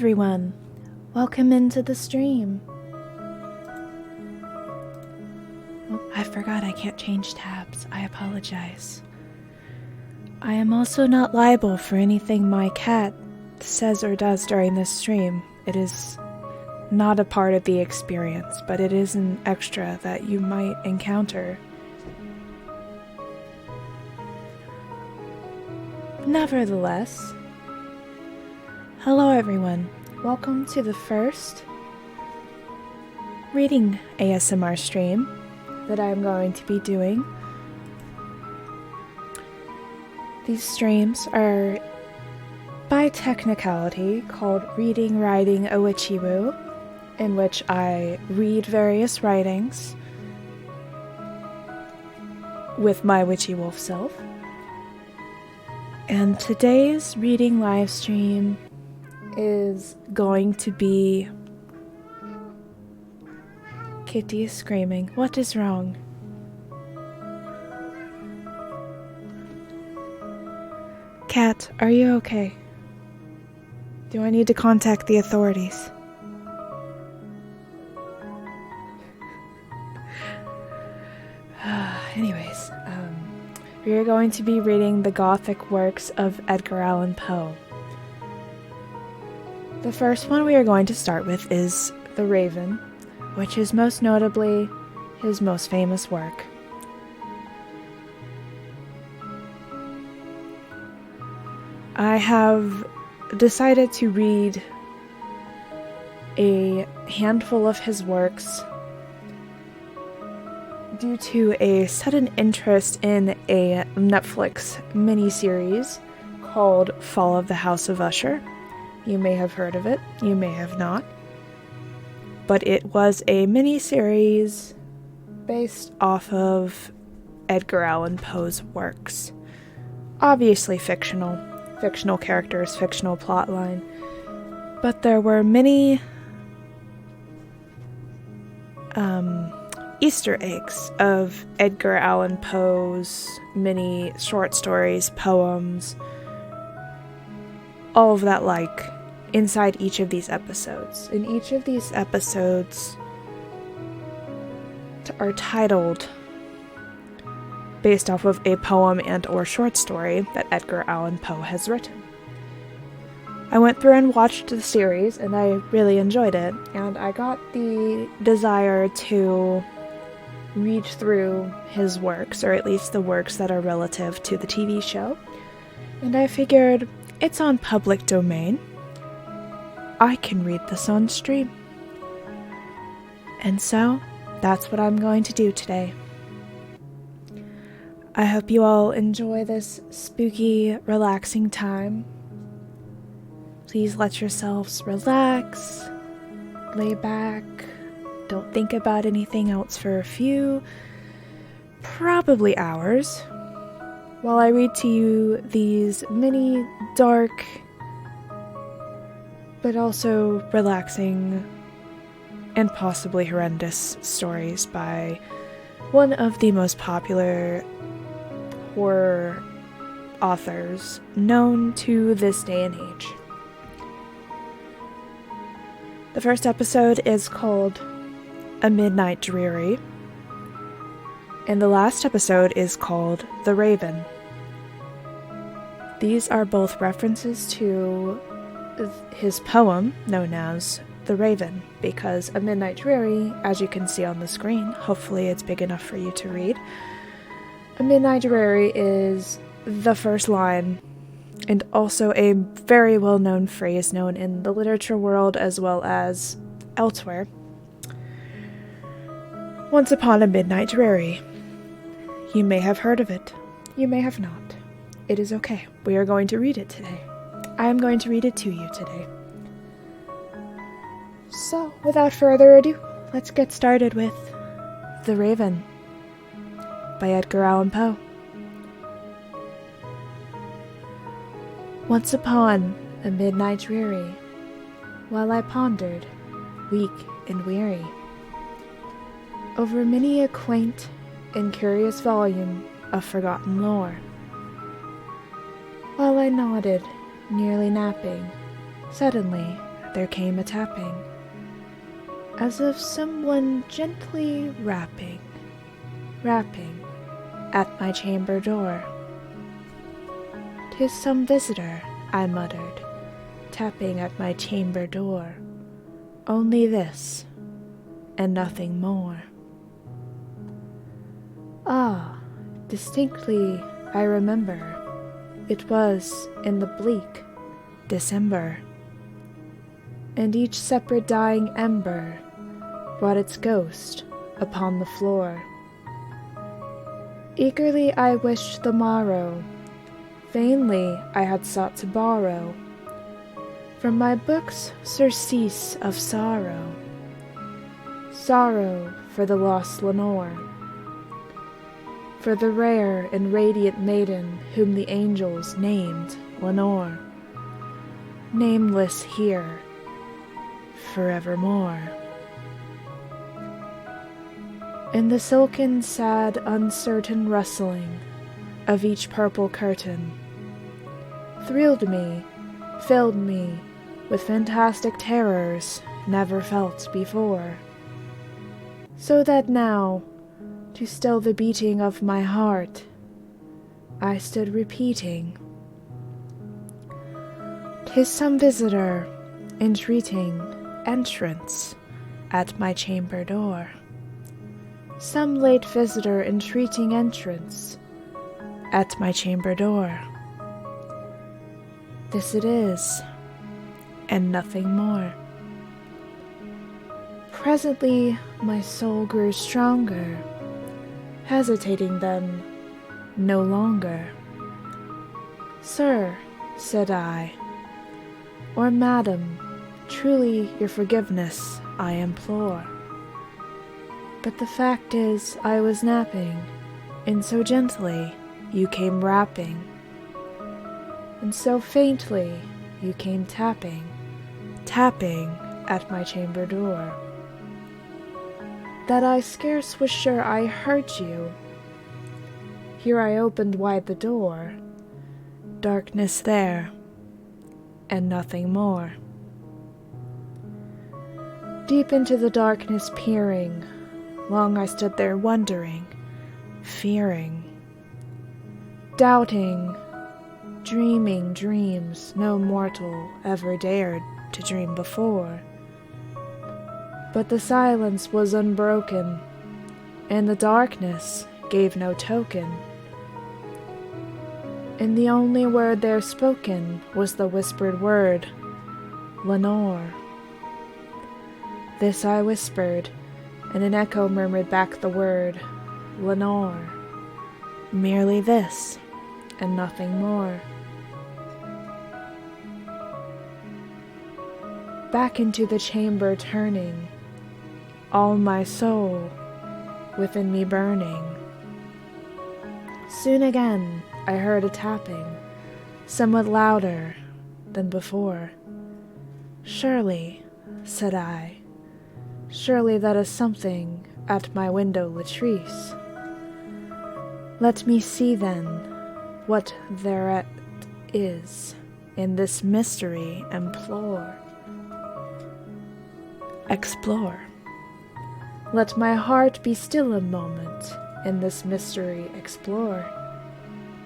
everyone! Welcome into the stream. Oh, I forgot I can't change tabs. I apologize. I am also not liable for anything my cat says or does during this stream. It is not a part of the experience, but it is an extra that you might encounter. Nevertheless, hello everyone. Welcome to the first reading ASMR stream that I'm going to be doing. These streams are, by technicality, called Reading Writing Awitchywoo, in which I read various writings with my witchy wolf self. And today's reading live stream is going to be... Kitty is screaming. What is wrong? Cat, are you okay? Do I need to contact the authorities? Anyways, we are going to be reading the Gothic works of Edgar Allan Poe. The first one we are going to start with is The Raven, which is most notably his most famous work. I have decided to read a handful of his works due to a sudden interest in a Netflix miniseries called Fall of the House of Usher. You may have heard of it, you may have not. But it was a miniseries based off of Edgar Allan Poe's works. Obviously fictional characters, fictional plotline. But there were many Easter eggs of Edgar Allan Poe's many short stories, poems, all of that inside each of these episodes. And each of these episodes are titled based off of a poem and or short story that Edgar Allan Poe has written. I went through and watched the series and I really enjoyed it, and I got the desire to read through his works, or at least the works that are relative to the TV show, and I figured, it's on public domain. I can read this on stream. And so, that's what I'm going to do today. I hope you all enjoy this spooky, relaxing time. Please let yourselves relax, lay back, don't think about anything else for a few, probably hours, while I read to you these many dark, but also relaxing and possibly horrendous stories by one of the most popular horror authors known to this day and age. The first episode is called A Midnight Dreary, and the last episode is called The Raven. These are both references to his poem known as The Raven, because A Midnight Dreary, as you can see on the screen, hopefully it's big enough for you to read, A Midnight Dreary is the first line, and also a very well-known phrase known in the literature world as well as elsewhere. Once upon a midnight dreary. You may have heard of it. You may have not. It is okay. We are going to read it today. I am going to read it to you today. So, without further ado, let's get started with The Raven by Edgar Allan Poe. Once upon a midnight dreary, while I pondered, weak and weary, over many a quaint and curious volume of forgotten lore, while I nodded, nearly napping, suddenly there came a tapping, as of someone gently rapping at my chamber door. "'Tis some visitor," I muttered, tapping at my chamber door. "Only this, and nothing more." Ah, distinctly I remember, it was in the bleak December, and each separate dying ember brought its ghost upon the floor. Eagerly I wished the morrow, vainly I had sought to borrow from my books surcease of sorrow, sorrow for the lost Lenore, for the rare and radiant maiden whom the angels named Lenore, nameless here forevermore. In the silken, sad, uncertain rustling of each purple curtain, thrilled me, filled me with fantastic terrors never felt before, so that now, to still the beating of my heart, I stood repeating, "'Tis some visitor entreating entrance at my chamber door. Some late visitor entreating entrance at my chamber door. This it is, and nothing more." Presently my soul grew stronger, hesitating then no longer. "Sir," said I, "or madam, truly your forgiveness I implore. But the fact is I was napping, and so gently you came rapping, and so faintly you came tapping at my chamber door, that I scarce was sure I heard you. Here I opened wide the door, darkness there, and nothing more. Deep into the darkness peering, long I stood there wondering, fearing, doubting, dreaming dreams no mortal ever dared to dream before. But the silence was unbroken, and the darkness gave no token, and the only word there spoken was the whispered word, "Lenore." This I whispered, and an echo murmured back the word, "Lenore." Merely this, and nothing more. Back into the chamber turning, all my soul within me burning. Soon again I heard a tapping, somewhat louder than before. "Surely," said I, "surely that is something at my window latrice. Let me see then what thereat is, in this mystery explore. Let my heart be still a moment, in this mystery explore.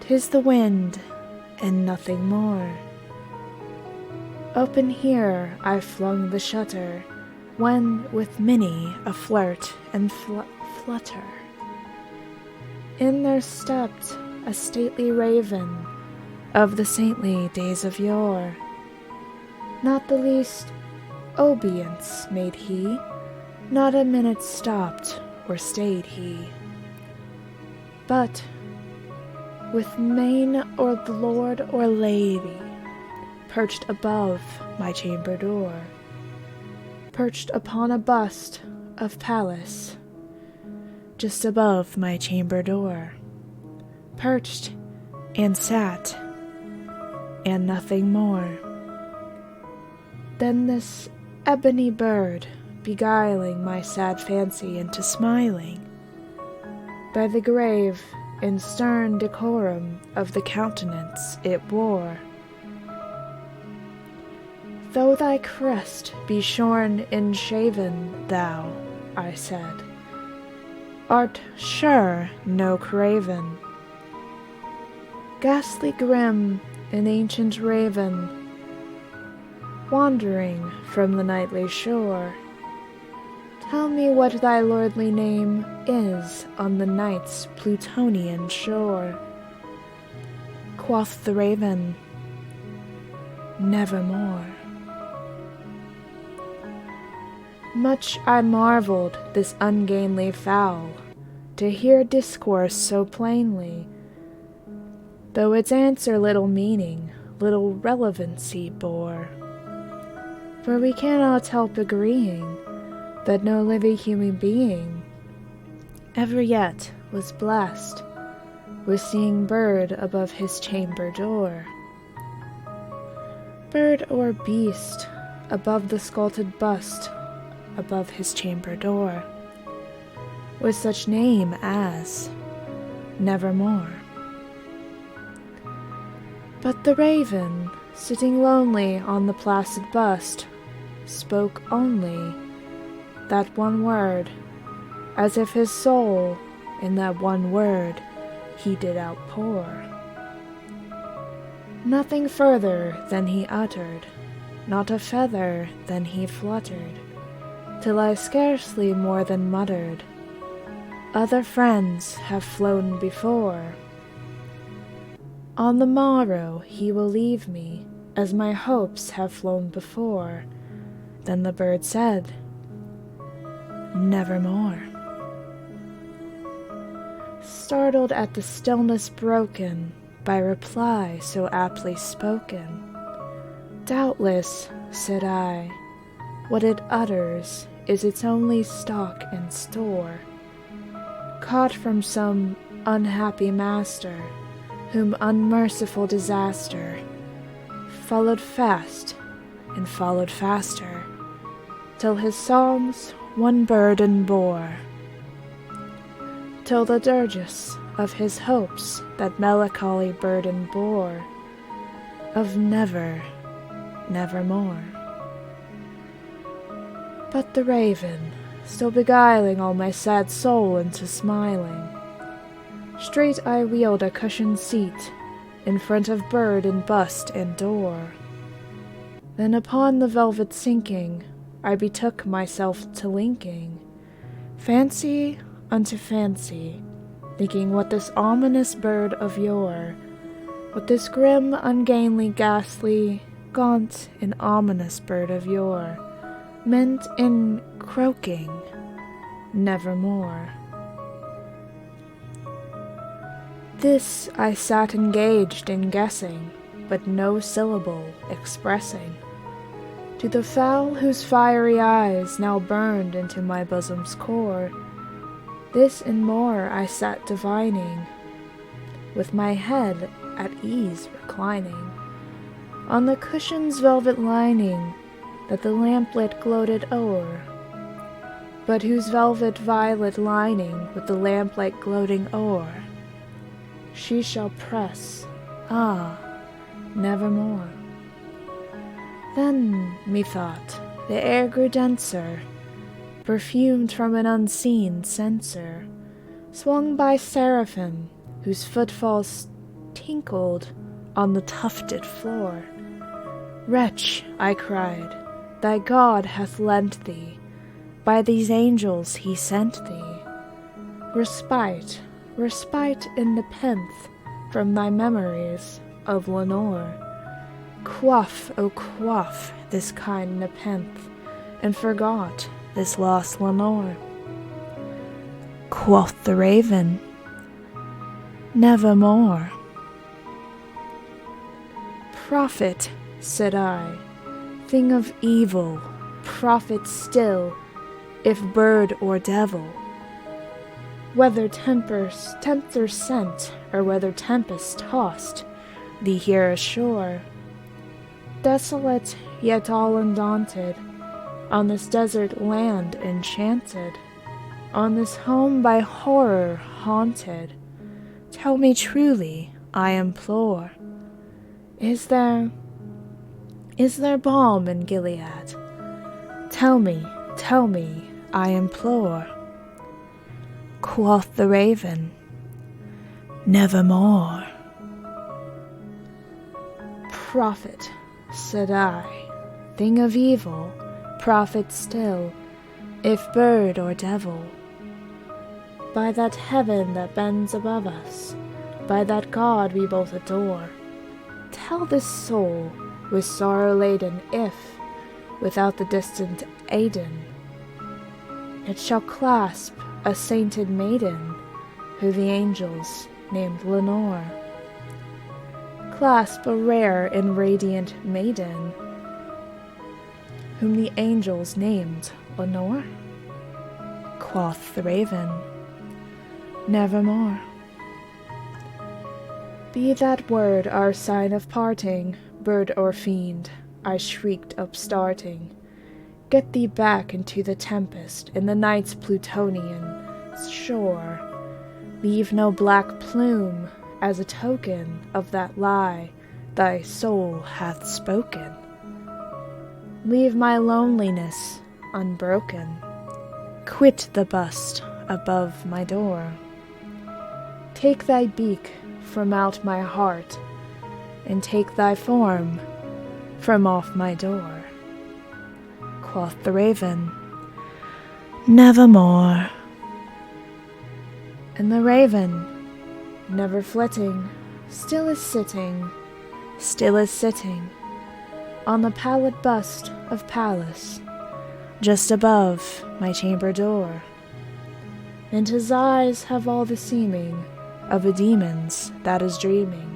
'Tis the wind, and nothing more." Open here I flung the shutter, when with many a flirt and flutter, in there stepped a stately raven of the saintly days of yore. Not the least obeisance made he, not a minute stopped or stayed he, but with mane or lord or lady, perched above my chamber door, perched upon a bust of Pallas, just above my chamber door, perched and sat, and nothing more. Then this ebony bird, beguiling my sad fancy into smiling, by the grave and stern decorum of the countenance it wore, Though thy crest be shorn and shaven, thou, I said, art sure no craven. Ghastly grim, an ancient raven, wandering from the nightly shore, tell me what thy lordly name is on the night's Plutonian shore. Quoth the raven, nevermore. Much I marveled this ungainly fowl, to hear discourse so plainly, though its answer little meaning, little relevancy bore. For we cannot help agreeing that no living human being ever yet was blessed with seeing bird above his chamber door. Bird or beast above the sculpted bust above his chamber door, with such name as Nevermore. But the raven, sitting lonely on the placid bust, spoke only that one word, as if his soul in that one word he did outpour. Nothing further than he uttered, not a feather than he fluttered, till I scarcely more than muttered, other friends have flown before. On the morrow he will leave me, as my hopes have flown before. Then the bird said, nevermore. Startled at the stillness broken by reply so aptly spoken, doubtless, said I, what it utters is its only stock and store, caught from some unhappy master, whom unmerciful disaster followed fast and followed faster, till his songs one burden bore, till the dirges of his hopes that melancholy burden bore, of never, nevermore. But the raven, still beguiling all my sad soul into smiling, straight I wheeled a cushioned seat in front of bird and bust and door. Then upon the velvet sinking, I betook myself to linking fancy unto fancy, thinking what this ominous bird of yore, what this grim, ungainly, ghastly, gaunt, and ominous bird of yore meant in croaking nevermore. This I sat engaged in guessing, but no syllable expressing, to the fowl whose fiery eyes now burned into my bosom's core. This and more I sat divining, with my head at ease reclining on the cushion's velvet lining that the lamplit gloated o'er, but whose velvet violet lining with the lamplight gloating o'er she shall press, nevermore. Then, methought, the air grew denser, perfumed from an unseen censer, swung by seraphim, whose footfalls tinkled on the tufted floor. Wretch, I cried, thy God hath lent thee, by these angels he sent thee, respite, respite and nepenthe from thy memories of Lenore. Quaff, oh quaff, this kind nepenthe, and forgot this lost Lenore. Quoth the raven, nevermore. Prophet, said I, thing of evil, prophet still, if bird or devil, whether tempter sent, or whether tempest tossed thee here ashore, desolate yet all undaunted, on this desert land enchanted, on this home by horror haunted, tell me truly, I implore, is there Is there balm in Gilead? Tell me, I implore. Quoth the raven, nevermore. Prophet, said I, thing of evil, prophet still, if bird or devil. By that heaven that bends above us, by that God we both adore, tell this soul, with sorrow laden, if, without the distant Aidenn, it shall clasp a sainted maiden, who the angels named Lenore. Clasp a rare and radiant maiden, whom the angels named Lenore? Quoth the raven, nevermore. Be that word our sign of parting, bird or fiend, I shrieked upstarting. Get thee back into the tempest, in the night's Plutonian shore. Leave no black plume as a token of that lie thy soul hath spoken. Leave my loneliness unbroken. Quit the bust above my door. Take thy beak from out my heart, and take thy form from off my door. Quoth the raven, nevermore. And the raven, never flitting, still is sitting on the pallid bust of Pallas, just above my chamber door. And his eyes have all the seeming of a demon's that is dreaming,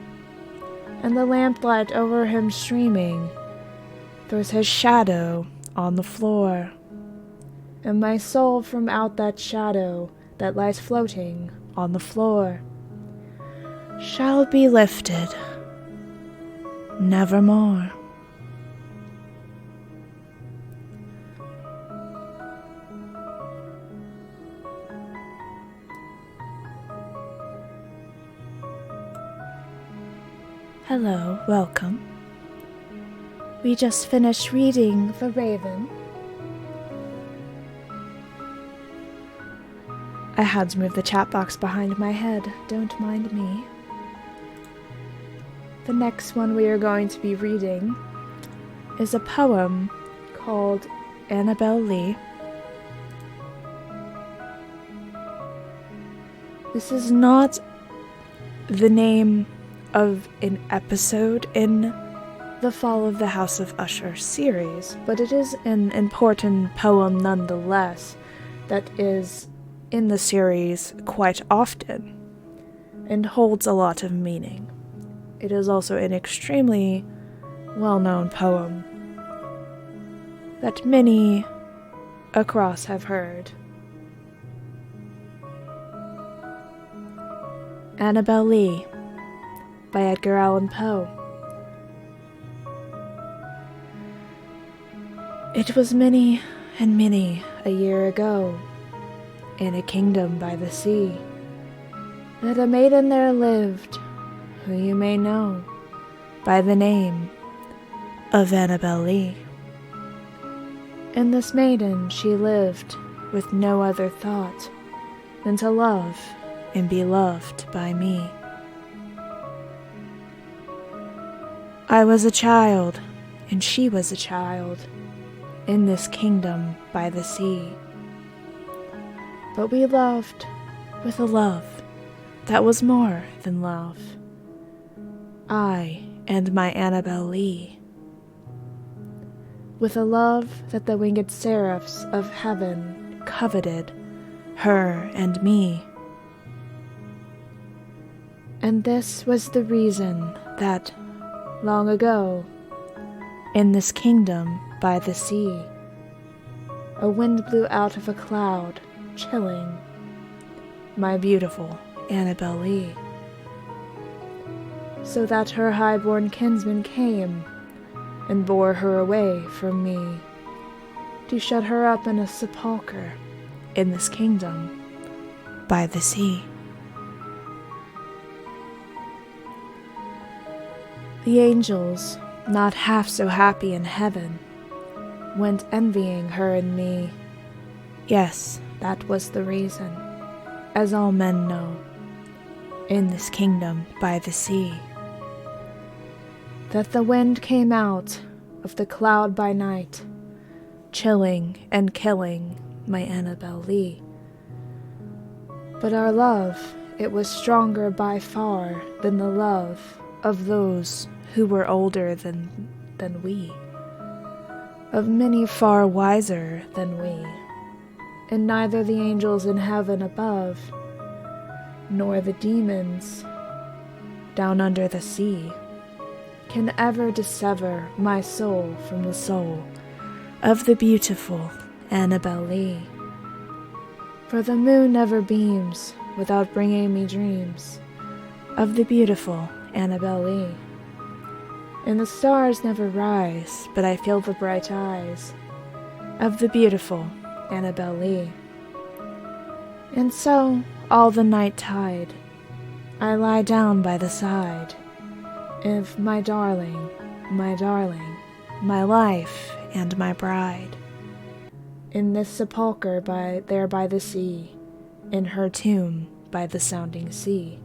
and the lamplight over him streaming throws his shadow on the floor. And my soul from out that shadow that lies floating on the floor shall be lifted nevermore. Hello, welcome. We just finished reading The Raven. I had to move the chat box behind my head, don't mind me. The next one we are going to be reading is a poem called Annabelle Lee. This is not the name of an episode in the Fall of the House of Usher series, but it is an important poem nonetheless that is in the series quite often and holds a lot of meaning. It is also an extremely well-known poem that many across have heard. Annabelle Lee by Edgar Allan Poe. It was many and many a year ago, in a kingdom by the sea, that a maiden there lived, who you may know by the name of Annabelle Lee. And this maiden she lived with no other thought than to love and be loved by me. I was a child, and she was a child, in this kingdom by the sea. But we loved with a love that was more than love, I and my Annabelle Lee, with a love that the winged seraphs of heaven coveted her and me. And this was the reason that, long ago, in this kingdom by the sea, a wind blew out of a cloud, chilling my beautiful Annabelle Lee, so that her high-born kinsman came and bore her away from me, to shut her up in a sepulchre in this kingdom by the sea. The angels not half so happy in heaven, went envying her and me. Yes, that was the reason, as all men know, in this kingdom by the sea, that the wind came out of the cloud by night, chilling and killing my Annabel Lee. But our love, it was stronger by far than the love of those who were older than we, of many far wiser than we, and neither the angels in heaven above, nor the demons down under the sea, can ever dissever my soul from the soul of the beautiful Annabel Lee. For the moon never beams without bringing me dreams of the beautiful Annabel Lee. And the stars never rise, but I feel the bright eyes of the beautiful Annabel Lee. And so, all the night tide, I lie down by the side of my darling, my life and my bride, in this sepulchre there by the sea, in her tomb by the sounding sea.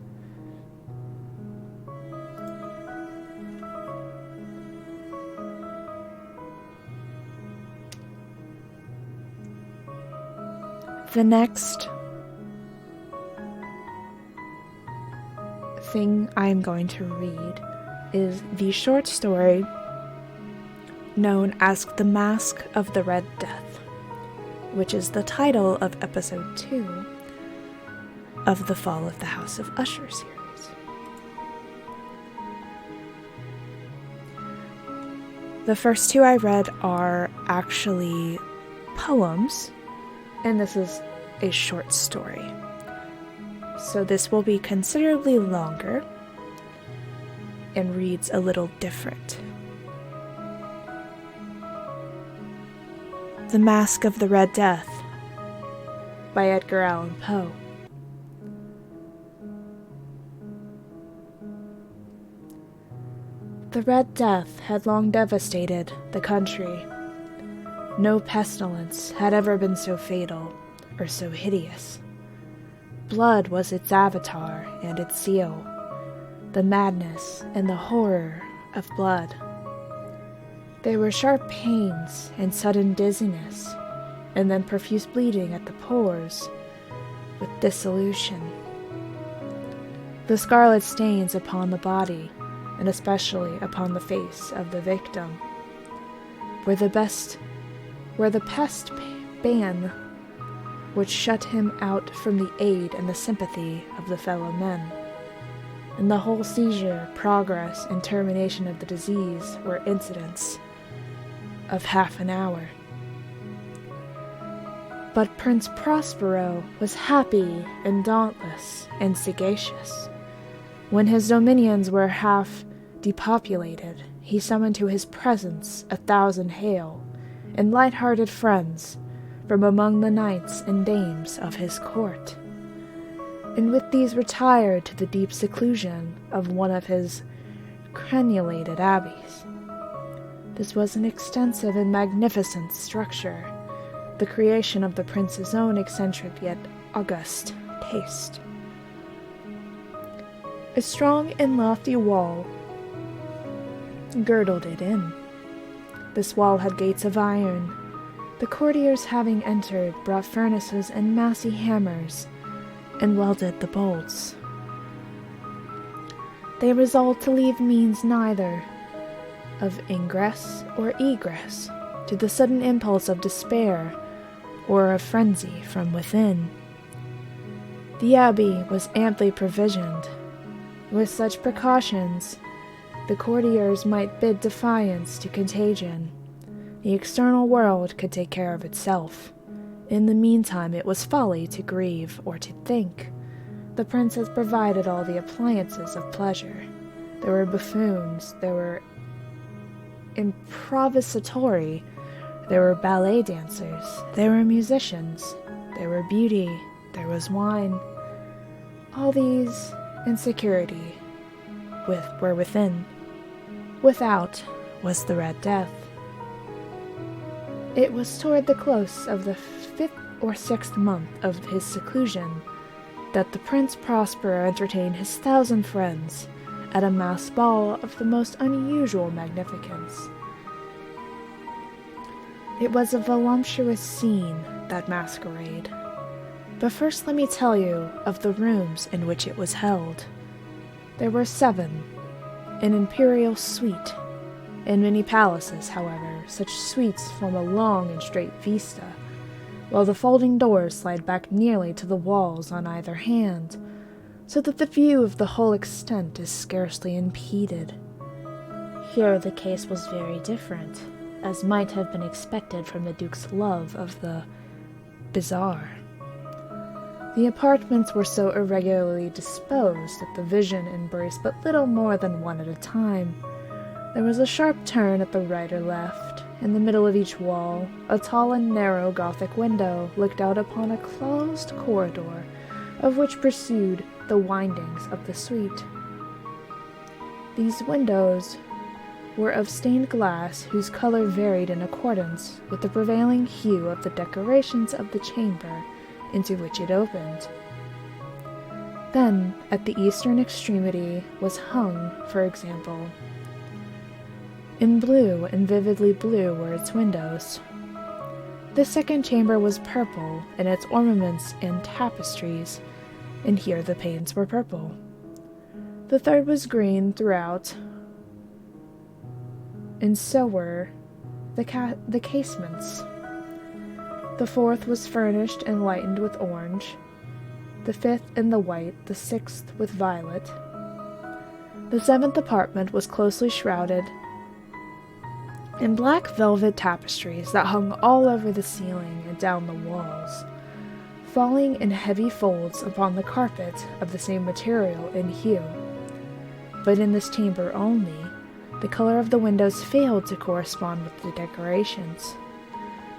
The next thing I'm going to read is the short story known as The Mask of the Red Death, which is the title of episode 2 of the Fall of the House of Usher series. The first two I read are actually poems, and this is a short story. So this will be considerably longer and reads a little different. The Mask of the Red Death by Edgar Allan Poe. The Red Death had long devastated the country. No pestilence had ever been so fatal or so hideous. Blood was its avatar and its seal, the madness and the horror of blood. There were sharp pains and sudden dizziness, and then profuse bleeding at the pores, with dissolution. The scarlet stains upon the body, and especially upon the face of the victim, were the pest ban which shut him out from the aid and the sympathy of the fellow men. And the whole seizure, progress, and termination of the disease were incidents of half an hour. But Prince Prospero was happy and dauntless and sagacious. When his dominions were half depopulated, he summoned to his presence 1,000 hale and light-hearted friends from among the knights and dames of his court, and with these retired to the deep seclusion of one of his crenulated abbeys. This was an extensive and magnificent structure, the creation of the prince's own eccentric yet august taste. A strong and lofty wall girdled it in. This wall had gates of iron. The courtiers, having entered, brought furnaces and massy hammers, and welded the bolts. They resolved to leave means neither of ingress or egress to the sudden impulse of despair or of frenzy from within. The abbey was amply provisioned. With such precautions, the courtiers might bid defiance to contagion. The external world could take care of itself. In the meantime, it was folly to grieve or to think. The prince has provided all the appliances of pleasure. There were buffoons, there were improvisatori, there were ballet dancers, there were musicians, there were beauty, there was wine. All these and security were within. Without was the Red Death. It was toward the close of the 5th or 6th month of his seclusion that the Prince Prospero entertained his 1,000 friends at a masked ball of the most unusual magnificence. It was a voluptuous scene, that masquerade. But first let me tell you of the rooms in which it was held. There were 7, an imperial suite. In many palaces, however, such suites form a long and straight vista, while the folding doors slide back nearly to the walls on either hand, so that the view of the whole extent is scarcely impeded. Here the case was very different, as might have been expected from the Duke's love of the bizarre. The apartments were so irregularly disposed that the vision embraced but little more than one at a time. There was a sharp turn at the right or left. In the middle of each wall, a tall and narrow Gothic window looked out upon a closed corridor, of which pursued the windings of the suite. These windows were of stained glass whose color varied in accordance with the prevailing hue of the decorations of the chamber into which it opened. Then, at the eastern extremity was hung, for example, in blue and vividly blue were its windows. The second chamber was purple in its ornaments and tapestries, and here the panes were purple. The third was green throughout, and so were the casements. The fourth was furnished and lightened with orange, the 5th in the white, the 6th with violet. The 7th apartment was closely shrouded in black velvet tapestries that hung all over the ceiling and down the walls, falling in heavy folds upon the carpet of the same material and hue. But in this chamber only, the color of the windows failed to correspond with the decorations.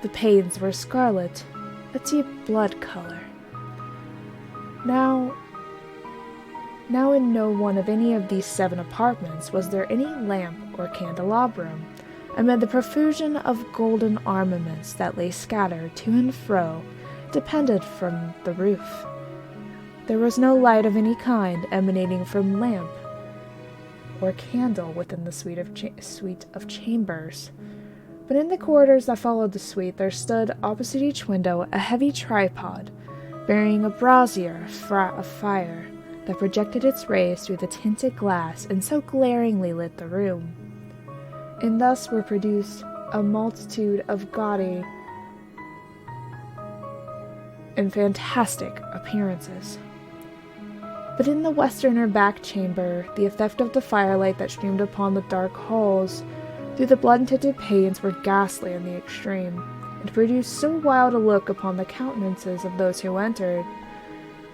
The panes were scarlet, a deep blood color. Now in no one of any of these 7 apartments was there any lamp or candelabrum, amid the profusion of golden armaments that lay scattered to and fro, depended from the roof. There was no light of any kind emanating from lamp or candle within the suite of chambers. But in the corridors that followed the suite there stood, opposite each window, a heavy tripod, bearing a brazier of fire that projected its rays through the tinted glass and so glaringly lit the room. And thus were produced a multitude of gaudy and fantastic appearances. But in the western or back chamber, the effect of the firelight that streamed upon the dark halls through the blood-tinted panes were ghastly in the extreme, and produced so wild a look upon the countenances of those who entered,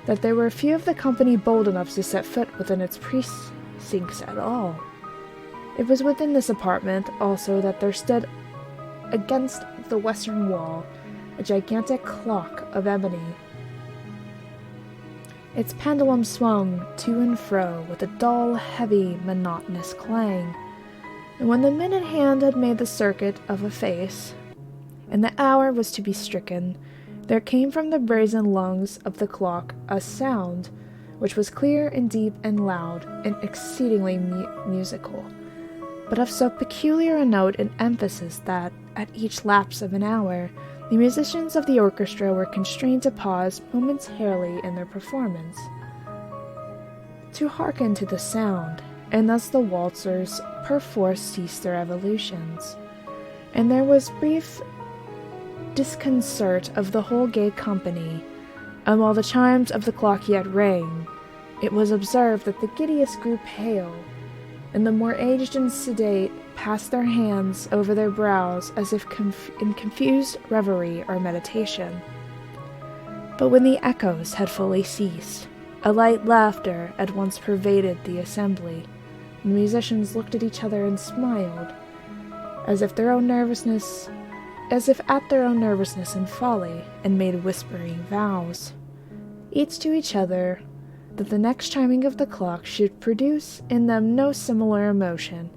that there were few of the company bold enough to set foot within its precincts at all. It was within this apartment, also, that there stood against the western wall a gigantic clock of ebony. Its pendulum swung to and fro with a dull, heavy, monotonous clang, and when the minute hand had made the circuit of a face, and the hour was to be stricken, there came from the brazen lungs of the clock a sound which was clear and deep and loud and exceedingly musical, but of so peculiar a note and emphasis that, at each lapse of an hour, the musicians of the orchestra were constrained to pause momentarily in their performance, to hearken to the sound, and thus the waltzers perforce ceased their evolutions, and there was brief disconcert of the whole gay company, and while the chimes of the clock yet rang, it was observed that the giddiest grew pale, and the more aged and sedate passed their hands over their brows as if in confused reverie or meditation. But when the echoes had fully ceased, a light laughter at once pervaded the assembly. The musicians looked at each other and smiled, as if at their own nervousness and folly, and made whispering vows, each to each other, that the next chiming of the clock should produce in them no similar emotion,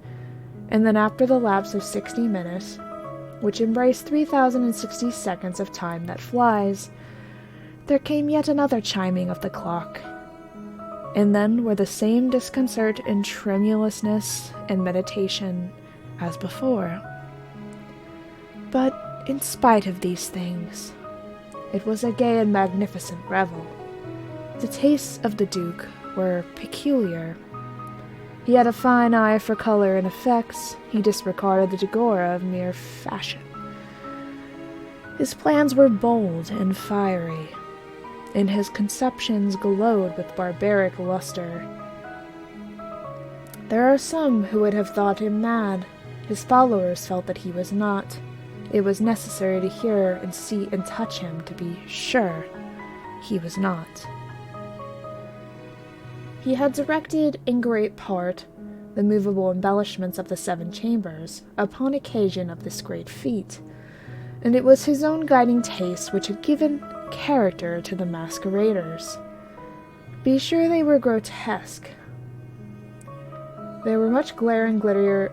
And then after the lapse of 60 minutes, which embraced 3,060 seconds of time that flies, there came yet another chiming of the clock. And then were the same disconcert and tremulousness and meditation as before. But in spite of these things, it was a gay and magnificent revel. The tastes of the Duke were peculiar. He had a fine eye for color and effects. He disregarded the decor of mere fashion. His plans were bold and fiery, and his conceptions glowed with barbaric luster. There are some who would have thought him mad. His followers felt that he was not. It was necessary to hear and see and touch him to be sure he was not. He had directed, in great part, the movable embellishments of the 7 chambers upon occasion of this great feat, and it was his own guiding taste which had given character to the masqueraders. Be sure they were grotesque. There were much glare and glitter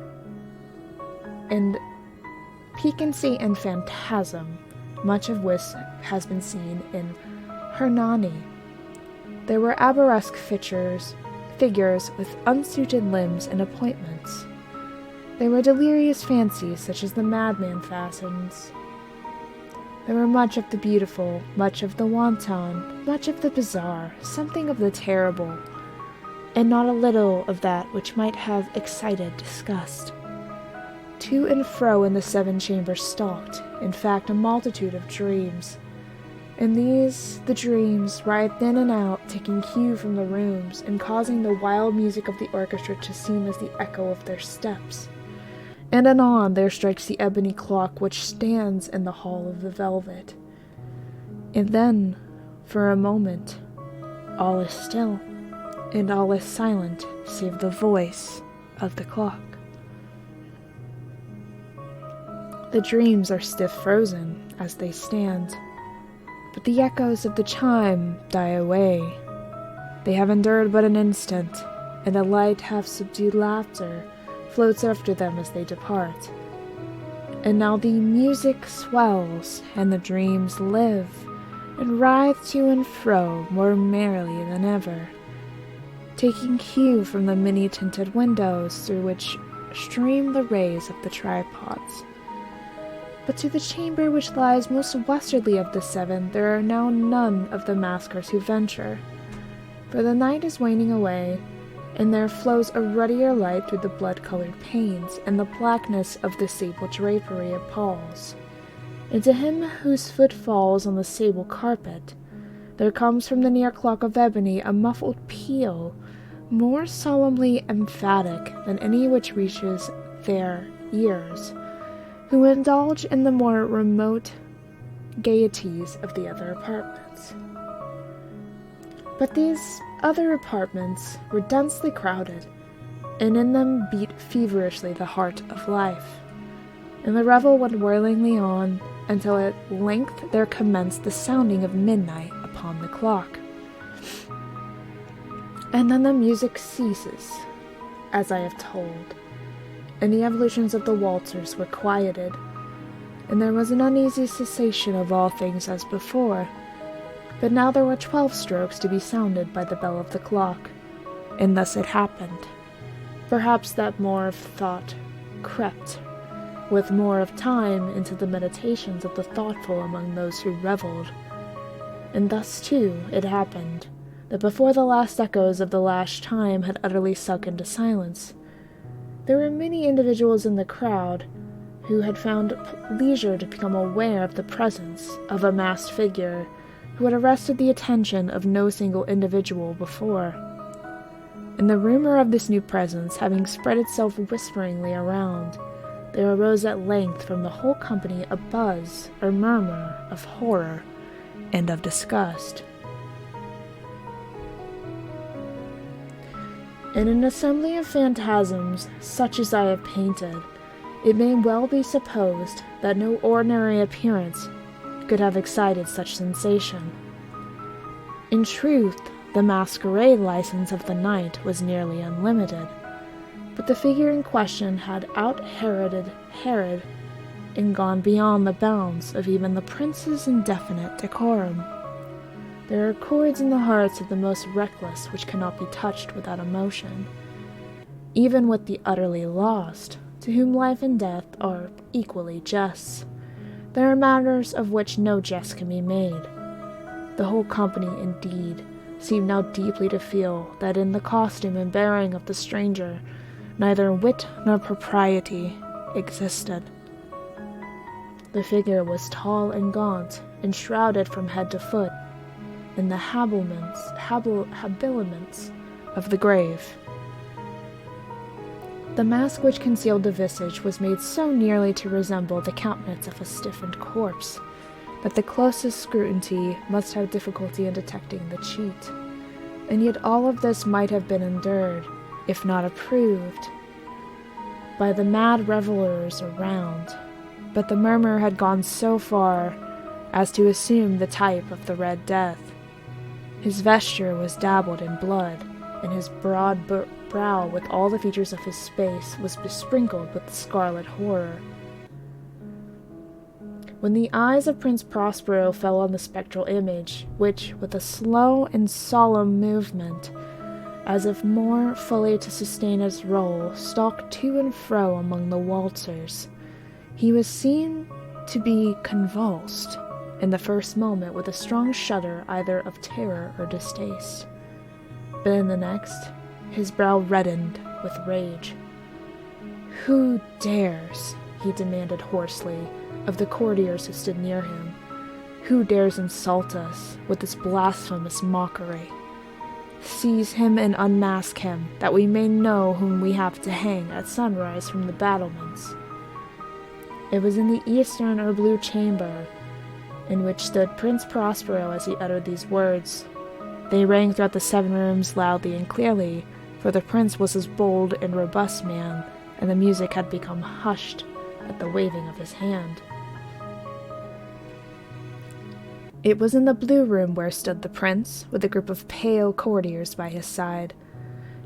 and piquancy and phantasm, much of which has been seen in Hernani. There were arabesque figures with unsuited limbs and appointments. There were delirious fancies such as the madman fashions. There were much of the beautiful, much of the wanton, much of the bizarre, something of the terrible, and not a little of that which might have excited disgust. To and fro in the 7 chambers stalked, in fact, a multitude of dreams. In these, the dreams writhed in and out, taking cue from the rooms, and causing the wild music of the orchestra to seem as the echo of their steps. And anon there strikes the ebony clock which stands in the hall of the velvet. And then, for a moment, all is still, and all is silent save the voice of the clock. The dreams are stiff frozen as they stand, but the echoes of the chime die away. They have endured but an instant, and a light half-subdued laughter floats after them as they depart. And now the music swells, and the dreams live, and writhe to and fro more merrily than ever, taking cue from the many tinted windows through which stream the rays of the tripods. But to the chamber which lies most westwardly of the 7, there are now none of the maskers who venture, for the night is waning away, and there flows a ruddier light through the blood-colored panes, and the blackness of the sable drapery appalls. And to him whose foot falls on the sable carpet, there comes from the near clock of ebony a muffled peal, more solemnly emphatic than any which reaches their ears, who indulge in the more remote gaieties of the other apartments. But these other apartments were densely crowded, and in them beat feverishly the heart of life, and the revel went whirlingly on until at length there commenced the sounding of midnight upon the clock. And then the music ceases, as I have told, and the evolutions of the waltzers were quieted, and there was an uneasy cessation of all things as before. But now there were 12 strokes to be sounded by the bell of the clock, and thus it happened. Perhaps that more of thought crept, with more of time, into the meditations of the thoughtful among those who revelled. And thus, too, it happened, that before the last echoes of the last chime had utterly sunk into silence, there were many individuals in the crowd who had found leisure to become aware of the presence of a masked figure who had arrested the attention of no single individual before. And the rumor of this new presence having spread itself whisperingly around, there arose at length from the whole company a buzz or murmur of horror and of disgust. In an assembly of phantasms such as I have painted, it may well be supposed that no ordinary appearance could have excited such sensation. In truth, the masquerade license of the night was nearly unlimited, but the figure in question had out-Heroded Herod and gone beyond the bounds of even the prince's indefinite decorum. There are chords in the hearts of the most reckless which cannot be touched without emotion, even with the utterly lost, to whom life and death are equally jests. There are matters of which no jest can be made. The whole company, indeed, seemed now deeply to feel that in the costume and bearing of the stranger neither wit nor propriety existed. The figure was tall and gaunt, and shrouded from head to foot in the habiliments of the grave. The mask which concealed the visage was made so nearly to resemble the countenance of a stiffened corpse that the closest scrutiny must have difficulty in detecting the cheat, and yet all of this might have been endured, if not approved, by the mad revelers around. But the murmur had gone so far as to assume the type of the Red Death. His vesture was dabbled in blood, and his broad brow with all the features of his face was besprinkled with scarlet horror. When the eyes of Prince Prospero fell on the spectral image, which, with a slow and solemn movement, as if more fully to sustain its rôle, stalked to and fro among the waltzers, he was seen to be convulsed, in the first moment, with a strong shudder either of terror or distaste. But in the next, his brow reddened with rage. "Who dares," he demanded hoarsely, of the courtiers who stood near him, "who dares insult us with this blasphemous mockery? Seize him and unmask him, that we may know whom we have to hang at sunrise from the battlements." It was in the eastern or blue chamber in which stood Prince Prospero as he uttered these words. They rang throughout the 7 rooms loudly and clearly, for the prince was a bold and robust man, and the music had become hushed at the waving of his hand. It was in the blue room where stood the prince, with a group of pale courtiers by his side.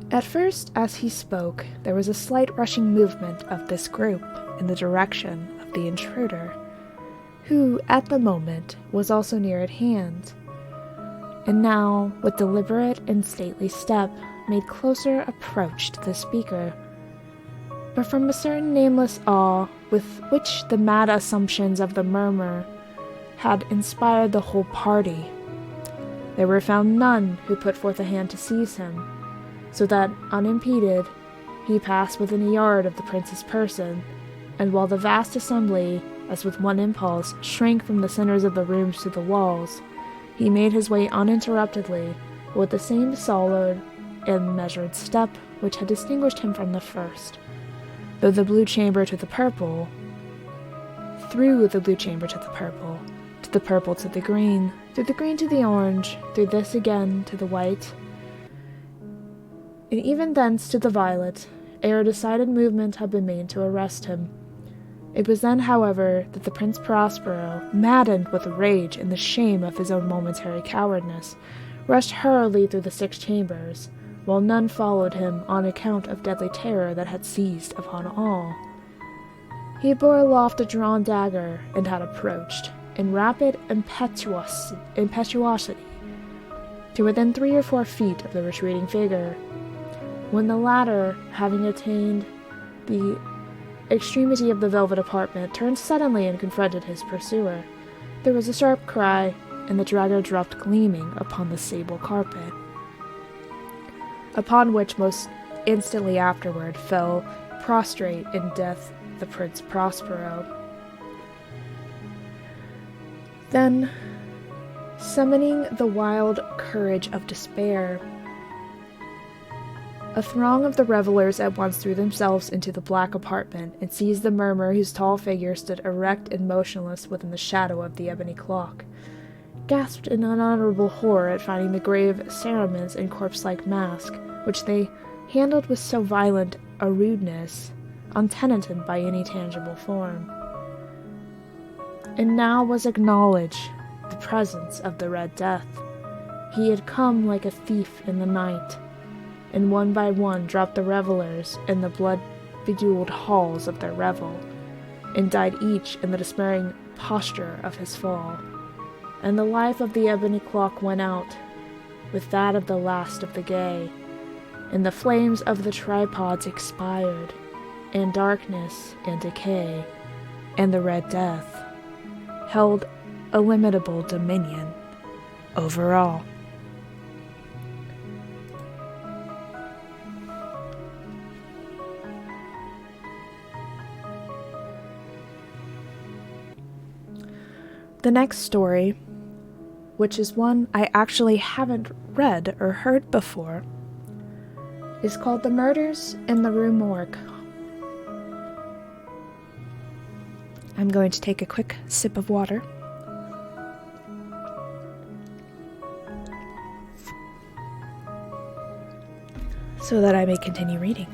At first, as he spoke, there was a slight rushing movement of this group in the direction of the intruder, who, at the moment, was also near at hand, and now, with deliberate and stately step, made closer approach to the speaker. But from a certain nameless awe with which the mad assumptions of the murmur had inspired the whole party, there were found none who put forth a hand to seize him, so that, unimpeded, he passed within a yard of the prince's person, and while the vast assembly, as with one impulse, shrank from the centers of the rooms to the walls, he made his way uninterruptedly, but with the same solid and measured step which had distinguished him from the first, through the blue chamber to the purple, to the purple to the green, through the green to the orange, through this again to the white, and even thence to the violet, ere a decided movement had been made to arrest him. It was then, however, that the Prince Prospero, maddened with rage and the shame of his own momentary cowardice, rushed hurriedly through the 6 chambers, while none followed him on account of deadly terror that had seized upon all. He bore aloft a drawn dagger, and had approached, in rapid impetuosity, to within 3 or 4 feet of the retreating figure, when the latter, having attained the extremity of the velvet apartment, turned suddenly and confronted his pursuer. There was a sharp cry, and the dagger dropped gleaming upon the sable carpet, upon which most instantly afterward fell prostrate in death the Prince Prospero. Then, summoning the wild courage of despair, a throng of the revelers at once threw themselves into the black apartment and seized the murmur, whose tall figure stood erect and motionless within the shadow of the ebony clock, gasped in unutterable horror at finding the grave cerements and corpse-like mask, which they handled with so violent a rudeness, untenanted by any tangible form. And now was acknowledged the presence of the Red Death. He had come like a thief in the night, and one by one dropped the revelers in the blood-bedewed halls of their revel, and died each in the despairing posture of his fall. And the life of the ebony clock went out, with that of the last of the gay, and the flames of the tripods expired, and darkness and decay, and the Red Death held illimitable dominion over all. The next story, which is one I actually haven't read or heard before, is called The Murders in the Rue Morgue. I'm going to take a quick sip of water. So that I may continue reading.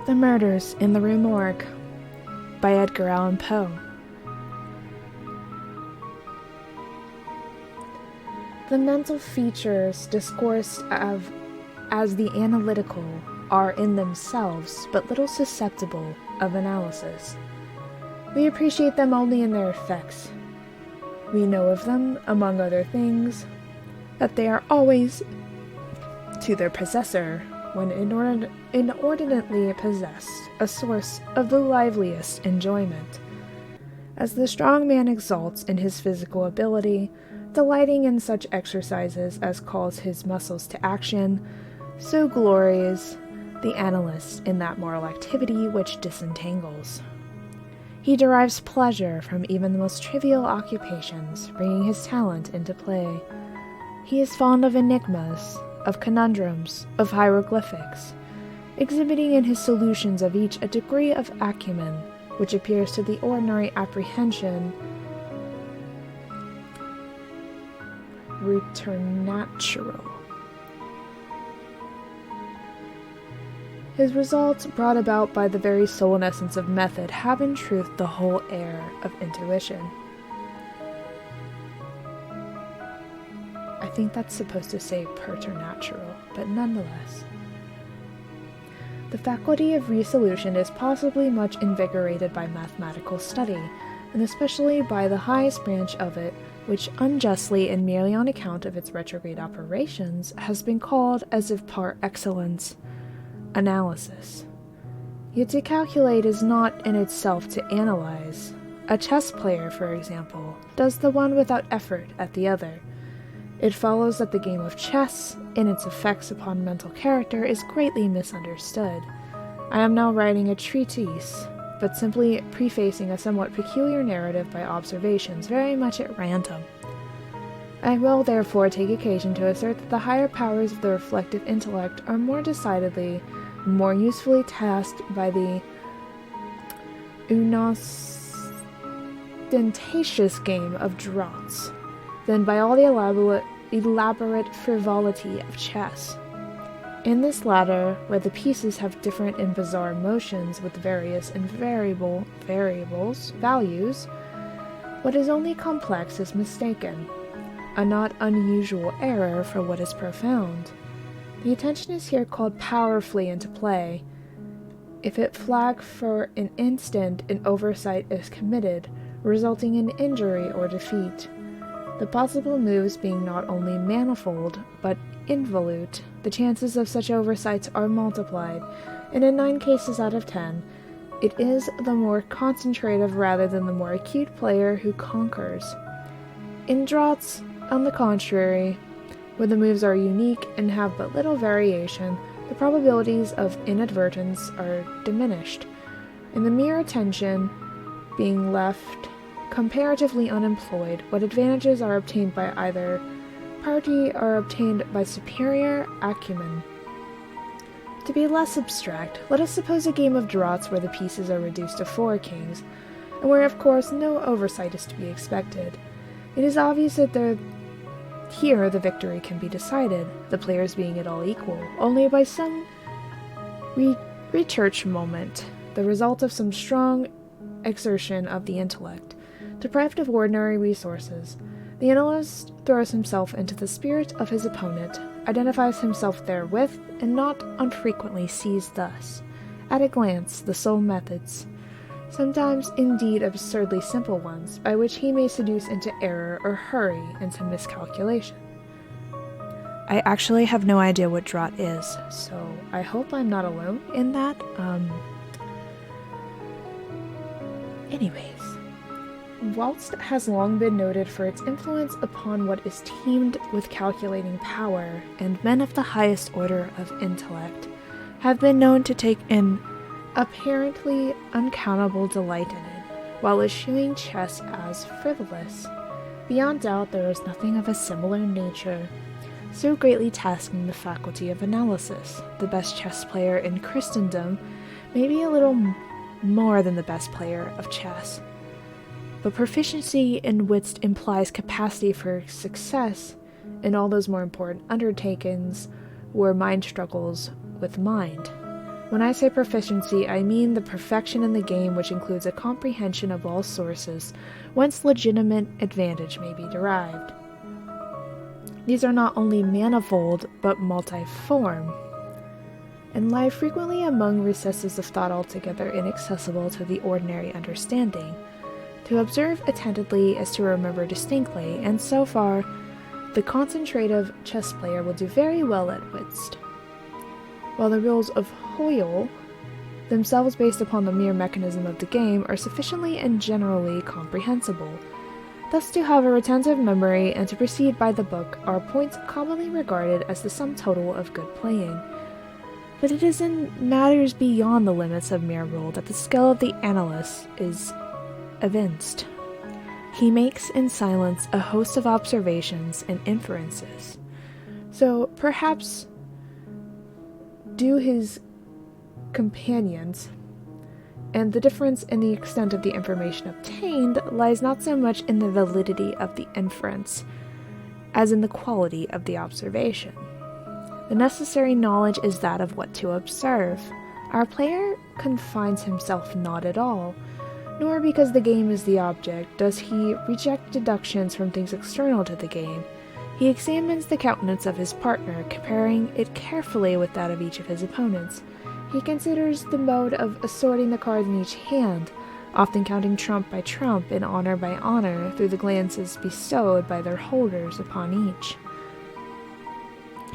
The Murders in the Rue Morgue by Edgar Allan Poe. The mental features discoursed of as the analytical are in themselves but little susceptible of analysis. We appreciate them only in their effects. We know of them, among other things, that they are always, to their possessor, when inordinately possessed, a source of the liveliest enjoyment. As the strong man exults in his physical ability, delighting in such exercises as calls his muscles to action, so glories the analyst in that moral activity which disentangles. He derives pleasure from even the most trivial occupations, bringing his talent into play. He is fond of enigmas, of conundrums, of hieroglyphics, exhibiting in his solutions of each a degree of acumen which appears to the ordinary apprehension preternatural. His results, brought about by the very soul and essence of method, have in truth the whole air of intuition. I think that's supposed to say preternatural, but nonetheless. The faculty of resolution is possibly much invigorated by mathematical study, and especially by the highest branch of it, which unjustly and merely on account of its retrograde operations has been called, as if par excellence, analysis. Yet to calculate is not in itself to analyze. A chess player, for example, does the one without effort at the other. It follows that the game of chess, in its effects upon mental character, is greatly misunderstood. I am now writing a treatise, but simply prefacing a somewhat peculiar narrative by observations very much at random. I will therefore take occasion to assert that the higher powers of the reflective intellect are more decidedly, more usefully tasked by the unostentatious game of draughts than by all the elaborate frivolity of chess. In this latter, where the pieces have different and bizarre motions with various and values, what is only complex is mistaken, a not unusual error for what is profound. The attention is here called powerfully into play. If it flag for an instant, an oversight is committed, resulting in injury or defeat. The possible moves being not only manifold, but involute, the chances of such oversights are multiplied, and in 9 cases out of 10, it is the more concentrative rather than the more acute player who conquers. In draughts, on the contrary, where the moves are unique and have but little variation, the probabilities of inadvertence are diminished, and the mere attention being left comparatively unemployed, what advantages are obtained by either party are obtained by superior acumen. To be less abstract, let us suppose a game of draughts where the pieces are reduced to 4 kings, and where of course no oversight is to be expected. It is obvious that here the victory can be decided, the players being at all equal, only by some research moment, the result of some strong exertion of the intellect. Deprived of ordinary resources, The analyst throws himself into the spirit of his opponent, identifies himself therewith, and not unfrequently sees thus, at a glance, the sole methods, sometimes indeed absurdly simple ones, by which he may seduce into error or hurry into miscalculation. I actually have no idea what draught is, so I hope I'm not alone in that. Anyways, whilst it has long been noted for its influence upon what is teamed with calculating power, and men of the highest order of intellect have been known to take an apparently uncountable delight in it, while eschewing chess as frivolous, beyond doubt there is nothing of a similar nature so greatly tasking the faculty of analysis. The best chess player in Christendom may be a little more than the best player of chess, but proficiency in wits implies capacity for success in all those more important undertakings where mind struggles with mind. When I say proficiency, I mean the perfection in the game which includes a comprehension of all sources whence legitimate advantage may be derived. These are not only manifold, but multiform, and lie frequently among recesses of thought altogether inaccessible to the ordinary understanding. To observe attentively is to remember distinctly, and so far, the concentrative chess player will do very well at whist. While the rules of Hoyle, themselves based upon the mere mechanism of the game, are sufficiently and generally comprehensible. Thus, to have a retentive memory and to proceed by the book are points commonly regarded as the sum total of good playing. But it is in matters beyond the limits of mere rule that the skill of the analyst is evinced. He makes in silence a host of observations and inferences. So perhaps do his companions, and the difference in the extent of the information obtained lies not so much in the validity of the inference as in the quality of the observation. The necessary knowledge is that of what to observe. Our player confines himself not at all, nor because the game is the object does he reject deductions from things external to the game. He examines the countenance of his partner, comparing it carefully with that of each of his opponents. He considers the mode of assorting the cards in each hand, often counting trump by trump and honor by honor through the glances bestowed by their holders upon each.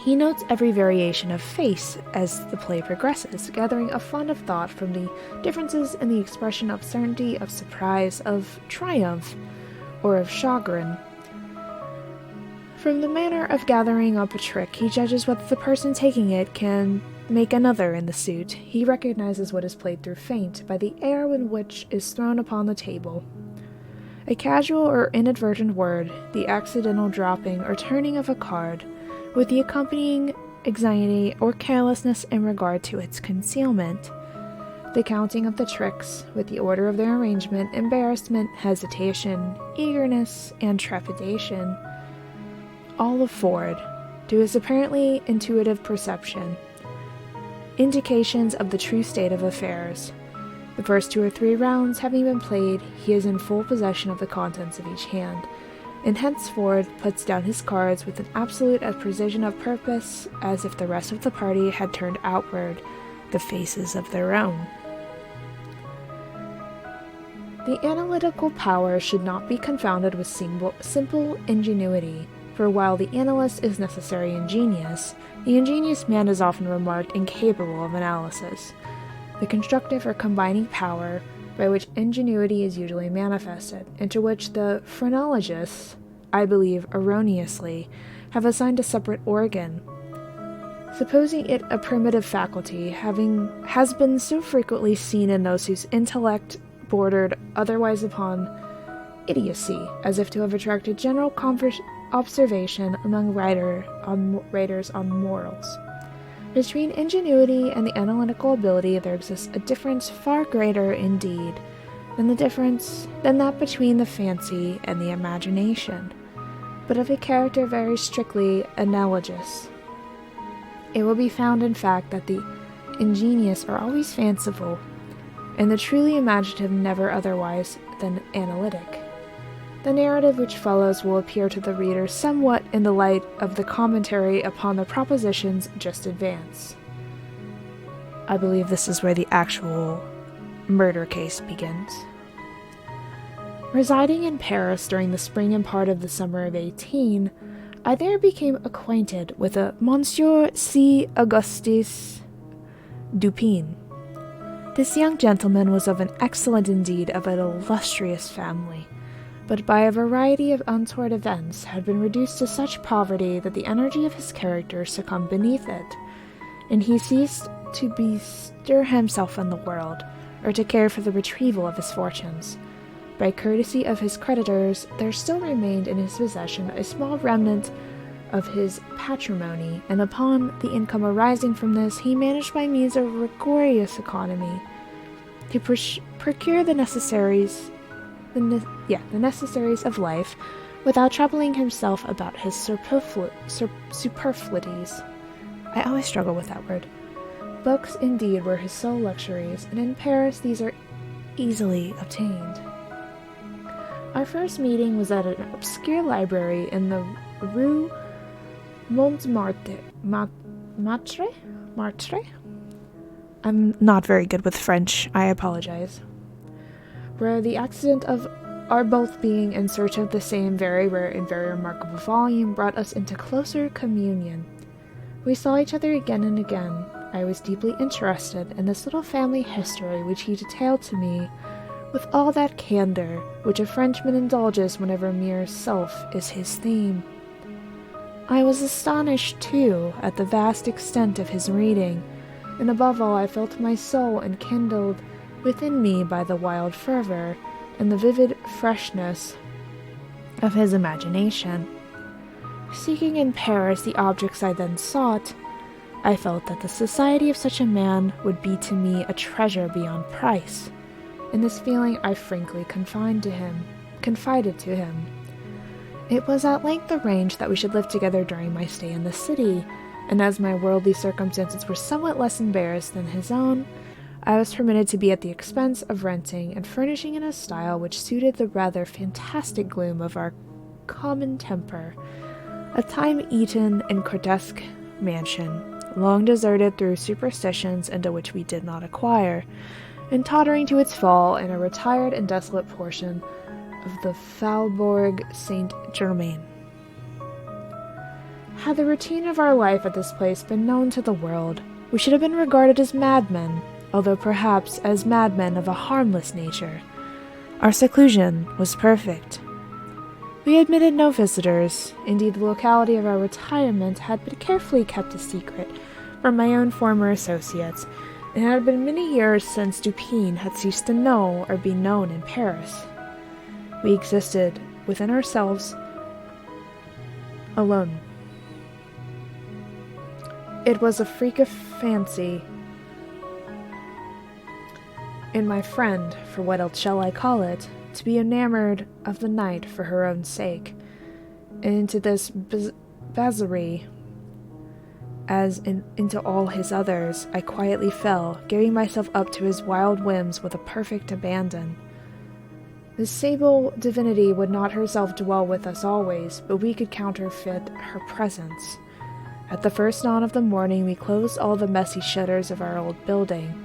He notes every variation of face as the play progresses, gathering a fund of thought from the differences in the expression of certainty, of surprise, of triumph, or of chagrin. From the manner of gathering up a trick, he judges whether the person taking it can make another in the suit. He recognizes what is played through feint by the air in which is thrown upon the table. A casual or inadvertent word, the accidental dropping or turning of a card, with the accompanying anxiety or carelessness in regard to its concealment. The counting of the tricks, with the order of their arrangement, embarrassment, hesitation, eagerness, and trepidation, all afford, to his apparently intuitive perception, indications of the true state of affairs. The first 2 or 3 rounds having been played, he is in full possession of the contents of each hand, and henceforth puts down his cards with an absolute precision of purpose, as if the rest of the party had turned outward the faces of their own. The analytical power should not be confounded with simple ingenuity, for while the analyst is necessary ingenious, the ingenious man is often remarked incapable of analysis. The constructive or combining power, by which ingenuity is usually manifested, and to which the phrenologists, I believe erroneously, have assigned a separate organ, supposing it a primitive faculty, has been so frequently seen in those whose intellect bordered otherwise upon idiocy, as if to have attracted general observation among writers on morals. Between ingenuity and the analytical ability there exists a difference far greater, indeed, than that between the fancy and the imagination, but of a character very strictly analogous. It will be found, in fact, that the ingenious are always fanciful, and the truly imaginative never otherwise than analytic. The narrative which follows will appear to the reader somewhat in the light of the commentary upon the propositions just advanced. I believe this is where the actual murder case begins. Residing in Paris during the spring and part of the summer of 18, I there became acquainted with a Monsieur C. Augustus Dupin. This young gentleman was of an excellent, indeed of an illustrious family, but by a variety of untoward events had been reduced to such poverty that the energy of his character succumbed beneath it, and he ceased to bestir himself in the world, or to care for the retrieval of his fortunes. By courtesy of his creditors, there still remained in his possession a small remnant of his patrimony, and upon the income arising from this, he managed by means of rigorous economy to procure the necessaries of life, without troubling himself about his superfluities. I always struggle with that word. Books, indeed, were his sole luxuries, and in Paris these are easily obtained. Our first meeting was at an obscure library in the Rue Montmartre. Martre? I'm not very good with French, I apologize. Where the accident of our both being in search of the same very rare and very remarkable volume brought us into closer communion. We saw each other again and again. I was deeply interested in this little family history which he detailed to me with all that candor which a Frenchman indulges whenever mere self is his theme. I was astonished, too, at the vast extent of his reading, and above all I felt my soul enkindled within me by the wild fervor and the vivid freshness of his imagination. Seeking in Paris the objects I then sought, I felt that the society of such a man would be to me a treasure beyond price. In this feeling I frankly confided to him. It was at length arranged that we should live together during my stay in the city, and as my worldly circumstances were somewhat less embarrassed than his own, I was permitted to be at the expense of renting and furnishing in a style which suited the rather fantastic gloom of our common temper, a time-eaten and grotesque mansion, long deserted through superstitions into which we did not acquire, and tottering to its fall in a retired and desolate portion of the Faubourg Saint-Germain. Had the routine of our life at this place been known to the world, we should have been regarded as madmen, although perhaps as madmen of a harmless nature. Our seclusion was perfect. We admitted no visitors. Indeed, the locality of our retirement had been carefully kept a secret from my own former associates, and it had been many years since Dupin had ceased to know or be known in Paris. We existed within ourselves, alone. It was a freak of fancy in my friend, for what else shall I call it, to be enamored of the night for her own sake, and into this bazzarie, as into all his others, I quietly fell, giving myself up to his wild whims with a perfect abandon. The sable divinity would not herself dwell with us always, but we could counterfeit her presence. At the first dawn of the morning we closed all the messy shutters of our old building,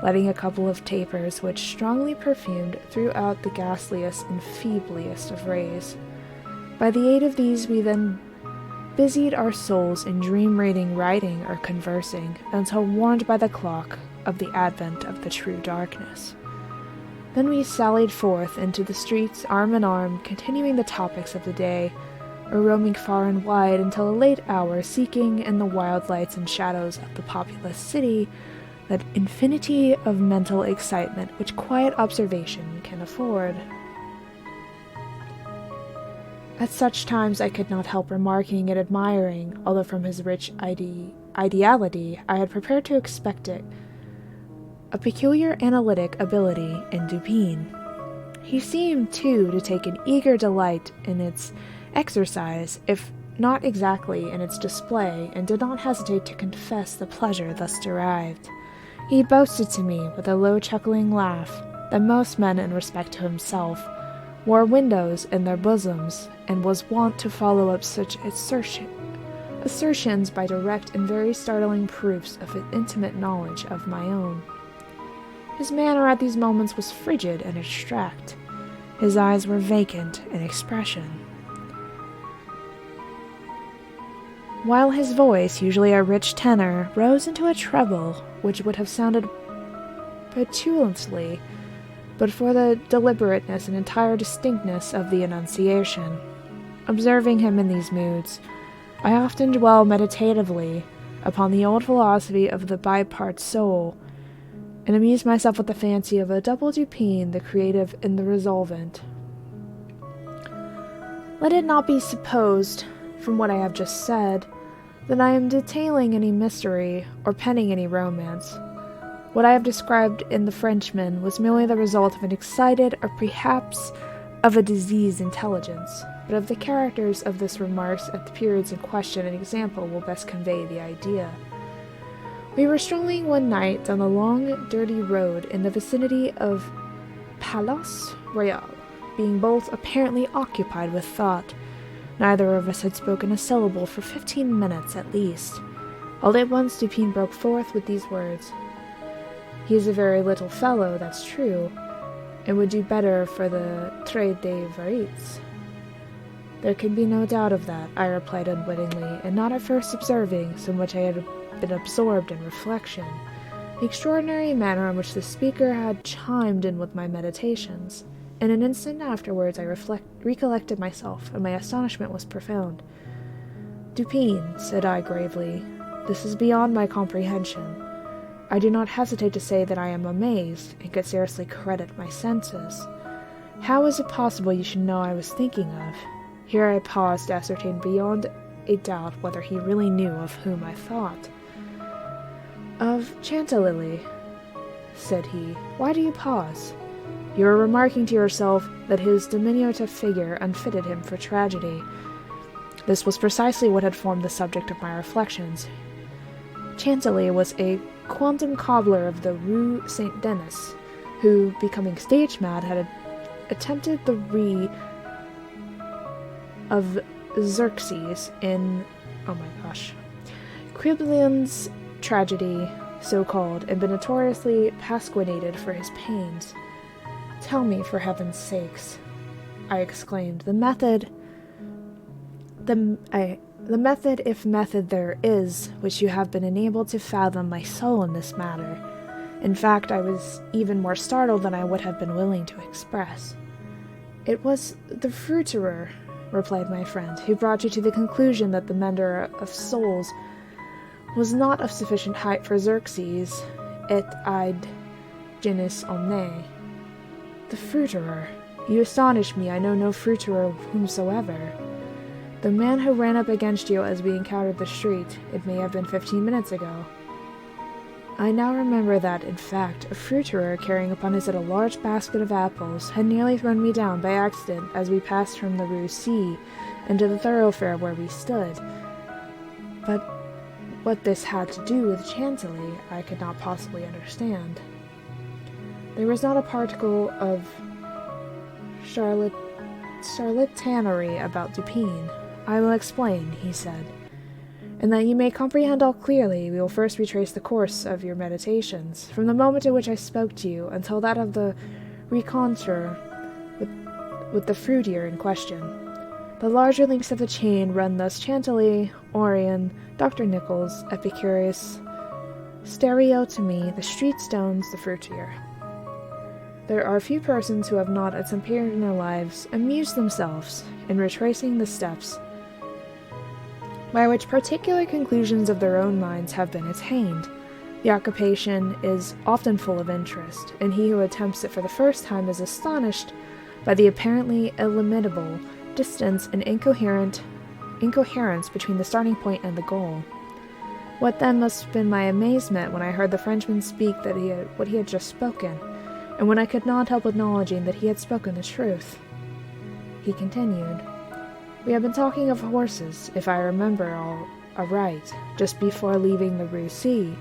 lighting a couple of tapers which, strongly perfumed, threw out the ghastliest and feeblest of rays. By the aid of these we then busied our souls in dream-reading, writing, or conversing, until warned by the clock of the advent of the true darkness. Then we sallied forth into the streets arm in arm, continuing the topics of the day, or roaming far and wide until a late hour, seeking in the wild lights and shadows of the populous city that infinity of mental excitement which quiet observation can afford. At such times I could not help remarking and admiring, although from his rich ideality I had prepared to expect it, a peculiar analytic ability in Dupin. He seemed, too, to take an eager delight in its exercise, if not exactly in its display, and did not hesitate to confess the pleasure thus derived. He boasted to me, with a low chuckling laugh, that most men, in respect to himself, wore windows in their bosoms, and was wont to follow up such assertions by direct and very startling proofs of intimate knowledge of my own. His manner at these moments was frigid and abstract. His eyes were vacant in expression, while his voice, usually a rich tenor, rose into a treble which would have sounded petulantly but for the deliberateness and entire distinctness of the enunciation. Observing him in these moods, I often dwell meditatively upon the old philosophy of the bipart soul, and amuse myself with the fancy of a double Dupin, the creative and the resolvent. Let it not be supposed, from what I have just said, that I am detailing any mystery or penning any romance. What I have described in The Frenchman was merely the result of an excited, or perhaps of a diseased intelligence, but of the characters of this remarks at the periods in question an example will best convey the idea. We were strolling one night down the long, dirty road in the vicinity of Palais Royal, being both apparently occupied with thought. Neither of us had spoken a syllable for 15 minutes at least. All at once Dupin broke forth with these words. "He is a very little fellow, that's true, and would do better for the Trade des Variétés." "There can be no doubt of that," I replied unwittingly, and not at first observing, so much I had been absorbed in reflection, the extraordinary manner in which the speaker had chimed in with my meditations. In an instant afterwards I recollected myself, and my astonishment was profound. "Dupin," said I gravely, "this is beyond my comprehension. I do not hesitate to say that I am amazed, and could scarcely credit my senses. How is it possible you should know I was thinking of?" Here I paused to ascertain beyond a doubt whether he really knew of whom I thought. "Of Chantilly," said he. "Why do you pause? You are remarking to yourself that his diminutive figure unfitted him for tragedy." This was precisely what had formed the subject of my reflections. Chantilly was a quondam cobbler of the Rue Saint-Denis, who, becoming stage-mad, had attempted the re of Xerxes in, Kyupin's tragedy, so called, and been notoriously pasquinated for his pains. "Tell me, for heaven's sakes," I exclaimed, the method, if method there is, which you have been enabled to fathom my soul in this matter. In fact, I was even more startled than I would have been willing to express. "It was the fruiterer," replied my friend, "who brought you to the conclusion that the mender of souls was not of sufficient height for Xerxes, et id genus omne." "The fruiterer? You astonish me. I know no fruiterer whomsoever." "The man who ran up against you as we encountered the street. It may have been 15 minutes ago." I now remember that, in fact, a fruiterer carrying upon his head a large basket of apples had nearly thrown me down by accident as we passed from the Rue C into the thoroughfare where we stood. But what this had to do with Chantilly, I could not possibly understand. There was not a particle of charlatanery about Dupin. "I will explain," he said. "And that you may comprehend all clearly, we will first retrace the course of your meditations, from the moment in which I spoke to you until that of the rencontre with the fruiterer in question. The larger links of the chain run thus: Chantilly, Orion, Dr. Nichols, Epicurus, stereotomy, the street stones, the fruiterer. There are few persons who have not at some period in their lives amused themselves in retracing the steps by which particular conclusions of their own minds have been attained. The occupation is often full of interest, and he who attempts it for the first time is astonished by the apparently illimitable distance and incoherence between the starting point and the goal. What then must have been my amazement when I heard the Frenchman speak what he had just spoken, and when I could not help acknowledging that he had spoken the truth. He continued, "We have been talking of horses, if I remember aright, just before leaving the Rue C.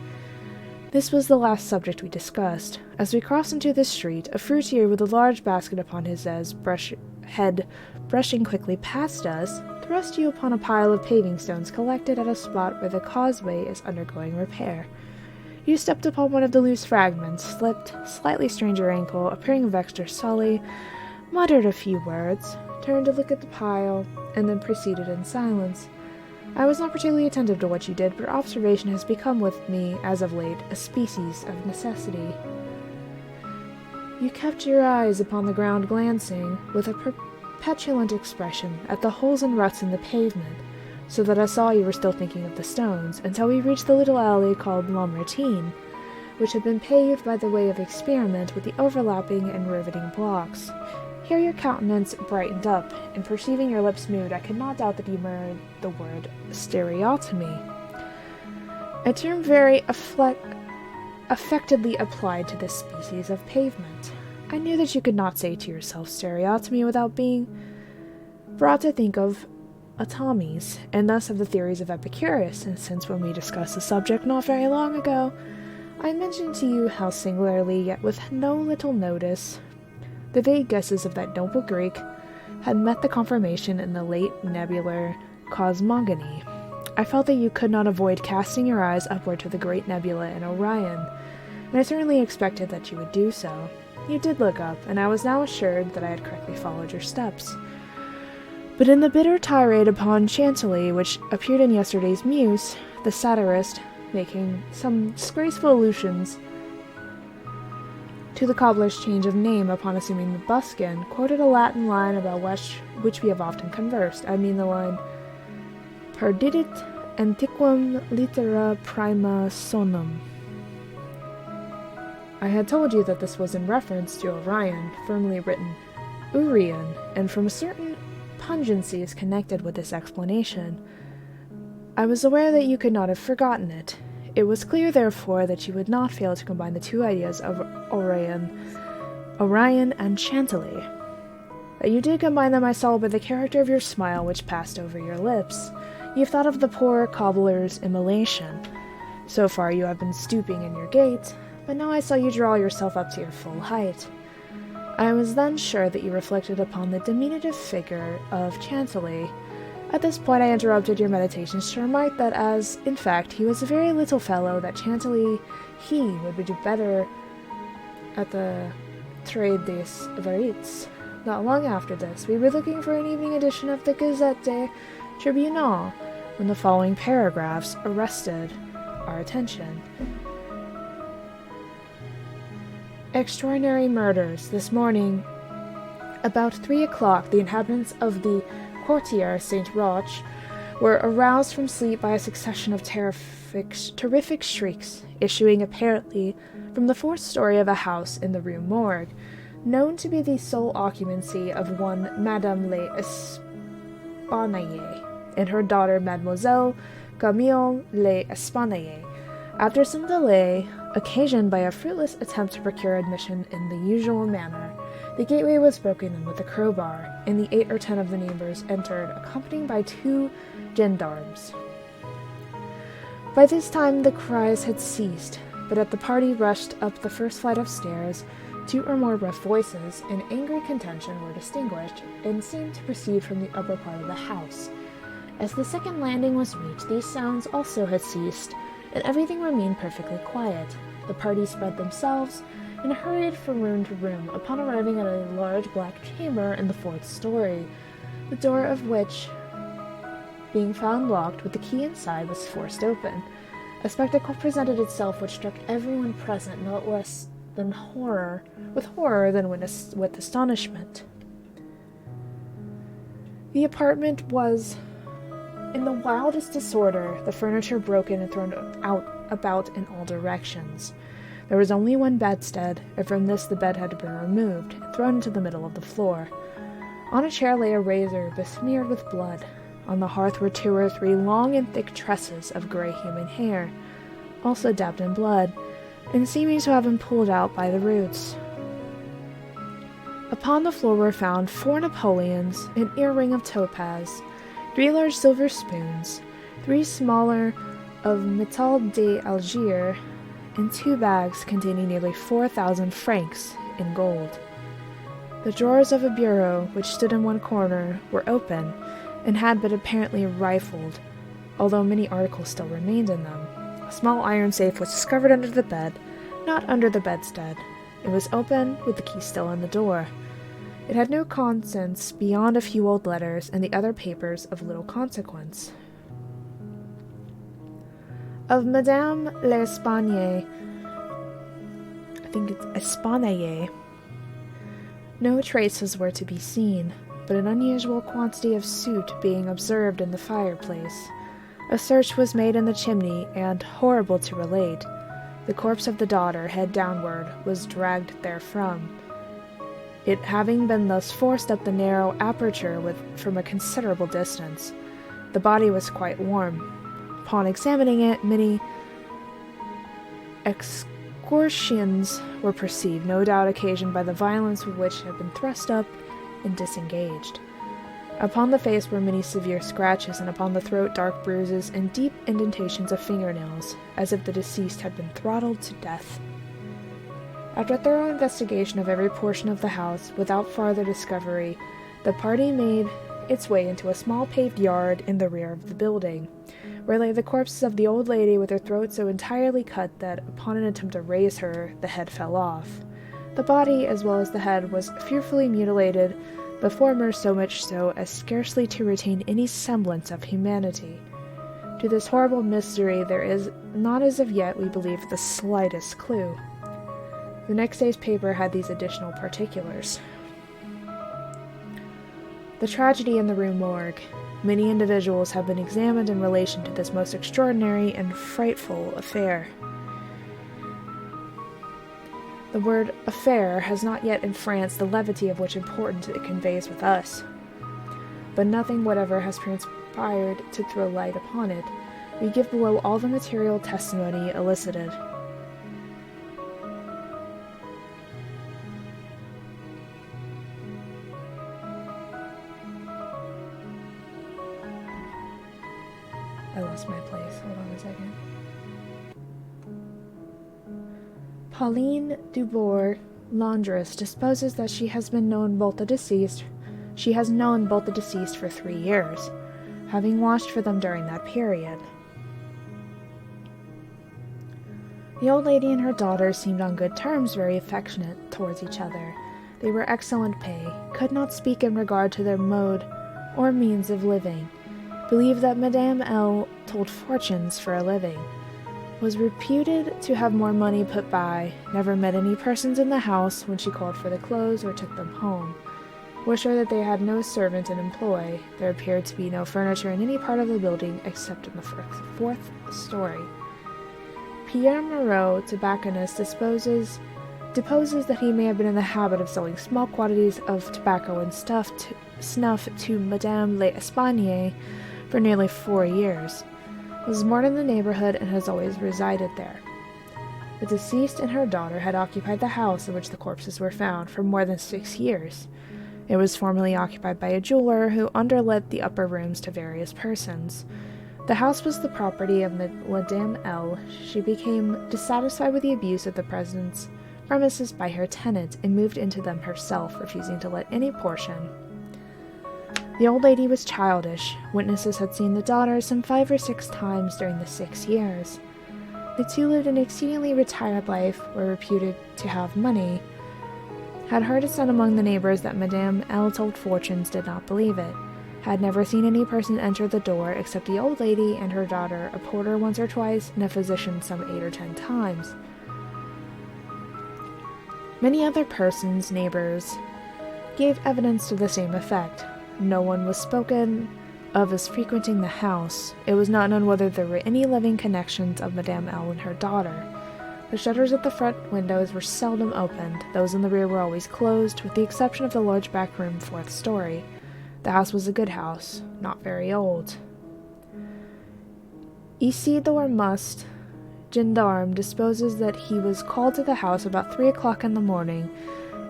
This was the last subject we discussed. As we crossed into the street, a fruitier with a large basket upon his head, brushing quickly past us, thrust you upon a pile of paving stones collected at a spot where the causeway is undergoing repair. You stepped upon one of the loose fragments, slipped, slightly strained your ankle, appearing vexed or sully, muttered a few words, turned to look at the pile, and then proceeded in silence. I was not particularly attentive to what you did, but observation has become with me, as of late, a species of necessity. You kept your eyes upon the ground, glancing, with a petulant expression, at the holes and ruts in the pavement, so that I saw you were still thinking of the stones, until we reached the little alley called Routine, which had been paved by the way of experiment with the overlapping and riveting blocks. Here your countenance brightened up, and perceiving your lips moved, I could not doubt that you murmured the word stereotomy, a term very affectedly applied to this species of pavement. I knew that you could not say to yourself stereotomy without being brought to think of atomies, and thus of the theories of Epicurus, and since when we discussed the subject not very long ago, I mentioned to you how singularly, yet with no little notice, the vague guesses of that noble Greek had met the confirmation in the late nebular cosmogony. I felt that you could not avoid casting your eyes upward to the great nebula in Orion, and I certainly expected that you would do so. You did look up, and I was now assured that I had correctly followed your steps. But in the bitter tirade upon Chantilly, which appeared in yesterday's Muse, the satirist, making some disgraceful allusions to the cobbler's change of name upon assuming the buskin, quoted a Latin line about which we have often conversed. I mean the line, Perdidit antiquum littera prima sonum. I had told you that this was in reference to Orion, firmly written Urian, and from a certain pungency is connected with this explanation. I was aware that you could not have forgotten it. It was clear, therefore, that you would not fail to combine the two ideas of Orion and Chantilly. That you did combine them I saw by the character of your smile which passed over your lips. You have thought of the poor cobbler's immolation. So far you have been stooping in your gait, but now I saw you draw yourself up to your full height. I was then sure that you reflected upon the diminutive figure of Chantilly. At this point I interrupted your meditations to remark that as, in fact, he was a very little fellow, that Chantilly, he would do better at the Trade des Varites. Not long after this, we were looking for an evening edition of the Gazette Tribunal, when the following paragraphs arrested our attention. Extraordinary murders. This morning, about 3 o'clock, the inhabitants of the Quartier Saint-Roch were aroused from sleep by a succession of terrific shrieks, issuing apparently from the 4th story of a house in the Rue Morgue, known to be the sole occupancy of one Madame l'Espanaye and her daughter Mademoiselle Camille l'Espanaye. After some delay, occasioned by a fruitless attempt to procure admission in the usual manner, the gateway was broken in with a crowbar, and the 8 or 10 of the neighbors entered, accompanied by 2 gendarmes. By this time the cries had ceased, but as the party rushed up the first flight of stairs, 2 or more rough voices in angry contention were distinguished, and seemed to proceed from the upper part of the house. As the second landing was reached, these sounds also had ceased, and everything remained perfectly quiet. The party spread themselves and hurried from room to room, upon arriving at a large black chamber in the 4th story, the door of which, being found locked with the key inside, was forced open. A spectacle presented itself which struck everyone present not less with horror than with astonishment. The apartment was in the wildest disorder, the furniture broken and thrown about in all directions. There was only one bedstead, and from this the bed had been removed and thrown into the middle of the floor. On a chair lay a razor besmeared with blood. On the hearth were 2 or 3 long and thick tresses of gray human hair, also dabbed in blood, and seeming to have been pulled out by the roots. Upon the floor were found 4 Napoleons, an earring of topaz, 3 large silver spoons, 3 smaller of métal d'Alger, and 2 bags containing nearly 4,000 francs in gold. The drawers of a bureau, which stood in one corner, were open, and had been apparently rifled, although many articles still remained in them. A small iron safe was discovered under the bed, not under the bedstead. It was open, with the key still in the door. It had no contents beyond a few old letters and the other papers of little consequence. Of Madame l'Espagne, I think it's Espanaye, no traces were to be seen, but an unusual quantity of soot being observed in the fireplace. A search was made in the chimney, and, horrible to relate, the corpse of the daughter, head downward, was dragged therefrom, it having been thus forced up the narrow aperture from a considerable distance. The body was quite warm. Upon examining it, many excoriations were perceived, no doubt occasioned by the violence with which it had been thrust up and disengaged. Upon the face were many severe scratches, and upon the throat dark bruises and deep indentations of fingernails, as if the deceased had been throttled to death. After a thorough investigation of every portion of the house, without farther discovery, the party made its way into a small paved yard in the rear of the building, where lay the corpses of the old lady with her throat so entirely cut that, upon an attempt to raise her, the head fell off. The body, as well as the head, was fearfully mutilated, the former so much so as scarcely to retain any semblance of humanity. To this horrible mystery there is not as of yet, we believe, the slightest clue. The next day's paper had these additional particulars. The tragedy in the Rue Morgue. Many individuals have been examined in relation to this most extraordinary and frightful affair. The word affair has not yet in France the levity of which importance it conveys with us, but nothing whatever has transpired to throw light upon it. We give below all the material testimony elicited. I lost my place. Hold on a second. Pauline Dubourg, laundress, disposes that she has known both the deceased for 3 years, having watched for them during that period. The old lady and her daughter seemed on good terms, very affectionate towards each other. They were excellent pay, could not speak in regard to their mode or means of living, believed that Madame L. told fortunes for a living, was reputed to have more money put by, never met any persons in the house when she called for the clothes or took them home, was sure that they had no servant in employ. There appeared to be no furniture in any part of the building except in the 4th story. Pierre Moreau, tobacconist, deposes that he may have been in the habit of selling small quantities of tobacco and snuff to Madame l'Espagne for nearly 4 years, was born in the neighborhood and has always resided there. The deceased and her daughter had occupied the house in which the corpses were found for more than 6 years. It was formerly occupied by a jeweler who underlet the upper rooms to various persons. The house was the property of Madame L. She became dissatisfied with the abuse of the premises by her tenant and moved into them herself, refusing to let any portion. The old lady was childish. Witnesses had seen the daughter some 5 or 6 times during the 6 years. The two lived an exceedingly retired life, were reputed to have money. Had heard it said among the neighbors that Madame L. told fortunes, did not believe it. Had never seen any person enter the door except the old lady and her daughter, a porter once or twice, and a physician some 8 or 10 times. Many other persons, neighbors, gave evidence to the same effect. No one was spoken of as frequenting the house. It was not known whether there were any living connections of Madame L. and her daughter. The shutters at the front windows were seldom opened. Those in the rear were always closed, with the exception of the large back room, 4th story. The house was a good house, not very old. Isidore Must, gendarme, disposes that he was called to the house about 3 o'clock in the morning,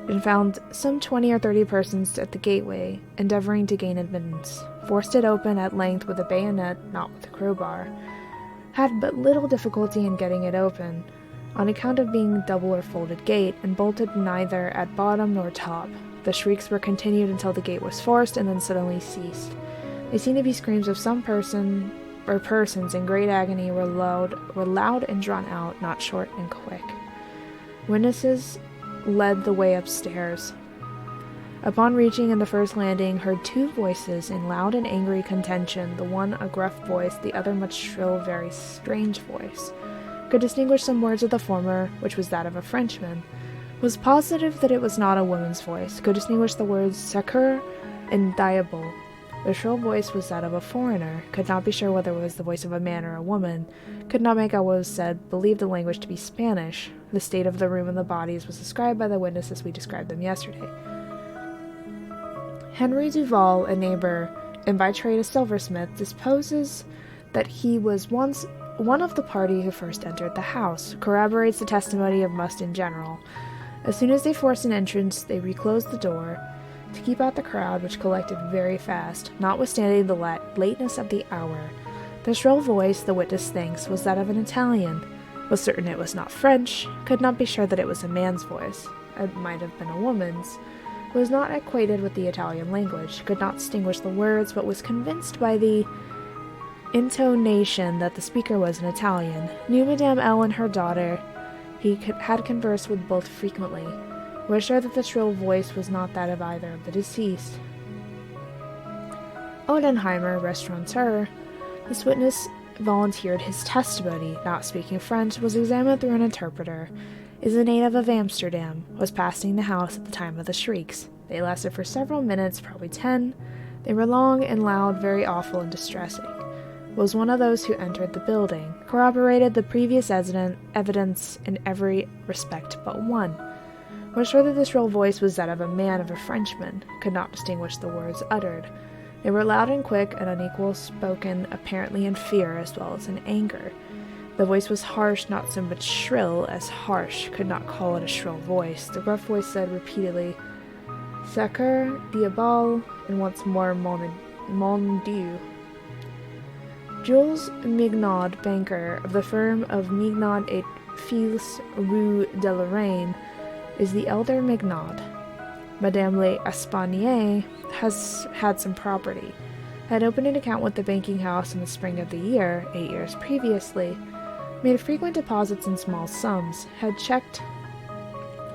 and found some 20 or 30 persons at the gateway, endeavoring to gain admittance. Forced it open at length with a bayonet, not with a crowbar. Had but little difficulty in getting it open. on account of being double or folded gate, and bolted neither at bottom nor top. The shrieks were continued until the gate was forced, and then suddenly ceased. They seemed to be screams of some person or persons in great agony were loud and drawn out, not short and quick. Witnesses led the way upstairs. Upon reaching in the first landing, heard two voices in loud and angry contention, the one a gruff voice, the other much shrill, very strange voice. Could distinguish some words of the former, which was that of a Frenchman. Was positive that it was not a woman's voice. Could distinguish the words sacre and diable. The shrill voice was that of a foreigner. Could not be sure whether it was the voice of a man or a woman. Could not make out what was said. Believed the language to be Spanish. The state of the room and the bodies was described by the witness as we described them yesterday. Henry Duval, a neighbor, and by trade a silversmith, disposes that he was once one of the party who first entered the house, corroborates the testimony of most in general. As soon as they forced an entrance, they reclosed the door to keep out the crowd, which collected very fast, notwithstanding the lateness of the hour. The shrill voice, the witness thinks, was that of an Italian. Was certain it was not French, could not be sure that it was a man's voice. It might have been a woman's. Was not acquainted with the Italian language, could not distinguish the words, but was convinced by the intonation that the speaker was an Italian. Knew Madame L and her daughter. He had conversed with both frequently. Was sure that the shrill voice was not that of either of the deceased. Odenheimer, restaurateur, this witness volunteered his testimony, not speaking French, was examined through an interpreter. Is a native of Amsterdam, was passing the house at the time of the shrieks. They lasted for several minutes, probably 10. They were long and loud, very awful and distressing. Was one of those who entered the building. Corroborated the previous evidence in every respect but one. Was sure that the shrill voice was that of a man, of a Frenchman. Could not distinguish the words uttered. They were loud and quick and unequal, spoken apparently in fear as well as in anger. The voice was harsh, not so much shrill as harsh. Could not call it a shrill voice. The gruff voice said repeatedly, Sacre, diable, and once more, mon Dieu. Jules Mignard, banker of the firm of Mignard et Fils, Rue de Lorraine, is the elder Mignard. Madame l'Espanaye has had some property. Had opened an account with the banking house in the spring of the year, 8 years previously. Made frequent deposits in small sums, had checked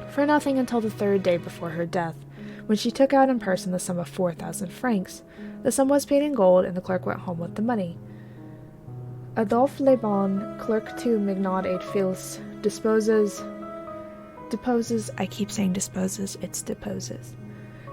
for nothing until the third day before her death, when she took out in person the sum of 4,000 francs. The sum was paid in gold, and the clerk went home with the money. Adolphe Lebon, clerk to Mignard et Fils, deposes, I keep saying disposes, it's deposes.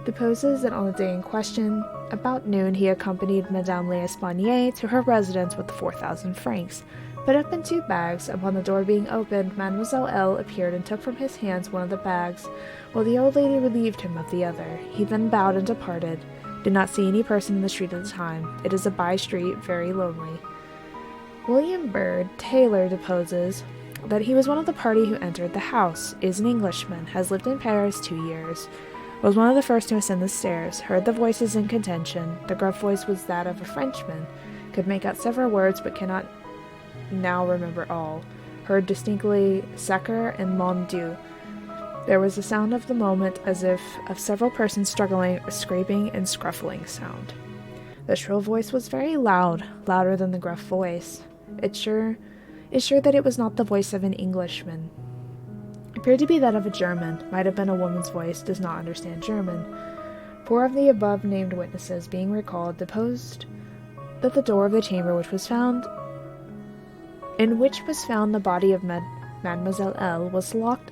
Deposes that on the day in question, about noon, he accompanied Madame l'Espanaye to her residence with the 4,000 francs. Put up in 2 bags. Upon the door being opened, Mademoiselle L appeared and took from his hands one of the bags, while the old lady relieved him of the other. He then bowed and departed. Did not see any person in the street at the time. It is a by-street, very lonely. William Bird, tailor, deposes that he was one of the party who entered the house, is an Englishman, has lived in Paris 2 years, was one of the first to ascend the stairs, heard the voices in contention. The gruff voice was that of a Frenchman, could make out several words but cannot now remember all. Heard distinctly Sacre and Mon Dieu. There was a sound of the moment as if of several persons struggling, a scraping and scruffling sound. The shrill voice was very loud, louder than the gruff voice. It's sure that it was not the voice of an Englishman. Appeared to be that of a German, might have been a woman's voice, does not understand German. 4 of the above-named witnesses, being recalled, deposed that the door of the chamber in which was found the body of Mademoiselle L was locked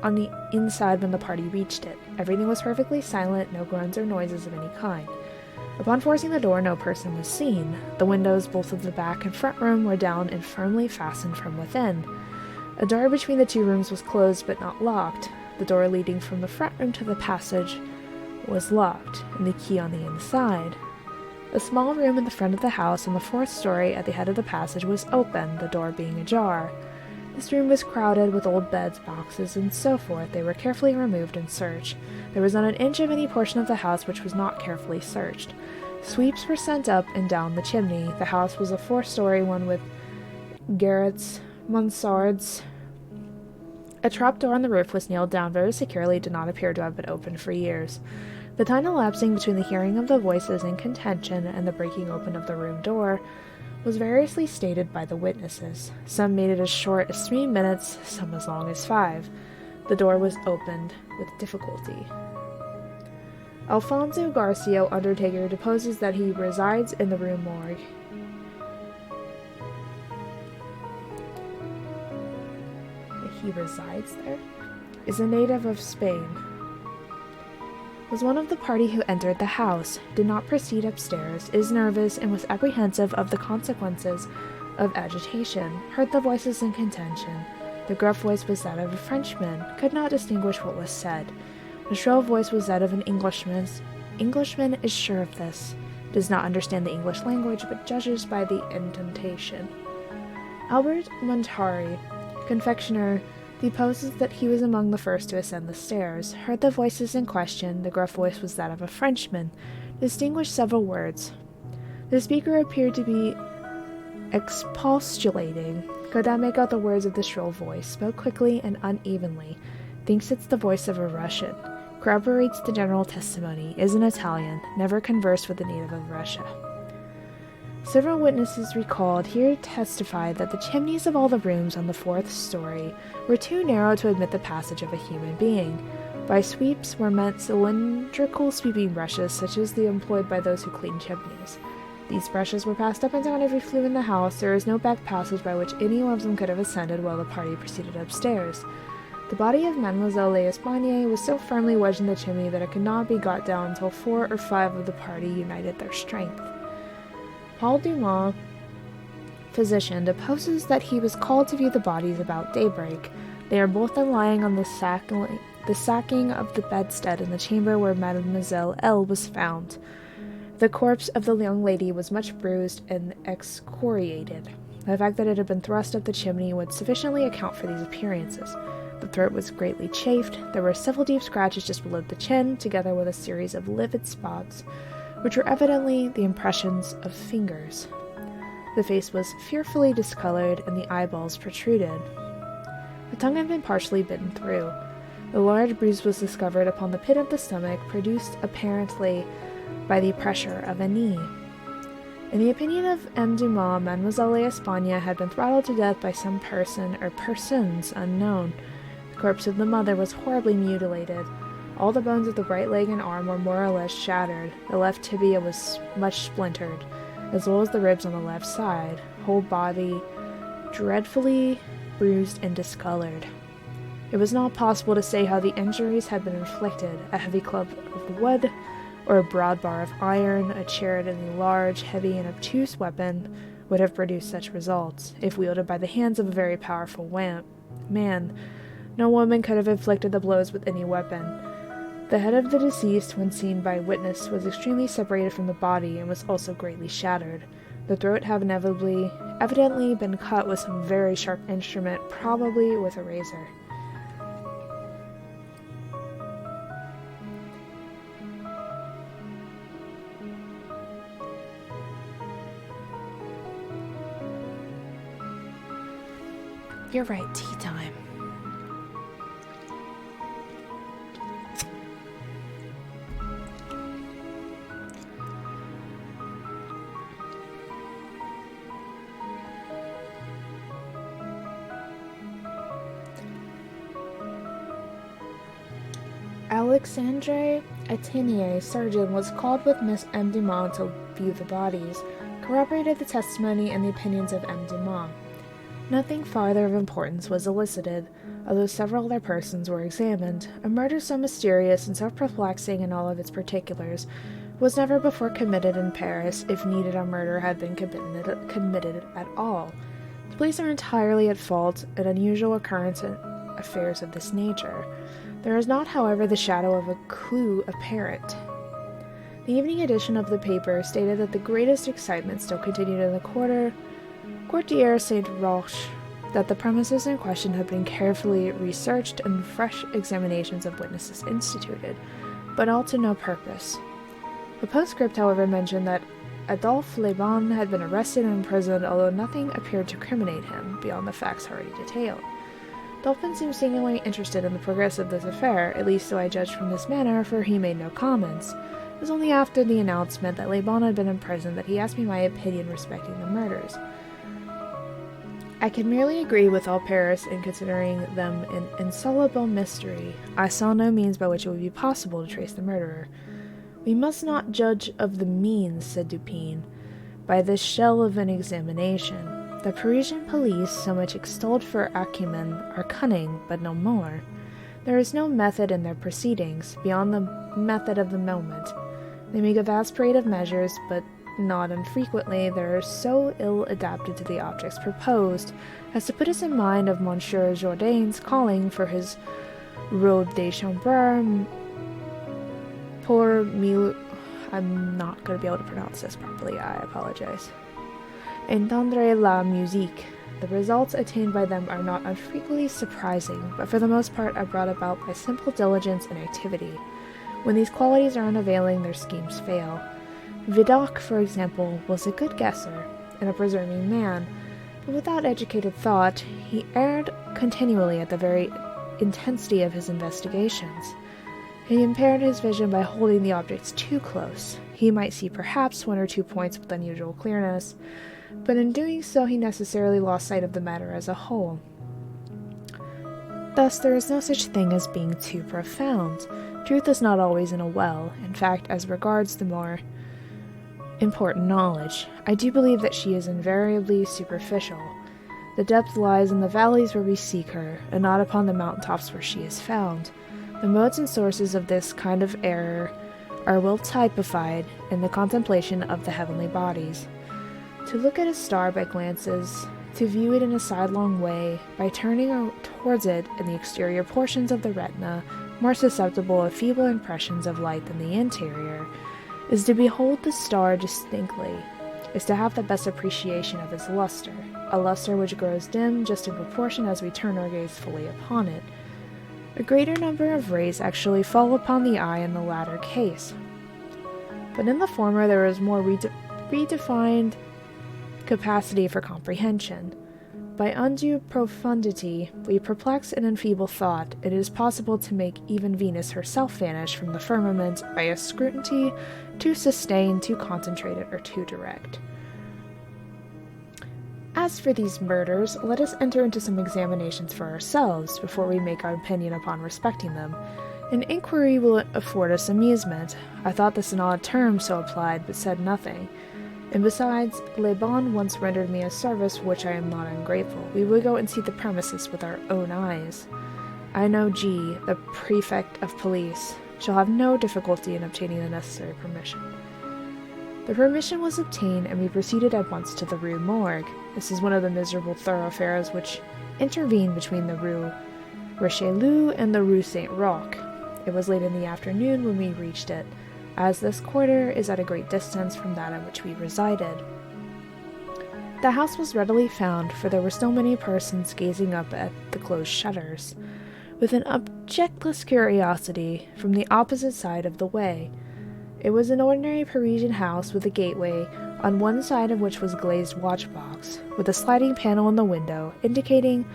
on the inside when the party reached it. Everything was perfectly silent, no groans or noises of any kind. Upon forcing the door, no person was seen. The windows, both of the back and front room, were down and firmly fastened from within. A door between the 2 rooms was closed but not locked. The door leading from the front room to the passage was locked, and the key on the inside. A small room in the front of the house on the 4th story at the head of the passage was open, the door being ajar. This room was crowded with old beds, boxes, and so forth. They were carefully removed and searched. There was not an inch of any portion of the house which was not carefully searched. Sweeps were sent up and down the chimney. The house was a 4-story one with garrets, mansardes, A trapdoor on the roof was nailed down very securely and did not appear to have been opened for years. The time elapsing between the hearing of the voices in contention and the breaking open of the room door was variously stated by the witnesses. Some made it as short as 3 minutes, some as long as 5. The door was opened with difficulty. Alfonso Garcia, undertaker, deposes that he resides in the Rue Morgue. He resides there? Is a native of Spain. Was one of the party who entered the house, did not proceed upstairs, is nervous, and was apprehensive of the consequences of agitation, heard the voices in contention. The gruff voice was that of a Frenchman, could not distinguish what was said. The shrill voice was that of an Englishman. Englishman is sure of this, does not understand the English language, but judges by the intonation. Albert Montari, confectioner, deposes that he was among the first to ascend the stairs, heard the voices in question. The gruff voice was that of a Frenchman, distinguished several words. The speaker appeared to be expostulating, could not make out the words of the shrill voice, spoke quickly and unevenly, thinks it's the voice of a Russian, corroborates the general testimony, is an Italian, never conversed with a native of Russia. Several witnesses recalled here testified that the chimneys of all the rooms on the 4th story were too narrow to admit the passage of a human being. By sweeps were meant cylindrical sweeping brushes such as the employed by those who clean chimneys. These brushes were passed up and down every flue in the house. There is no back passage by which any one of them could have ascended while the party proceeded upstairs. The body of Mademoiselle L'Espagne was so firmly wedged in the chimney that it could not be got down until 4 or 5 of the party united their strength. Paul Dumont, physician, deposes that he was called to view the bodies about daybreak. They are both then lying on the sacking of the bedstead in the chamber where Mademoiselle L. was found. The corpse of the young lady was much bruised and excoriated. The fact that it had been thrust up the chimney would sufficiently account for these appearances. The throat was greatly chafed. There were several deep scratches just below the chin, together with a series of livid spots, which were evidently the impressions of fingers. The face was fearfully discolored, and the eyeballs protruded. The tongue had been partially bitten through. A large bruise was discovered upon the pit of the stomach, produced apparently by the pressure of a knee. In the opinion of M. Dumont, Mademoiselle L'Espagne had been throttled to death by some person or persons unknown. The corpse of the mother was horribly mutilated. All the bones of the right leg and arm were more or less shattered. The left tibia was much splintered, as well as the ribs on the left side. Whole body dreadfully bruised and discolored. It was not possible to say how the injuries had been inflicted. A heavy club of wood, or a broad bar of iron, a chair, and a large, heavy, and obtuse weapon would have produced such results. If wielded by the hands of a very powerful man, no woman could have inflicted the blows with any weapon. The head of the deceased, when seen by witness, was extremely separated from the body and was also greatly shattered. The throat had evidently been cut with some very sharp instrument, probably with a razor. You're right, tea time. Alexandre Atenier, surgeon, was called with Miss M. Dumont to view the bodies, corroborated the testimony and the opinions of M. Dumont. Nothing farther of importance was elicited, although several other persons were examined. A murder so mysterious and so perplexing in all of its particulars was never before committed in Paris. If needed, a murder had been committed at all. The police are entirely at fault, an unusual occurrence in affairs of this nature. There is not, however, the shadow of a clue apparent. The evening edition of the paper stated that the greatest excitement still continued in the Quartier Saint-Roch, that the premises in question had been carefully researched and fresh examinations of witnesses instituted, but all to no purpose. The postscript, however, mentioned that Adolphe Leban had been arrested and imprisoned, although nothing appeared to criminate him beyond the facts already detailed. Dolphin seemed seemingly interested in the progress of this affair, at least so I judged from his manner, for he made no comments. It was only after the announcement that Lebon had been in prison that he asked me my opinion respecting the murders. I could merely agree with all Paris in considering them an insoluble mystery. I saw no means by which it would be possible to trace the murderer. We must not judge of the means, said Dupin, by this shell of an examination. The Parisian police, so much extolled for acumen, are cunning, but no more. There is no method in their proceedings, beyond the method of the moment. They make a vast parade of measures, but not infrequently they are so ill adapted to the objects proposed as to put us in mind of Monsieur Jourdain's calling for his robe de chambre pour mille. I'm not going to be able to pronounce this properly, I apologize. Entendre la musique. The results attained by them are not unfrequently surprising, but for the most part are brought about by simple diligence and activity. When these qualities are unavailing, their schemes fail. Vidocq, for example, was a good guesser and a preserving man, but without educated thought, he erred continually at the very intensity of his investigations. He impaired his vision by holding the objects too close. He might see perhaps one or two points with unusual clearness, but in doing so he necessarily lost sight of the matter as a whole. Thus, there is no such thing as being too profound. Truth is not always in a well. In fact, as regards the more important knowledge, I do believe that she is invariably superficial. The depth lies in the valleys where we seek her, and not upon the mountaintops where she is found. The modes and sources of this kind of error are well typified in the contemplation of the heavenly bodies. To look at a star by glances, to view it in a sidelong way, by turning towards it in the exterior portions of the retina, more susceptible of feeble impressions of light than the interior, is to behold the star distinctly, is to have the best appreciation of its luster, a luster which grows dim just in proportion as we turn our gaze fully upon it. A greater number of rays actually fall upon the eye in the latter case, but in the former there is more redefined capacity for comprehension. By undue profundity, we perplex and enfeeble thought. It is possible to make even Venus herself vanish from the firmament by a scrutiny too sustained, too concentrated, or too direct. As for these murders, let us enter into some examinations for ourselves before we make our opinion upon respecting them. An inquiry will afford us amusement. I thought this an odd term so applied, but said nothing. And besides, Lebon once rendered me a service for which I am not ungrateful. We will go and see the premises with our own eyes. I know G, the prefect of police, shall have no difficulty in obtaining the necessary permission. The permission was obtained, and we proceeded at once to the Rue Morgue. This is one of the miserable thoroughfares which intervene between the Rue Richelieu and the Rue Saint-Roch. It was late in the afternoon when we reached it, as this quarter is at a great distance from that in which we resided. The house was readily found, for there were so many persons gazing up at the closed shutters, with an objectless curiosity, from the opposite side of the way. It was an ordinary Parisian house with a gateway, on one side of which was a glazed watchbox, with a sliding panel in the window, indicating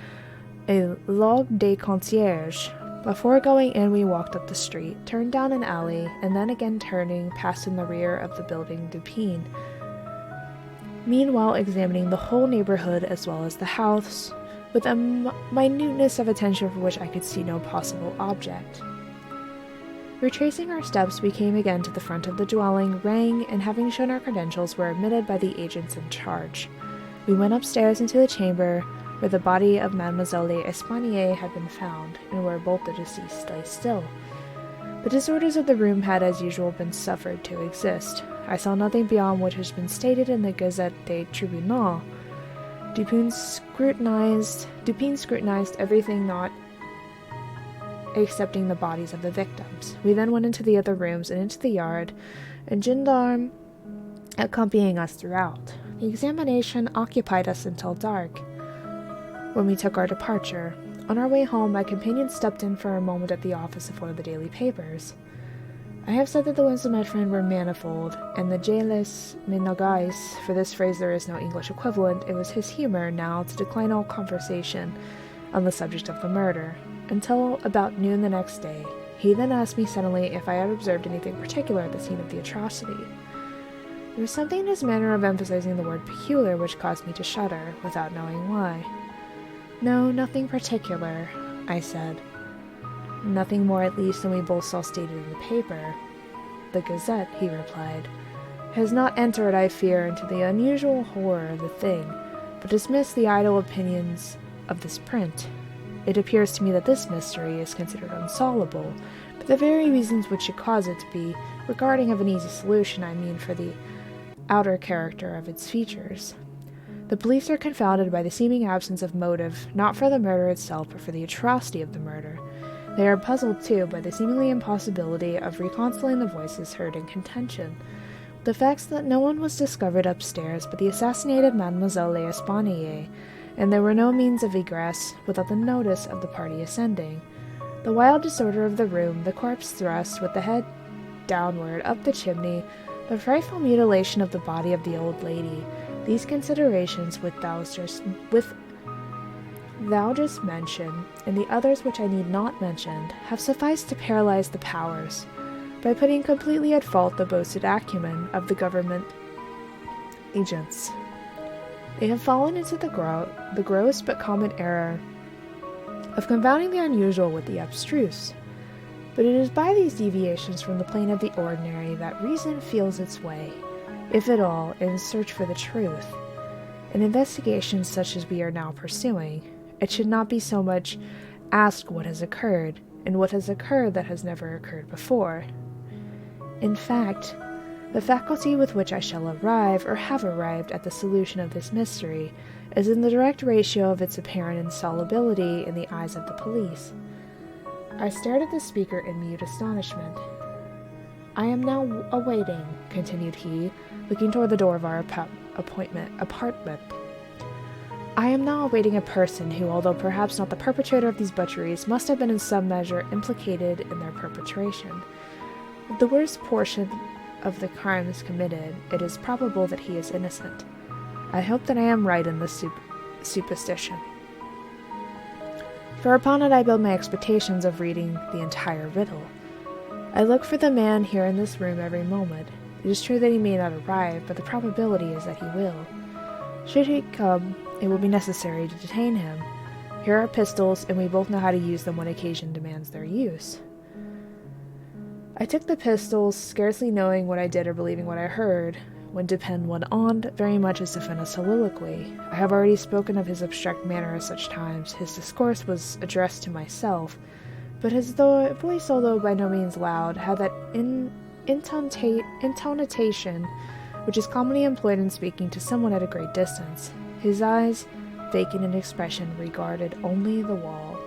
a loge de concierge. Before going in, we walked up the street, turned down an alley, and then again turning, passed in the rear of the building Dupin, meanwhile examining the whole neighborhood as well as the house, with a minuteness of attention for which I could see no possible object. Retracing our steps, we came again to the front of the dwelling, rang, and having shown our credentials, were admitted by the agents in charge. We went upstairs into the chamber where the body of Mademoiselle Espanier had been found, and where both the deceased lay still. The disorders of the room had, as usual, been suffered to exist. I saw nothing beyond what has been stated in the Gazette des Tribunaux. Dupin scrutinized everything, not excepting the bodies of the victims. We then went into the other rooms and into the yard, and gendarme accompanying us throughout. The examination occupied us until dark, when we took our departure. On our way home, my companion stepped in for a moment at the office of one of the daily papers. I have said that the whims of my friend were manifold, and the jealous ménagais, for this phrase there is no English equivalent. It was his humor, now, to decline all conversation, on the subject of the murder, until about noon the next day. He then asked me suddenly if I had observed anything particular at the scene of the atrocity. There was something in his manner of emphasizing the word peculiar which caused me to shudder, without knowing why. "No, nothing particular," I said. "Nothing more at least than we both saw stated in the paper." "The Gazette," he replied, "has not entered, I fear, into the unusual horror of the thing, but dismissed the idle opinions of this print. It appears to me that this mystery is considered unsolvable, but the very reasons which should cause it to be regarding of an easy solution, I mean for the outer character of its features. The police are confounded by the seeming absence of motive, not for the murder itself, but for the atrocity of the murder. They are puzzled, too, by the seemingly impossibility of reconciling the voices heard in contention. The facts that no one was discovered upstairs but the assassinated Mademoiselle L'Espanaye, and there were no means of egress without the notice of the party ascending. The wild disorder of the room, the corpse thrust with the head downward up the chimney, the frightful mutilation of the body of the old lady, these considerations which thou just mentioned, and the others which I need not mention, have sufficed to paralyze the powers, by putting completely at fault the boasted acumen of the government agents. They have fallen into the gross but common error of confounding the unusual with the abstruse. But it is by these deviations from the plane of the ordinary that reason feels its way, if at all, in search for the truth. In investigations such as we are now pursuing, it should not be so much asked what has occurred, and what has occurred that has never occurred before. In fact, the faculty with which I shall arrive, or have arrived, at the solution of this mystery is in the direct ratio of its apparent insolubility in the eyes of the police. I stared at the speaker in mute astonishment. "I am now awaiting," continued he, looking toward the door of our apartment. "I am now awaiting a person who, although perhaps not the perpetrator of these butcheries, must have been in some measure implicated in their perpetration. If the worst portion of the crimes committed, it is probable that he is innocent. I hope that I am right in this supposition. For upon it I build my expectations of reading the entire riddle. I look for the man here in this room every moment. It is true that he may not arrive, but the probability is that he will. Should he come, it will be necessary to detain him. Here are pistols, and we both know how to use them when occasion demands their use." I took the pistols, scarcely knowing what I did or believing what I heard, when Dupin went on, very much as if in a soliloquy. I have already spoken of his abstract manner at such times. His discourse was addressed to myself, but his voice, although by no means loud, had that intonation which is commonly employed in speaking to someone at a great distance. His eyes, vacant in expression, regarded only the wall.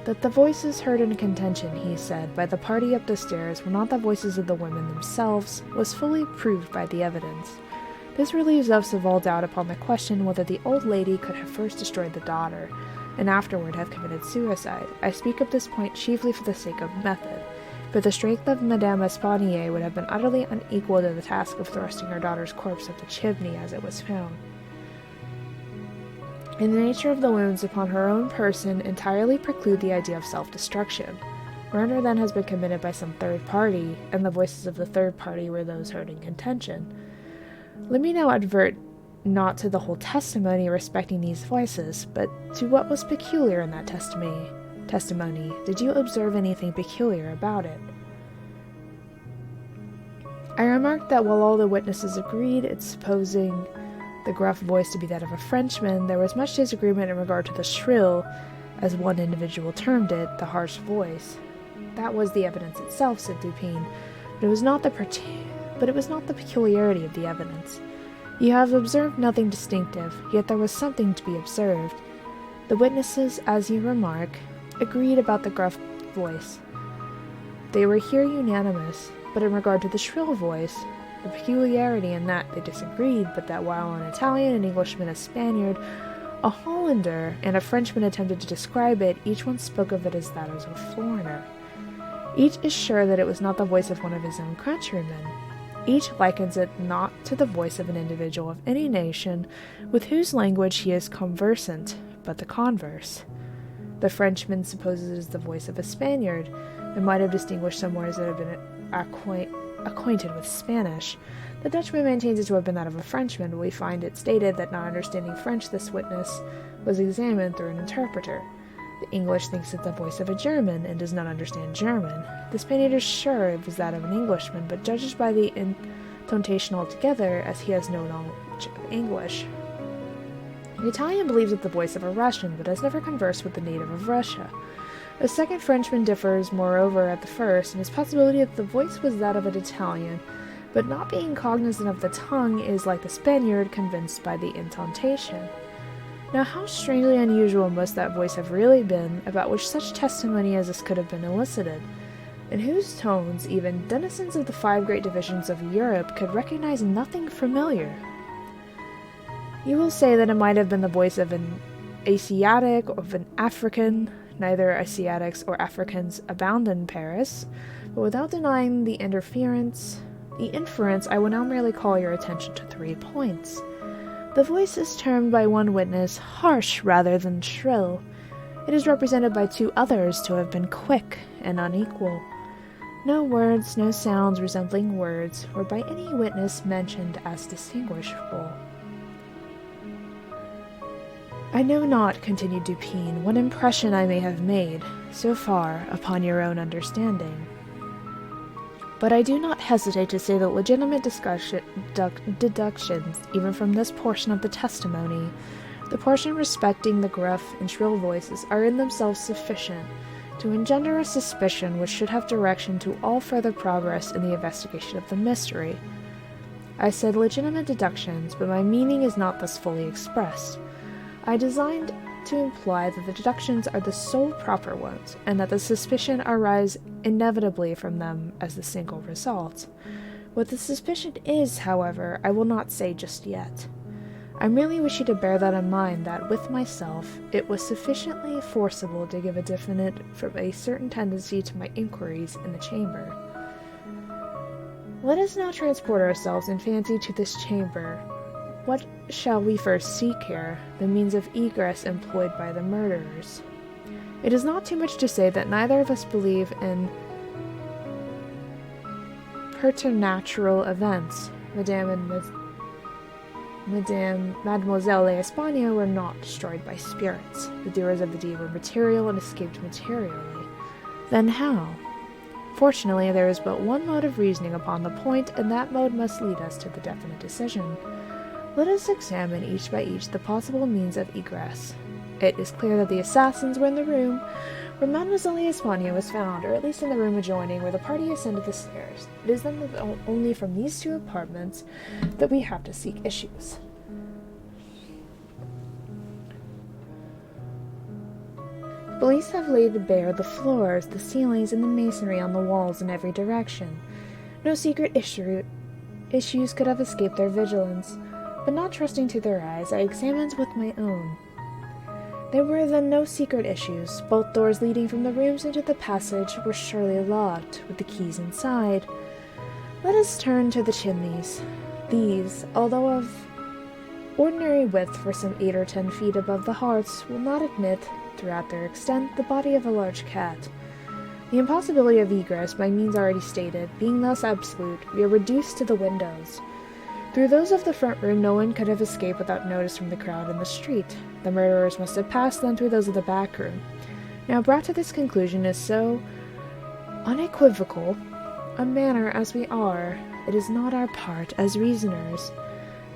That the voices heard in contention, he said, by the party up the stairs were not the voices of the women themselves, was fully proved by the evidence. This relieves us of all doubt upon the question whether the old lady could have first destroyed the daughter, and afterward have committed suicide. I speak of this point chiefly for the sake of method, but the strength of Madame Espanaye would have been utterly unequal to the task of thrusting her daughter's corpse up the chimney as it was found. And the nature of the wounds upon her own person entirely preclude the idea of self-destruction. Murder then has been committed by some third party, and the voices of the third party were those heard in contention. Let me now advert not to the whole testimony respecting these voices, but to what was peculiar in that testimony. Did you observe anything peculiar about it? I remarked that while all the witnesses agreed in supposing the gruff voice to be that of a Frenchman, there was much disagreement in regard to the shrill, as one individual termed it, the harsh voice. That was the evidence itself, said Dupin, but it was not the peculiarity of the evidence. You have observed nothing distinctive, yet there was something to be observed. The witnesses, as you remark, agreed about the gruff voice. They were here unanimous, but in regard to the shrill voice, the peculiarity in that they disagreed, but that while an Italian, an Englishman, a Spaniard, a Hollander, and a Frenchman attempted to describe it, each one spoke of it as that of a foreigner. Each is sure that it was not the voice of one of his own countrymen. Each likens it not to the voice of an individual of any nation with whose language he is conversant, but the converse. The Frenchman supposes it is the voice of a Spaniard, and might have distinguished some words that have been acquainted with Spanish. The Dutchman maintains it to have been that of a Frenchman, but we find it stated that not understanding French, this witness was examined through an interpreter. The English thinks it the voice of a German, and does not understand German. The Spaniard is sure it was that of an Englishman, but judges by the intonation altogether, as he has no knowledge of English. The Italian believes it the voice of a Russian, but has never conversed with the native of Russia. A second Frenchman differs, moreover, at the first, in his possibility that the voice was that of an Italian, but not being cognizant of the tongue is, like the Spaniard, convinced by the intonation. Now how strangely unusual must that voice have really been, about which such testimony as this could have been elicited, in whose tones even denizens of the 5 great divisions of Europe could recognize nothing familiar. You will say that it might have been the voice of an Asiatic or of an African. Neither Asiatics or Africans abound in Paris, but without denying the inference, I will now merely call your attention to 3 points. The voice is termed by one witness harsh rather than shrill. It is represented by 2 others to have been quick and unequal. No words, no sounds resembling words, were by any witness mentioned as distinguishable. I know not, continued Dupin, what impression I may have made, so far, upon your own understanding. But I do not hesitate to say that legitimate deductions, even from this portion of the testimony, the portion respecting the gruff and shrill voices, are in themselves sufficient to engender a suspicion which should have direction to all further progress in the investigation of the mystery. I said legitimate deductions, but my meaning is not thus fully expressed. I designed to imply that the deductions are the sole proper ones, and that the suspicion arise inevitably from them as the single result. What the suspicion is, however, I will not say just yet. I merely wish you to bear that in mind, that, with myself, it was sufficiently forcible to give a definite from a certain tendency to my inquiries in the chamber. Let us now transport ourselves in fancy to this chamber. What shall we first seek here? The means of egress employed by the murderers. It is not too much to say that neither of us believe in preternatural events. Mademoiselle L'Espagne were not destroyed by spirits. The doers of the deed were material and escaped materially. Then how? Fortunately, there is but one mode of reasoning upon the point, and that mode must lead us to the definite decision. Let us examine each by each the possible means of egress. It is clear that the assassins were in the room where Mademoiselle L'Espagne was found, or at least in the room adjoining where the party ascended the stairs. It is then only from these 2 apartments that we have to seek issues. Police have laid bare the floors, the ceilings, and the masonry on the walls in every direction. No secret issues could have escaped their vigilance. But not trusting to their eyes, I examined with my own. There were then no secret issues. Both doors leading from the rooms into the passage were surely locked, with the keys inside. Let us turn to the chimneys. These, although of ordinary width for some 8 or 10 feet above the hearths, will not admit, throughout their extent, the body of a large cat. The impossibility of egress, by means already stated, being thus absolute, we are reduced to the windows. Through those of the front room no one could have escaped without notice from the crowd in the street. The murderers must have passed then through those of the back room. Now brought to this conclusion is so unequivocal a manner as we are, it is not our part, as reasoners,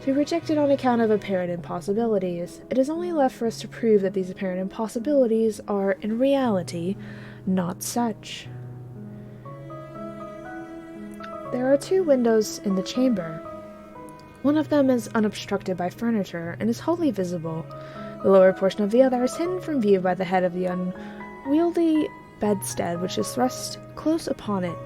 to reject it on account of apparent impossibilities. It is only left for us to prove that these apparent impossibilities are, in reality, not such. There are 2 windows in the chamber. One of them is unobstructed by furniture, and is wholly visible. The lower portion of the other is hidden from view by the head of the unwieldy bedstead, which is thrust close upon it.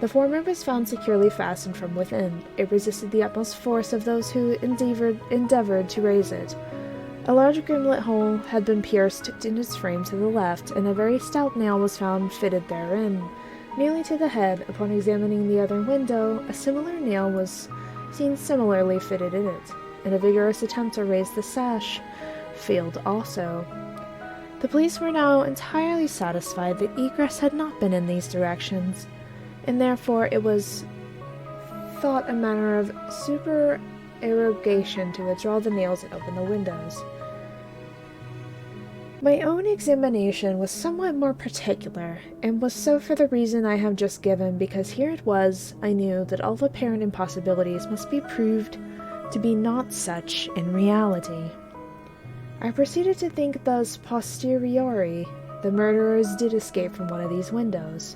The former was found securely fastened from within. It resisted the utmost force of those who endeavored to raise it. A large gimlet hole had been pierced in its frame to the left, and a very stout nail was found fitted therein, nearly to the head. Upon examining the other window, a similar nail was seen similarly fitted in it. In a vigorous attempt to raise the sash, failed also. The police were now entirely satisfied that egress had not been in these directions, and therefore it was thought a matter of supererogation to withdraw the nails and open the windows. My own examination was somewhat more particular, and was so for the reason I have just given, because here it was, I knew that all apparent impossibilities must be proved to be not such in reality. I proceeded to think thus posteriori. The murderers did escape from one of these windows.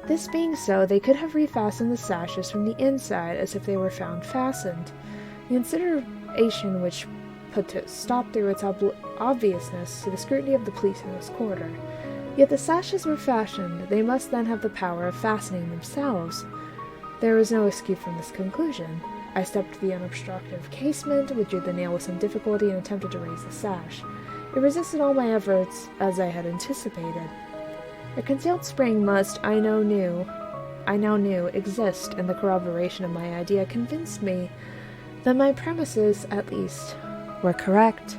This being so, they could have refastened the sashes from the inside as if they were found fastened. The consideration which put to stop through its obviousness to the scrutiny of the police in this quarter. Yet the sashes were fashioned, they must then have the power of fastening themselves. There was no escape from this conclusion. I stepped to the unobstructed casement, withdrew the nail with some difficulty, and attempted to raise the sash. It resisted all my efforts, as I had anticipated. A concealed spring must, I now knew, exist, and the corroboration of my idea convinced me that my premises, at least, were correct.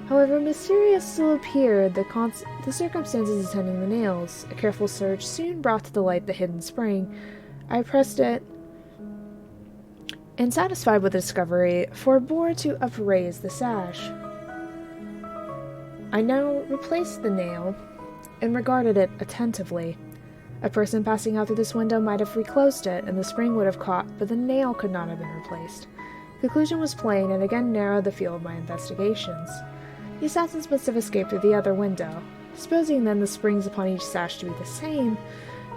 However mysterious still appeared the circumstances attending the nails. A careful search soon brought to the light the hidden spring. I pressed it, and satisfied with the discovery, forbore to upraise the sash. I now replaced the nail, and regarded it attentively. A person passing out through this window might have reclosed it, and the spring would have caught, but the nail could not have been replaced. The conclusion was plain, and again narrowed the field of my investigations. The assassins must have escaped through the other window. Supposing then the springs upon each sash to be the same,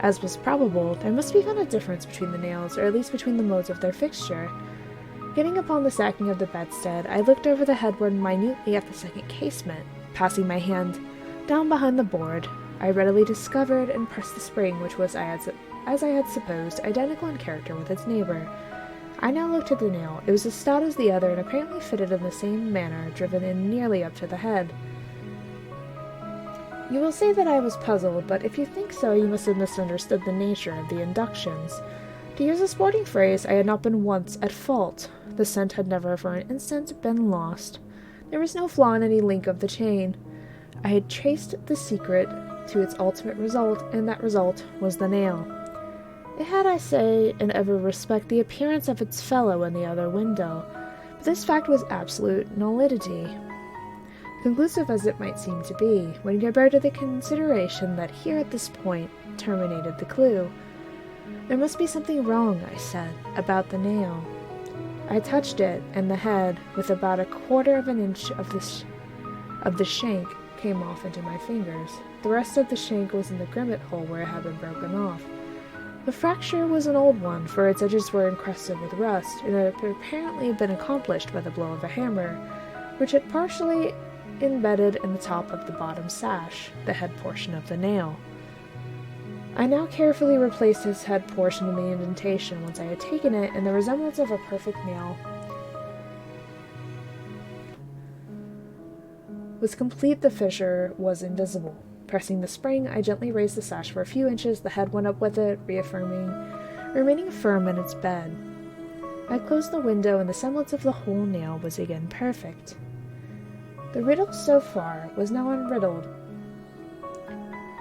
as was probable, there must be found a difference between the nails, or at least between the modes of their fixture. Getting upon the sacking of the bedstead, I looked over the headboard minutely at the second casement. Passing my hand down behind the board, I readily discovered and pressed the spring, which was, as I had supposed, identical in character with its neighbor. I now looked at the nail. It was as stout as the other, and apparently fitted in the same manner, driven in nearly up to the head. You will say that I was puzzled, but if you think so, you must have misunderstood the nature of the inductions. To use a sporting phrase, I had not been once at fault. The scent had never for an instant been lost. There was no flaw in any link of the chain. I had traced the secret to its ultimate result, and that result was the nail. It had, I say, in every respect the appearance of its fellow in the other window, but this fact was absolute nullity. Conclusive as it might seem to be, when compared to the consideration that here at this point terminated the clue. There must be something wrong, I said, about the nail. I touched it, and the head, with about a quarter of an inch of the shank, came off into my fingers. The rest of the shank was in the grimmet hole where it had been broken off. The fracture was an old one, for its edges were encrusted with rust, and it had apparently been accomplished by the blow of a hammer, which had partially embedded in the top of the bottom sash, the head portion of the nail. I now carefully replaced its head portion in the indentation whence I had taken it, and the resemblance of a perfect nail was complete. The fissure was invisible. Pressing the spring, I gently raised the sash for a few inches. The head went up with it, remaining firm in its bed. I closed the window, and the semblance of the whole nail was again perfect. The riddle so far was now unriddled.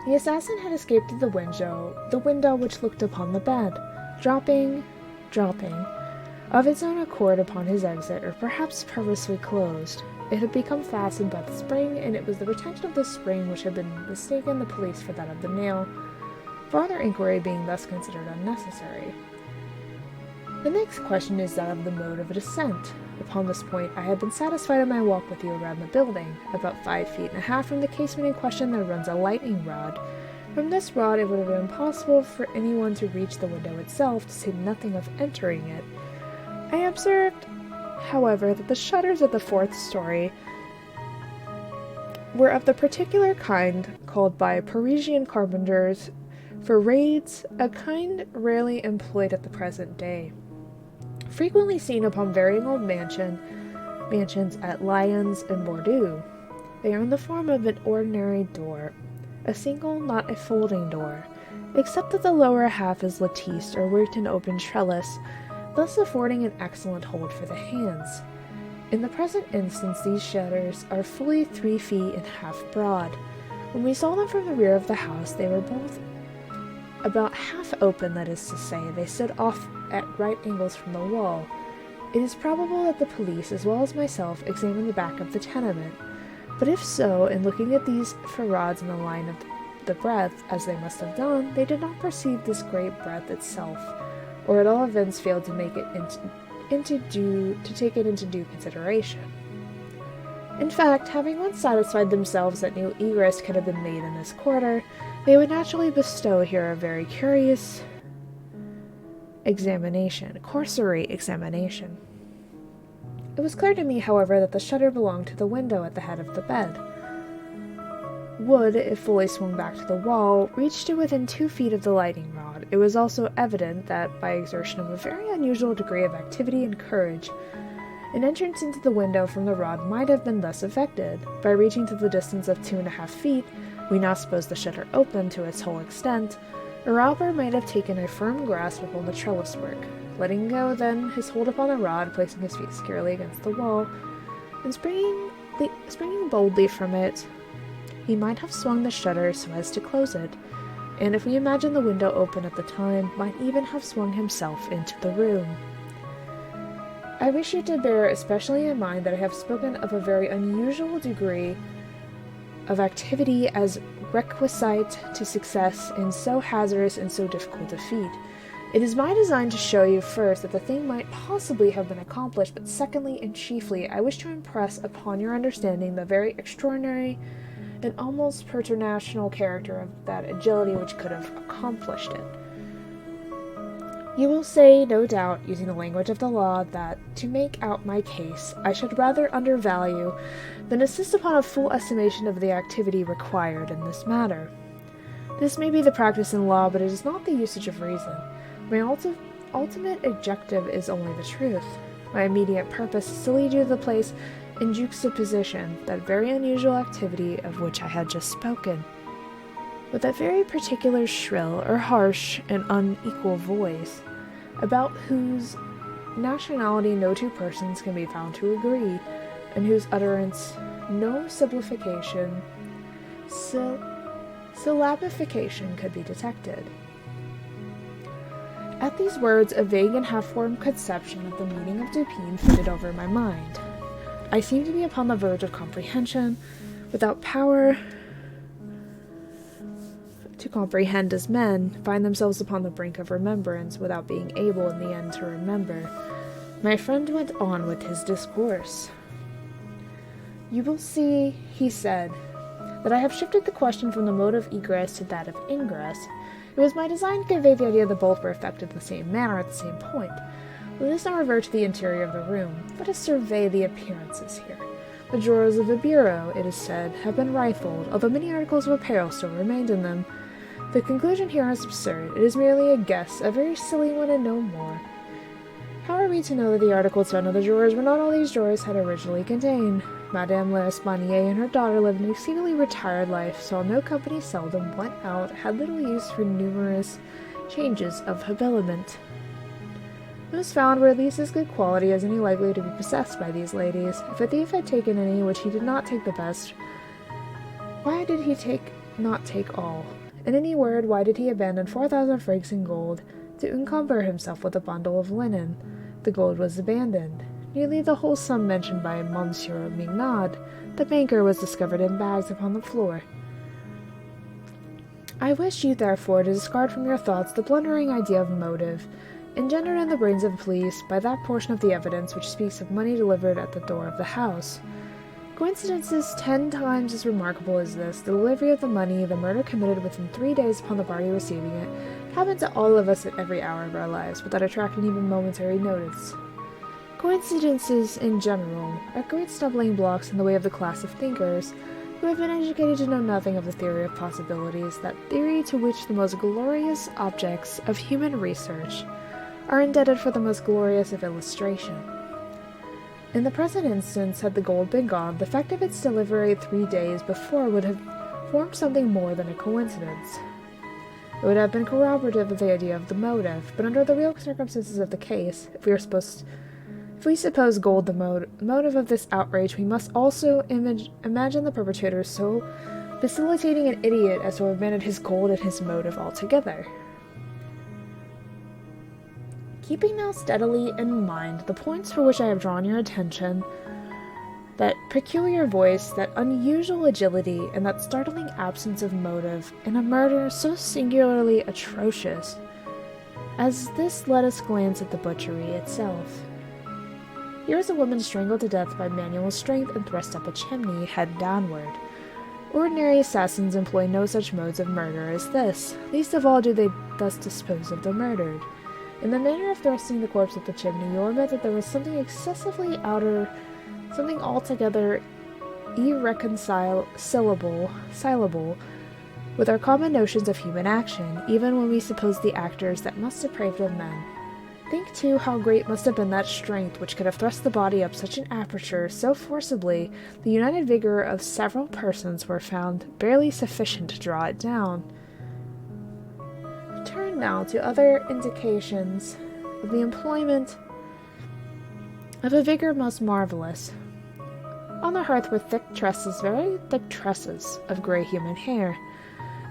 The assassin had escaped through the window which looked upon the bed, dropping, of its own accord upon his exit, or perhaps purposely closed. It had become fastened by the spring, and it was the retention of the spring which had been mistaken the police for that of the nail, farther inquiry being thus considered unnecessary. The next question is that of the mode of descent. Upon this point, I had been satisfied in my walk with you around the building. About 5.5 feet from the casement in question there runs a lightning rod. From this rod it would have been impossible for anyone to reach the window itself, to say nothing of entering it. I observed, however, that the shutters of the 4th story were of the particular kind called by Parisian carpenters for raids, a kind rarely employed at the present day. Frequently seen upon varying old mansions at Lyons and Bordeaux. They are in the form of an ordinary door, a single, not a folding door, except that the lower half is latticed or worked in open trellis, thus affording an excellent hold for the hands. In the present instance, these shutters are fully 3 feet and half broad. When we saw them from the rear of the house, they were both about half open, that is to say, they stood off at right angles from the wall. It is probable that the police, as well as myself, examined the back of the tenement, but if so, in looking at these facades in the line of the breadth, as they must have done, they did not perceive this great breadth itself, or at all events failed to make it take it into due consideration. In fact, having once satisfied themselves that no egress could have been made in this quarter, they would naturally bestow here a very cursory examination. It was clear to me, however, that the shutter belonged to the window at the head of the bed. Would, if fully swung back to the wall, reach to within 2 feet of the lightning rod. It was also evident that, by exertion of a very unusual degree of activity and courage, an entrance into the window from the rod might have been thus effected. By reaching to the distance of 2.5 feet, we now suppose the shutter open to its whole extent, a robber might have taken a firm grasp upon the trellis work, letting go then his hold upon the rod, placing his feet securely against the wall, and springing boldly from it, he might have swung the shutter so as to close it, and if we imagine the window open at the time, might even have swung himself into the room. I wish you to bear especially in mind that I have spoken of a very unusual degree of activity as requisite to success in so hazardous and so difficult a feat. It is my design to show you, first, that the thing might possibly have been accomplished, but secondly and chiefly, I wish to impress upon your understanding the very extraordinary and almost preternatural character of that agility which could have accomplished it. You will say, no doubt, using the language of the law, that, to make out my case, I should rather undervalue than insist upon a full estimation of the activity required in this matter. This may be the practice in law, but it is not the usage of reason. My ultimate objective is only the truth. My immediate purpose is to lead you to the place in juxtaposition, that very unusual activity of which I had just spoken, with that very particular shrill or harsh and unequal voice, about whose nationality no two persons can be found to agree, and whose utterance no syllabification could be detected. At these words, a vague and half-formed conception of the meaning of Dupin flitted over my mind. I seemed to be upon the verge of comprehension, without power to comprehend, as men find themselves upon the brink of remembrance, without being able in the end to remember. My friend went on with his discourse. You will see, he said, that I have shifted the question from the mode of egress to that of ingress. It was my design to convey the idea that both were effected in the same manner at the same point. Let us now revert to the interior of the room. Let us survey the appearances here. The drawers of the bureau, it is said, have been rifled, although many articles of apparel still remained in them. The conclusion here is absurd. It is merely a guess, a very silly one and no more. How are we to know that the articles found in the drawers were not all these drawers had originally contained? Madame L'Espanaye and her daughter lived an exceedingly retired life, saw no company seldom, went out, had little use for numerous changes of habiliment. Those found were at least as good quality as any likely to be possessed by these ladies. If a thief had taken any which he did not take the best, why did he not take all? In any word, why did he abandon 4,000 francs in gold to encumber himself with a bundle of linen? The gold was abandoned. Nearly the whole sum mentioned by Monsieur Mignard, the banker, was discovered in bags upon the floor. I wish you, therefore, to discard from your thoughts the blundering idea of motive, engendered in the brains of the police by that portion of the evidence which speaks of money delivered at the door of the house. Coincidences 10 times as remarkable as this, the delivery of the money, the murder committed within 3 days upon the party receiving it, happen to all of us at every hour of our lives, without attracting even momentary notice. Coincidences, in general, are great stumbling blocks in the way of the class of thinkers, who have been educated to know nothing of the theory of possibilities, that theory to which the most glorious objects of human research are indebted for the most glorious of illustration. In the present instance, had the gold been gone, the fact of its delivery 3 days before would have formed something more than a coincidence. It would have been corroborative of the idea of the motive, but under the real circumstances of the case, if If we suppose gold the motive of this outrage, we must also imagine the perpetrator so facilitating an idiot as to abandon his gold and his motive altogether. Keeping now steadily in mind the points for which I have drawn your attention, that peculiar voice, that unusual agility, and that startling absence of motive in a murder so singularly atrocious as this, let us glance at the butchery itself. Here is a woman strangled to death by manual strength and thrust up a chimney, head downward. Ordinary assassins employ no such modes of murder as this, least of all do they thus dispose of the murdered. In the manner of thrusting the corpse up the chimney, you'll admit that there was something excessively something altogether irreconcilable with our common notions of human action, even when we suppose the actors that most depraved of men. Think, too, how great must have been that strength which could have thrust the body up such an aperture so forcibly the united vigor of several persons were found barely sufficient to draw it down. Turn now to other indications of the employment of a vigor most marvelous. On the hearth were very thick tresses of gray human hair.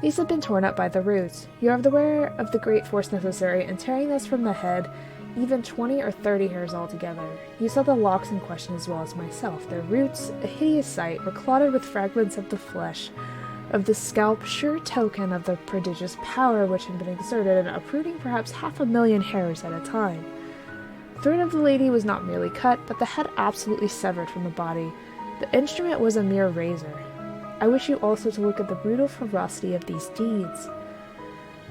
These had been torn up by the roots. You are aware of the great force necessary in tearing thus from the head even 20 or 30 hairs altogether. You saw the locks in question as well as myself. Their roots, a hideous sight, were clotted with fragments of the flesh of the scalp, sure token of the prodigious power which had been exerted in uprooting perhaps 500,000 hairs at a time. The throat of the lady was not merely cut, but the head absolutely severed from the body. The instrument was a mere razor. I wish you also to look at the brutal ferocity of these deeds.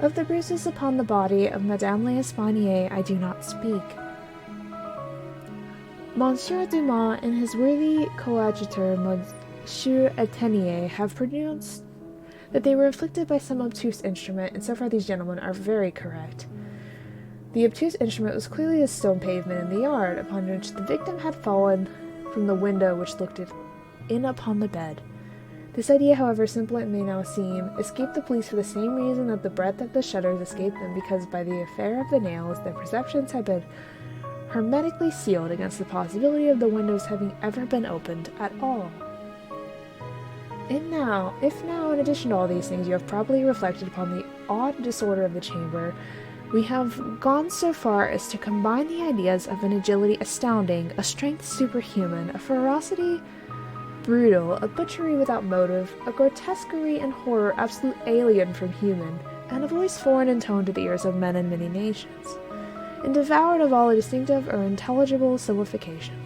Of the bruises upon the body of Madame l'Espanaye I do not speak. Monsieur Dumas and his worthy coadjutor Monsieur Etienne have pronounced that they were inflicted by some obtuse instrument, and so far these gentlemen are very correct. The obtuse instrument was clearly the stone pavement in the yard, upon which the victim had fallen from the window which looked in upon the bed. This idea, however simple it may now seem, escaped the police for the same reason that the breadth of the shutters escaped them, because by the affair of the nails their perceptions had been hermetically sealed against the possibility of the windows having ever been opened at all. If now, in addition to all these things, you have properly reflected upon the odd disorder of the chamber, we have gone so far as to combine the ideas of an agility astounding, a strength superhuman, a ferocity brutal, a butchery without motive, a grotesquerie and horror absolute alien from human, and a voice foreign in tone to the ears of men in many nations, and devoured of all a distinctive or intelligible syllabification.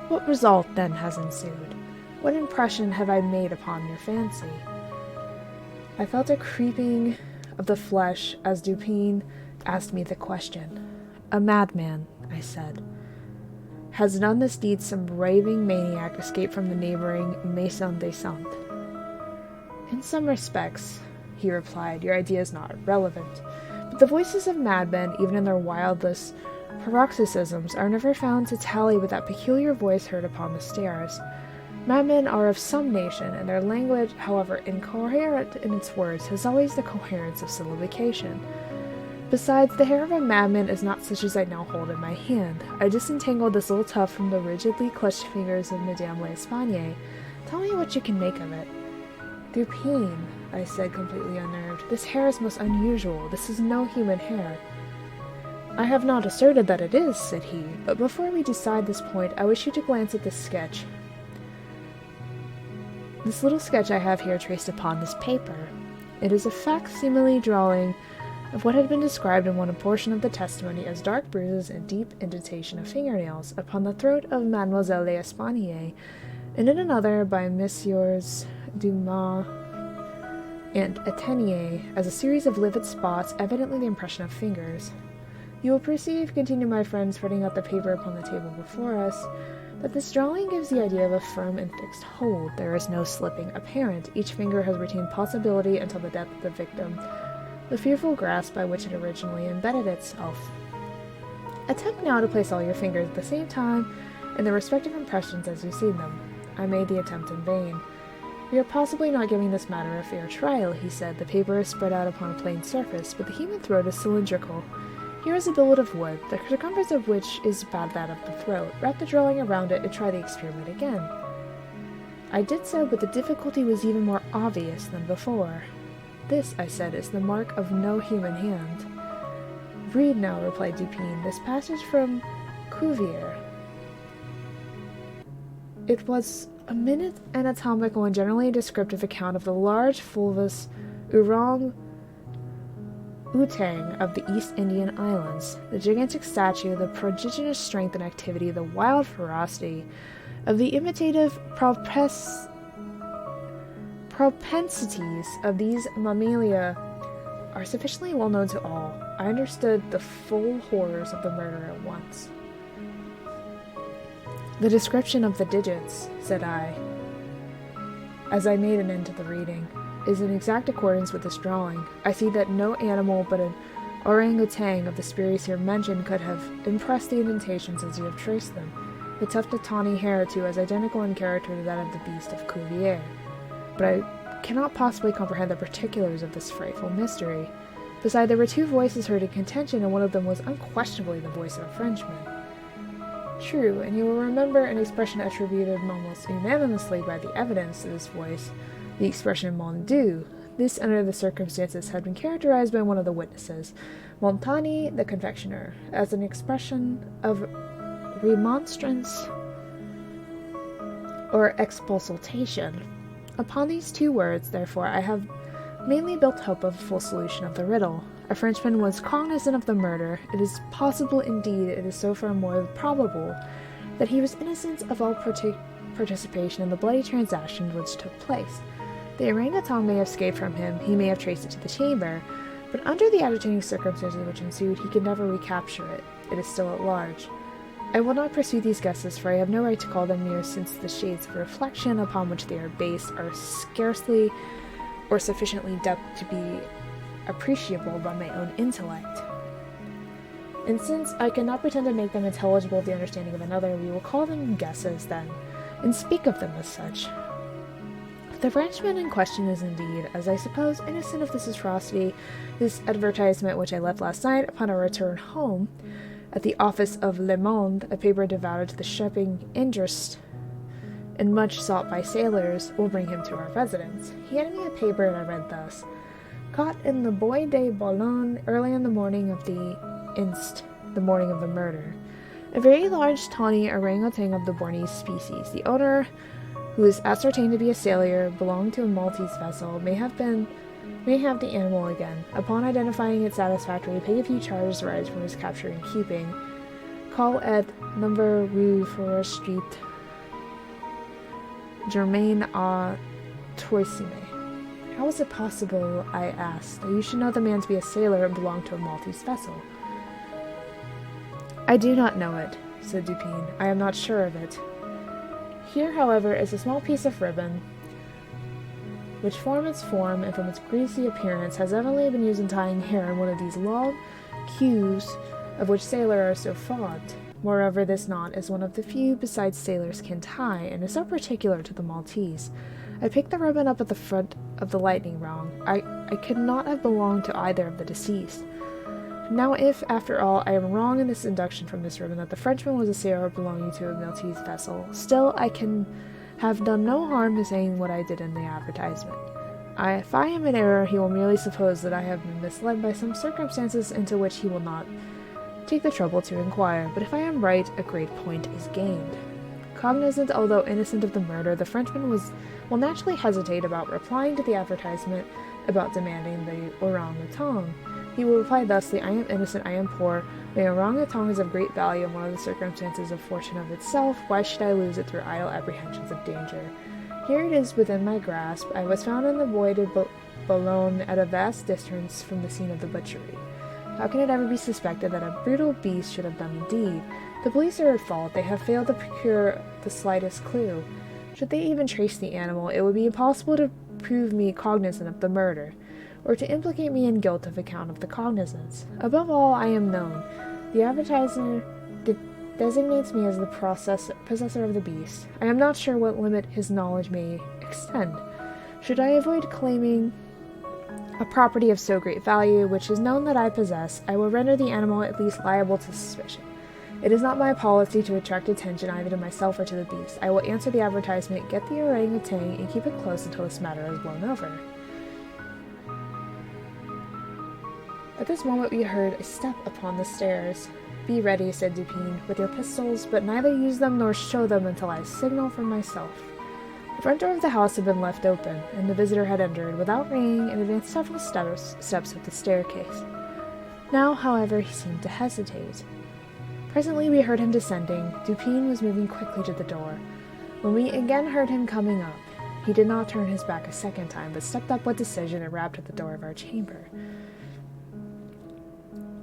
What result, then, has ensued? What impression have I made upon your fancy? I felt a creeping of the flesh as Dupin asked me the question. A madman, I said. Has done this deed some raving maniac escaped from the neighboring Maison des Saints? In some respects, he replied, your idea is not irrelevant, but the voices of madmen, even in their wildest paroxysms, are never found to tally with that peculiar voice heard upon the stairs. Madmen are of some nation, and their language, however incoherent in its words, has always the coherence of syllabification. Besides, the hair of a madman is not such as I now hold in my hand. I disentangled this little tuft from the rigidly clutched fingers of Madame l'Espanaye. Tell me what you can make of it. Dupin, I said, completely unnerved, this hair is most unusual. This is no human hair. I have not asserted that it is, said he, but before we decide this point, I wish you to glance at this sketch. This little sketch I have here traced upon this paper. It is a facsimile drawing of what had been described in one portion of the testimony as dark bruises and deep indentation of fingernails upon the throat of Mademoiselle l'Espanaye, and in another by Messieurs Dumas and Etienne as a series of livid spots, evidently the impression of fingers. You will perceive, continued my friend, spreading out the paper upon the table before us, that this drawing gives the idea of a firm and fixed hold. There is no slipping apparent. Each finger has retained possibility until the death of the victim, the fearful grasp by which it originally embedded itself. Attempt now to place all your fingers at the same time in their respective impressions as you see them. I made the attempt in vain. We are possibly not giving this matter a fair trial, he said. The paper is spread out upon a plain surface, but the human throat is cylindrical. Here is a billet of wood, the circumference of which is about that of the throat. Wrap the drawing around it and try the experiment again. I did so, but the difficulty was even more obvious than before. This, I said, is the mark of no human hand. Read now, replied Dupin, this passage from Cuvier. It was a minute anatomical and generally descriptive account of the large fulvous orang-outang of the East Indian Islands, the gigantic stature, the prodigious strength and activity, the wild ferocity of the imitative propensities of these mammalia are sufficiently well known to all. I understood the full horrors of the murder at once. The description of the digits, said I, as I made an end to the reading, is in exact accordance with this drawing. I see that no animal but an orangutan of the species here mentioned could have impressed the indentations as you have traced them. The tufted tawny hair, too, is identical in character to that of the beast of Cuvier. But I cannot possibly comprehend the particulars of this frightful mystery. Besides, there were two voices heard in contention, and one of them was unquestionably the voice of a Frenchman. True, and you will remember an expression attributed almost unanimously by the evidence to this voice, the expression mon Dieu. This, under the circumstances, had been characterized by one of the witnesses, Montani, the confectioner, as an expression of remonstrance or expulsion. Upon these two words, therefore, I have mainly built hope of a full solution of the riddle. A Frenchman was cognizant of the murder. It is possible, indeed, it is so far more probable, that he was innocent of all participation in the bloody transaction which took place. The orangutan may have escaped from him, he may have traced it to the chamber, but under the agitating circumstances which ensued, he could never recapture it. It is still at large. I will not pursue these guesses, for I have no right to call them mere, since the shades of reflection upon which they are based are scarcely or sufficiently depth to be appreciable by my own intellect. And since I cannot pretend to make them intelligible to the understanding of another, we will call them guesses then, and speak of them as such. The Frenchman in question is indeed, as I suppose, innocent of this atrocity. This advertisement which I left last night upon our return home, at the office of Le Monde, a paper devoted to the shipping interest and much sought by sailors, will bring him to our residence. He handed me a paper, and I read thus: Caught in the Bois de Boulogne early in the morning of the morning of the murder. A very large tawny orangutan of the Bornese species. The owner, who is ascertained to be a sailor, belonging to a Maltese vessel, may have the animal again. Upon identifying it satisfactorily, pay a few charges arising from his capture and keeping. Call at number Rue Forest Street, Germain à Toisine. How is it possible, I asked, that you should know the man to be a sailor and belong to a Maltese vessel? I do not know it, said Dupin. I am not sure of it. Here, however, is a small piece of ribbon, which from its form and from its greasy appearance has evidently been used in tying hair in one of these long queues of which sailors are so fond. Moreover, this knot is one of the few besides sailors can tie, and is so particular to the Maltese. I picked the ribbon up at the front of the lightning rod. I could not have belonged to either of the deceased. Now, if, after all, I am wrong in this induction from this ribbon that the Frenchman was a sailor belonging to a Maltese vessel, still I can have done no harm in saying what I did in the advertisement. If I am in error, he will merely suppose that I have been misled by some circumstances into which he will not take the trouble to inquire, but if I am right, a great point is gained. Cognizant, although innocent of the murder, the Frenchman will naturally hesitate about replying to the advertisement about demanding the orangutan. He will reply thusly: I am innocent, I am poor, the orangutan is of great value in one of the circumstances of fortune of itself, why should I lose it through idle apprehensions of danger? Here it is within my grasp. I was found in the Bois de Boulogne at a vast distance from the scene of the butchery. How can it ever be suspected that a brutal beast should have done the deed? The police are at fault. They have failed to procure the slightest clue. Should they even trace the animal, it would be impossible to prove me cognizant of the murder, or to implicate me in guilt of account of the cognizance. Above all, I am known. The advertiser designates me as the possessor of the beast. I am not sure what limit his knowledge may extend. Should I avoid claiming a property of so great value, which is known that I possess, I will render the animal at least liable to suspicion. It is not my policy to attract attention either to myself or to the beast. I will answer the advertisement, get the orangutan, and keep it close until this matter is blown over. At this moment we heard a step upon the stairs. Be ready, said Dupin, with your pistols, but neither use them nor show them until I signal for myself. The front door of the house had been left open, and the visitor had entered without ringing and advanced several steps up the staircase. Now, however, he seemed to hesitate. Presently we heard him descending. Dupin was moving quickly to the door. When we again heard him coming up, he did not turn his back a second time, but stepped up with decision and rapped at the door of our chamber.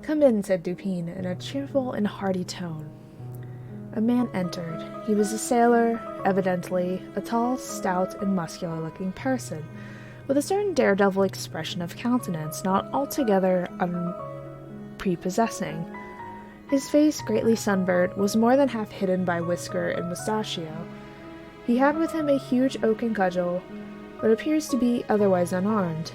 Come in, said Dupin, in a cheerful and hearty tone. A man entered. He was a sailor, evidently, a tall, stout, and muscular-looking person, with a certain daredevil expression of countenance not altogether unprepossessing. His face, greatly sunburnt, was more than half hidden by whisker and mustachio. He had with him a huge oaken cudgel, but appears to be otherwise unarmed.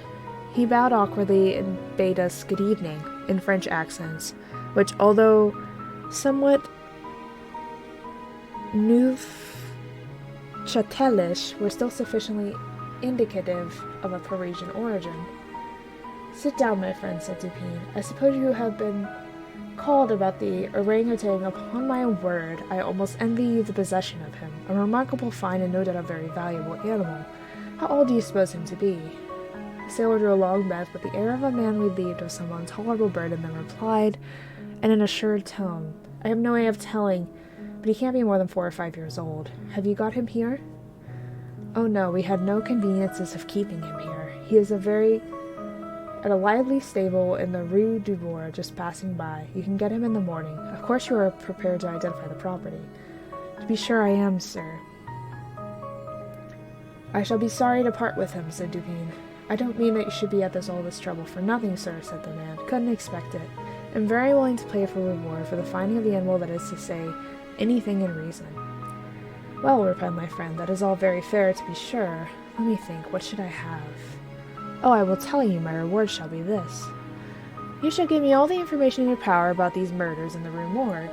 He bowed awkwardly and bade us good evening, in French accents, which, although somewhat Neufchatelish, were still sufficiently indicative of a Parisian origin. Sit down, my friend, said Dupin. I suppose you have been called about the orangutan. Upon my word, I almost envy you the possession of him. A remarkable find and no doubt a very valuable animal. How old do you suppose him to be? The sailor drew a long breath with the air of a man relieved of some intolerable burden, then replied, in an assured tone, I have no way of telling, but he can't be more than 4 or 5 years old. Have you got him here? Oh no, we had no conveniences of keeping him here. He is at a lively stable in the Rue du Bourg, just passing by. You can get him in the morning. Of course you are prepared to identify the property. To be sure I am, sir. I shall be sorry to part with him, said Dupin. I don't mean that you should be at all this trouble for nothing, sir, said the man. Couldn't expect it. I'm very willing to pay for reward for the finding of the animal, that is to say, anything in reason. Well, replied my friend, that is all very fair, to be sure. Let me think, what should I have? Oh, I will tell you, my reward shall be this. You shall give me all the information in your power about these murders in the Rue Morgue.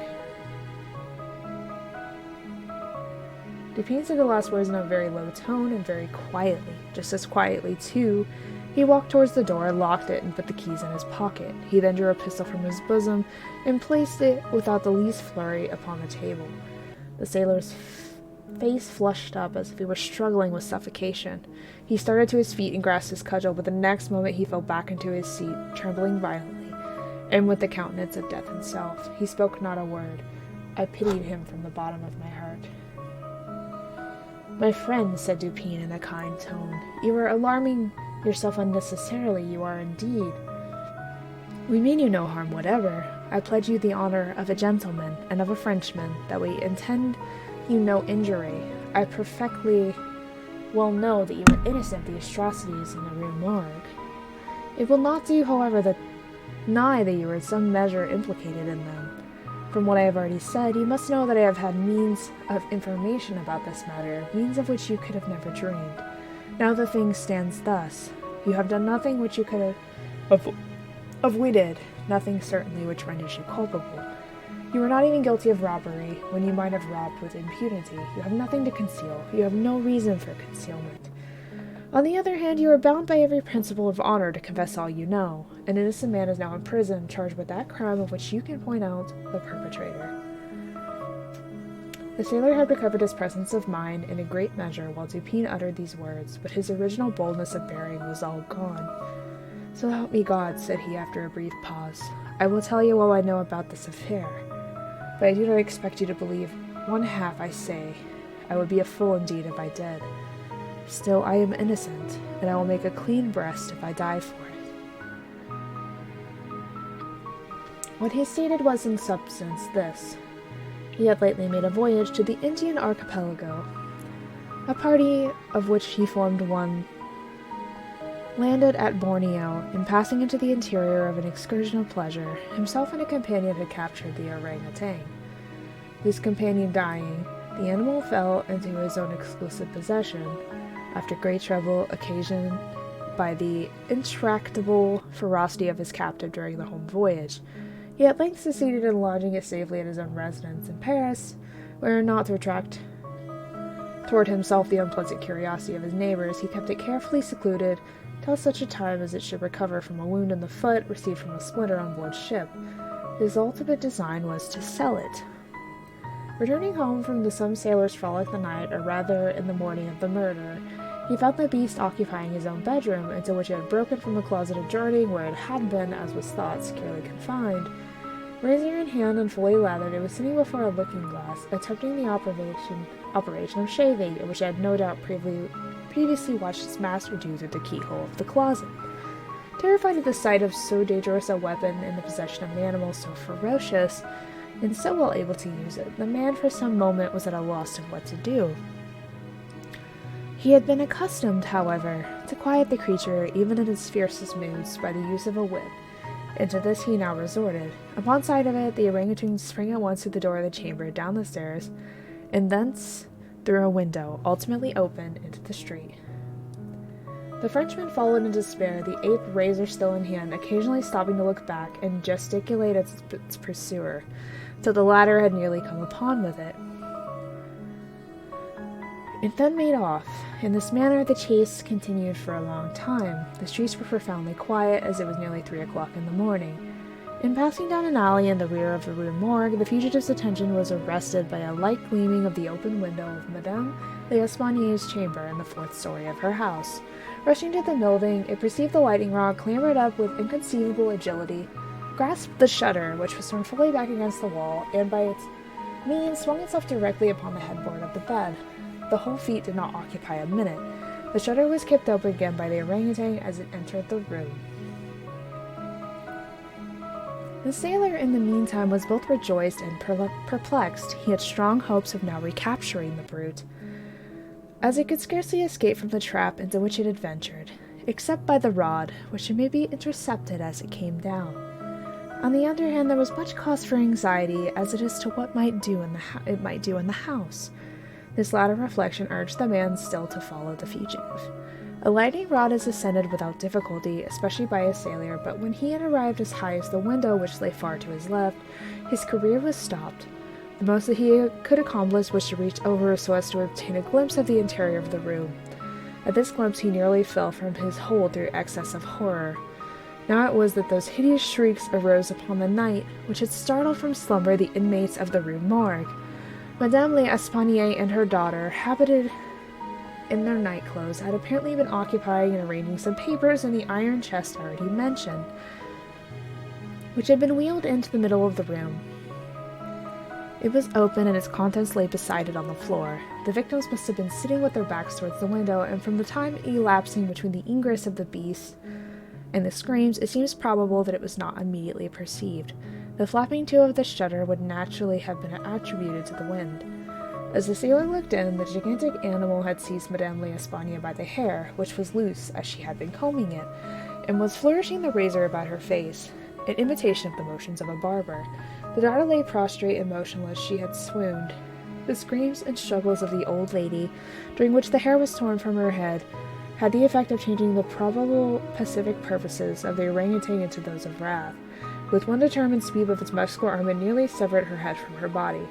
Dupin said the last words in a very low tone and very quietly. Just as quietly, too, he walked towards the door, locked it, and put the keys in his pocket. He then drew a pistol from his bosom and placed it, without the least flurry, upon the table. The sailor's face flushed up as if he were struggling with suffocation. He started to his feet and grasped his cudgel, but the next moment he fell back into his seat, trembling violently, and with the countenance of death himself. He spoke not a word. I pitied him from the bottom of my heart. My friend, said Dupin in a kind tone, you are alarming yourself unnecessarily, you are indeed. We mean you no harm whatever. I pledge you the honor of a gentleman and of a Frenchman that we intend you no injury. I perfectly well know that you are innocent of the atrocities in the Rue Morgue. It will not do, however, to deny that you are in some measure implicated in them. From what I have already said, you must know that I have had means of information about this matter, means of which you could have never dreamed. Now the thing stands thus. You have done nothing which you could have avoided, nothing certainly which renders you culpable. You are not even guilty of robbery, when you might have robbed with impunity. You have nothing to conceal. You have no reason for concealment. On the other hand, you are bound by every principle of honor to confess all you know. An innocent man is now in prison, charged with that crime of which you can point out the perpetrator. The sailor had recovered his presence of mind in a great measure while Dupin uttered these words, but his original boldness of bearing was all gone. So help me God, said he after a brief pause. I will tell you all I know about this affair, but I do not expect you to believe one half I say. I would be a fool indeed if I did. Still, I am innocent, and I will make a clean breast if I die for it. What he stated was in substance this. He had lately made a voyage to the Indian archipelago. A party of which he formed one landed at Borneo, and passing into the interior of an excursion of pleasure, himself and a companion had captured the orangutan. His companion dying, the animal fell into his own exclusive possession. After great trouble occasioned by the intractable ferocity of his captive during the home voyage. He at length succeeded in lodging it safely at his own residence in Paris, where, not to attract toward himself the unpleasant curiosity of his neighbors, he kept it carefully secluded till such a time as it should recover from a wound in the foot received from a splinter on board ship. His ultimate design was to sell it. Returning home from the Some Sailor's Frolic the night, or rather in the morning of the murder, he found the beast occupying his own bedroom, into which it had broken from the closet adjoining, where it had been, as was thought, securely confined. Razor in hand and fully lathered, it was sitting before a looking-glass, attempting the operation of shaving, which it had no doubt previously watched its master do through the keyhole of the closet. Terrified at the sight of so dangerous a weapon in the possession of an animal so ferocious, and so well able to use it, the man for some moment was at a loss of what to do. He had been accustomed, however, to quiet the creature even in its fiercest moods by the use of a whip, and to this he now resorted. Upon sight of it, the orangutan sprang at once through the door of the chamber, down the stairs, and thence through a window, ultimately open, into the street. The Frenchman followed in despair, the ape, razor still in hand, occasionally stopping to look back and gesticulate at its pursuer, till the latter had nearly come upon with it. It then made off. In this manner the chase continued for a long time. The streets were profoundly quiet, as it was nearly 3 o'clock in the morning. In passing down an alley in the rear of the Rue Morgue, the fugitive's attention was arrested by a light gleaming of the open window of Madame L'Espagne's chamber in the 4th story of her house. Rushing to the building, it perceived the lightning rod, clambered up with inconceivable agility, grasped the shutter, which was thrown fully back against the wall, and by its means swung itself directly upon the headboard of the bed. The whole feat did not occupy a minute. The shutter was kicked open again by the orangutan as it entered the room. The sailor, in the meantime, was both rejoiced and perplexed. He had strong hopes of now recapturing the brute, as it could scarcely escape from the trap into which it had ventured, except by the rod, which it may be intercepted as it came down. On the other hand, there was much cause for anxiety as to what it might do in the house. This latter reflection urged the man still to follow the fugitive. A lightning rod is ascended without difficulty, especially by a sailor, but when he had arrived as high as the window, which lay far to his left, his career was stopped. The most that he could accomplish was to reach over so as to obtain a glimpse of the interior of the room. At this glimpse he nearly fell from his hold through excess of horror. Now it was that those hideous shrieks arose upon the night, which had startled from slumber the inmates of the Rue Morgue. Madame L'Espagnie and her daughter, habited in their night clothes, had apparently been occupying and arranging some papers in the iron chest already mentioned, which had been wheeled into the middle of the room. It was open, and its contents lay beside it on the floor. The victims must have been sitting with their backs towards the window, and from the time elapsing between the ingress of the beast and the screams, it seems probable that it was not immediately perceived. The flapping to of the shutter would naturally have been attributed to the wind. As the sailor looked in, the gigantic animal had seized Madame L'Espagnie by the hair, which was loose as she had been combing it, and was flourishing the razor about her face, in imitation of the motions of a barber. The daughter lay prostrate and motionless. She had swooned. The screams and struggles of the old lady, during which the hair was torn from her head, had the effect of changing the probable pacific purposes of the orangutan into those of wrath. With one determined sweep of its muscular arm, it nearly severed her head from her body.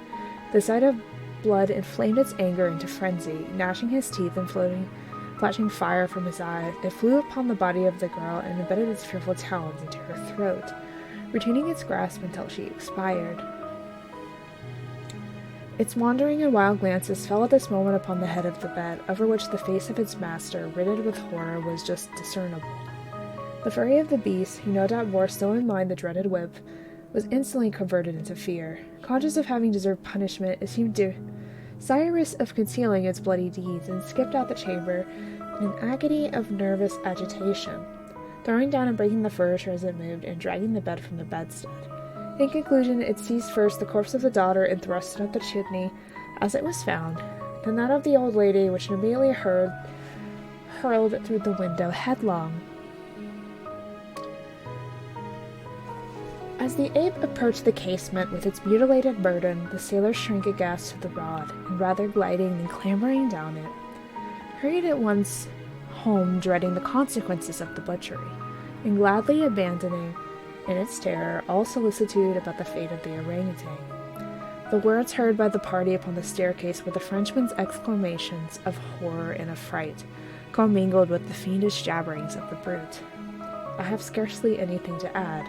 The sight of blood inflamed its anger into frenzy. Gnashing his teeth and flashing fire from his eyes, it flew upon the body of the girl and embedded its fearful talons into her throat, retaining its grasp until she expired. Its wandering and wild glances fell at this moment upon the head of the bed, over which the face of its master, riddled with horror, was just discernible. The fury of the beast, who no doubt bore still in mind the dreaded whip, was instantly converted into fear. Conscious of having deserved punishment, it seemed desirous of concealing its bloody deeds, and skipped out the chamber in an agony of nervous agitation, throwing down and breaking the furniture as it moved, and dragging the bed from the bedstead. In conclusion, it seized first the corpse of the daughter and thrust it up the chimney as it was found, then that of the old lady, which it immediately hurled through the window headlong. As the ape approached the casement with its mutilated burden, the sailor shrank aghast to the rod, and rather gliding than clambering down it, hurried at once home dreading the consequences of the butchery, and gladly abandoning, in its terror, all solicitude about the fate of the orangutan. The words heard by the party upon the staircase were the Frenchman's exclamations of horror and affright, commingled with the fiendish jabberings of the brute. I have scarcely anything to add.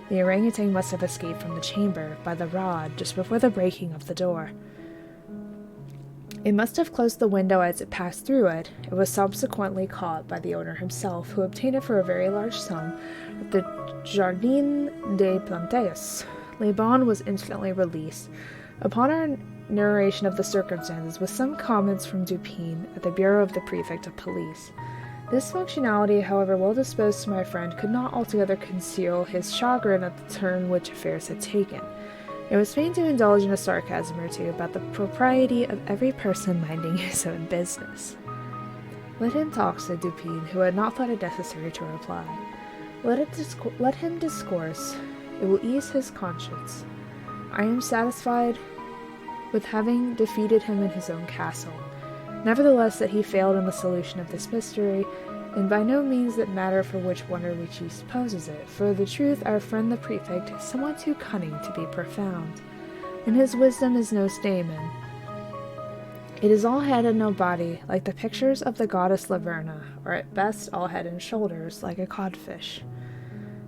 The orangutan must have escaped from the chamber by the rod just before the breaking of the door. It must have closed the window as it passed through it. It was subsequently caught by the owner himself, who obtained it for a very large sum at the Jardin des Plantes. Le Bon was instantly released. Upon our narration of the circumstances, with some comments from Dupin at the bureau of the prefect of police. This functionality, however well disposed to my friend, could not altogether conceal his chagrin at the turn which affairs had taken. It was fain to indulge in a sarcasm or two about the propriety of every person minding his own business. "Let him talk," said Dupin, who had not thought it necessary to reply. Let him discourse. It will ease his conscience. I am satisfied with having defeated him in his own castle. Nevertheless, that he failed in the solution of this mystery, and by no means that matter for which wonder which he supposes it, for the truth our friend the prefect is somewhat too cunning to be profound, and his wisdom is no stamen. It is all head and no body, like the pictures of the goddess Laverna, or at best all head and shoulders, like a codfish.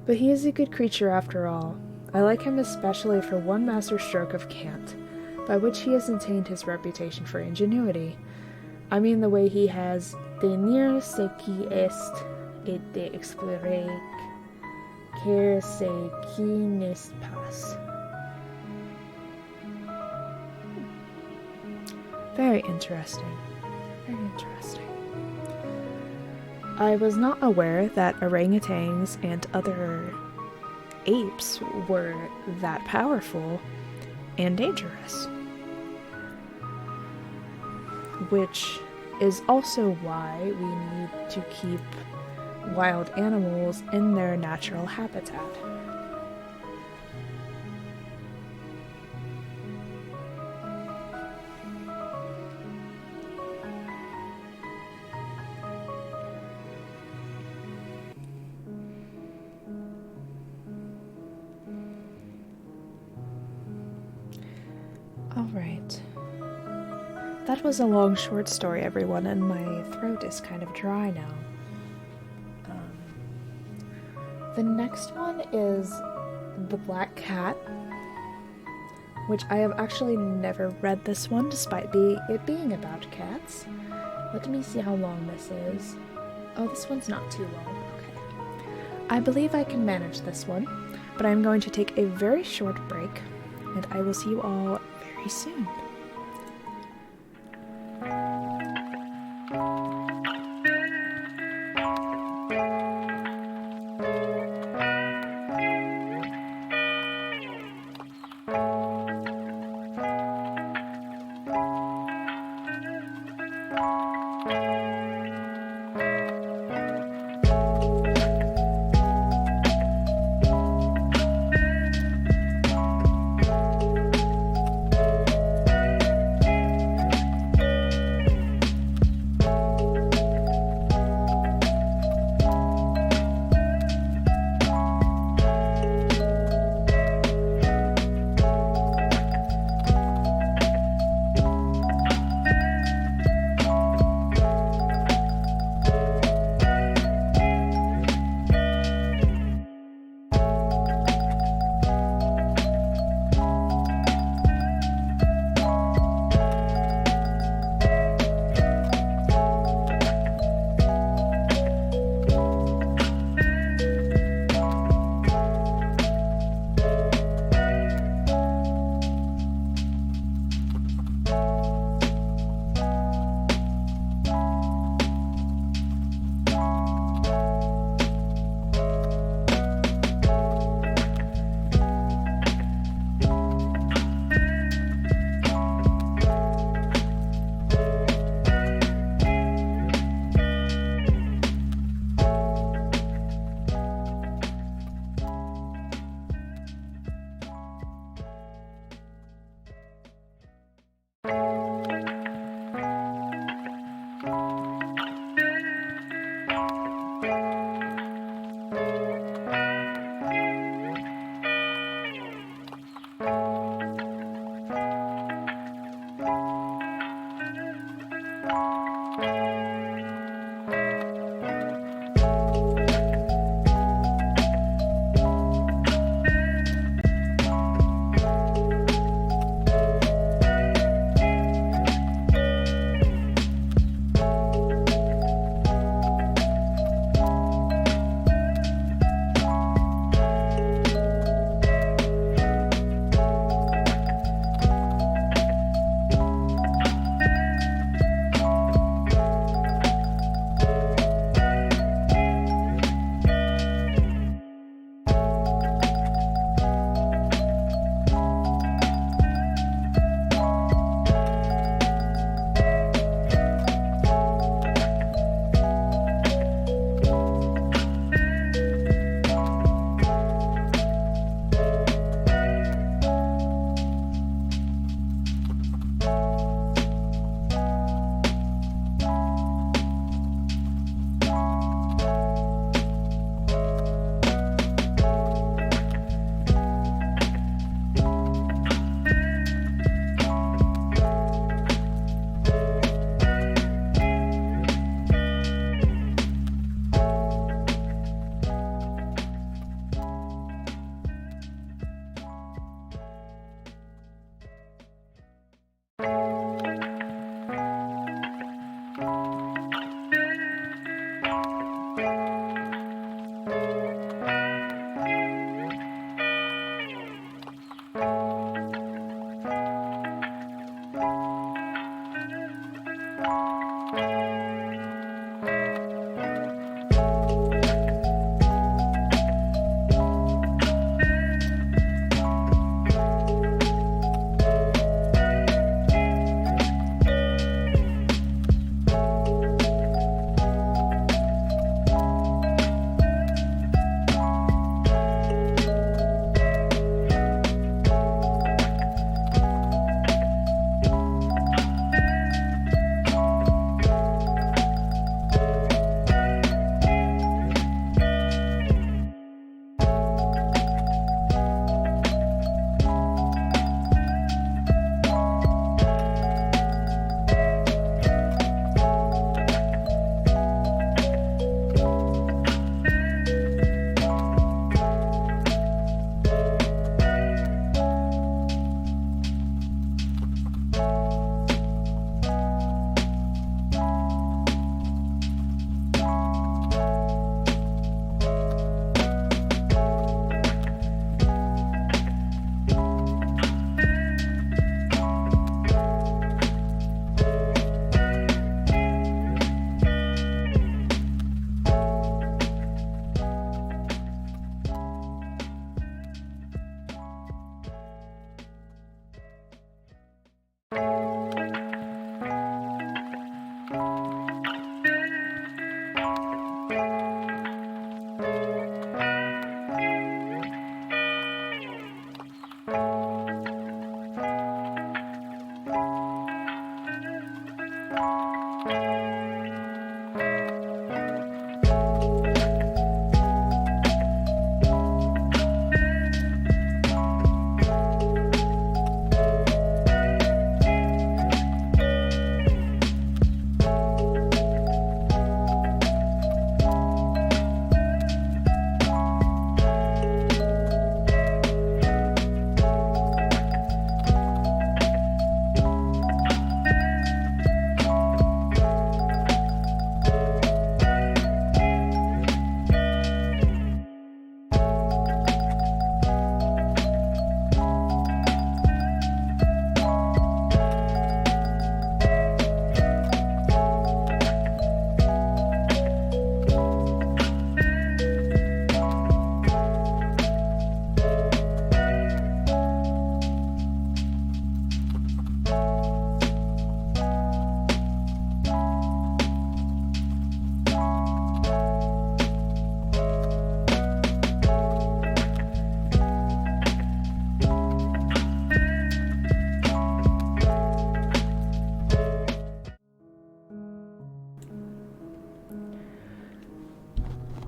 But he is a good creature after all. I like him especially for one master stroke of cant, by which he has attained his reputation for ingenuity. I mean the way he has tenir ce qui est et d'explorer car ce qui n'est pas. Very interesting. Very interesting. I was not aware that orangutans and other apes were that powerful and dangerous. Which is also why we need to keep wild animals in their natural habitat. All right. That was a long, short story, everyone, and my throat is kind of dry now. The next one is The Black Cat, which I have actually never read this one, despite it being about cats. Let me see how long this is. Oh, this one's not too long. Okay. I believe I can manage this one, but I'm going to take a very short break, and I will see you all very soon.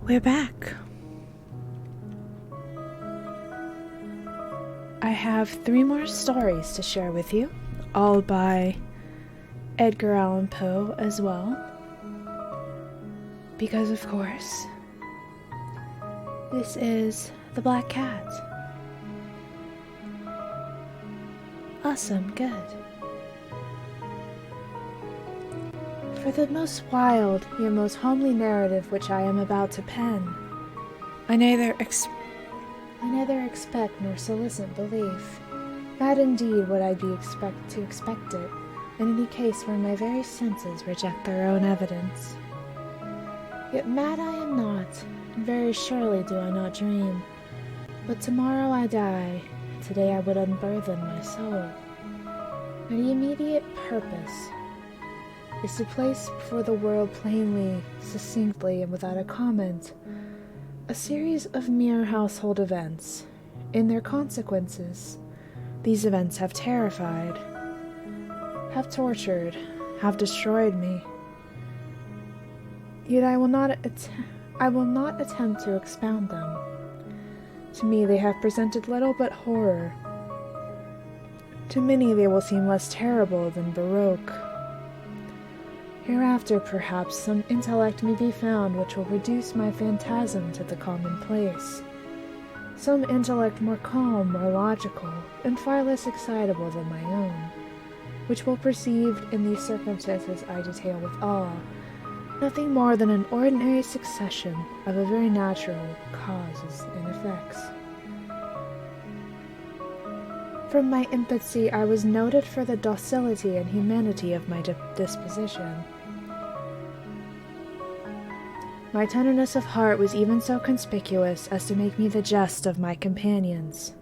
We're back. I have 3 more stories to share with you, all by Edgar Allan Poe as well. Because, of course, this is The Black Cat. Awesome, good. For the most wild, yet most homely narrative which I am about to pen, I neither expect nor solicit belief. Mad indeed would I be to expect it, in any case where my very senses reject their own evidence. Yet mad I am not, and very surely do I not dream. But tomorrow I die, and today I would unburthen my soul. My immediate purpose is to place before the world plainly, succinctly, and without a comment, a series of mere household events. In their consequences, these events have terrified, have tortured, have destroyed me. Yet I will not attempt to expound them. To me they have presented little but horror. To many they will seem less terrible than Baroque. Hereafter, perhaps, some intellect may be found which will reduce my phantasm to the commonplace. Some intellect more calm, more logical, and far less excitable than my own, which will perceive in these circumstances I detail with awe, nothing more than an ordinary succession of a very natural causes and effects. From my infancy, I was noted for the docility and humanity of my disposition. My tenderness of heart was even so conspicuous as to make me the jest of my companions.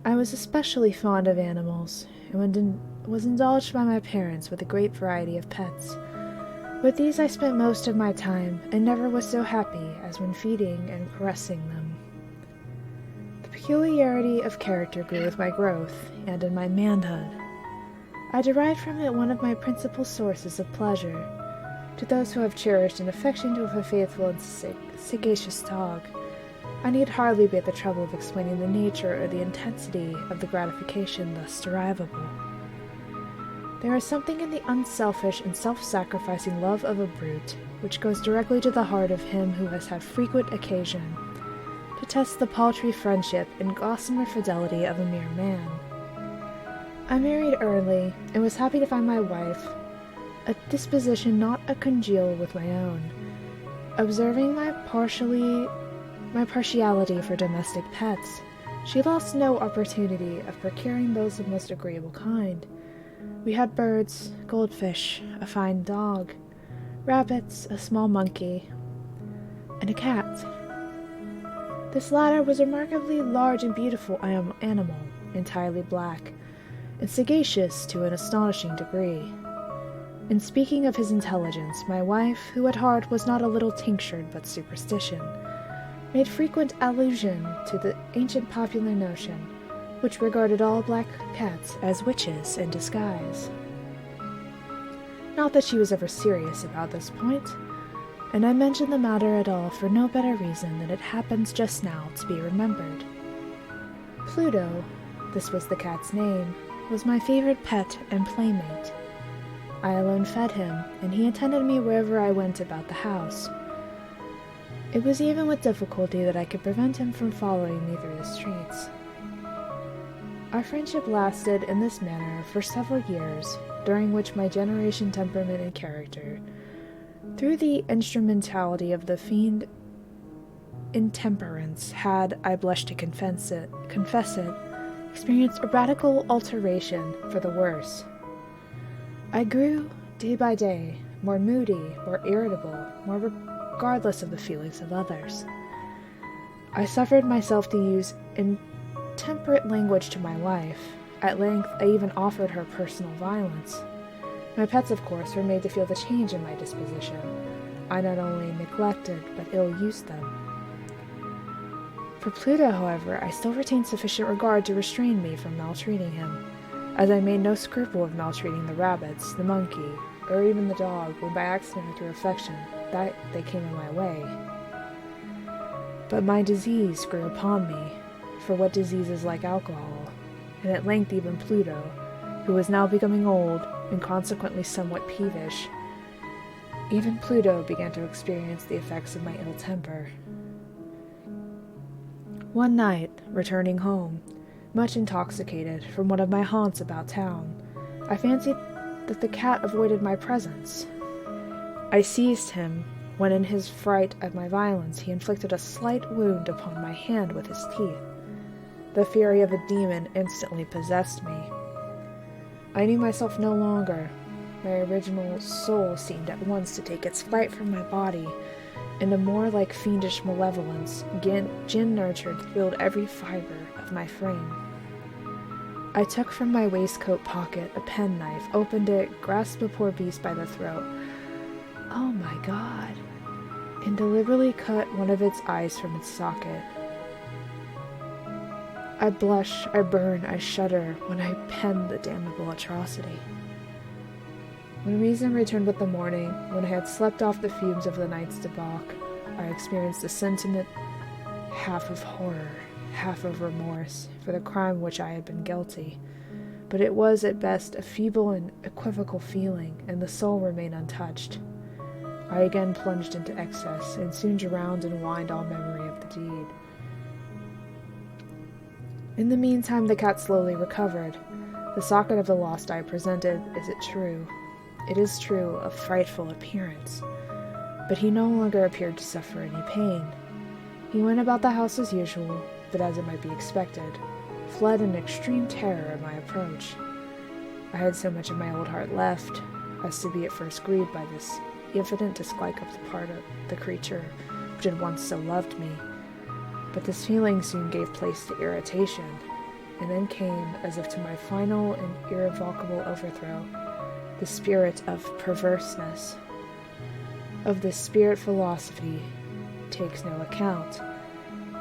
I was especially fond of animals, and was indulged by my parents with a great variety of pets. With these I spent most of my time, and never was so happy as when feeding and caressing them. The peculiarity of character grew with my growth, and in my manhood. I derived from it one of my principal sources of pleasure. To those who have cherished an affection to a faithful and sagacious dog, I need hardly be at the trouble of explaining the nature or the intensity of the gratification thus derivable. There is something in the unselfish and self-sacrificing love of a brute which goes directly to the heart of him who has had frequent occasion to test the paltry friendship and gossamer fidelity of a mere man. I married early, and was happy to find my wife a disposition not a congeal with my own. Observing my partiality for domestic pets, she lost no opportunity of procuring those of most agreeable kind. We had birds, goldfish, a fine dog, rabbits, a small monkey, and a cat. This latter was a remarkably large and beautiful animal, entirely black, and sagacious to an astonishing degree. In speaking of his intelligence, my wife, who at heart was not a little tinctured but superstition, made frequent allusion to the ancient popular notion, which regarded all black cats as witches in disguise. Not that she was ever serious about this point, and I mention the matter at all for no better reason than it happens just now to be remembered. Pluto, this was the cat's name, was my favorite pet and playmate. I alone fed him, and he attended me wherever I went about the house. It was even with difficulty that I could prevent him from following me through the streets. Our friendship lasted in this manner for several years, during which my generation, temperament, and character, through the instrumentality of the fiend intemperance, had, I blush to confess it, experienced a radical alteration for the worse. I grew, day by day, more moody, more irritable, more regardless of the feelings of others. I suffered myself to use intemperate language to my wife. At length, I even offered her personal violence. My pets, of course, were made to feel the change in my disposition. I not only neglected, but ill-used them. For Pluto, however, I still retained sufficient regard to restrain me from maltreating him, as I made no scruple of maltreating the rabbits, the monkey, or even the dog, when by accident or through affection that they came in my way. But my disease grew upon me, for what disease is like alcohol, and at length even Pluto, who was now becoming old, and consequently somewhat peevish, even Pluto began to experience the effects of my ill temper. One night, returning home, much intoxicated from one of my haunts about town, I fancied that the cat avoided my presence. I seized him, when in his fright at my violence he inflicted a slight wound upon my hand with his teeth. The fury of a demon instantly possessed me. I knew myself no longer. My original soul seemed at once to take its flight from my body, and a more like fiendish malevolence, gin-nurtured, thrilled every fibre of my frame. I took from my waistcoat pocket a penknife, opened it, grasped the poor beast by the throat. Oh my God! And deliberately cut one of its eyes from its socket. I blush, I burn, I shudder when I pen the damnable atrocity. When reason returned with the morning, when I had slept off the fumes of the night's debauch, I experienced a sentiment half of horror, half of remorse, for the crime which I had been guilty. But it was, at best, a feeble and equivocal feeling, and the soul remained untouched. I again plunged into excess, and soon drowned and whined all memory of the deed. In the meantime, the cat slowly recovered. The socket of the lost eye presented, it is true, a frightful appearance. But he no longer appeared to suffer any pain. He went about the house as usual, but as it might be expected, fled in extreme terror at my approach. I had so much of my old heart left as to be at first grieved by this evident dislike of the part of the creature which had once so loved me. But this feeling soon gave place to irritation, and then came, as if to my final and irrevocable overthrow, the spirit of perverseness. Of this spirit philosophy takes no account.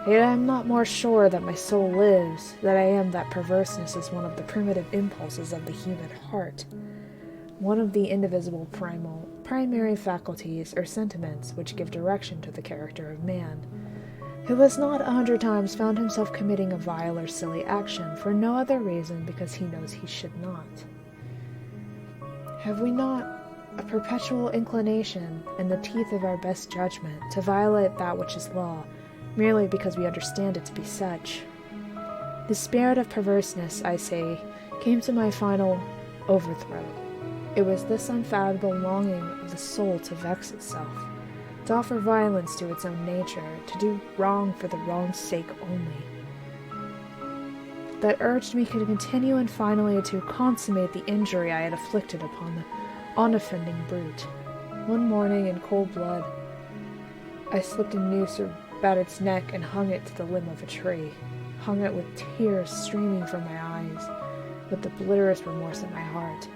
Yet I am not more sure that my soul lives, that I am that perverseness is one of the primitive impulses of the human heart, one of the indivisible primary faculties or sentiments which give direction to the character of man, who has not 100 times found himself committing a vile or silly action for no other reason because he knows he should not. Have we not a perpetual inclination, in the teeth of our best judgment, to violate that which is law, merely because we understand it to be such? The spirit of perverseness, I say, came to my final overthrow. It was this unfathomable longing of the soul to vex itself, to offer violence to its own nature, to do wrong for the wrong's sake only, that urged me to continue and finally to consummate the injury I had inflicted upon the unoffending brute. One morning, in cold blood, I slipped a noose about its neck and hung it to the limb of a tree, hung it with tears streaming from my eyes, with the bitterest remorse in my heart.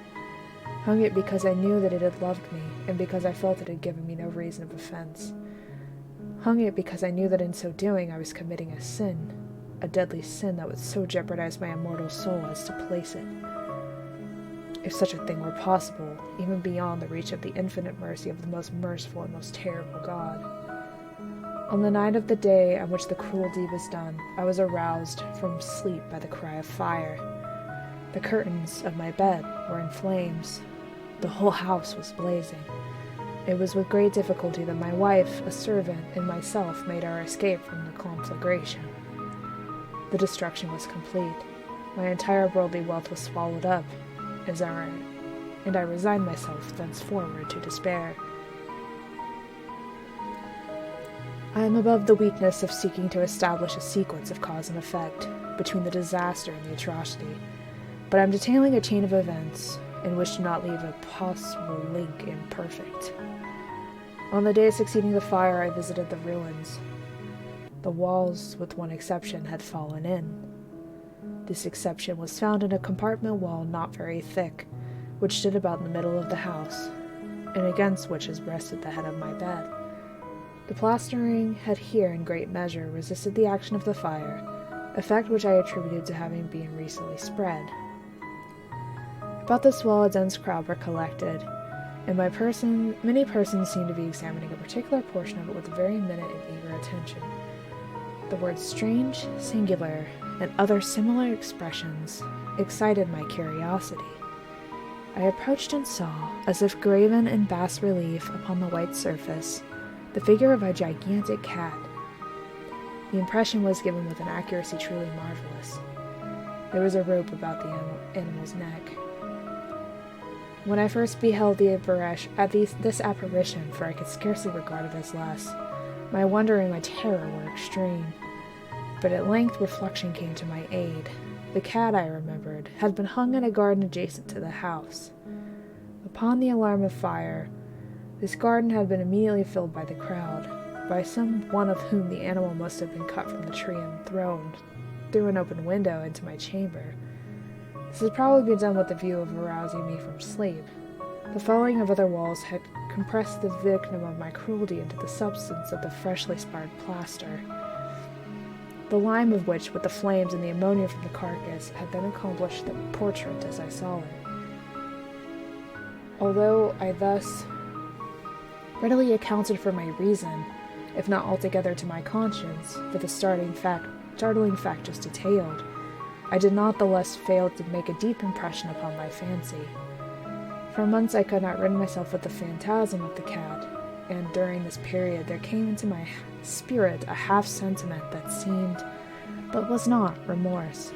Hung it because I knew that it had loved me, and because I felt it had given me no reason of offense. Hung it because I knew that in so doing I was committing a sin, a deadly sin that would so jeopardize my immortal soul as to place it, if such a thing were possible, even beyond the reach of the infinite mercy of the most merciful and most terrible God. On the night of the day on which the cruel deed was done, I was aroused from sleep by the cry of fire. The curtains of my bed were in flames. The whole house was blazing. It was with great difficulty that my wife, a servant, and myself made our escape from the conflagration. The destruction was complete. My entire worldly wealth was swallowed up, and I resigned myself thenceforward to despair. I am above the weakness of seeking to establish a sequence of cause and effect between the disaster and the atrocity, but I am detailing a chain of events in which to not leave a possible link imperfect. On the day succeeding the fire, I visited the ruins. The walls, with one exception, had fallen in. This exception was found in a compartment wall not very thick, which stood about in the middle of the house, and against which has rested the head of my bed. The plastering had here in great measure resisted the action of the fire, a fact which I attributed to having been recently spread. About this wall a dense crowd were collected, and many persons seemed to be examining a particular portion of it with very minute and eager attention. The words strange, singular, and other similar expressions excited my curiosity. I approached and saw, as if graven in bas relief upon the white surface, the figure of a gigantic cat. The impression was given with an accuracy truly marvelous. There was a rope about the animal's neck. When I first beheld this apparition, for I could scarcely regard it as less, my wonder and my terror were extreme. But at length reflection came to my aid. The cat, I remembered, had been hung in a garden adjacent to the house. Upon the alarm of fire, this garden had been immediately filled by the crowd, by some one of whom the animal must have been cut from the tree and thrown through an open window into my chamber. This had probably been done with the view of arousing me from sleep. The falling of other walls had compressed the victim of my cruelty into the substance of the freshly sparred plaster, the lime of which, with the flames and the ammonia from the carcass, had then accomplished the portrait as I saw it. Although I thus readily accounted for my reason, if not altogether to my conscience, for the startling fact just detailed, I did not the less fail to make a deep impression upon my fancy. For months I could not rid myself of the phantasm of the cat, and during this period there came into my spirit a half-sentiment that seemed, but was not, remorse.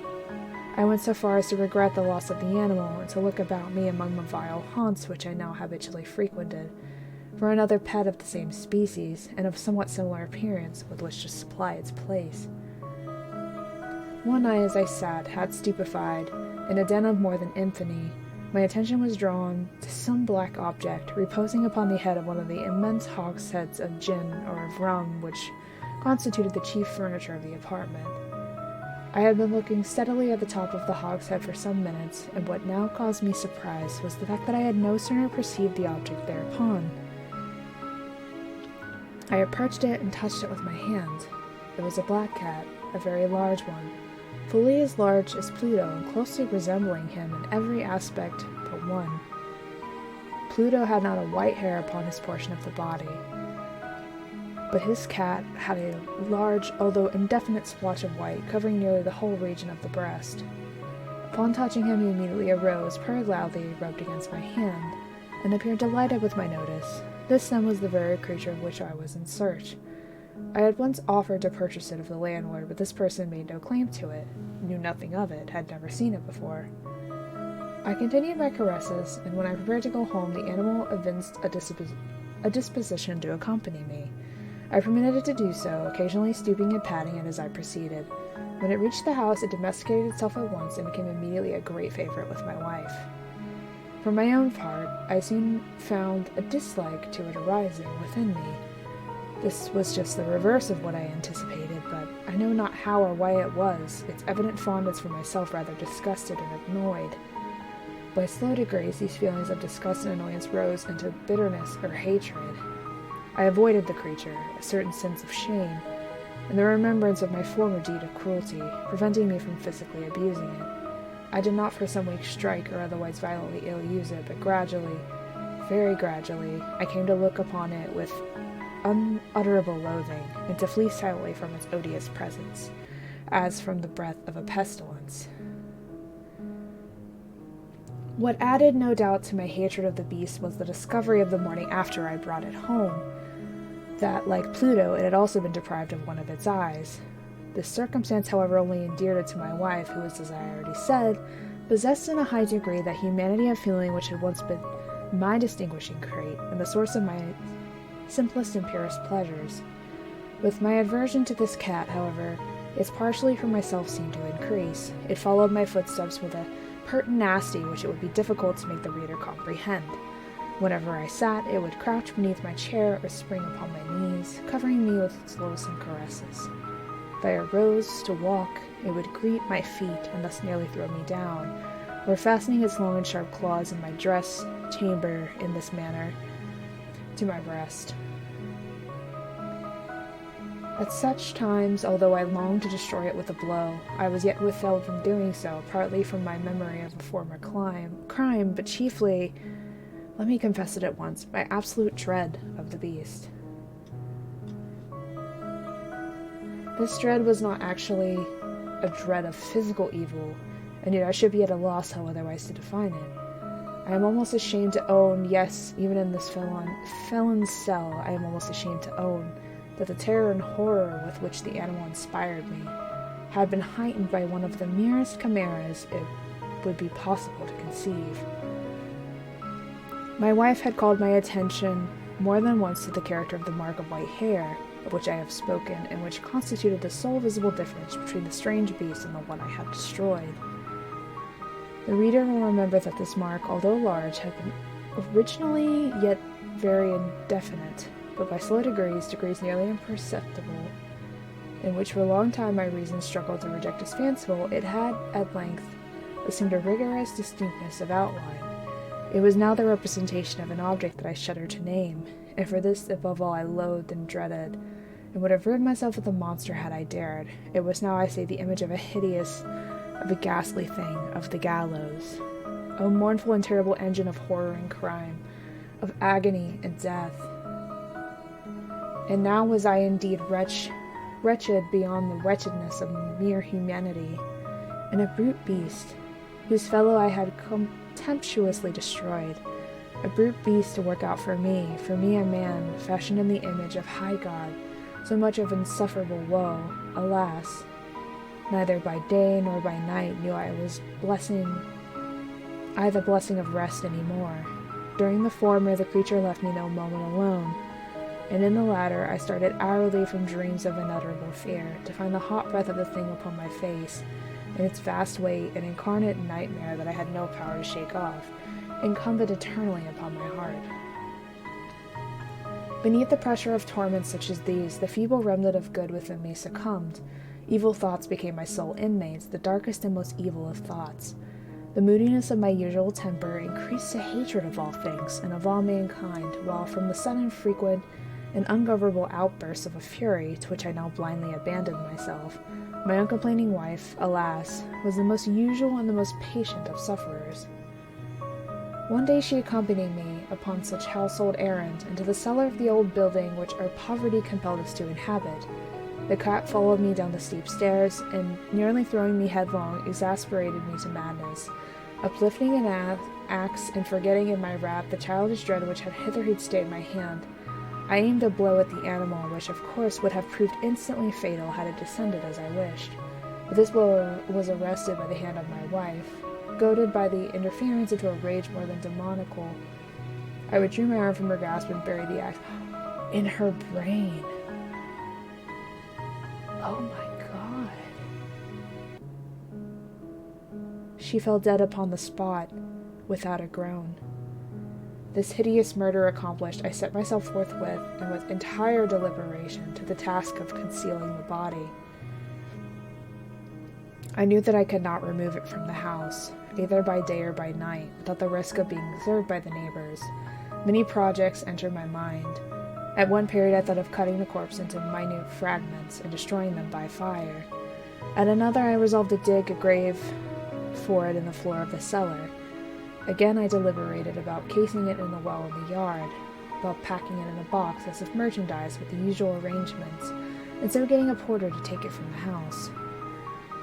I went so far as to regret the loss of the animal, and to look about me among the vile haunts which I now habitually frequented, for another pet of the same species, and of somewhat similar appearance, with which to supply its place. One eye as I sat, half stupefied, in a den of more than infamy, my attention was drawn to some black object reposing upon the head of one of the immense hogsheads of gin or of rum which constituted the chief furniture of the apartment. I had been looking steadily at the top of the hogshead for some minutes, and what now caused me surprise was the fact that I had no sooner perceived the object thereupon. I approached it and touched it with my hand. It was a black cat, a very large one, fully as large as Pluto and closely resembling him in every aspect but one. Pluto had not a white hair upon his portion of the body, but his cat had a large, although indefinite splotch of white covering nearly the whole region of the breast. Upon touching him, he immediately arose, purred loudly, rubbed against my hand, and appeared delighted with my notice. This then was the very creature of which I was in search. I had once offered to purchase it of the landlord, but this person made no claim to it, knew nothing of it, had never seen it before. I continued my caresses, and when I prepared to go home, the animal evinced a disposition to accompany me. I permitted it to do so, occasionally stooping and patting it as I proceeded. When it reached the house, it domesticated itself at once and became immediately a great favorite with my wife. For my own part, I soon found a dislike to it arising within me. This was just the reverse of what I anticipated, but I know not how or why it was. Its evident fondness for myself rather disgusted and annoyed. By slow degrees, these feelings of disgust and annoyance rose into bitterness or hatred. I avoided the creature, a certain sense of shame, and the remembrance of my former deed of cruelty, preventing me from physically abusing it. I did not for some weeks strike or otherwise violently ill-use it, but gradually, very gradually, I came to look upon it with unutterable loathing, and to flee silently from its odious presence, as from the breath of a pestilence. What added, no doubt, to my hatred of the beast was the discovery of the morning after I brought it home, that, like Pluto, it had also been deprived of one of its eyes. This circumstance, however, only endeared it to my wife, who was, as I already said, possessed in a high degree that humanity of feeling which had once been my distinguishing trait, and the source of my simplest and purest pleasures. With my aversion to this cat, however, its partially for myself seemed to increase. It followed my footsteps with a pertinacity which it would be difficult to make the reader comprehend. Whenever I sat, it would crouch beneath my chair or spring upon my knees, covering me with its loathsome caresses. If I arose to walk, it would greet my feet and thus nearly throw me down, or fastening its long and sharp claws in my dress chamber in this manner to my breast. At such times, although I longed to destroy it with a blow, I was yet withheld from doing so, partly from my memory of a former crime, but chiefly, let me confess it at once, my absolute dread of the beast. This dread was not actually a dread of physical evil, and yet I should be at a loss how otherwise to define it. I am almost ashamed to own, yes, even in this felon's cell, I am almost ashamed to own that the terror and horror with which the animal inspired me had been heightened by one of the merest chimeras it would be possible to conceive. My wife had called my attention more than once to the character of the mark of white hair, of which I have spoken, and which constituted the sole visible difference between the strange beast and the one I had destroyed. The reader will remember that this mark, although large, had been originally yet very indefinite, but by slow degrees nearly imperceptible, in which for a long time my reason struggled to reject as fanciful, it had at length assumed a rigorous distinctness of outline. It was now the representation of an object that I shuddered to name, and for this above all I loathed and dreaded, and would have rid myself of the monster had I dared. It was now, I say, the image of a ghastly thing, of the gallows. O mournful and terrible engine of horror and crime, of agony and death. And now was I indeed wretched beyond the wretchedness of mere humanity, and a brute beast, whose fellow I had contemptuously destroyed, a brute beast to work out for me a man, fashioned in the image of high God, so much of insufferable woe. Alas, neither by day nor by night knew I the blessing of rest any more. During the former, the creature left me no moment alone. and in the latter I started hourly from dreams of unutterable fear, to find the hot breath of the thing upon my face, and its vast weight, an incarnate nightmare that I had no power to shake off, incumbent eternally upon my heart. Beneath the pressure of torments such as these, the feeble remnant of good within me succumbed. Evil thoughts became my sole inmates, the darkest and most evil of thoughts. The moodiness of my usual temper increased to hatred of all things and of all mankind, while from the sudden, frequent, and ungovernable outbursts of a fury to which I now blindly abandoned myself, my uncomplaining wife, alas, was the most usual and the most patient of sufferers. One day she accompanied me upon such household errand into the cellar of the old building which our poverty compelled us to inhabit. The cat followed me down the steep stairs, and, nearly throwing me headlong, exasperated me to madness. Uplifting an axe and forgetting in my wrath the childish dread which had hitherto stayed my hand, I aimed a blow at the animal, which of course would have proved instantly fatal had it descended as I wished. But this blow was arrested by the hand of my wife. Goaded by the interference into a rage more than demoniacal, I withdrew my arm from her grasp and buried the axe in her brain. Oh my God. She fell dead upon the spot, without a groan. This hideous murder accomplished, I set myself forthwith, and with entire deliberation, to the task of concealing the body. I knew that I could not remove it from the house, either by day or by night, without the risk of being observed by the neighbors. Many projects entered my mind. At one period I thought of cutting the corpse into minute fragments and destroying them by fire. At another I resolved to dig a grave for it in the floor of the cellar. Again I deliberated about casing it in the well in the yard, about packing it in a box as if merchandise with the usual arrangements, and so getting a porter to take it from the house.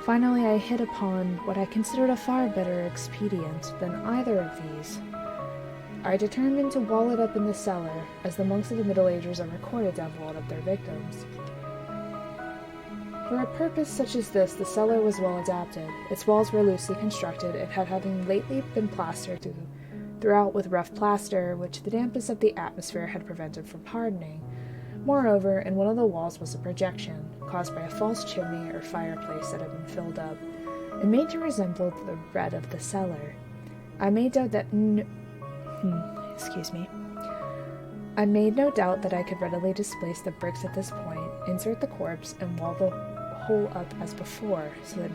Finally I hit upon what I considered a far better expedient than either of these. I determined to wall it up in the cellar, as the monks of the Middle Ages are recorded to have walled up their victims. For a purpose such as this, the cellar was well adapted. Its walls were loosely constructed, it had having lately been plastered throughout with rough plaster, which the dampness of the atmosphere had prevented from hardening. Moreover, in one of the walls was a projection, caused by a false chimney or fireplace that had been filled up, and made to resemble the red of the cellar. I made no doubt that I could readily displace the bricks at this point, insert the corpse, and wall the whole up as before, so that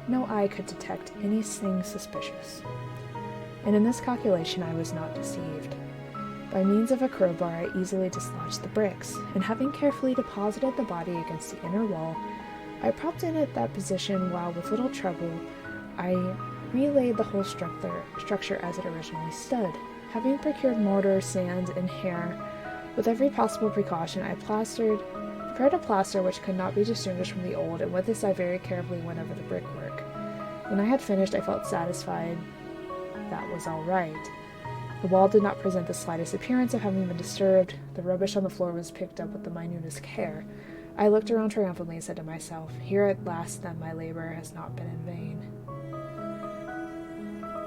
no eye could detect anything suspicious. And in this calculation I was not deceived. By means of a crowbar I easily dislodged the bricks, and having carefully deposited the body against the inner wall, I propped it at that position while, with little trouble, I relaid the whole structure as it originally stood. Having procured mortar, sand, and hair, with every possible precaution, I prepared a plaster which could not be distinguished from the old, and with this I very carefully went over the brickwork. When I had finished, I felt satisfied that was all right. The wall did not present the slightest appearance of having been disturbed. The rubbish on the floor was picked up with the minutest care. I looked around triumphantly and said to myself, "Here at last, then, my labor has not been in vain."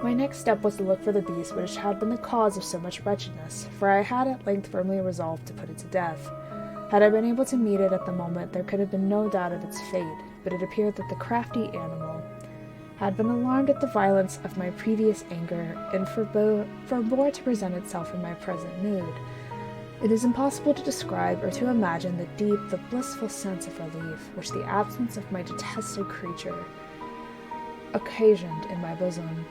My next step was to look for the beast which had been the cause of so much wretchedness, for I had at length firmly resolved to put it to death. Had I been able to meet it at the moment, there could have been no doubt of its fate, but it appeared that the crafty animal had been alarmed at the violence of my previous anger, and forbore to present itself in my present mood. It is impossible to describe or to imagine the blissful sense of relief which the absence of my detested creature occasioned in my bosom.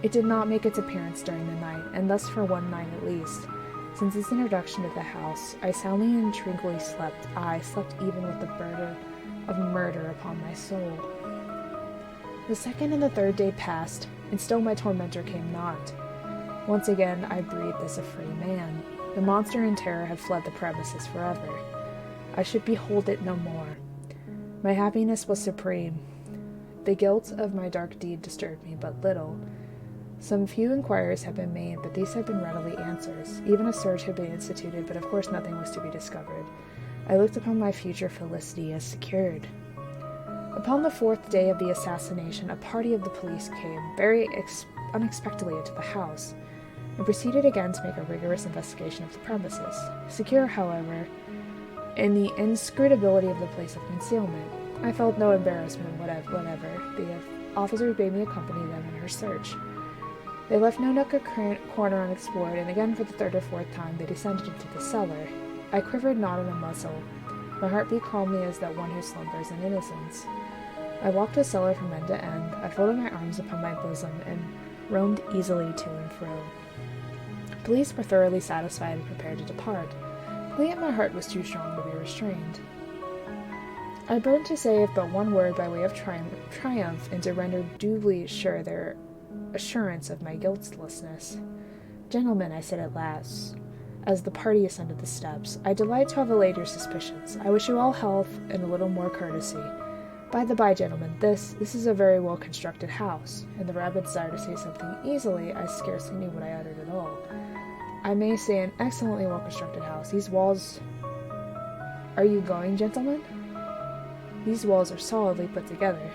It did not make its appearance during the night, and thus for one night at least. Since its introduction to the house, I soundly and tranquilly slept. I slept even with the burden of murder upon my soul. The second and the third day passed, and still my tormentor came not. Once again I breathed as a free man. The monster in terror had fled the premises forever. I should behold it no more. My happiness was supreme. The guilt of my dark deed disturbed me but little. Some few inquiries had been made, but these had been readily answered. Even a search had been instituted, but of course nothing was to be discovered. I looked upon my future felicity as secured. Upon the fourth day of the assassination, a party of the police came, very unexpectedly, into the house. and proceeded again to make a rigorous investigation of the premises. Secure, however, in the inscrutability of the place of concealment, I felt no embarrassment whatever. The officers bade me accompany them in her search. They left no nook or corner unexplored, and again for the third or fourth time they descended into the cellar. I quivered not in a muscle. My heart beat calmly as that one who slumbers in innocence. I walked the cellar from end to end. I folded my arms upon my bosom and roamed easily to and fro. Police were thoroughly satisfied and prepared to depart, but yet my heart was too strong to be restrained. I burned to say if but one word by way of triumph, and to render duly sure their assurance of my guiltlessness. "Gentlemen," I said at last, as the party ascended the steps, "I delight to have allayed your suspicions. I wish you all health and a little more courtesy. By the by, gentlemen, this is a very well-constructed house." In the rapid desire to say something easily, I scarcely knew what I uttered at all. "I may say an excellently well-constructed house. These walls—" "Are you going, gentlemen? These walls are solidly put together."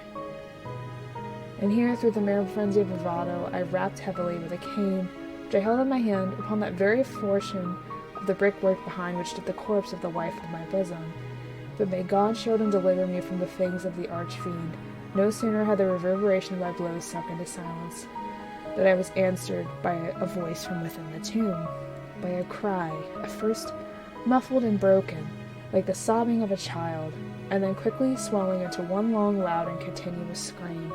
And here, through the mere frenzy of bravado, I rapped heavily with a cane, which I held in my hand, upon that very portion of the brickwork behind which stood the corpse of the wife of my bosom. But may God shield and deliver me from the fangs of the arch-fiend. No sooner had the reverberation of my blows sunk into silence, that I was answered by a voice from within the tomb, by a cry, at first muffled and broken, like the sobbing of a child, and then quickly swelling into one long, loud, and continuous scream,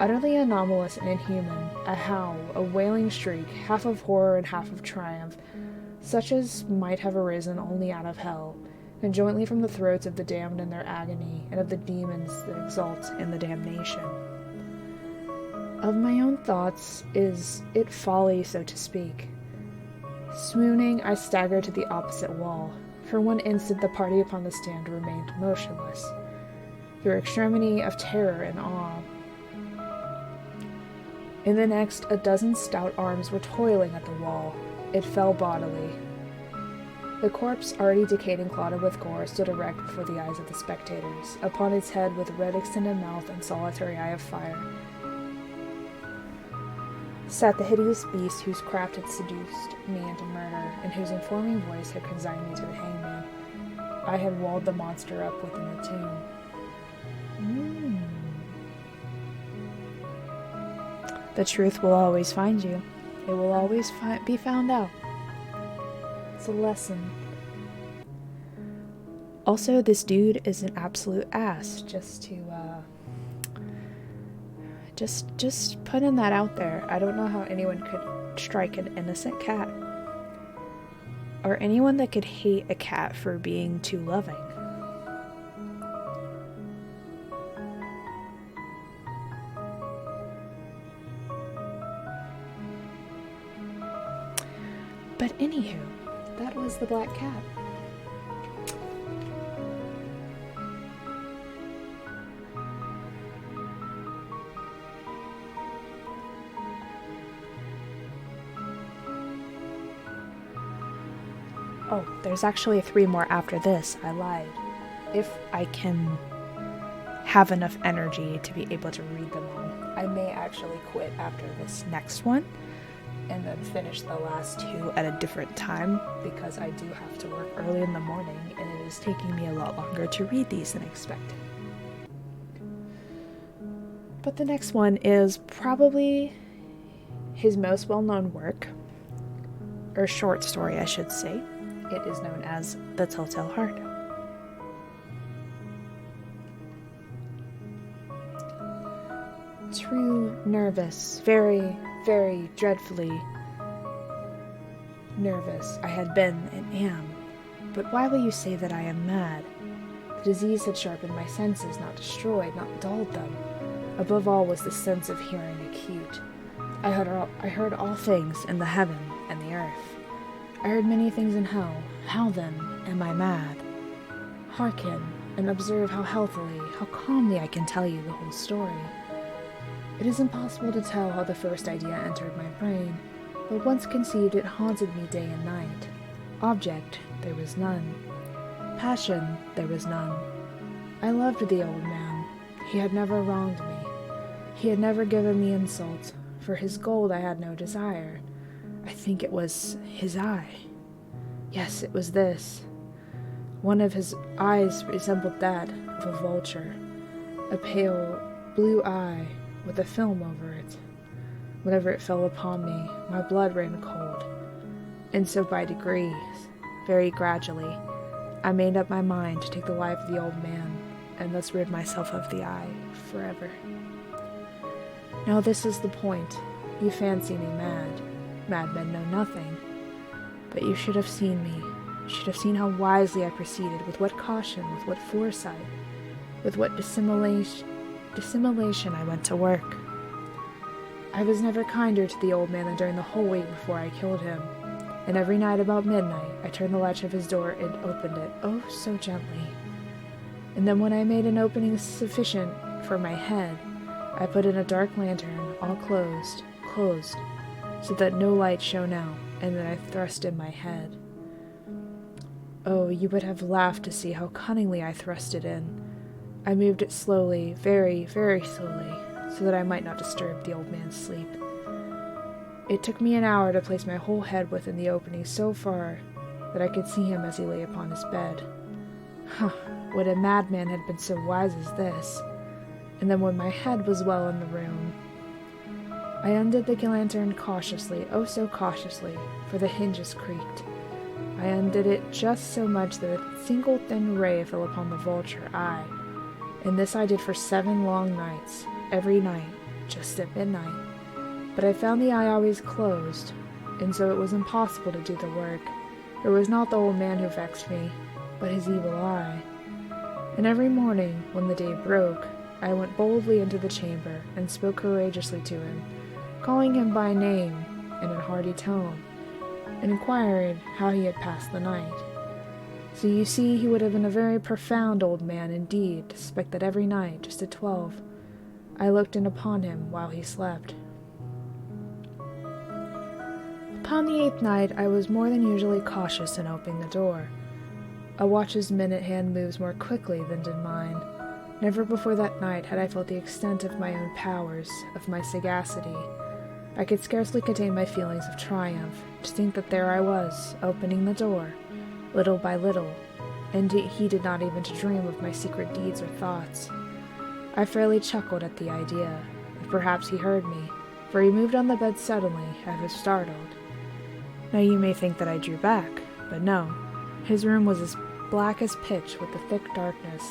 utterly anomalous and inhuman, a howl, a wailing shriek, half of horror and half of triumph, such as might have arisen only out of hell, and jointly from the throats of the damned in their agony, and of the demons that exult in the damnation. Of my own thoughts is it folly, so to speak. Swooning, I staggered to the opposite wall. For one instant the party upon the stand remained motionless, through extremity of terror and awe. In the next, a dozen stout arms were toiling at the wall. It fell bodily. The corpse, already decayed and clotted with gore, stood erect before the eyes of the spectators. Upon its head, with red extended mouth and solitary eye of fire, sat the hideous beast whose craft had seduced me into murder, and whose informing voice had consigned me to the hangman. I had walled the monster up within the tomb. The truth will always find you. It will always be found out. It's a lesson. Also, this dude is an absolute ass, just putting that out there. I don't know how anyone could strike an innocent cat. Or anyone that could hate a cat for being too loving. But anywho, that was the black cat. Oh, there's actually 3 more after this. I lied. If I can have enough energy to be able to read them all, I may actually quit after this next one and then finish the last 2 at a different time, because I do have to work early in the morning and it is taking me a lot longer to read these than expected. But the next one is probably his most well-known work, or short story I should say. It is known as The Telltale Heart. True, nervous, very, very dreadfully nervous I had been and am. But why will you say that I am mad? The disease had sharpened my senses, not destroyed, not dulled them. Above all was the sense of hearing acute. I heard all things in the heaven and the earth. I heard many things in hell. How then am I mad? Hearken, and observe how healthily, how calmly I can tell you the whole story. It is impossible to tell how the first idea entered my brain, but once conceived it haunted me day and night. Object, there was none. Passion, there was none. I loved the old man. He had never wronged me. He had never given me insult. For his gold I had no desire. I think it was his eye. Yes, it was this. One of his eyes resembled that of a vulture, a pale blue eye with a film over it. Whenever it fell upon me, my blood ran cold. And so by degrees, very gradually, I made up my mind to take the life of the old man, and thus rid myself of the eye forever. Now this is the point. You fancy me mad. Madmen know nothing. But you should have seen me. You should have seen how wisely I proceeded, with what caution, with what foresight, with what dissimulation I went to work. I was never kinder to the old man than during the whole week before I killed him, and every night about midnight I turned the latch of his door and opened it, oh so gently. And then when I made an opening sufficient for my head, I put in a dark lantern, all closed, so that no light shone out, and then I thrust in my head. Oh, you would have laughed to see how cunningly I thrust it in. I moved it slowly, very, very slowly, so that I might not disturb the old man's sleep. It took me an hour to place my whole head within the opening so far that I could see him as he lay upon his bed. Would a madman had been so wise as this? And then when my head was well in the room, I undid the lantern cautiously, oh so cautiously, for the hinges creaked. I undid it just so much that a single thin ray fell upon the vulture eye, and this I did for 7 long nights, every night, just at midnight. But I found the eye always closed, and so it was impossible to do the work. It was not the old man who vexed me, but his evil eye. And every morning, when the day broke, I went boldly into the chamber and spoke courageously to him, calling him by name in a hearty tone, and inquired how he had passed the night. So you see, he would have been a very profound old man indeed to suspect that every night, just at 12, I looked in upon him while he slept. Upon the 8th night, I was more than usually cautious in opening the door. A watch's minute hand moves more quickly than did mine. Never before that night had I felt the extent of my own powers, of my sagacity. I could scarcely contain my feelings of triumph, to think that there I was, opening the door, little by little, and he did not even to dream of my secret deeds or thoughts. I fairly chuckled at the idea, and perhaps he heard me, for he moved on the bed suddenly, as if startled. Now you may think that I drew back, but no. His room was as black as pitch with the thick darkness,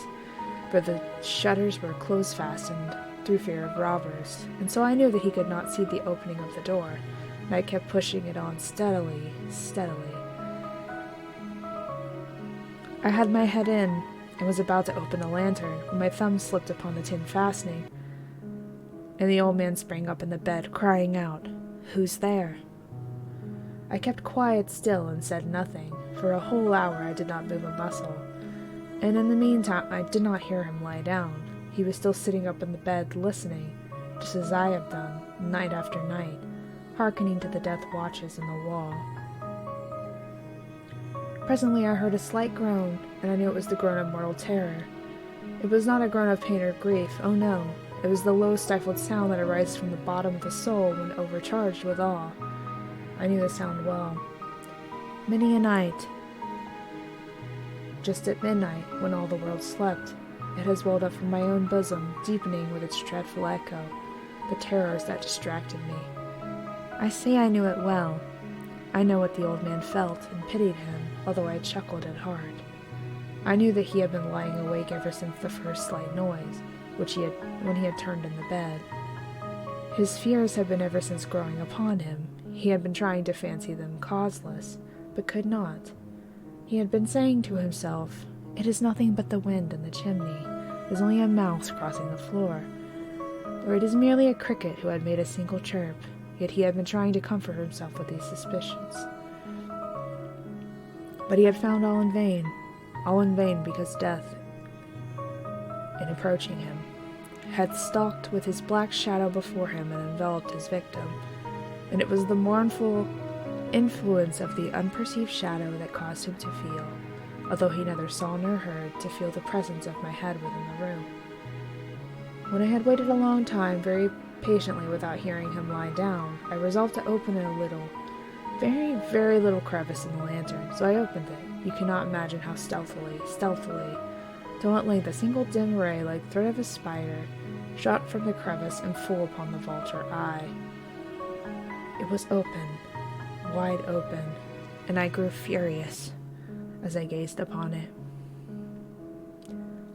for the shutters were close-fastened through fear of robbers, and so I knew that he could not see the opening of the door, and I kept pushing it on steadily. I had my head in, and was about to open the lantern, when my thumb slipped upon the tin fastening, and the old man sprang up in the bed, crying out, "Who's there?" I kept quiet still and said nothing. For a whole hour I did not move a muscle, and in the meantime I did not hear him lie down. He was still sitting up in the bed, listening, just as I have done, night after night, hearkening to the death watches in the wall. Presently I heard a slight groan, and I knew it was the groan of mortal terror. It was not a groan of pain or grief, oh no, it was the low stifled sound that arises from the bottom of the soul when overcharged with awe. I knew the sound well. Many a night, just at midnight, when all the world slept, it has welled up from my own bosom, deepening with its dreadful echo the terrors that distracted me. I say I knew it well. I know what the old man felt, and pitied him, although I chuckled at heart. I knew that he had been lying awake ever since the first slight noise, when he had turned in the bed. His fears had been ever since growing upon him. He had been trying to fancy them causeless, but could not. He had been saying to himself, "It is nothing but the wind in the chimney. It is only a mouse crossing the floor. Or it is merely a cricket who had made a single chirp," yet he had been trying to comfort himself with these suspicions. But he had found all in vain because death, in approaching him, had stalked with his black shadow before him and enveloped his victim, and it was the mournful influence of the unperceived shadow that caused him to feel, although he neither saw nor heard, to feel the presence of my head within the room. When I had waited a long time, very patiently without hearing him lie down, I resolved to open it a little, very, very little crevice in the lantern, so I opened it. You cannot imagine how stealthily, till at length a single dim ray, like thread of a spider, shot from the crevice and full upon the vulture eye. It was open, wide open, and I grew furious as I gazed upon it.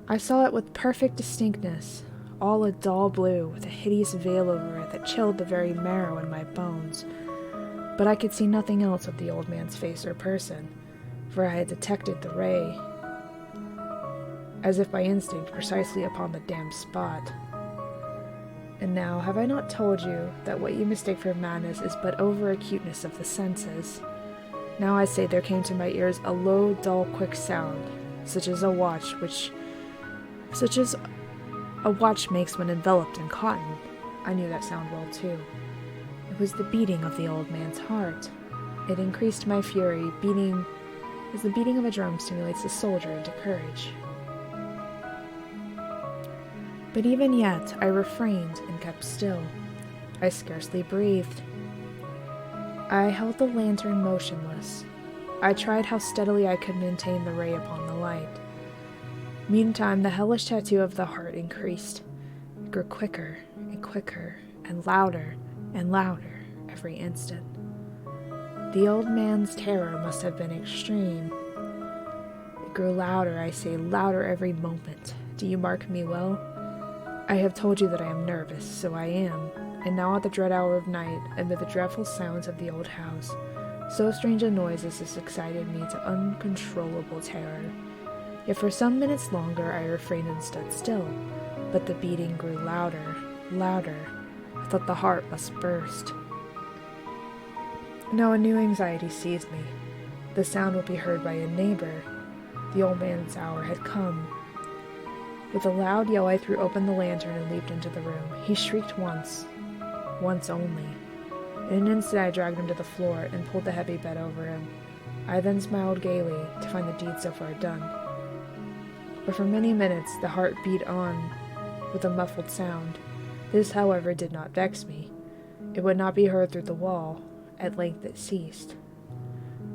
I saw it with perfect distinctness, all a dull blue, with a hideous veil over it that chilled the very marrow in my bones. But I could see nothing else of the old man's face or person, for I had detected the ray, as if by instinct, precisely upon the damned spot. And now, have I not told you that what you mistake for madness is but over-acuteness of the senses? Now I say there came to my ears a low, dull, quick sound, such as a watch makes when enveloped in cotton. I knew that sound well, too. It was the beating of the old man's heart. It increased my fury, beating as the beating of a drum stimulates the soldier into courage. But even yet, I refrained and kept still. I scarcely breathed. I held the lantern motionless. I tried how steadily I could maintain the ray upon the light. Meantime, the hellish tattoo of the heart increased. It grew quicker and quicker and louder every instant. The old man's terror must have been extreme. It grew louder, I say, louder every moment. Do you mark me well? I have told you that I am nervous, so I am, and now at the dread hour of night, amid the dreadful sounds of the old house, so strange a noise as this excited me to uncontrollable terror. Yet for some minutes longer I refrained and stood still, but the beating grew louder. I thought the heart must burst. Now a new anxiety seized me. The sound would be heard by a neighbor. The old man's hour had come. With a loud yell I threw open the lantern and leaped into the room. He shrieked once only. In an instant I dragged him to the floor and pulled the heavy bed over him. I then smiled gaily to find the deed so far done. But for many minutes the heart beat on with a muffled sound. This, however, did not vex me. It would not be heard through the wall. At length it ceased.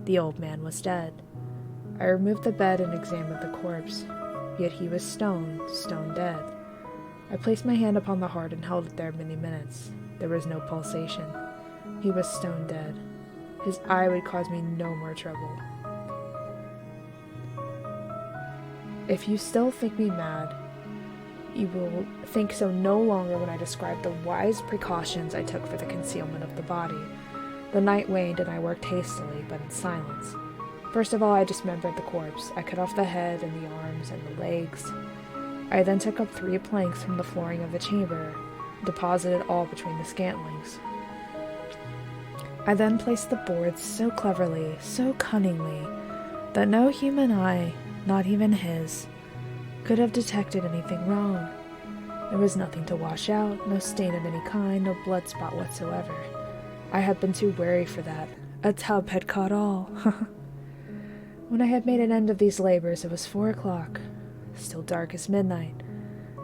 The old man was dead. I removed the bed and examined the corpse. Yet he was stone dead. I placed my hand upon the heart and held it there many minutes. There was no pulsation. He was stone dead. His eye would cause me no more trouble. If you still think me mad, you will think so no longer when I describe the wise precautions I took for the concealment of the body. The night waned and I worked hastily, but in silence. First of all, I dismembered the corpse. I cut off the head and the arms and the legs. I then took up 3 planks from the flooring of the chamber, and deposited all between the scantlings. I then placed the boards so cleverly, so cunningly, that no human eye, not even his, could have detected anything wrong. There was nothing to wash out, no stain of any kind, no blood spot whatsoever. I had been too wary for that. A tub had caught all. When I had made an end of these labors, it was 4 o'clock, still dark as midnight.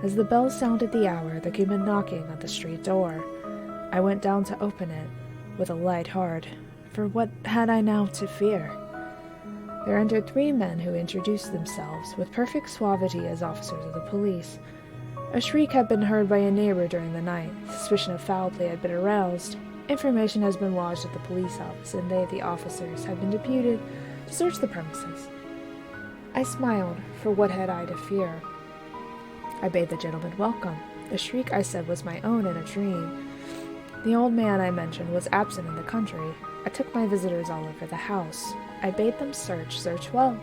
As the bell sounded the hour, there came a knocking at the street door. I went down to open it, with a light heart, for what had I now to fear? There entered 3 men who introduced themselves, with perfect suavity, as officers of the police. A shriek had been heard by a neighbor during the night. Suspicion of foul play had been aroused. Information has been lodged at the police office, and they, the officers, have been deputed to search the premises. I smiled, for what had I to fear? I bade the gentleman welcome. The shriek, I said, was my own in a dream. The old man I mentioned was absent in the country. I took my visitors all over the house. I bade them search well.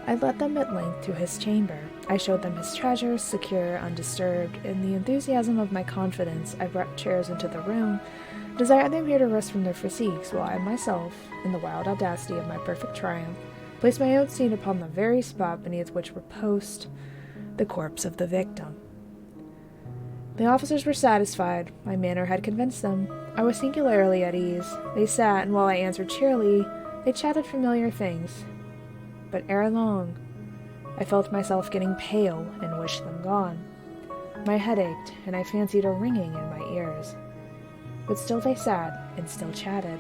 I led them at length to his chamber. I showed them his treasures, secure, undisturbed. In the enthusiasm of my confidence, I brought chairs into the room, desired them here to rest from their fatigues, while I myself, in the wild audacity of my perfect triumph, placed my own seat upon the very spot beneath which reposed the corpse of the victim. The officers were satisfied. My manner had convinced them. I was singularly at ease. They sat, and while I answered cheerily, they chatted familiar things. But ere long, I felt myself getting pale and wished them gone. My head ached, and I fancied a ringing in my ears. But still they sat, and still chatted.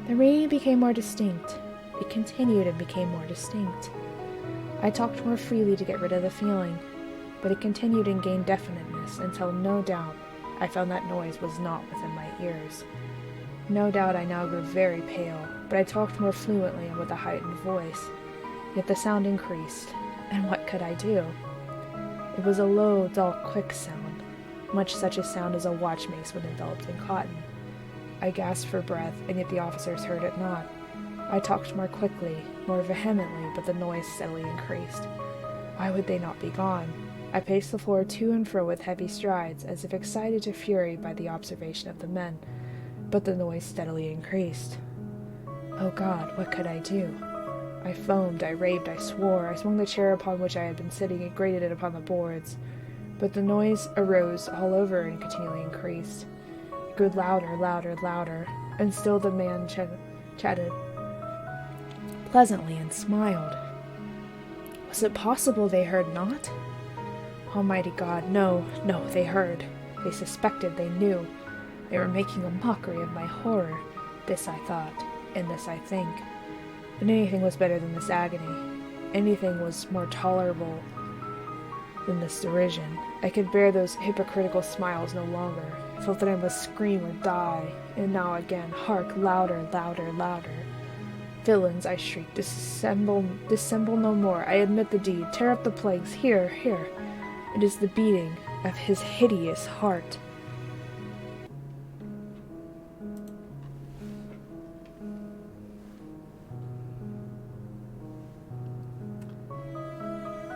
The ringing became more distinct. It continued and became more distinct. I talked more freely to get rid of the feeling, but it continued and gained definiteness until, no doubt, I found that noise was not within my ears. No doubt I now grew very pale, but I talked more fluently and with a heightened voice. Yet the sound increased, and what could I do? It was a low, dull, quick sound, much such a sound as a watch makes when enveloped in cotton. I gasped for breath, and yet the officers heard it not. I talked more quickly, more vehemently, but the noise steadily increased. Why would they not be gone? I paced the floor to and fro with heavy strides, as if excited to fury by the observation of the men, but the noise steadily increased. Oh God, what could I do? I foamed, I raved, I swore, I swung the chair upon which I had been sitting and grated it upon the boards, but the noise arose all over and continually increased. It grew louder, louder, louder, and still the man chatted pleasantly and smiled. Was it possible they heard not? Almighty God, no, no, they heard. They suspected, they knew. They were making a mockery of my horror. This I thought, and this I think. But anything was better than this agony. Anything was more tolerable than this derision. I could bear those hypocritical smiles no longer. I felt that I must scream or die. And now again, hark, louder, louder, louder. Villains, I shrieked, dissemble no more. I admit the deed. Tear up the plagues. Here, here. It is the beating of his hideous heart.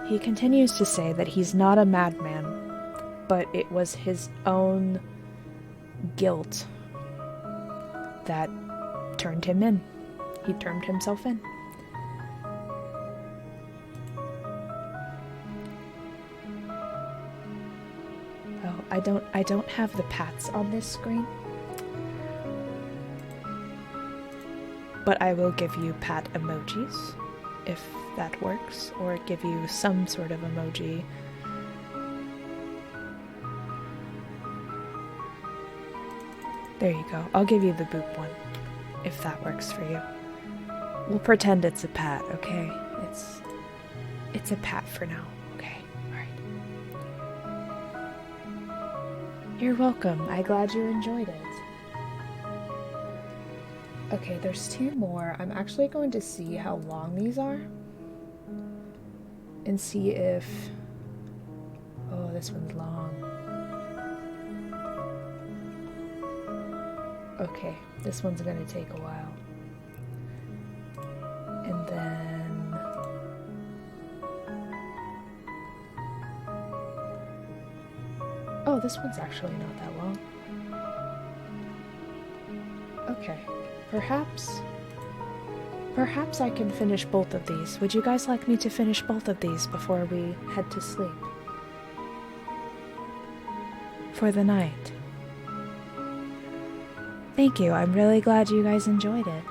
He continues to say that he's not a madman, but it was his own guilt that turned him in. He turned himself in. Oh, I don't have the pats on this screen. But I will give you pat emojis, if that works, or give you some sort of emoji. There you go. I'll give you the boop one, if that works for you. We'll pretend it's a pat, okay? It's a pat for now, okay? Alright. You're welcome. I'm glad you enjoyed it. Okay, there's two more. I'm actually going to see how long these are. And see if... Oh, this one's long. Okay, this one's gonna take a while. And then... Oh, this one's actually not that long. Okay. Perhaps I can finish both of these. Would you guys like me to finish both of these before we head to sleep? For the night. Thank you. I'm really glad you guys enjoyed it.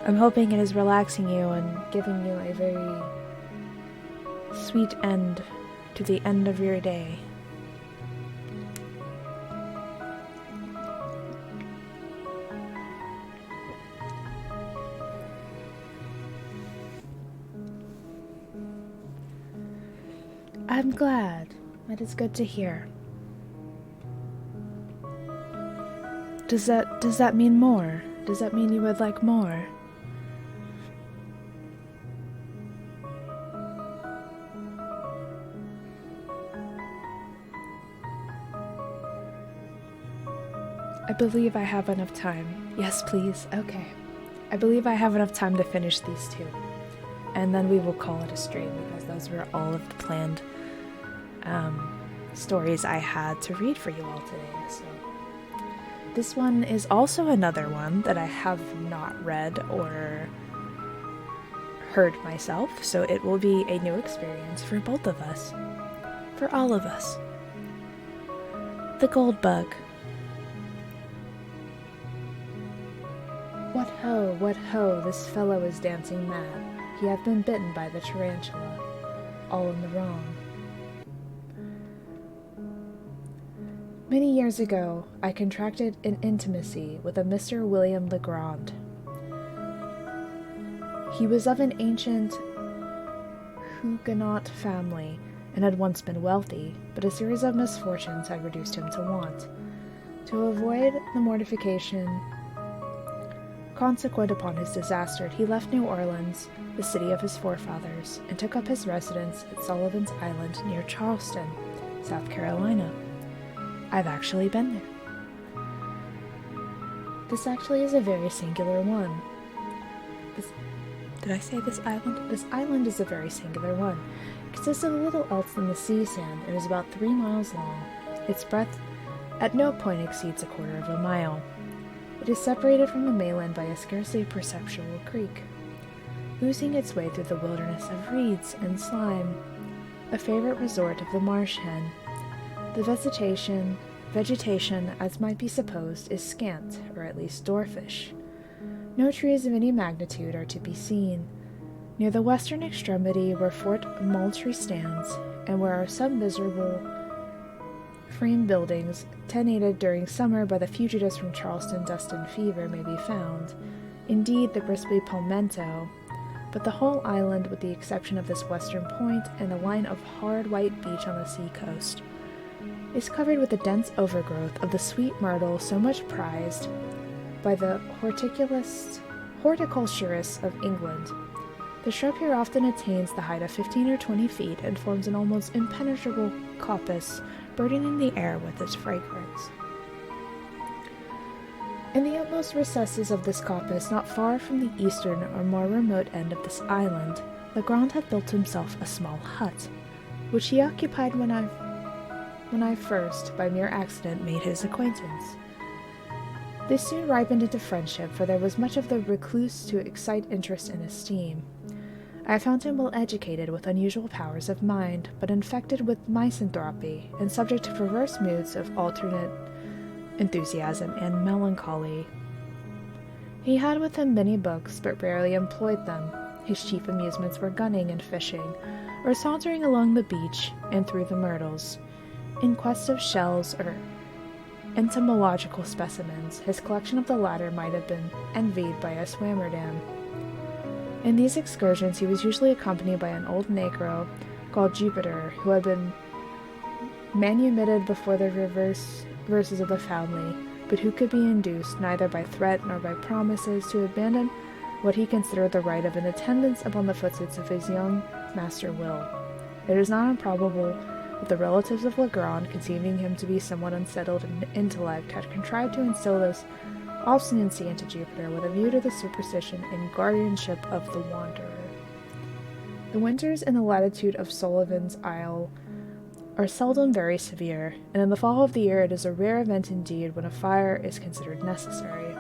I'm hoping it is relaxing you and giving you a very sweet end to the end of your day. I'm glad. That is good to hear. Does that mean more? Does that mean you would like more? I believe I have enough time. Yes, please. Okay. I believe I have enough time to finish these two. And then we will call it a stream, because those were all of the planned stories I had to read for you all today. So this one is also another one that I have not read or heard myself, so it will be a new experience for both of us. For all of us. The Gold Bug. What ho, this fellow is dancing mad. He hath been bitten by the tarantula. All in the wrong. Many years ago, I contracted an intimacy with a Mr. William Legrand. He was of an ancient Huguenot family and had once been wealthy, but a series of misfortunes had reduced him to want. To avoid the mortification consequent upon his disaster, he left New Orleans, the city of his forefathers, and took up his residence at Sullivan's Island near Charleston, South Carolina. I've actually been there. This actually is a very singular one. Did I say this island? This island is a very singular one. It consists of little else than the sea sand and is about 3 miles long. Its breadth at no point exceeds a quarter of a mile. It is separated from the mainland by a scarcely perceptible creek, oozing its way through the wilderness of reeds and slime, a favorite resort of the marsh hen. The vegetation, as might be supposed, is scant, or at least dwarfish. No trees of any magnitude are to be seen. Near the western extremity where Fort Moultrie stands, and where are some miserable frame buildings tenanted during summer by the fugitives from Charleston dust and fever, may be found, indeed, the bristly palmetto, but the whole island, with the exception of this western point and a line of hard white beach on the sea coast, is covered with a dense overgrowth of the sweet myrtle so much prized by the horticulturists of England. The shrub here often attains the height of 15 or 20 feet and forms an almost impenetrable coppice, burdening the air with its fragrance. In the utmost recesses of this coppice, not far from the eastern or more remote end of this island, Legrand had built himself a small hut, which he occupied when I first, by mere accident, made his acquaintance. This soon ripened into friendship, for there was much of the recluse to excite interest and esteem. I found him well educated, with unusual powers of mind, but infected with misanthropy, and subject to perverse moods of alternate enthusiasm and melancholy. He had with him many books, but rarely employed them. His chief amusements were gunning and fishing, or sauntering along the beach and through the myrtles, in quest of shells or entomological specimens. His collection of the latter might have been envied by a Swammerdam. In these excursions he was usually accompanied by an old negro called Jupiter, who had been manumitted before the verses of the family, but who could be induced neither by threat nor by promises to abandon what he considered the right of an attendance upon the footsteps of his young master Will. It is not improbable that the relatives of Legrand, conceiving him to be somewhat unsettled in intellect, had contrived to instill this obstinacy into Jupiter with a view to the superstition and guardianship of the wanderer. The winters in the latitude of Sullivan's Isle are seldom very severe, and in the fall of the year it is a rare event indeed when a fire is considered necessary.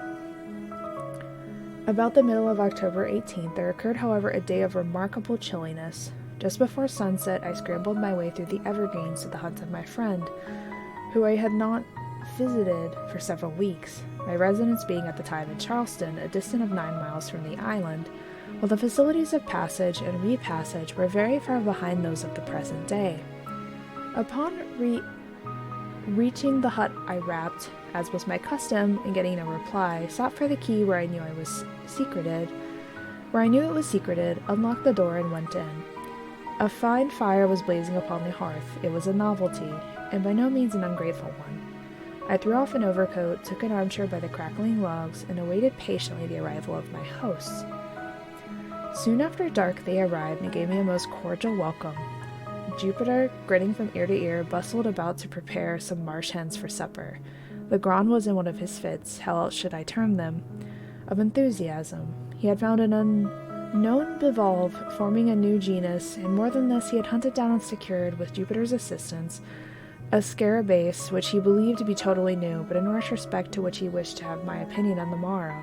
About the middle of October 18th, there occurred, however, a day of remarkable chilliness. Just before sunset, I scrambled my way through the evergreens to the hut of my friend, who I had not visited for several weeks, my residence being at the time in Charleston, a distance of 9 miles from the island, while the facilities of passage and repassage were very far behind those of the present day. Upon reaching the hut, I rapped, as was my custom, and getting no reply, sought for the key where I knew it was secreted, unlocked the door, and went in. A fine fire was blazing upon the hearth. It was a novelty, and by no means an ungrateful one. I threw off an overcoat, took an armchair by the crackling logs, and awaited patiently the arrival of my hosts. Soon after dark they arrived and gave me a most cordial welcome. Jupiter, grinning from ear to ear, bustled about to prepare some marsh hens for supper. Legrand was in one of his fits, how else should I term them, of enthusiasm. He had found an unknown bivalve forming a new genus, and more than this, he had hunted down and secured, with Jupiter's assistance, a scarabaeus which he believed to be totally new, but in retrospect to which he wished to have my opinion on the morrow.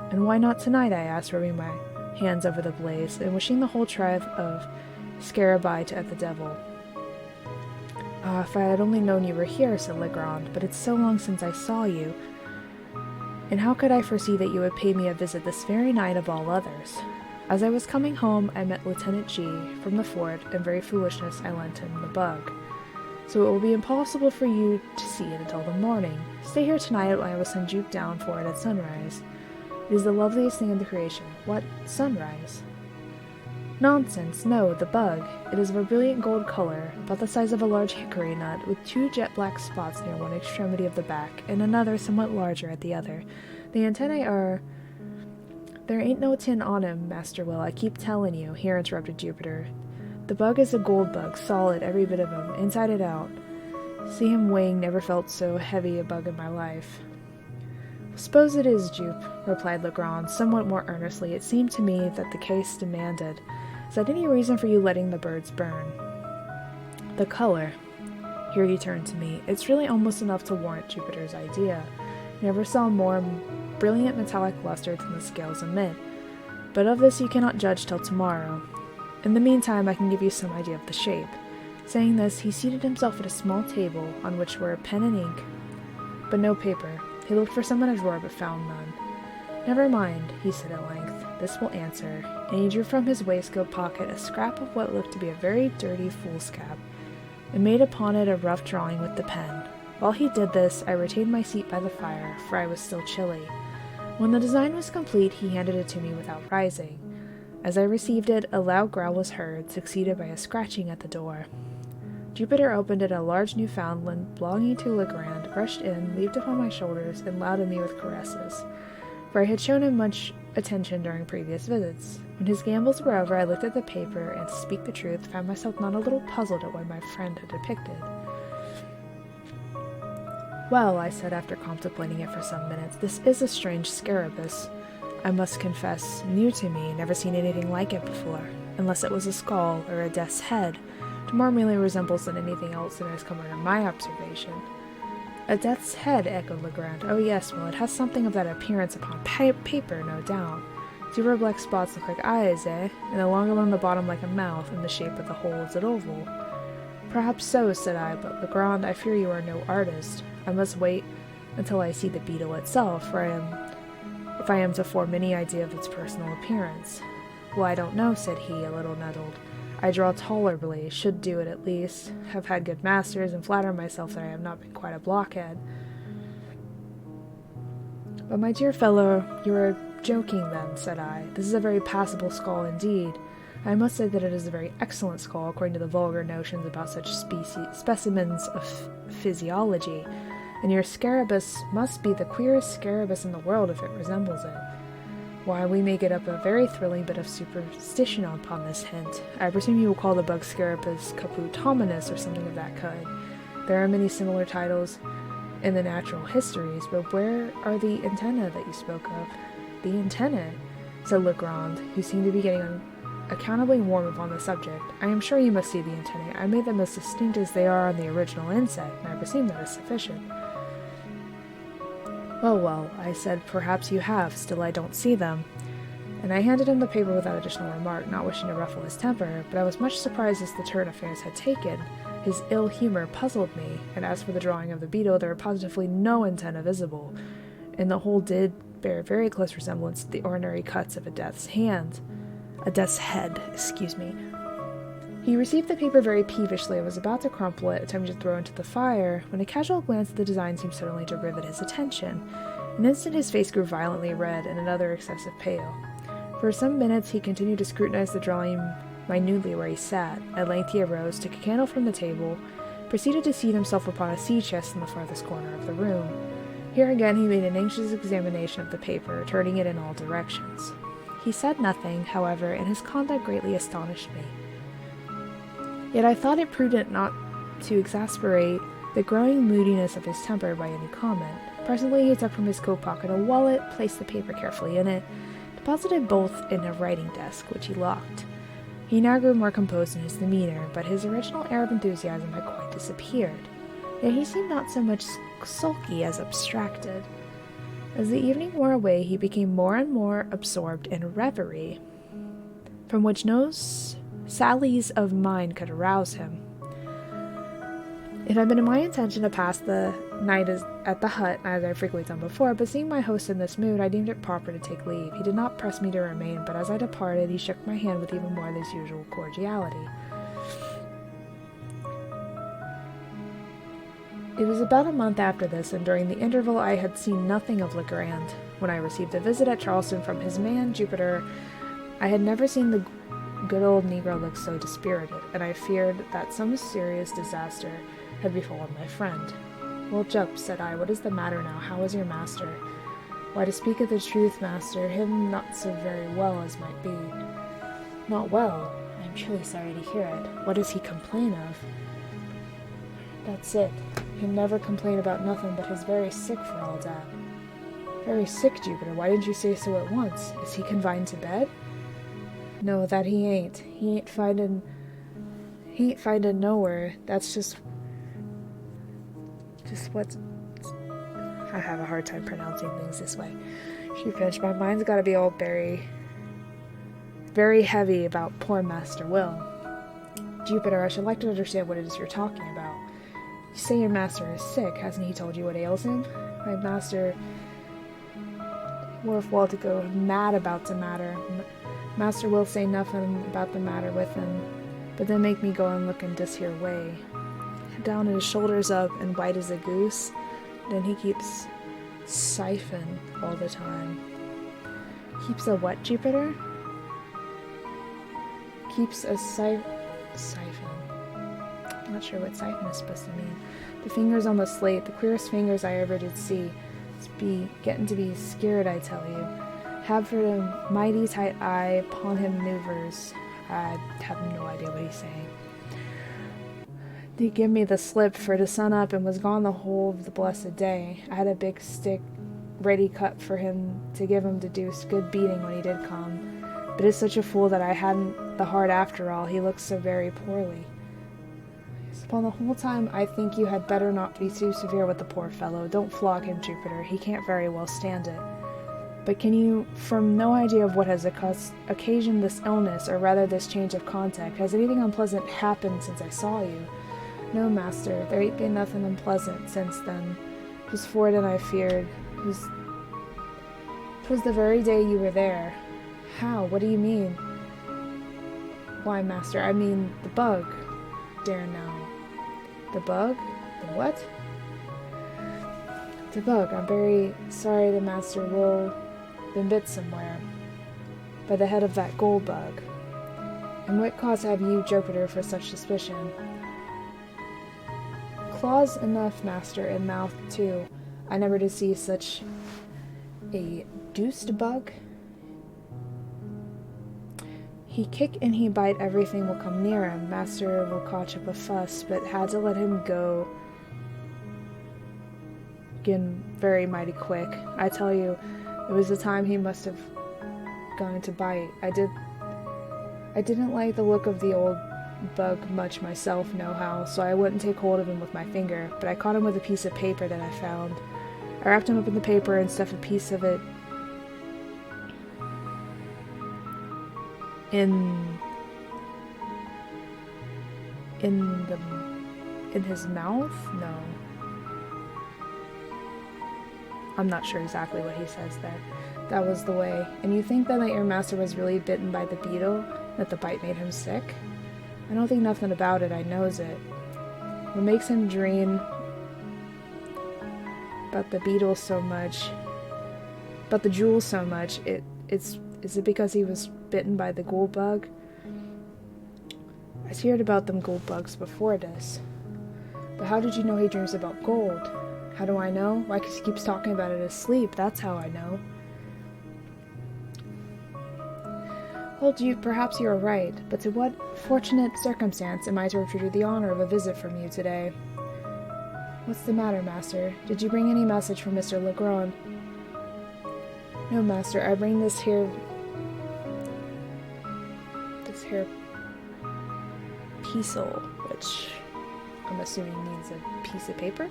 And why not tonight? I asked, rubbing my hands over the blaze, and wishing the whole tribe of scarabaei at the devil. If I had only known you were here, said Legrand, but it's so long since I saw you, and how could I foresee that you would pay me a visit this very night of all others? As I was coming home, I met Lieutenant G from the fort, and very foolishness I lent him the bug. so it will be impossible for you to see it until the morning. Stay here tonight and I will send Jupe down for it at sunrise. It is the loveliest thing in the creation. What sunrise? Nonsense, no, the bug. It is of a brilliant gold color, about the size of a large hickory nut, with 2 jet black spots near one extremity of the back, and another somewhat larger at the other. The antennae are... There ain't no tin on him, Master Will, I keep telling you, here interrupted Jupiter. The bug is a gold bug, solid, every bit of him, inside and out. See him weighing, never felt so heavy a bug in my life. Suppose it is, Jupe, replied Legrand, somewhat more earnestly. It seemed to me that the case demanded. Is that any reason for you letting the birds burn? The color. Here he turned to me. It's really almost enough to warrant Jupiter's idea. Never saw more brilliant metallic luster than the scales emit. But of this you cannot judge till tomorrow. In the meantime, I can give you some idea of the shape. Saying this, he seated himself at a small table on which were a pen and ink, but no paper. He looked for some in a drawer but found none. Never mind, he said at length. This will answer, and he drew from his waistcoat pocket a scrap of what looked to be a very dirty foolscap, and made upon it a rough drawing with the pen. While he did this, I retained my seat by the fire, for I was still chilly. When the design was complete, he handed it to me without rising. As I received it, a loud growl was heard, succeeded by a scratching at the door. Jupiter opened it. A large Newfoundland belonging to Legrand rushed in, leaped upon my shoulders, and lauded me with caresses, for I had shown him much attention during previous visits. When his gambols were over, I looked at the paper, and to speak the truth, found myself not a little puzzled at what my friend had depicted. Well, I said after contemplating it for some minutes, this is a strange scarabus. I must confess, new to me, never seen anything like it before, unless it was a skull or a death's head. It more merely resembles than anything else that has come under my observation. A death's head, echoed Legrand. Oh yes, well, it has something of that appearance upon paper, no doubt. 2 black spots look like eyes, eh? And the longer one on the bottom like a mouth, and the shape of the whole is an oval. Perhaps so, said I, but Legrand, I fear you are no artist. I must wait until I see the beetle itself, if I am to form any idea of its personal appearance. Well, I don't know, said he, a little nettled. I draw tolerably, should do it at least, have had good masters, and flatter myself that I have not been quite a blockhead. But my dear fellow, you are joking then, said I. This is a very passable skull indeed. I must say that it is a very excellent skull, according to the vulgar notions about such specimens of physiology, and your scarabus must be the queerest scarabus in the world if it resembles it. Why, we may get up a very thrilling bit of superstition upon this hint. I presume you will call the bug Scarabus caputominus or something of that kind. There are many similar titles in the natural histories, but where are the antennae that you spoke of? The antennae, said Legrand, who seemed to be getting unaccountably warm upon the subject. I am sure you must see the antennae. I made them as distinct as they are on the original insect, and I presume that is sufficient. Well, I said, perhaps you have, still I don't see them. And I handed him the paper without additional remark, not wishing to ruffle his temper, but I was much surprised as the turn affairs had taken. His ill humor puzzled me, and as for the drawing of the beetle, there were positively no antennae visible, and the whole did bear very close resemblance to the ordinary cuts of a death's head. He received the paper very peevishly and was about to crumple it, attempting to throw it into the fire, when a casual glance at the design seemed suddenly to rivet his attention. In an instant his face grew violently red, and another excessive pale. For some minutes he continued to scrutinize the drawing minutely where he sat. At length he arose, took a candle from the table, proceeded to seat himself upon a sea-chest in the farthest corner of the room. Here again he made an anxious examination of the paper, turning it in all directions. He said nothing, however, and his conduct greatly astonished me. Yet I thought it prudent not to exasperate the growing moodiness of his temper by any comment. Presently he took from his coat pocket a wallet, placed the paper carefully in it, deposited both in a writing desk, which he locked. He now grew more composed in his demeanor, but his original air of enthusiasm had quite disappeared. Yet he seemed not so much sulky as abstracted. As the evening wore away, he became more and more absorbed in reverie, from which no sallies of mine could arouse him. It had been my intention to pass the night at the hut, as I had frequently done before, but seeing my host in this mood, I deemed it proper to take leave. He did not press me to remain, but as I departed, he shook my hand with even more than his usual cordiality. It was about a month after this, and during the interval I had seen nothing of Legrand. When I received a visit at Charleston from his man, Jupiter, I had never seen the good old Negro look so dispirited, and I feared that some serious disaster had befallen my friend. "Well, Jup," said I, "what is the matter now? How is your master?" "Why, to speak of the truth, master, him not so very well as might be." "Not well? I am truly sorry to hear it. What does he complain of?" "That's it. Him never complain about nothing, but he's very sick for all that." "Very sick, Jupiter? Why didn't you say so at once? Is he confined to bed?" "No, that he ain't. He ain't finding nowhere. That's just what's... I have a hard time pronouncing things this way." She finished. "My mind's gotta be all very heavy about poor Master Will." "Jupiter, I should like to understand what it is you're talking about. You say your master is sick. Hasn't he told you what ails him?" "My master worthwhile to go mad about the matter. Master will say nothing about the matter with him, but then make me go and look in this here way. Down and his shoulders up and white as a goose. Then he keeps siphon all the time." "Keeps a what, Jupiter?" "Keeps a siphon. I'm not sure what siphon is supposed to mean. The fingers on the slate, the queerest fingers I ever did see. It's getting to be scared, I tell you. Have for them mighty tight eye upon him maneuvers." I have no idea what he's saying. "They give me the slip for to sun up and was gone the whole of the blessed day. I had a big stick ready cut for him to give him to deuce good beating when he did come. But it's such a fool that I hadn't the heart after all. He looks so very poorly." "Upon the whole time, I think you had better not be too severe with the poor fellow. Don't flog him, Jupiter. He can't very well stand it. But can you form no idea of what has occasioned this illness, or rather this change of contact? Has anything unpleasant happened since I saw you?" "No, master, there ain't been nothing unpleasant since then. 'Twas for it, and I feared. 'Twas the very day you were there." "How? What do you mean?" "Why, master, I mean the bug. There now." "The bug? The what?" "The bug. I'm very sorry the master will been bit somewhere by the head of that gold bug." "And what cause have you, Jupiter, for such suspicion?" "Claws enough, master, and mouth too. I never did see such a deuced bug. He kick and he bite everything will come near him. Master will catch up a fuss, but had to let him go again very mighty quick. I tell you, it was the time he must have gone to bite. I didn't like the look of the old bug much myself, nohow, so I wouldn't take hold of him with my finger, but I caught him with a piece of paper that I found. I wrapped him up in the paper and stuffed a piece of it in his mouth? No. I'm not sure exactly what he says there. That was the way. And you think then that your master was really bitten by the beetle, that the bite made him sick? I don't think nothing about it, I knows it. What makes him dream about the beetle so much, about the jewel so much, is it because he was bitten by the gold bug? I heard about them gold bugs before this. But how did you know he dreams about gold? How do I know? Why, 'cause he keeps talking about it in his sleep, that's how I know. Well, perhaps you are right, but to what fortunate circumstance am I to have the honor of a visit from you today? What's the matter, master? Did you bring any message from Mr. Legrand? No, master, I bring this here piecel, which I'm assuming means a piece of paper.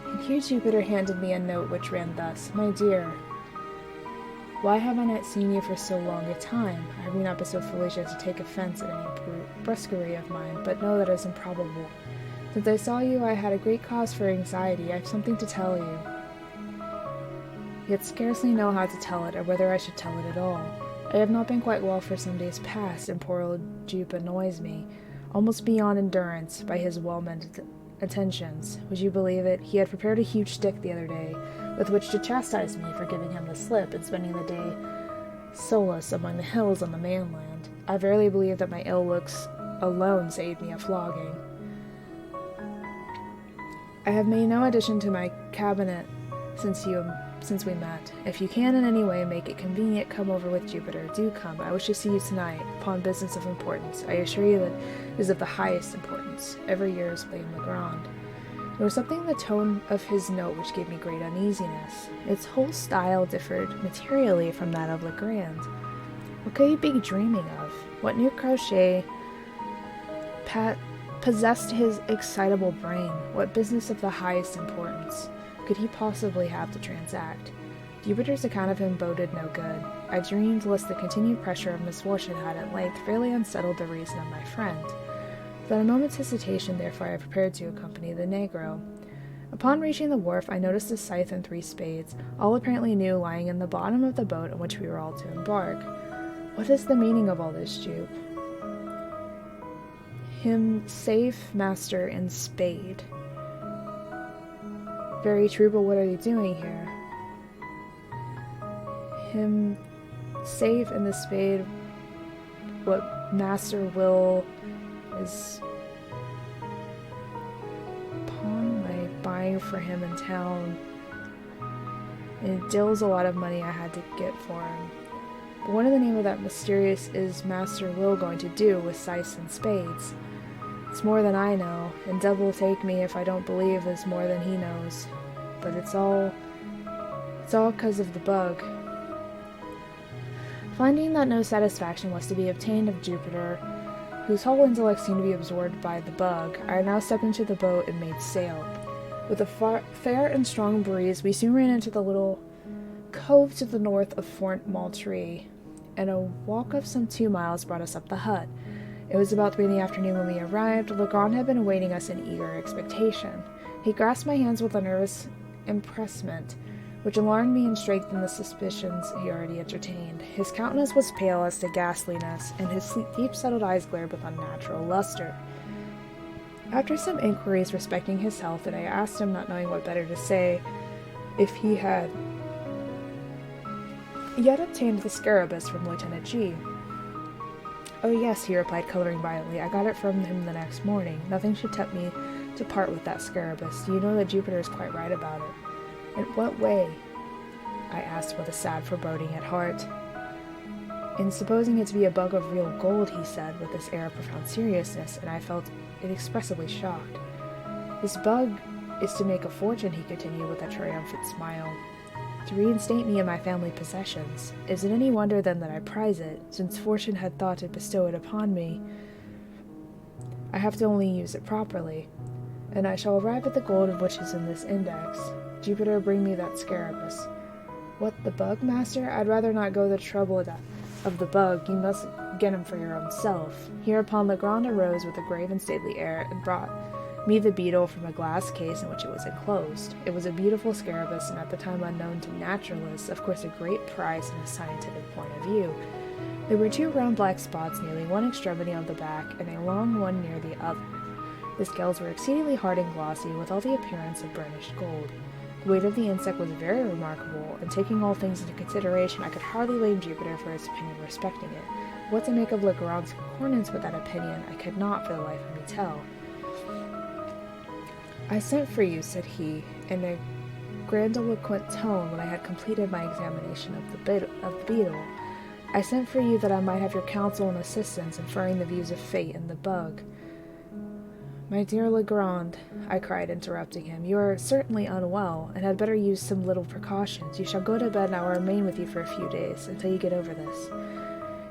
And here Jupiter handed me a note which ran thus: My dear, why have I not seen you for so long a time? I have not been so foolish as to take offense at any brusquerie of mine, but know that it is improbable. Since I saw you, I had a great cause for anxiety. I have something to tell you, yet scarcely know how to tell it, or whether I should tell it at all. I have not been quite well for some days past, and poor old Jupe annoys me, almost beyond endurance, by his well-meant attentions. Would you believe it? He had prepared a huge stick the other day with which to chastise me for giving him the slip and spending the day solus among the hills on the mainland. I verily believe that my ill looks alone saved me a flogging. I have made no addition to my cabinet since we met. If you can in any way make it convenient, come over with Jupiter. Do come. I wish to see you tonight, upon business of importance. I assure you that it is of the highest importance. Ever yours, William Legrand. There was something in the tone of his note which gave me great uneasiness. Its whole style differed materially from that of Legrand. What could he be dreaming of? What new crochet possessed his excitable brain? What business of the highest importance could he possibly have to transact? Jupiter's account of him boded no good. I dreamed lest the continued pressure of misfortune had at length fairly unsettled the reason of my friend. Without a moment's hesitation, therefore, I prepared to accompany the negro. Upon reaching the wharf, I noticed a scythe and 3 spades, all apparently new, lying in the bottom of the boat on which we were all to embark. What is the meaning of all this, Jupe? Him safe, master, and spade. Very true, but what are you doing here? Him safe and the spade, what Master Will is pawn my buying for him in town. And it deals a lot of money I had to get for him. But what in the name of that mysterious is Master Will going to do with scythes and spades? It's more than I know, and devil take me if I don't believe there's more than he knows. But it's all 'cause of the bug. Finding that no satisfaction was to be obtained of Jupiter, whose whole intellect seemed to be absorbed by the bug, I now stepped into the boat and made sail. With a fair and strong breeze, we soon ran into the little cove to the north of Fort Moultrie, and a walk of some 2 miles brought us up the Hut. It was about 3 in the afternoon when we arrived. Legrand had been awaiting us in eager expectation. He grasped my hands with a nervous empressement, which alarmed me and strengthened the suspicions he already entertained. His countenance was pale as to ghastliness, and his deep-settled eyes glared with unnatural luster. After some inquiries respecting his health, and I asked him, not knowing what better to say, if he had yet obtained the scarabus from Lieutenant G. "Oh yes," he replied, coloring violently. "I got it from him the next morning. Nothing should tempt me to part with that scarabus. Do you know that Jupiter is quite right about it?" "In what way?" I asked with a sad foreboding at heart. "In supposing it to be a bug of real gold," he said, with this air of profound seriousness, and I felt inexpressibly shocked. "This bug is to make a fortune," he continued with a triumphant smile, "to reinstate me in my family possessions. Is it any wonder, then, that I prize it, since fortune had thought to bestow it upon me? I have to only use it properly, and I shall arrive at the gold of which is in this index. Jupiter, bring me that scarabus." "What, the bug, master? I'd rather not go the trouble of the bug. You must get him for your own self." Hereupon Legrand arose with a grave and stately air, and brought me the beetle from a glass case in which it was enclosed. It was a beautiful scarabus, and at the time unknown to naturalists, of course a great prize in a scientific point of view. There were 2 round black spots nearly one extremity of the back, and a long one near the other. The scales were exceedingly hard and glossy, with all the appearance of burnished gold. The weight of the insect was very remarkable, and taking all things into consideration, I could hardly blame Jupiter for his opinion respecting it. What to make of Legrand's concordance with that opinion, I could not for the life of me tell. "I sent for you," said he, in a grandiloquent tone when I had completed my examination of the beetle. "I sent for you that I might have your counsel and assistance in furring the views of fate and the bug." "My dear Legrand," I cried, interrupting him, "you are certainly unwell, and had better use some little precautions. You shall go to bed, and I will remain with you for a few days, until you get over this.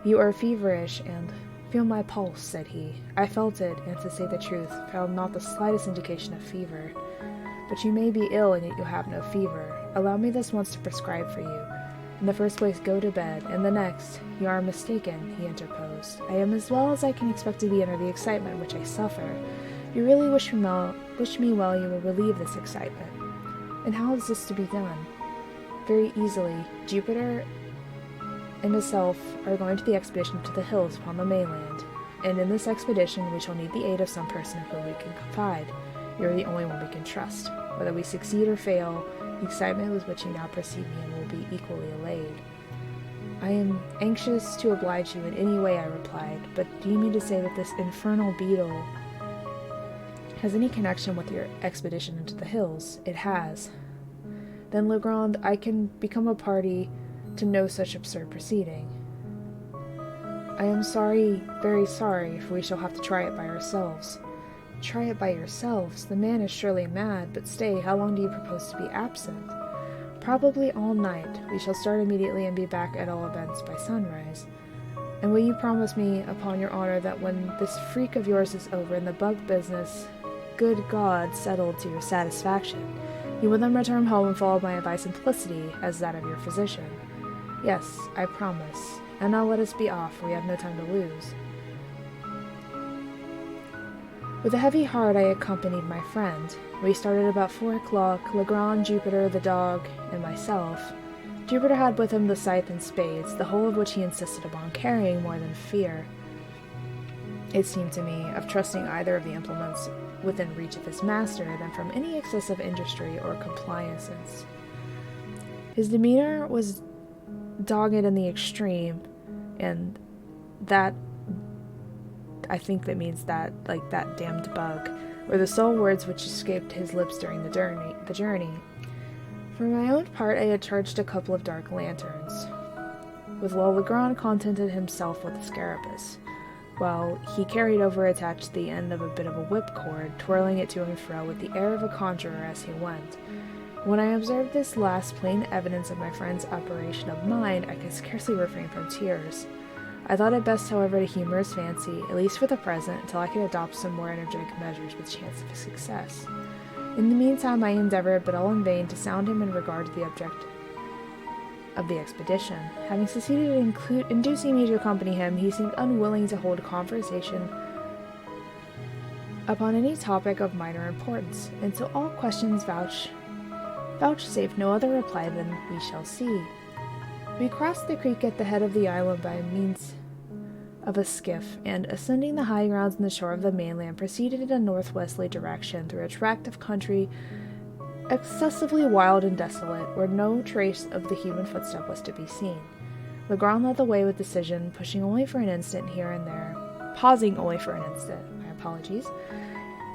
You are feverish, and—" "Feel my pulse," said he. I felt it, and, to say the truth, found not the slightest indication of fever. "But you may be ill, and yet you have no fever. Allow me this once to prescribe for you. In the first place, go to bed. In the next—" "You are mistaken," he interposed. "I am as well as I can expect to be under the excitement which I suffer. If you really wish me well, you will relieve this excitement." "And how is this to be done?" "Very easily. Jupiter and myself are going to the expedition to the hills upon the mainland, and in this expedition we shall need the aid of some person in whom we can confide. You're the only one we can trust. Whether we succeed or fail, the excitement with which you now perceive me and will be equally allayed. I am anxious to oblige you in any way, I replied, but do you mean to say that this infernal beetle has any connection with your expedition into the hills? It has. Then, Legrand, I can become a party to no such absurd proceeding. I am sorry, very sorry, for we shall have to try it by ourselves. Try it by yourselves? The man is surely mad, but stay, how long do you propose to be absent? Probably all night. We shall start immediately and be back at all events by sunrise. And will you promise me, upon your honor, that when this freak of yours is over and the bug business, good God, settled to your satisfaction, you will then return home and follow my advice implicitly as that of your physician? Yes, I promise. And now let us be off, for we have no time to lose. With a heavy heart I accompanied my friend. We started about 4 o'clock, Legrand, Jupiter, the dog, and myself. Jupiter had with him the scythe and spades, the whole of which he insisted upon carrying more than fear, it seemed to me, of trusting either of the implements within reach of his master than from any excessive industry or compliances. His demeanor was dogged in the extreme, and that, I think that means that, like, that damned bug, were the sole words which escaped his lips during the journey. For my own part, I had charged a couple of dark lanterns, with Legrand contented himself with the scarabus, while he carried over attached the end of a bit of a whipcord, twirling it to and fro with the air of a conjurer as he went. When I observed this last plain evidence of my friend's operation of mind, I could scarcely refrain from tears. I thought it best, however, to humor his fancy, at least for the present, until I could adopt some more energetic measures with chance of success. In the meantime, I endeavored, but all in vain, to sound him in regard to the object of the expedition. Having succeeded in inducing me to accompany him, he seemed unwilling to hold a conversation upon any topic of minor importance, and to all questions vouchsafed no other reply than "we shall see." We crossed the creek at the head of the island by means of a skiff, and, ascending the high grounds on the shore of the mainland, proceeded in a northwesterly direction through a tract of country excessively wild and desolate, where no trace of the human footstep was to be seen. Legrand led the way with decision, pausing only for an instant, my apologies,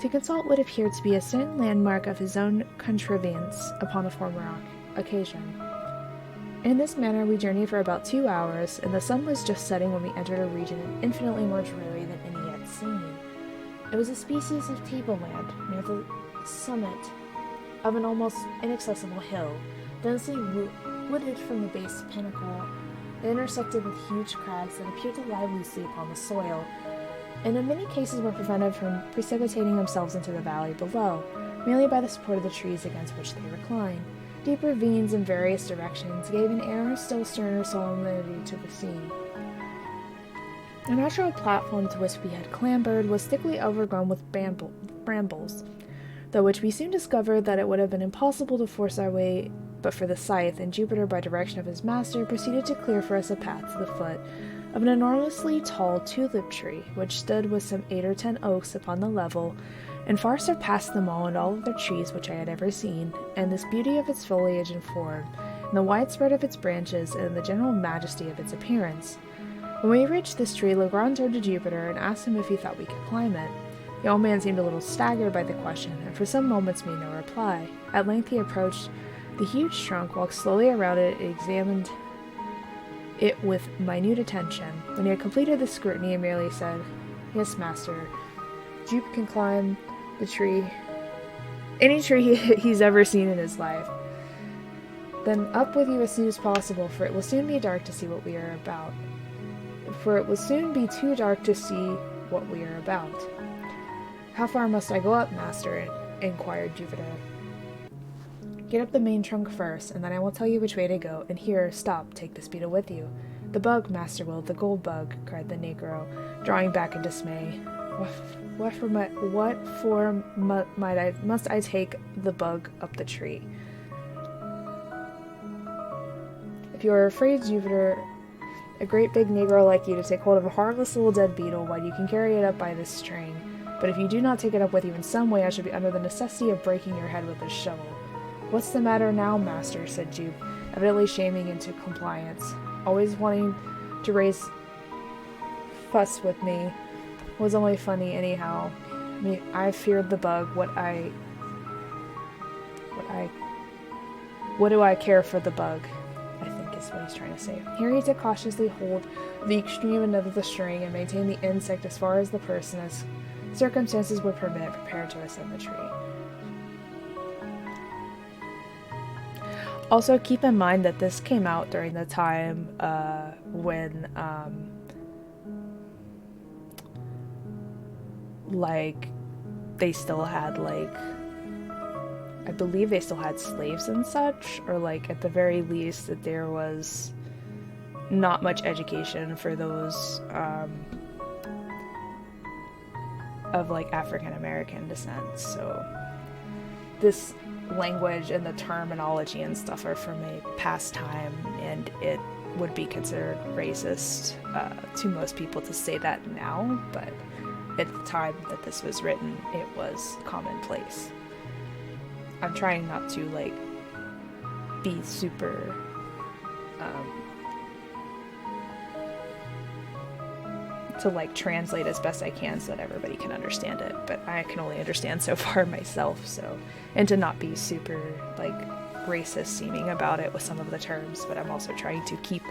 to consult what appeared to be a certain landmark of his own contrivance upon a former occasion. In this manner we journeyed for about 2 hours, and the sun was just setting when we entered a region infinitely more dreary than any yet seen. It was a species of tableland near the summit of an almost inaccessible hill, densely wooded from the base pinnacle, and intersected with huge crags that appeared to lie loosely upon the soil, and in many cases were prevented from precipitating themselves into the valley below, merely by the support of the trees against which they reclined. Deep ravines in various directions gave an air of still sterner solemnity to the scene. The natural platform to which we had clambered was thickly overgrown with brambles, though which we soon discovered that it would have been impossible to force our way but for the scythe, and Jupiter, by direction of his master, proceeded to clear for us a path to the foot of an enormously tall tulip tree, which stood with some 8 or 10 oaks upon the level, and far surpassed them all and all other trees which I had ever seen, and this beauty of its foliage and form, and the widespread of its branches, and the general majesty of its appearance. When we reached this tree, Legrand turned to Jupiter and asked him if he thought we could climb it. The old man seemed a little staggered by the question, and for some moments made no reply. At length he approached the huge trunk, walked slowly around it, and examined it with minute attention. When he had completed the scrutiny, he merely said, "Yes, master, Jupe can climb the tree, any tree he's ever seen in his life. Then up with you as soon as possible, for it will soon be dark to see what we are about. For it will soon be too dark to see what we are about." "How far must I go up, master?" inquired Jupiter. "Get up the main trunk first, and then I will tell you which way to go. And here, stop, take this beetle with you." "The bug, Master Will, the gold bug," cried the negro, drawing back in dismay. What for must I take the bug up the tree?" "If you are afraid, Jupiter, a great big negro like you, to take hold of a harmless little dead beetle, why you can carry it up by this string. But if you do not take it up with you in some way, I should be under the necessity of breaking your head with this shovel. What's the matter now, master? Said Jupe, evidently shaming into compliance. Always wanting to raise fuss with me was only funny anyhow. I feared the bug. What do I care for the bug? I think is what he's trying to say. Here he to cautiously hold the extreme end of the string and maintain the insect as far as the person, as circumstances would permit, prepared to ascend the tree. Also, keep in mind that this came out during the time when, like, they still had, like, I believe they still had slaves and such, or, like, at the very least that there was not much education for those, of, like, African American descent, so this language and the terminology and stuff are from a past time, and it would be considered racist to most people to say that now, but at the time that this was written, it was commonplace. I'm trying not to, like, be super, to, like, translate as best I can so that everybody can understand it, but I can only understand so far myself, so, and to not be super, like, racist seeming about it with some of the terms, but I'm also trying to keep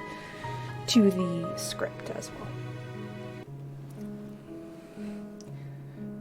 to the script as well.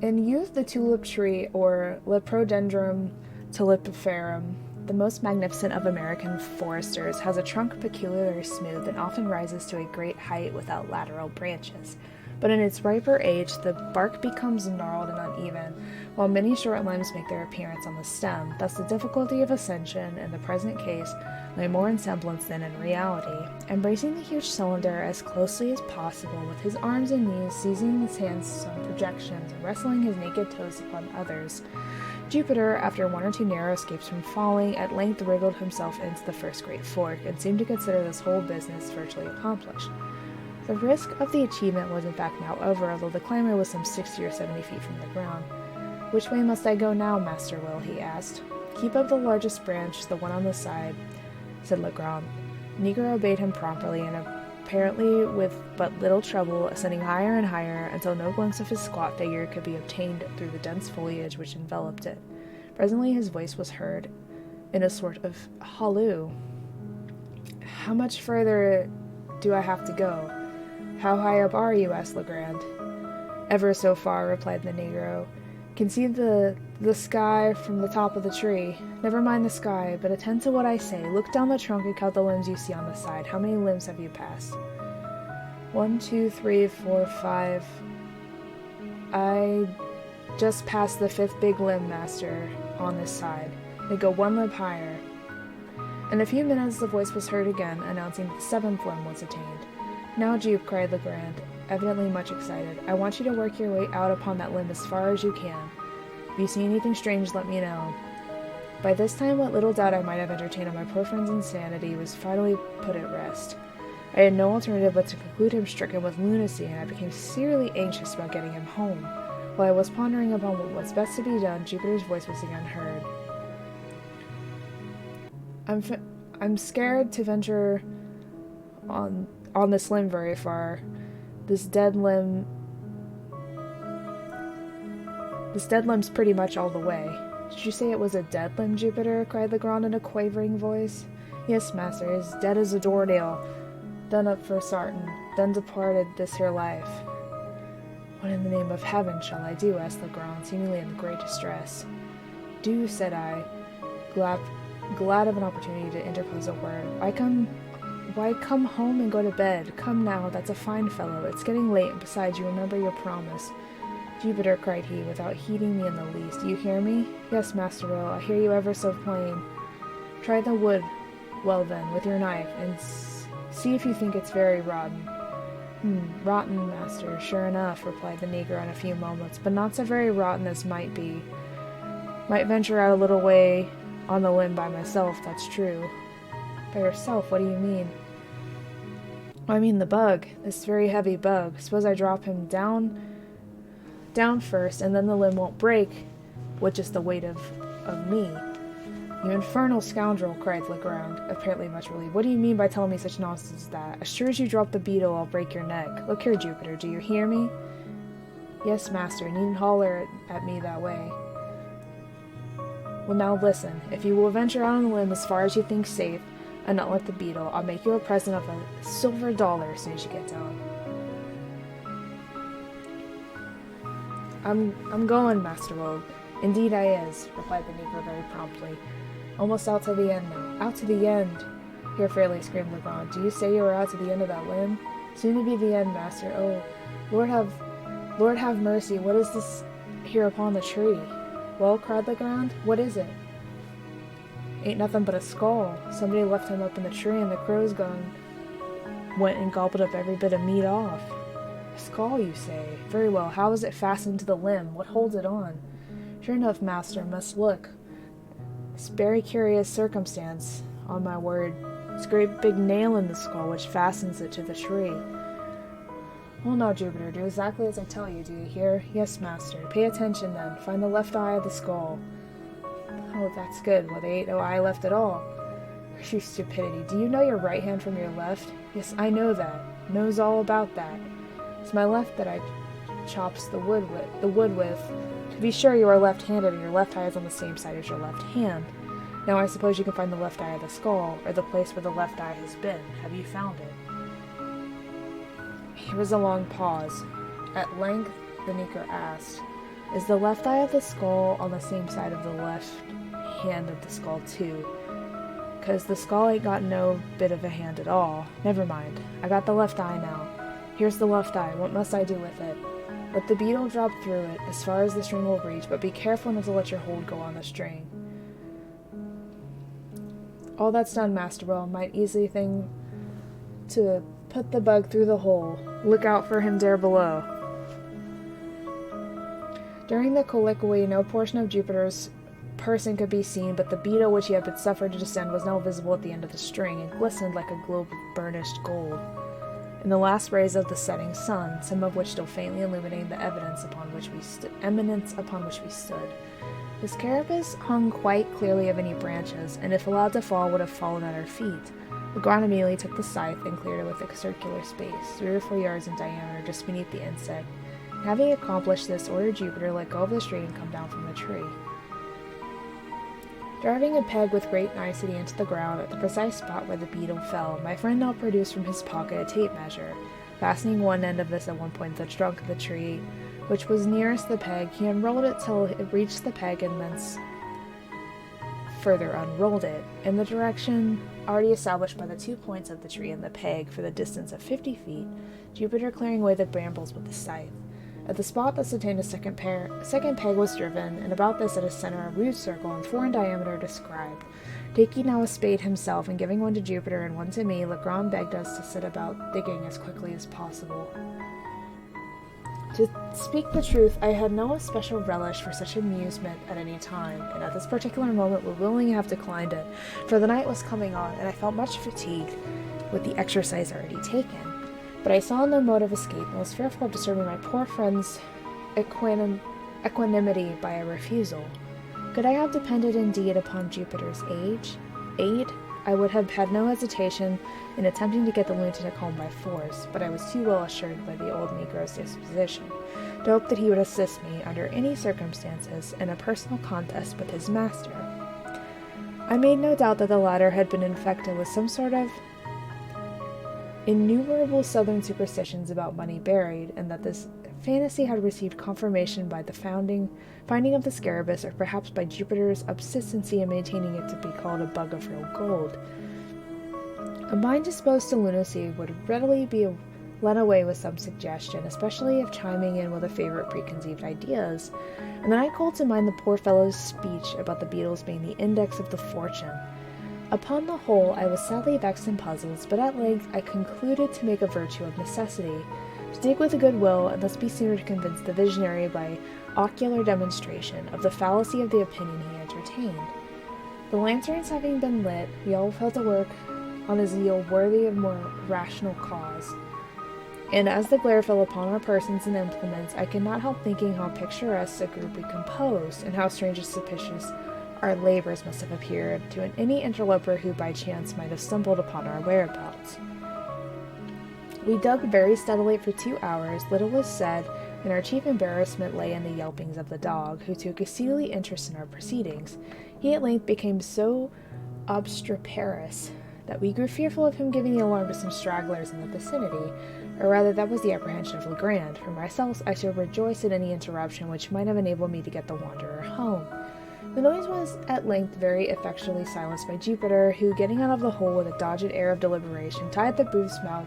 In youth, the tulip tree, or Leprodendron tulipiferum, the most magnificent of American foresters, has a trunk peculiarly smooth and often rises to a great height without lateral branches. But in its riper age, the bark becomes gnarled and uneven, while many short limbs make their appearance on the stem. Thus the difficulty of ascension, in the present case, lay more in semblance than in reality. Embracing the huge cylinder as closely as possible, with his arms and knees seizing his hands on projections and wrestling his naked toes upon others, Jupiter, after one or two narrow escapes from falling, at length wriggled himself into the first great fork, and seemed to consider this whole business virtually accomplished. The risk of the achievement was in fact now over, although the climber was some 60 or 70 feet from the ground. "Which way must I go now, Master Will?" he asked. "Keep up the largest branch, the one on the side," said Legrand. Negro obeyed him promptly, and apparently with but little trouble, ascending higher and higher, until no glimpse of his squat figure could be obtained through the dense foliage which enveloped it. Presently his voice was heard, in a sort of halloo. "How much further do I have to go? How high up are you?" asked Legrand. "Ever so far," replied the Negro. "Can see the sky from the top of the tree." "Never mind the sky, but attend to what I say. Look down the trunk and count the limbs you see on the side. How many limbs have you passed?" 1, 2, 3, 4, 5. "I just passed the 5th big limb, master, on this side. They go 1 limb higher." In a few minutes the voice was heard again, announcing that the 7th limb was attained. "Now, Jupe," cried Legrand, evidently much excited, "I want you to work your way out upon that limb as far as you can. If you see anything strange, let me know." By this time, what little doubt I might have entertained of my poor friend's insanity was finally put at rest. I had no alternative but to conclude him stricken with lunacy, and I became seriously anxious about getting him home. While I was pondering upon what was best to be done, Jupiter's voice was again heard. I'm scared to venture on this limb very far. This dead limb's pretty much all the way." "Did you say it was a dead limb, Jupiter?" cried Legrand in a quavering voice. "Yes, master, as dead as a doornail, done up for sartin, then departed this here life." "What in the name of heaven shall I do?" asked Legrand, seemingly in great distress. "Do," said I, glad of an opportunity to interpose a word. Why, come home and go to bed. Come now, that's a fine fellow. It's getting late, and besides, you remember your promise." "Jupiter," cried he, without heeding me in the least, "you hear me?" "Yes, Master Will, I hear you ever so plain." "Try the wood, well then, with your knife, and see if you think it's very rotten." "Rotten, master, sure enough," replied the Negro in a few moments, "but not so very rotten as might be. Might venture out a little way on the limb by myself, that's true." "By yourself? What do you mean?" "I mean the bug, this very heavy bug. Suppose I drop him down down first, and then the limb won't break with just the weight of me." "You infernal scoundrel," cried Legrand, apparently much relieved. "What do you mean by telling me such nonsense as that? As sure as you drop the beetle, I'll break your neck. Look here, Jupiter, do you hear me?" "Yes, master, needn't holler at me that way." "Well, now listen. If you will venture out on the limb as far as you think safe, and not let the beetle, I'll make you a present of a silver dollar as soon as you get down." I'm going, Master Rogue. "Indeed I is," replied the negro very promptly. "Almost out to the end now." "Out to the end!" here fairly screamed Legrand. "Do you say you are out to the end of that limb?" "Soon to be the end, master. Oh, Lord have mercy, what is this here upon the tree?" "Well," cried Legrand, "what is it?" "Ain't nothing but a skull. Somebody left him up in the tree, and the crows went and gobbled up every bit of meat off." "A skull, you say? Very well. How is it fastened to the limb? What holds it on?" "Sure enough, master. Must look. It's very curious circumstance, on my word. It's a great big nail in the skull, which fastens it to the tree." "Well, now, Jupiter, do exactly as I tell you, do you hear?" "Yes, master." "Pay attention, then. Find the left eye of the skull." "Oh, that's good. Well, there ain't no eye left at all." "You stupidity. Do you know your right hand from your left?" "Yes, I know that. Knows all about that. It's my left that I chops the wood with. To be sure, you are left-handed, and your left eye is on the same side as your left hand. Now I suppose you can find the left eye of the skull, or the place where the left eye has been. Have you found it?" Here was a long pause. At length, the negro asked, "Is the left eye of the skull on the same side of the left hand of the skull, too? 'Cause the skull ain't got no bit of a hand at all. Never mind. I got the left eye now. Here's the left eye. What must I do with it?" "Let the beetle drop through it, as far as the string will reach, but be careful not to let your hold go on the string." "All that's done, Master Will. Might easily thing to put the bug through the hole. Look out for him there below." During the colloquy, no portion of Jupiter's person could be seen, but the beetle which he had been suffered to descend was now visible at the end of the string, and glistened like a globe of burnished gold in the last rays of the setting sun, some of which still faintly illuminating the eminence upon which we stood. The scarabaeus hung quite clearly of any branches, and if allowed to fall, would have fallen at our feet. Legrand immediately took the scythe and cleared it with a circular space, 3 or 4 yards in diameter, just beneath the insect. Having accomplished this, ordered Jupiter to let go of the string and come down from the tree. Driving a peg with great nicety into the ground at the precise spot where the beetle fell, my friend now produced from his pocket a tape measure. Fastening one end of this at one point to the trunk of the tree, which was nearest the peg, he unrolled it till it reached the peg and thence further unrolled it, in the direction already established by the 2 points of the tree and the peg for the distance of 50 feet, Jupiter clearing away the brambles with the scythe. At the spot thus attained, a second peg was driven, and about this at its center a rude circle, and 4 in diameter, described. Taking now a spade himself, and giving one to Jupiter and one to me, Legrand begged us to set about digging as quickly as possible. To speak the truth, I had no especial relish for such amusement at any time, and at this particular moment would willingly have declined it, for the night was coming on, and I felt much fatigued with the exercise already taken. But I saw no mode of escape, and was fearful of disturbing my poor friend's equanimity by a refusal. Could I have depended indeed upon Jupiter's aid, I would have had no hesitation in attempting to get the lunatic home by force, but I was too well assured by the old negro's disposition to hope that he would assist me, under any circumstances, in a personal contest with his master. I made no doubt that the latter had been infected with some sort of innumerable southern superstitions about money buried, and that this fantasy had received confirmation by the finding of the scarabaeus, or perhaps by Jupiter's obstinacy in maintaining it to be called a bug of real gold. A mind disposed to lunacy would readily be led away with some suggestion, especially if chiming in with a favorite preconceived ideas, and then I called to mind the poor fellow's speech about the beetles being the index of the fortune. Upon the whole, I was sadly vexed and puzzled, but at length I concluded to make a virtue of necessity, to dig with a good will, and thus be sooner to convince the visionary by ocular demonstration of the fallacy of the opinion he entertained. The lanterns having been lit, we all fell to work on a zeal worthy of more rational cause. And as the glare fell upon our persons and implements, I could not help thinking how picturesque a group we composed, and how strange and suspicious our labors must have appeared to any interloper who by chance might have stumbled upon our whereabouts. We dug very steadily for 2 hours, little was said, and our chief embarrassment lay in the yelpings of the dog, who took a steely interest in our proceedings. He at length became so obstreperous that we grew fearful of him giving the alarm to some stragglers in the vicinity, or rather that was the apprehension of Legrand. For myself, I should rejoice at any interruption which might have enabled me to get the wanderer home. The noise was at length very effectually silenced by Jupiter, who, getting out of the hole with a dogged air of deliberation, tied the booth's mouth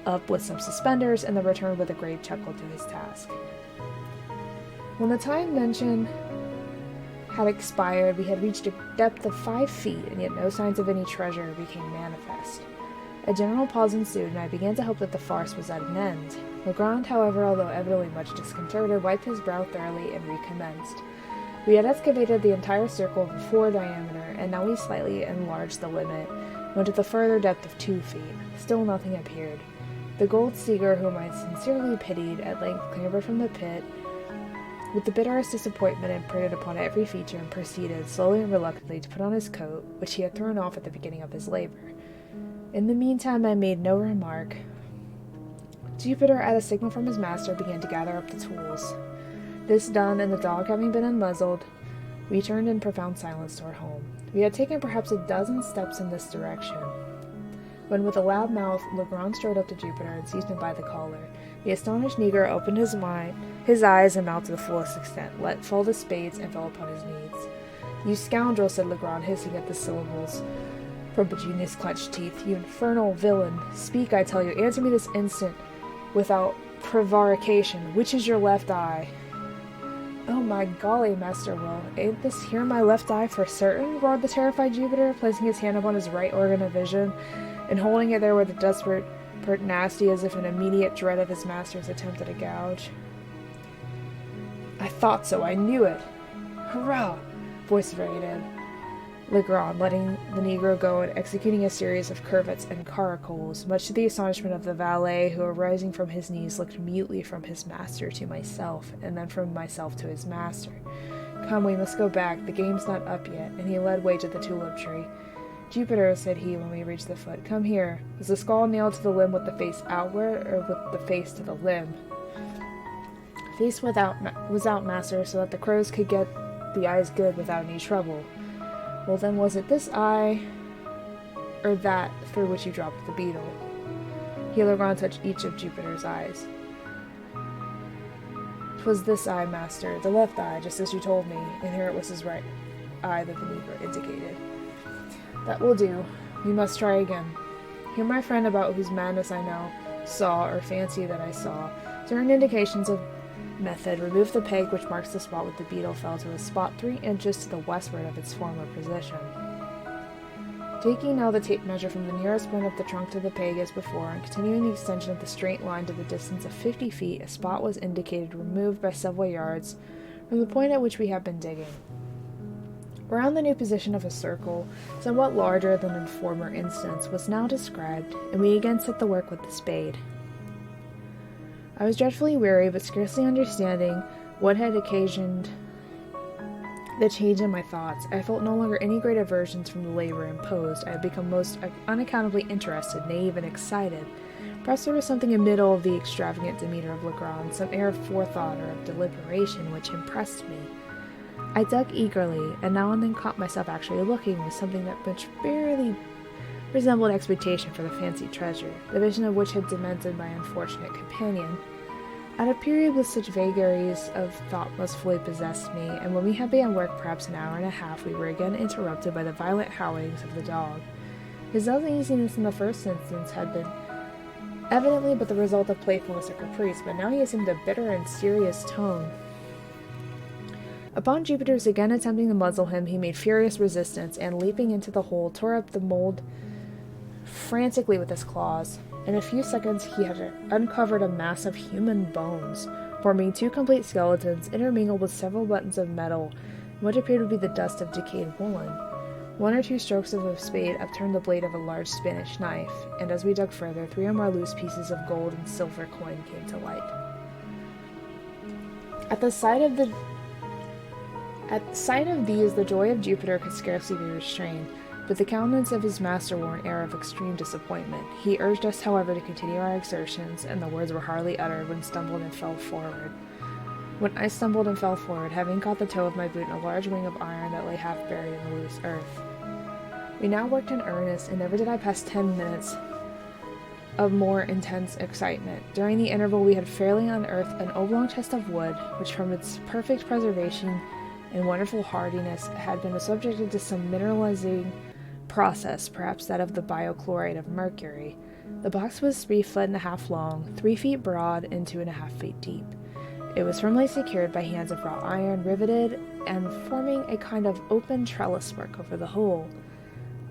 up with some suspenders, and then returned with a grave chuckle to his task. When the time mentioned had expired, we had reached a depth of 5 feet, and yet no signs of any treasure became manifest. A general pause ensued, and I began to hope that the farce was at an end. Legrand, however, although evidently much disconcerted, wiped his brow thoroughly and recommenced. We had excavated the entire circle of a 4 diameter, and now we slightly enlarged the limit, went to the further depth of 2 feet. Still nothing appeared. The gold seeker, whom I sincerely pitied, at length clambered from the pit with the bitterest disappointment imprinted upon every feature, and proceeded, slowly and reluctantly, to put on his coat, which he had thrown off at the beginning of his labor. In the meantime, I made no remark. Jupiter, at a signal from his master, began to gather up the tools. This done, and the dog having been unmuzzled, we turned in profound silence toward home. We had taken perhaps a dozen steps in this direction, when with a loud mouth Legrand strode up to Jupiter and seized him by the collar. The astonished negro opened his eyes and mouth to the fullest extent, let fall the spades, and fell upon his knees. "You scoundrel," said Legrand, hissing at the syllables from between his clenched teeth. "You infernal villain! Speak, I tell you. Answer me this instant, without prevarication. Which is your left eye?" "Oh my golly, Master Will, ain't this here my left eye for certain?" roared the terrified Jupiter, placing his hand upon his right organ of vision, and holding it there with a desperate pertinacity, as if in immediate dread of his master's attempt at a gouge. "I thought so, I knew it! Hurrah!" vociferated Legrand, letting the negro go and executing a series of curvets and caracles, much to the astonishment of the valet, who, arising from his knees, looked mutely from his master to myself, and then from myself to his master. "Come, we must go back, the game's not up yet," and he led way to the tulip tree. "Jupiter," said he when we reached the foot, "come here. Was the skull nailed to the limb with the face outward, or with the face to the limb?" "Face was out, master, so that the crows could get the eyes good without any trouble." "Well, then, was it this eye, or that through which you dropped the beetle?" Here Legrand touched each of Jupiter's eyes. "'Twas this eye, master, the left eye, just as you told me, and here it was his right eye that the negro indicated." "That will do. We must try again. Here my friend, about whose madness I now saw, or fancy that I saw, certain indications of method, removed the peg which marks the spot where the beetle fell to a spot 3 inches to the westward of its former position. Taking now the tape measure from the nearest point of the trunk to the peg as before, and continuing the extension of the straight line to the distance of 50 feet, a spot was indicated removed by several yards from the point at which we had been digging. Around the new position of a circle, somewhat larger than in former instance, was now described, and we again set the work with the spade. I was dreadfully weary, but scarcely understanding what had occasioned the change in my thoughts. I felt no longer any great aversions from the labor imposed. I had become most unaccountably interested, nay, even excited. Perhaps there was something in the middle of the extravagant demeanor of Legrand, some air of forethought or of deliberation which impressed me. I dug eagerly, and now and then caught myself actually looking with something that which barely resembled expectation for the fancied treasure, the vision of which had demented my unfortunate companion. At a period with such vagaries of thought most fully possessed me, and when we had begun work perhaps an hour and a half, we were again interrupted by the violent howlings of the dog. His uneasiness in the first instance had been evidently but the result of playfulness or caprice, but now he assumed a bitter and serious tone. Upon Jupiter's again attempting to muzzle him, he made furious resistance, and, leaping into the hole, tore up the mold frantically with his claws. In a few seconds he had uncovered a mass of human bones, forming 2 complete skeletons, intermingled with several buttons of metal, and what appeared to be the dust of decayed woolen. 1 or 2 strokes of a spade upturned the blade of a large Spanish knife, and as we dug further, 3 or more loose pieces of gold and silver coin came to light. At the sight of these, the joy of Jupiter could scarcely be restrained, but the countenance of his master wore an air of extreme disappointment. He urged us, however, to continue our exertions, and the words were hardly uttered when stumbled and fell forward. When I stumbled and fell forward, having caught the toe of my boot in a large ring of iron that lay half buried in the loose earth. We now worked in earnest, and never did I pass 10 minutes of more intense excitement. During the interval, we had fairly unearthed an oblong chest of wood, which from its perfect preservation and wonderful hardiness had been subjected to some mineralizing process, perhaps that of the biochloride of mercury. The box was 3.5 feet long, 3 feet broad, and 2.5 feet deep. It was firmly secured by hands of wrought iron, riveted and forming a kind of open trellis work over the whole.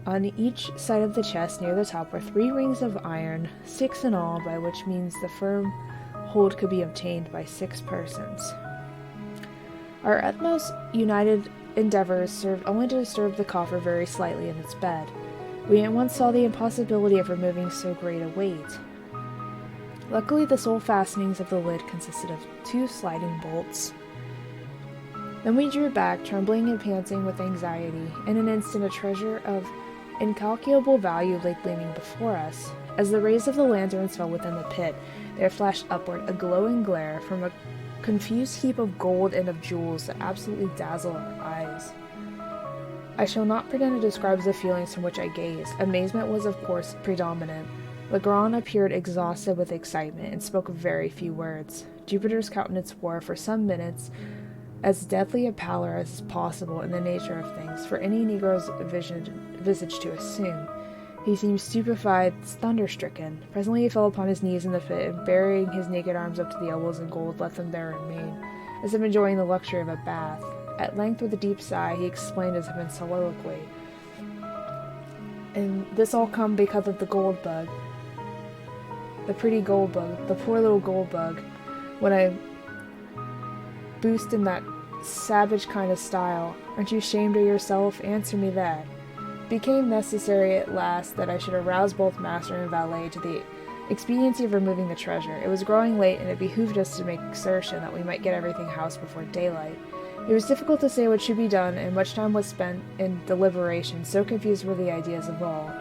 On each side of the chest, near the top, were 3 rings of iron, 6 in all, by which means the firm hold could be obtained by 6 persons. Our utmost united endeavors served only to disturb the coffer very slightly in its bed. We at once saw the impossibility of removing so great a weight. Luckily, the sole fastenings of the lid consisted of 2 sliding bolts. Then we drew back, trembling and panting with anxiety. In an instant, a treasure of incalculable value lay gleaming before us. As the rays of the lanterns fell within the pit, there flashed upward a glowing glare from a confused heap of gold and of jewels that absolutely dazzled our eyes. I shall not pretend to describe the feelings from which I gazed. Amazement was, of course, predominant. Legrand appeared exhausted with excitement and spoke very few words. Jupiter's countenance wore, for some minutes, as deadly a pallor as is possible in the nature of things for any Negro's visage to assume. He seemed stupefied, thunder-stricken. Presently he fell upon his knees in the pit, and burying his naked arms up to the elbows in gold, let them there remain, as if enjoying the luxury of a bath. At length, with a deep sigh, he explained as if in soliloquy. And this all come because of the gold bug. The pretty gold bug, the poor little gold bug. When I boost in that savage kind of style, aren't you ashamed of yourself? Answer me that. It became necessary at last that I should arouse both master and valet to the expediency of removing the treasure. It was growing late, and it behooved us to make exertion that we might get everything housed before daylight. It was difficult to say what should be done, and much time was spent in deliberation, so confused were the ideas of all.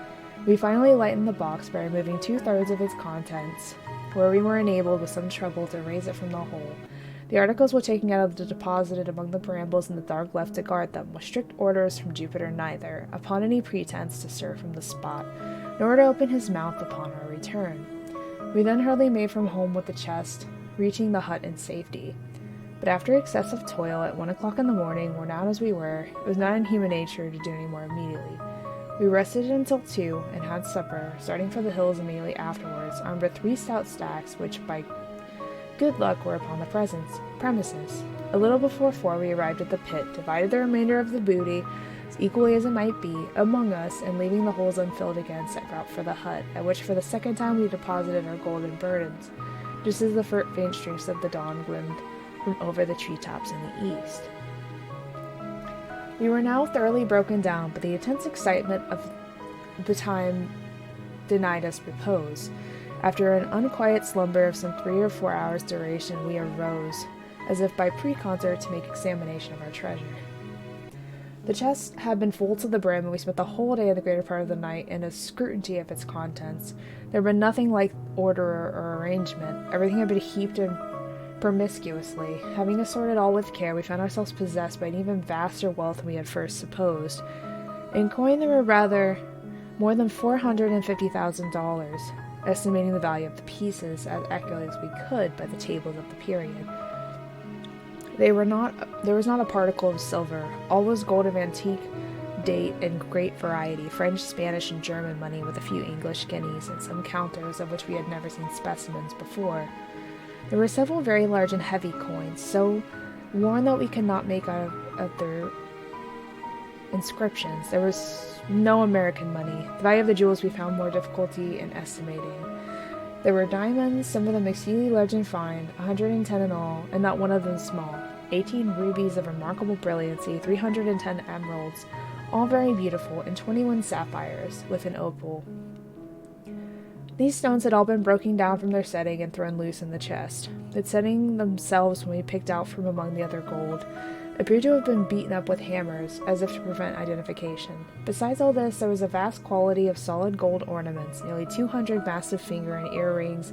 We finally lightened the box by removing 2/3 of its contents, where we were enabled with some trouble to raise it from the hole. The articles were taken out and deposited among the brambles in the dark left to guard them, with strict orders from Jupiter neither, upon any pretense, to stir from the spot, nor to open his mouth upon our return. We then hurriedly made from home with the chest, reaching the hut in safety. But after excessive toil at 1 o'clock in the morning, worn out as we were, it was not in human nature to do any more immediately. We rested until 2, and had supper, starting for the hills immediately afterwards, armed with 3 stout stacks, which by good luck were upon the premises. A little before 4 we arrived at the pit, divided the remainder of the booty, as equally as it might be, among us, and leaving the holes unfilled again, set out for the hut, at which for the second time we deposited our golden burdens, just as the faint streaks of the dawn gleamed from over the treetops in the east. We were now thoroughly broken down, but the intense excitement of the time denied us repose. After an unquiet slumber of some 3 or 4 hours' duration, we arose, as if by preconcert, to make examination of our treasure. The chest had been full to the brim, and we spent the whole day and the greater part of the night in a scrutiny of its contents. There had been nothing like order or arrangement. Everything had been heaped in promiscuously. Having assorted all with care, we found ourselves possessed by an even vaster wealth than we had first supposed. In coin there were rather more than $450,000, estimating the value of the pieces as accurately as we could by the tables of the period. There was not a particle of silver. All was gold of antique date and great variety, French, Spanish, and German money, with a few English guineas, and some counters of which we had never seen specimens before. There were several very large and heavy coins, so worn that we could not make out of their inscriptions. There was no American money. The value of the jewels we found more difficulty in estimating. There were diamonds, some of them exceedingly large and fine, 110 in all, and not one of them small. 18 rubies of remarkable brilliancy, 310 emeralds, all very beautiful, and 21 sapphires, with an opal. These stones had all been broken down from their setting and thrown loose in the chest. The setting themselves, when we picked out from among the other gold, appeared to have been beaten up with hammers, as if to prevent identification. Besides all this, there was a vast quantity of solid gold ornaments, nearly 200 massive finger and earrings,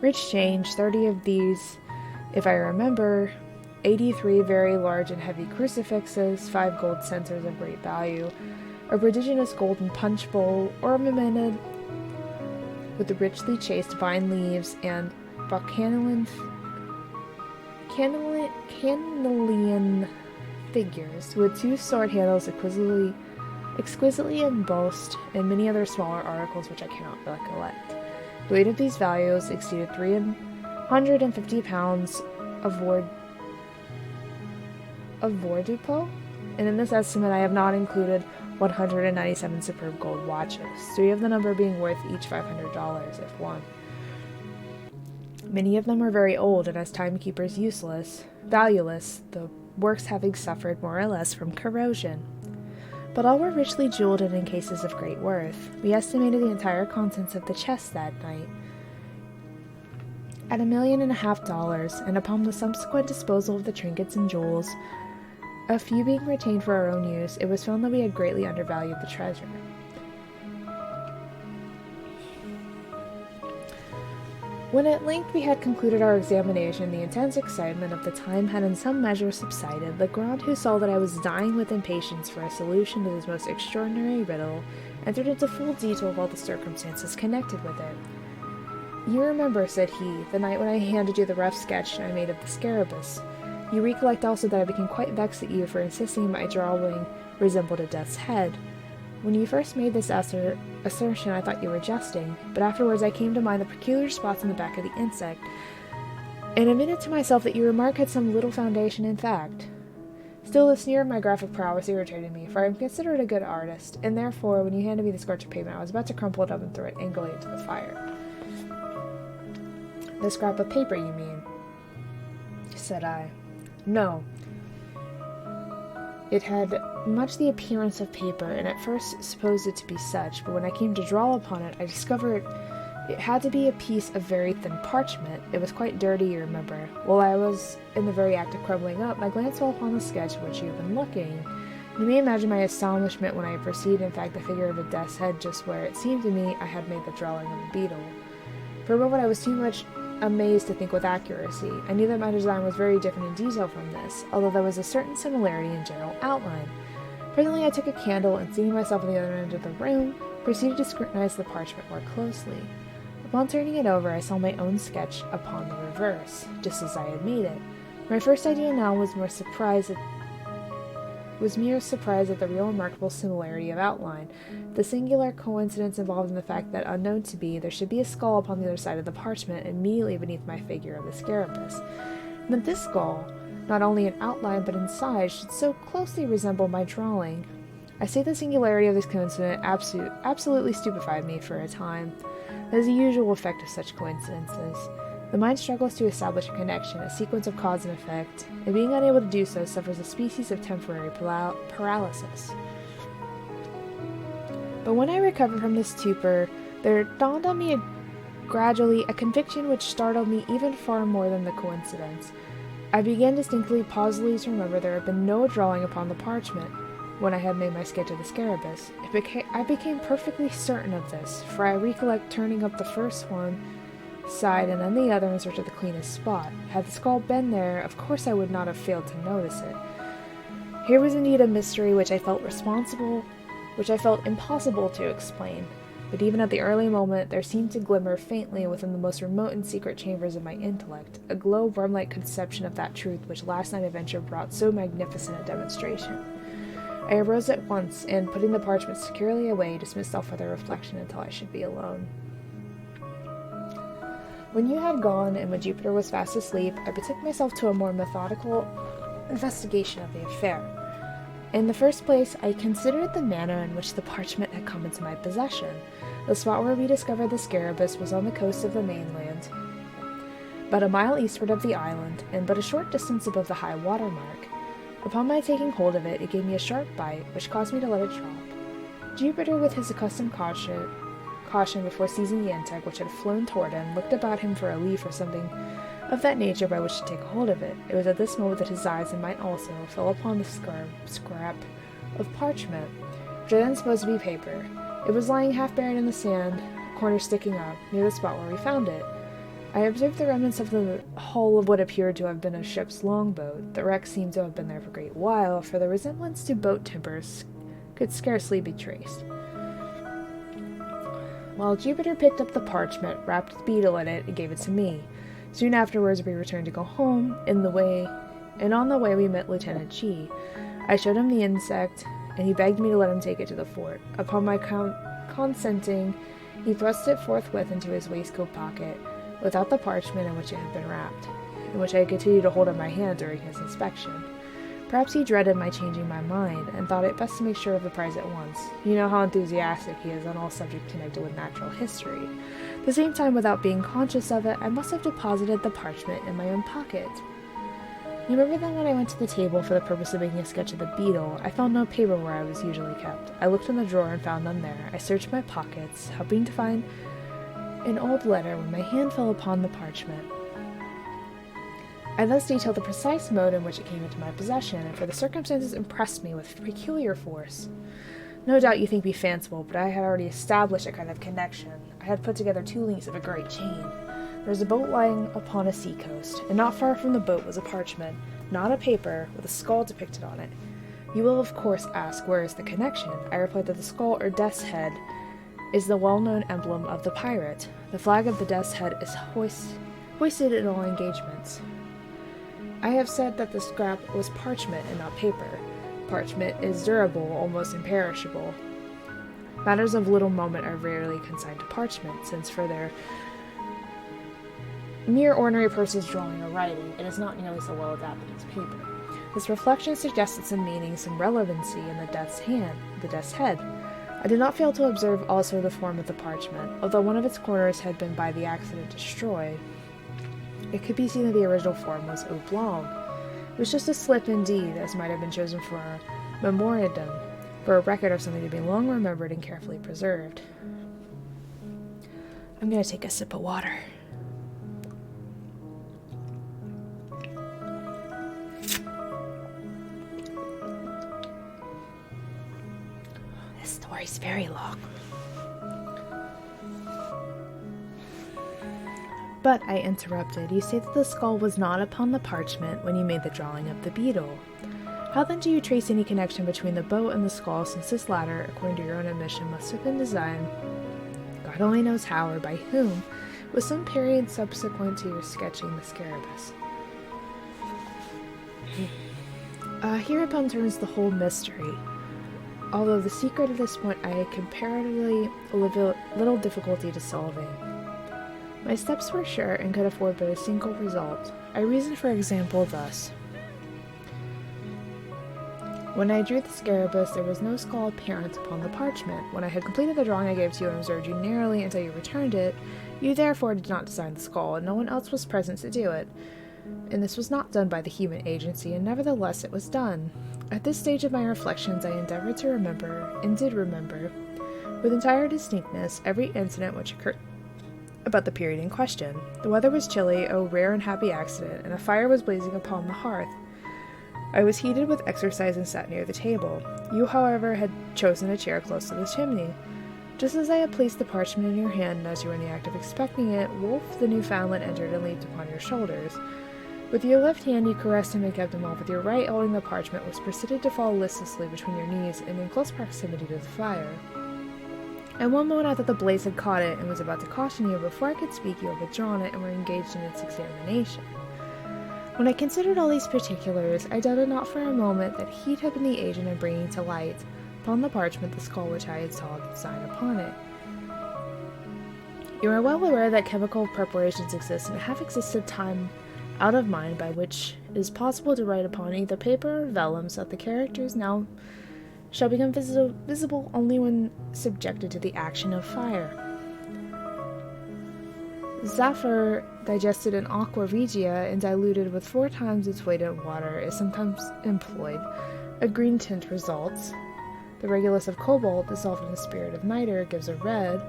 rich change, 30 of these, if I remember, 83 very large and heavy crucifixes, 5 gold censers of great value, a prodigious golden punch bowl, ornamented with the richly chased vine leaves and bacchanalian figures, with 2 sword handles exquisitely embossed, and many other smaller articles which I cannot recollect. The weight of these values exceeded 350 pounds of Vordupo, and in this estimate I have not included 197 superb gold watches, 3 of the number being worth each $500 if one. Many of them were very old, and as timekeepers valueless, the works having suffered more or less from corrosion. But all were richly jeweled and in cases of great worth. We estimated the entire contents of the chest that night at $1.5 million, and upon the subsequent disposal of the trinkets and jewels, a few being retained for our own use, it was found that we had greatly undervalued the treasure. When at length we had concluded our examination, the intense excitement of the time had in some measure subsided. Legrand, who saw that I was dying with impatience for a solution to this most extraordinary riddle, entered into full detail of all the circumstances connected with it. "You remember," said he, "the night when I handed you the rough sketch I made of the scarabus. You recollect also that I became quite vexed at you for insisting my drawing resembled a death's head. When you first made this assertion, I thought you were jesting, but afterwards I came to mind the peculiar spots on the back of the insect, and admitted to myself that your remark had some little foundation in fact. Still, the sneer of my graphic prowess irritated me, for I am considered a good artist, and therefore, when you handed me the scratch of paper, I was about to crumple it up and throw it angrily into the fire." "The scrap of paper, you mean?" said I. "No. It had much the appearance of paper, and at first supposed it to be such, but when I came to draw upon it, I discovered it had to be a piece of very thin parchment. It was quite dirty, you remember. While I was in the very act of crumbling up, my glance fell upon the sketch at which you had been looking. You may imagine my astonishment when I perceived, in fact, the figure of a death's head just where it seemed to me I had made the drawing of a beetle. For a moment I was too much amazed to think with accuracy. I knew that my design was very different in detail from this, although there was a certain similarity in general outline. Presently I took a candle, and seating myself at the other end of the room, proceeded to scrutinize the parchment more closely. Upon turning it over, I saw my own sketch upon the reverse, just as I had made it. My first idea now was mere surprise at the real remarkable similarity of outline, the singular coincidence involved in the fact that, unknown to me, there should be a skull upon the other side of the parchment immediately beneath my figure of the scarabus, and that this skull, not only in outline but in size, should so closely resemble my drawing. I say the singularity of this coincidence absolutely stupefied me for a time. That is the usual effect of such coincidences. The mind struggles to establish a connection, a sequence of cause and effect, and being unable to do so suffers a species of temporary paralysis. But when I recovered from this stupor, there dawned on me gradually a conviction which startled me even far more than the coincidence. I began distinctly, positively to remember there had been no drawing upon the parchment when I had made my sketch of the scarabus. I became perfectly certain of this, for I recollect turning up the first one side and then the other in search of the cleanest spot. Had the skull been there, of course I would not have failed to notice it. Here was indeed a mystery which I felt impossible to explain, but even at the early moment there seemed to glimmer faintly within the most remote and secret chambers of my intellect, a glow worm-like conception of that truth which last night adventure brought so magnificent a demonstration. I arose at once, and, putting the parchment securely away, dismissed all further reflection until I should be alone. When you had gone, and when Jupiter was fast asleep, I betook myself to a more methodical investigation of the affair. In the first place, I considered the manner in which the parchment had come into my possession. The spot where we discovered the scarabus was on the coast of the mainland, about a mile eastward of the island, and but a short distance above the high water mark. Upon my taking hold of it, it gave me a sharp bite, which caused me to let it drop. Jupiter, with his accustomed caution before seizing the insect which had flown toward him, looked about him for a leaf or something of that nature by which to take hold of it. It was at this moment that his eyes, and mine also, fell upon the scrap of parchment, which I then supposed to be paper. It was lying half buried in the sand, a corner sticking up, near the spot where we found it. I observed the remnants of the hull of what appeared to have been a ship's longboat. The wreck seemed to have been there for a great while, for the resemblance to boat timbers could scarcely be traced. While Jupiter picked up the parchment, wrapped the beetle in it, and gave it to me. Soon afterwards we returned to go home. On the way we met Lieutenant Chi. I showed him the insect, and he begged me to let him take it to the fort. Upon my consenting, he thrust it forthwith into his waistcoat pocket, without the parchment in which it had been wrapped, and which I continued to hold in my hand during his inspection. Perhaps he dreaded my changing my mind, and thought it best to make sure of the prize at once. You know how enthusiastic he is on all subjects connected with natural history. At the same time, without being conscious of it, I must have deposited the parchment in my own pocket. You remember that when I went to the table for the purpose of making a sketch of the beetle, I found no paper where I was usually kept. I looked in the drawer and found none there. I searched my pockets, hoping to find an old letter when my hand fell upon the parchment. I thus detailed the precise mode in which it came into my possession, and for the circumstances impressed me with peculiar force. No doubt you think me fanciful, but I had already established a kind of connection. I had put together two links of a great chain. There was a boat lying upon a sea-coast, and not far from the boat was a parchment, not a paper, with a skull depicted on it. You will of course ask, where is the connection? I replied that the skull or death's head is the well-known emblem of the pirate. The flag of the death's head is hoisted in all engagements. I have said that the scrap was parchment and not paper. Parchment is durable, almost imperishable. Matters of little moment are rarely consigned to parchment, since for their mere ordinary person's drawing or writing, it is not nearly so well adapted as paper. This reflection suggested some meaning, some relevancy in the death's head. I did not fail to observe also the form of the parchment. Although one of its corners had been by the accident destroyed, it could be seen that the original form was oblong. It was just a slip indeed, as might have been chosen for a memorandum, for a record of something to be long remembered and carefully preserved. I'm going to take a sip of water. This story's very long. But, I interrupted, you say that the skull was not upon the parchment when you made the drawing of the beetle. How then do you trace any connection between the boat and the skull, since this latter, according to your own admission, must have been designed, God only knows how or by whom, with some period subsequent to your sketching the scarabus? Hereupon turns the whole mystery. Although the secret at this point I had comparatively little difficulty to solving. My steps were sure and could afford but a single result. I reasoned, for example, thus. When I drew the scarabus, there was no skull apparent upon the parchment. When I had completed the drawing I gave to you and observed you narrowly until you returned it, you therefore did not design the skull, and no one else was present to do it. And this was not done by the human agency, and nevertheless it was done. At this stage of my reflections I endeavored to remember, and did remember, with entire distinctness, every incident which occurred about the period in question. The weather was chilly, oh rare and happy accident, and a fire was blazing upon the hearth. I was heated with exercise and sat near the table. You, however, had chosen a chair close to the chimney. Just as I had placed the parchment in your hand, and as you were in the act of expecting it, Wolf the Newfoundland entered and leaped upon your shoulders. With your left hand you caressed him and kept him off. With your right, holding the parchment, which proceeded to fall listlessly between your knees and in close proximity to the fire. At one moment I thought the blaze had caught it and was about to caution you. Before I could speak, you had withdrawn it and were engaged in its examination. When I considered all these particulars, I doubted not for a moment that heat had been the agent in bringing to light upon the parchment the skull which I had saw the design upon it. You are well aware that chemical preparations exist and have existed time out of mind by which it is possible to write upon either paper or vellum so that the characters now shall become visible only when subjected to the action of fire. Zephyr, digested in aqua regia and diluted with 4 times its weight in water, is sometimes employed. A green tint results. The regulus of cobalt, dissolved in the spirit of niter, gives a red.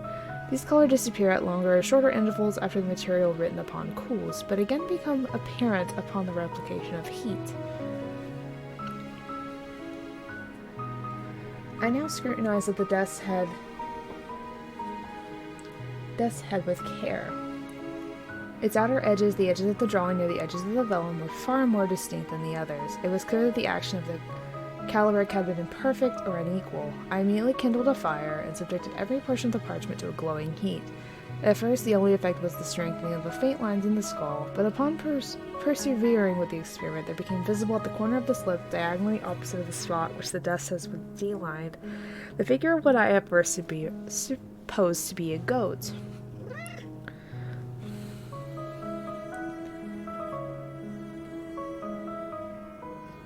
These colors disappear at longer or shorter intervals after the material written upon cools, but again become apparent upon the replication of heat. I now scrutinize the death's head with care. Its outer edges, the edges of the drawing near the edges of the vellum, were far more distinct than the others. It was clear that the action of the caloric had been imperfect or unequal. I immediately kindled a fire and subjected every portion of the parchment to a glowing heat. At first, the only effect was the strengthening of the faint lines in the skull, but upon persevering with the experiment, there became visible at the corner of this lip, diagonally opposite of the spot which the death has with D-lined, the figure of what I at first supposed to be a goat.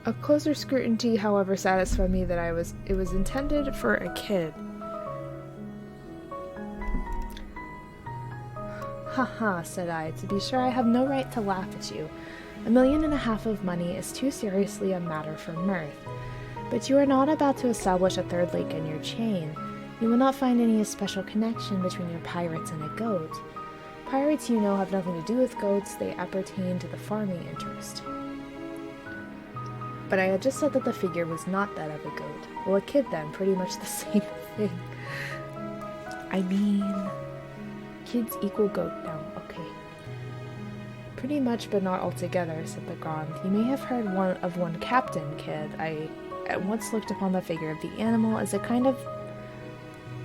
A closer scrutiny, however, satisfied me that it was intended for a kid. "Ha, said I. "To be sure, I have no right to laugh at you. $1.5 million of money is too seriously a matter for mirth. But you are not about to establish a third link in your chain. You will not find any special connection between your pirates and a goat. Pirates, you know, have nothing to do with goats. They appertain to the farming interest." But I had just said that the figure was not that of a goat. Well, a kid then, pretty much the same thing. I mean, kids equal goat now, okay. "Pretty much, but not altogether," said Legrand. "You may have heard of one Captain Kidd. I at once looked upon the figure of the animal as a kind of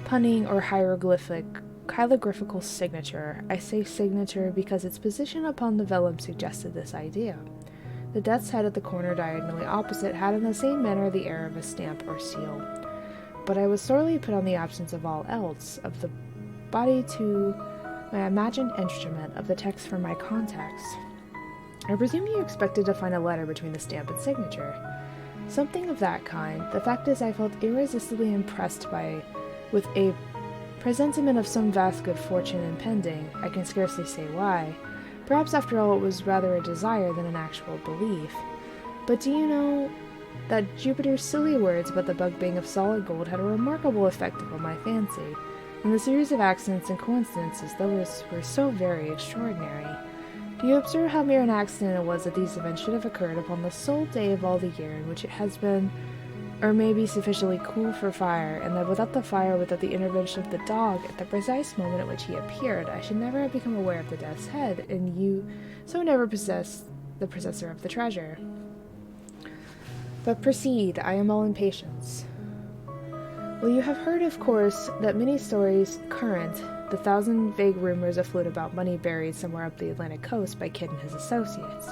punning or hieroglyphical signature. I say signature because its position upon the vellum suggested this idea. The death's head at the corner diagonally opposite had in the same manner the air of a stamp or seal. But I was sorely put on the absence of all else, of the body to my imagined instrument, of the text for my context. I presume you expected to find a letter between the stamp and signature. Something of that kind. The fact is, I felt irresistibly impressed with a presentiment of some vast good fortune impending. I can scarcely say why. Perhaps, after all, it was rather a desire than an actual belief. But do you know that Jupiter's silly words about the bug being of solid gold had a remarkable effect upon my fancy, and the series of accidents and coincidences those were so very extraordinary. Do you observe how mere an accident it was that these events should have occurred upon the sole day of all the year in which it has been, or may be, sufficiently cool for fire, and that without the fire, without the intervention of the dog, at the precise moment at which he appeared, I should never have become aware of the death's head, and you so never possessed the possessor of the treasure. But proceed, I am all impatience." "Well, you have heard, of course, that many stories current, the 1,000 vague rumors afloat about money buried somewhere up the Atlantic coast by Kidd and his associates.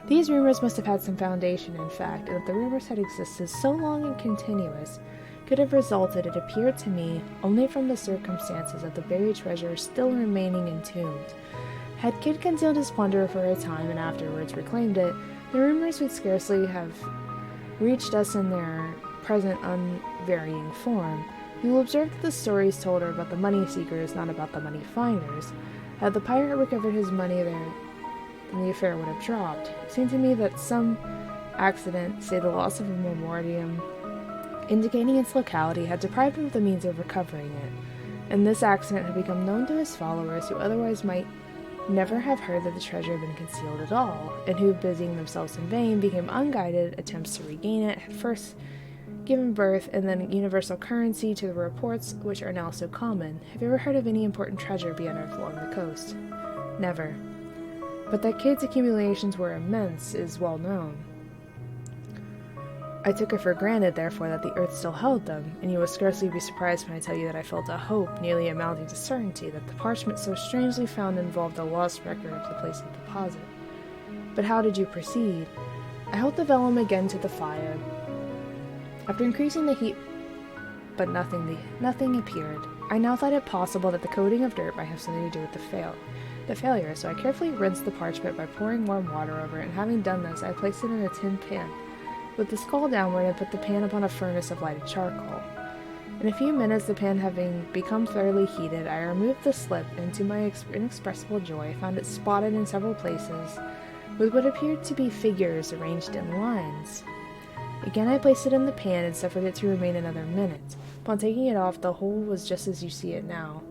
These rumors must have had some foundation, in fact, and if the rumors had existed so long and continuous, could have resulted, it appeared to me, only from the circumstances of the buried treasure still remaining entombed. Had Kidd concealed his plunder for a time and afterwards reclaimed it, the rumors would scarcely have reached us in their present unvarying form. You will observe that the stories told are about the money seekers, not about the money finders. Had the pirate recovered his money there, then the affair would have dropped. It seemed to me that some accident, say the loss of a memorandum indicating its locality, had deprived him of the means of recovering it, and this accident had become known to his followers, who otherwise might never have heard that the treasure had been concealed at all, and who, busying themselves in vain, became unguided attempts to regain it, had first given birth and then universal currency to the reports which are now so common. Have you ever heard of any important treasure be unearthed along the coast?" "Never. But that Kidd's accumulations were immense is well known. I took it for granted, therefore, that the earth still held them, and you will scarcely be surprised when I tell you that I felt a hope, nearly amounting to certainty, that the parchment so strangely found involved a lost record of the place of deposit. But how did you proceed?" "I held the vellum again to the fire. After increasing the heat, but nothing appeared. I now thought it possible that the coating of dirt might have something to do with the failure, so I carefully rinsed the parchment by pouring warm water over it, and having done this, I placed it in a tin pan, with the skull downward, and put the pan upon a furnace of lighted charcoal. In a few minutes, the pan having become thoroughly heated, I removed the slip, and to my inexpressible joy, found it spotted in several places with what appeared to be figures arranged in lines. Again, I placed it in the pan and suffered it to remain another minute. Upon taking it off, the whole was just as you see it now.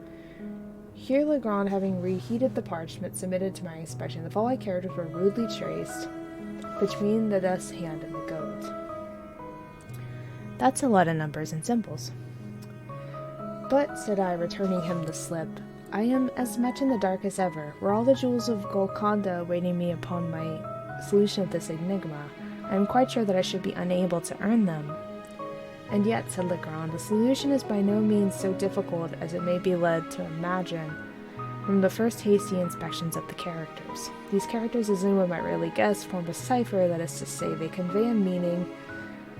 Here Legrand, having reheated the parchment, submitted to my inspection. The following characters were rudely traced between the thus hand and the goat. That's a lot of numbers and symbols. But, said I, returning him the slip, I am as much in the dark as ever. Were all the jewels of Golconda awaiting me upon my solution of this enigma, I am quite sure that I should be unable to earn them. And yet, said Legrand, the solution is by no means so difficult as it may be led to imagine from the first hasty inspections of the characters. These characters, as anyone might readily guess, form a cipher, that is to say, they convey a meaning,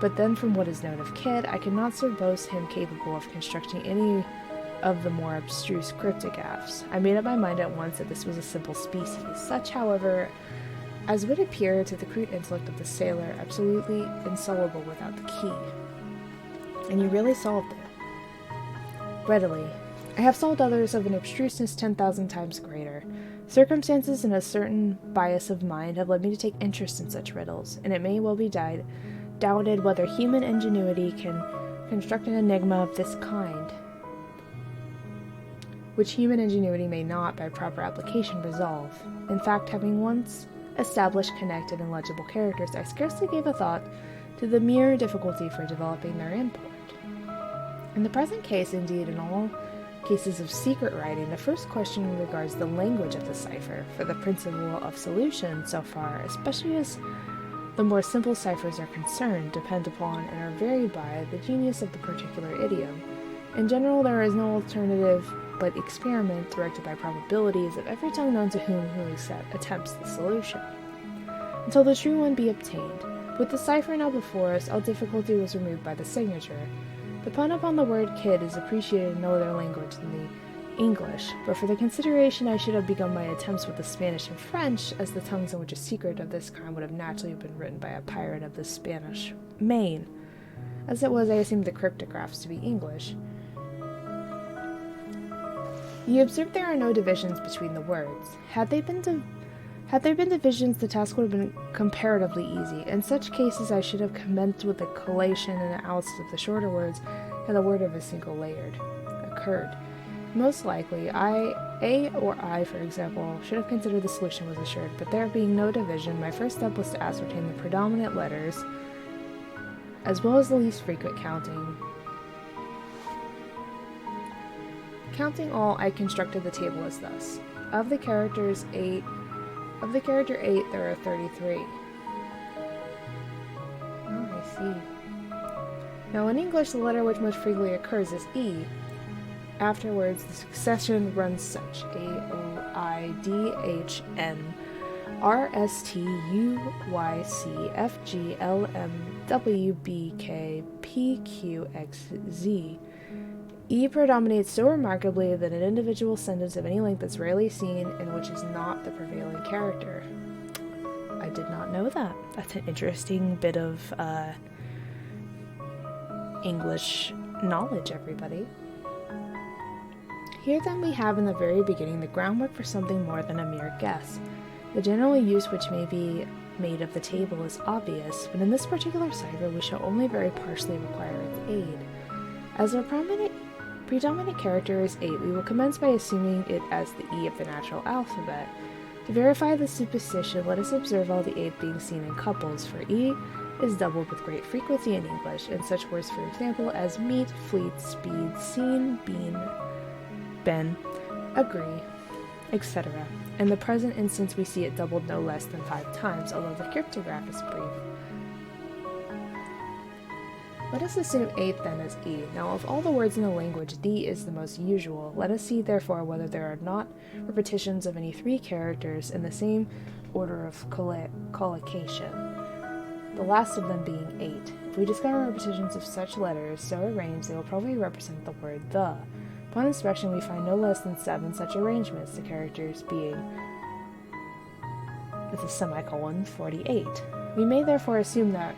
but then from what is known of Kid, I cannot suppose him capable of constructing any of the more abstruse cryptographs. I made up my mind at once that this was a simple species, such, however, as would appear to the crude intellect of the sailor absolutely insoluble without the key. And you really solved it. Readily. I have solved others of an abstruseness 10,000 times greater. Circumstances and a certain bias of mind have led me to take interest in such riddles, and it may well be doubted whether human ingenuity can construct an enigma of this kind, which human ingenuity may not, by proper application, resolve. In fact, having once established connected and legible characters, I scarcely gave a thought to the mere difficulty for developing their import. In the present case, indeed, in all cases of secret writing, the first question regards the language of the cipher, for the principle of solution, so far, especially as the more simple ciphers are concerned, depend upon and are varied by the genius of the particular idiom. In general, there is no alternative but experiment directed by probabilities of every tongue known to who attempts the solution, until the true one be obtained. With the cipher now before us, all difficulty was removed by the signature. The pun upon the word kid is appreciated in no other language than the English, but for the consideration I should have begun my attempts with the Spanish and French, as the tongues in which a secret of this kind would have naturally been written by a pirate of the Spanish main. As it was, I assumed the cryptographs to be English. You observe there are no divisions between the words. Had there been divisions, the task would have been comparatively easy. In such cases, I should have commenced with the collation and analysis of the shorter words, and the word of a single layered occurred. Most likely, A or I, for example, should have considered the solution was assured, but there being no division, my first step was to ascertain the predominant letters, as well as the least frequent counting. Counting all, I constructed the table as thus. Of the character 8, there are 33. Oh, I see. Now, in English, the letter which most frequently occurs is E. Afterwards, the succession runs such: A-O-I-D-H-N, R-S-T-U-Y-C-F-G-L-M-W-B-K-P-Q-X-Z. E predominates so remarkably that an individual sentence of any length is rarely seen in which is not the prevailing character. I did not know that. That's an interesting bit of English knowledge, everybody. Here then we have in the very beginning the groundwork for something more than a mere guess. The general use which may be made of the table is obvious, but in this particular cipher we shall only very partially require its aid. As our predominant character is 8, we will commence by assuming it as the E of the natural alphabet. To verify this supposition, let us observe all the 8 being seen in couples, for E is doubled with great frequency in English, in such words, for example, as meet, fleet, speed, seen, been, been, agree, etc. In the present instance, we see it doubled no less than 5 times, although the cryptograph is brief. Let us assume 8 then as E. Now, of all the words in the language, D is the most usual. Let us see, therefore, whether there are not repetitions of any 3 characters in the same order of collocation, the last of them being 8. If we discover repetitions of such letters so arranged, they will probably represent the word the. Upon inspection, we find no less than 7 such arrangements, the characters being, with a semicolon, 48. We may therefore assume that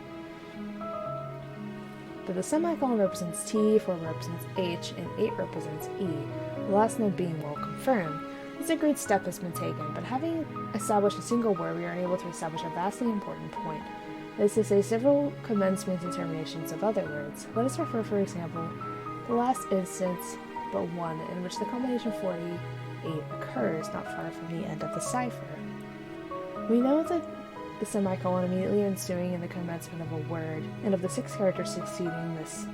Though the semicolon represents T, 4 represents H, and 8 represents E, the last node being well confirmed, this agreed step has been taken, but having established a single word, we are unable to establish a vastly important point. That is to say, several commencements and terminations of other words. Let us refer, for example, the last instance, but one, in which the combination 48 occurs, not far from the end of the cipher. We know that the semicolon immediately ensuing in the commencement of a word, and of the 6 characters succeeding this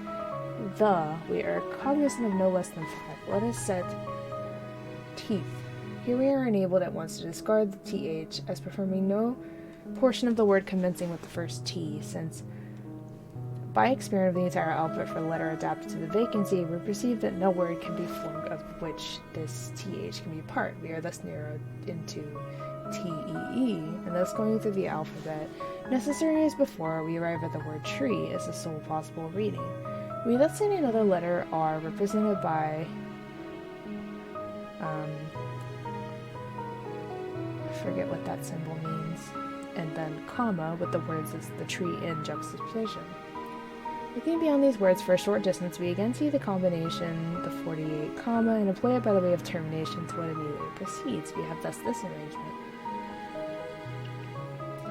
the, we are cognizant of no less than 5. Let us set teeth. Here we are enabled at once to discard the th as performing no portion of the word commencing with the first t, since by experiment of the entire alphabet for the letter adapted to the vacancy, we perceive that no word can be formed of which this th can be part. We are thus narrowed into T-E-E, and thus going through the alphabet, necessary as before, we arrive at the word tree as the sole possible reading. We thus see another letter R represented by I forget what that symbol means, and then comma with the words as the tree in juxtaposition. Looking beyond these words for a short distance, we again see the combination, the 48 comma, and employ it by the way of termination to what immediately precedes. We have thus this arrangement.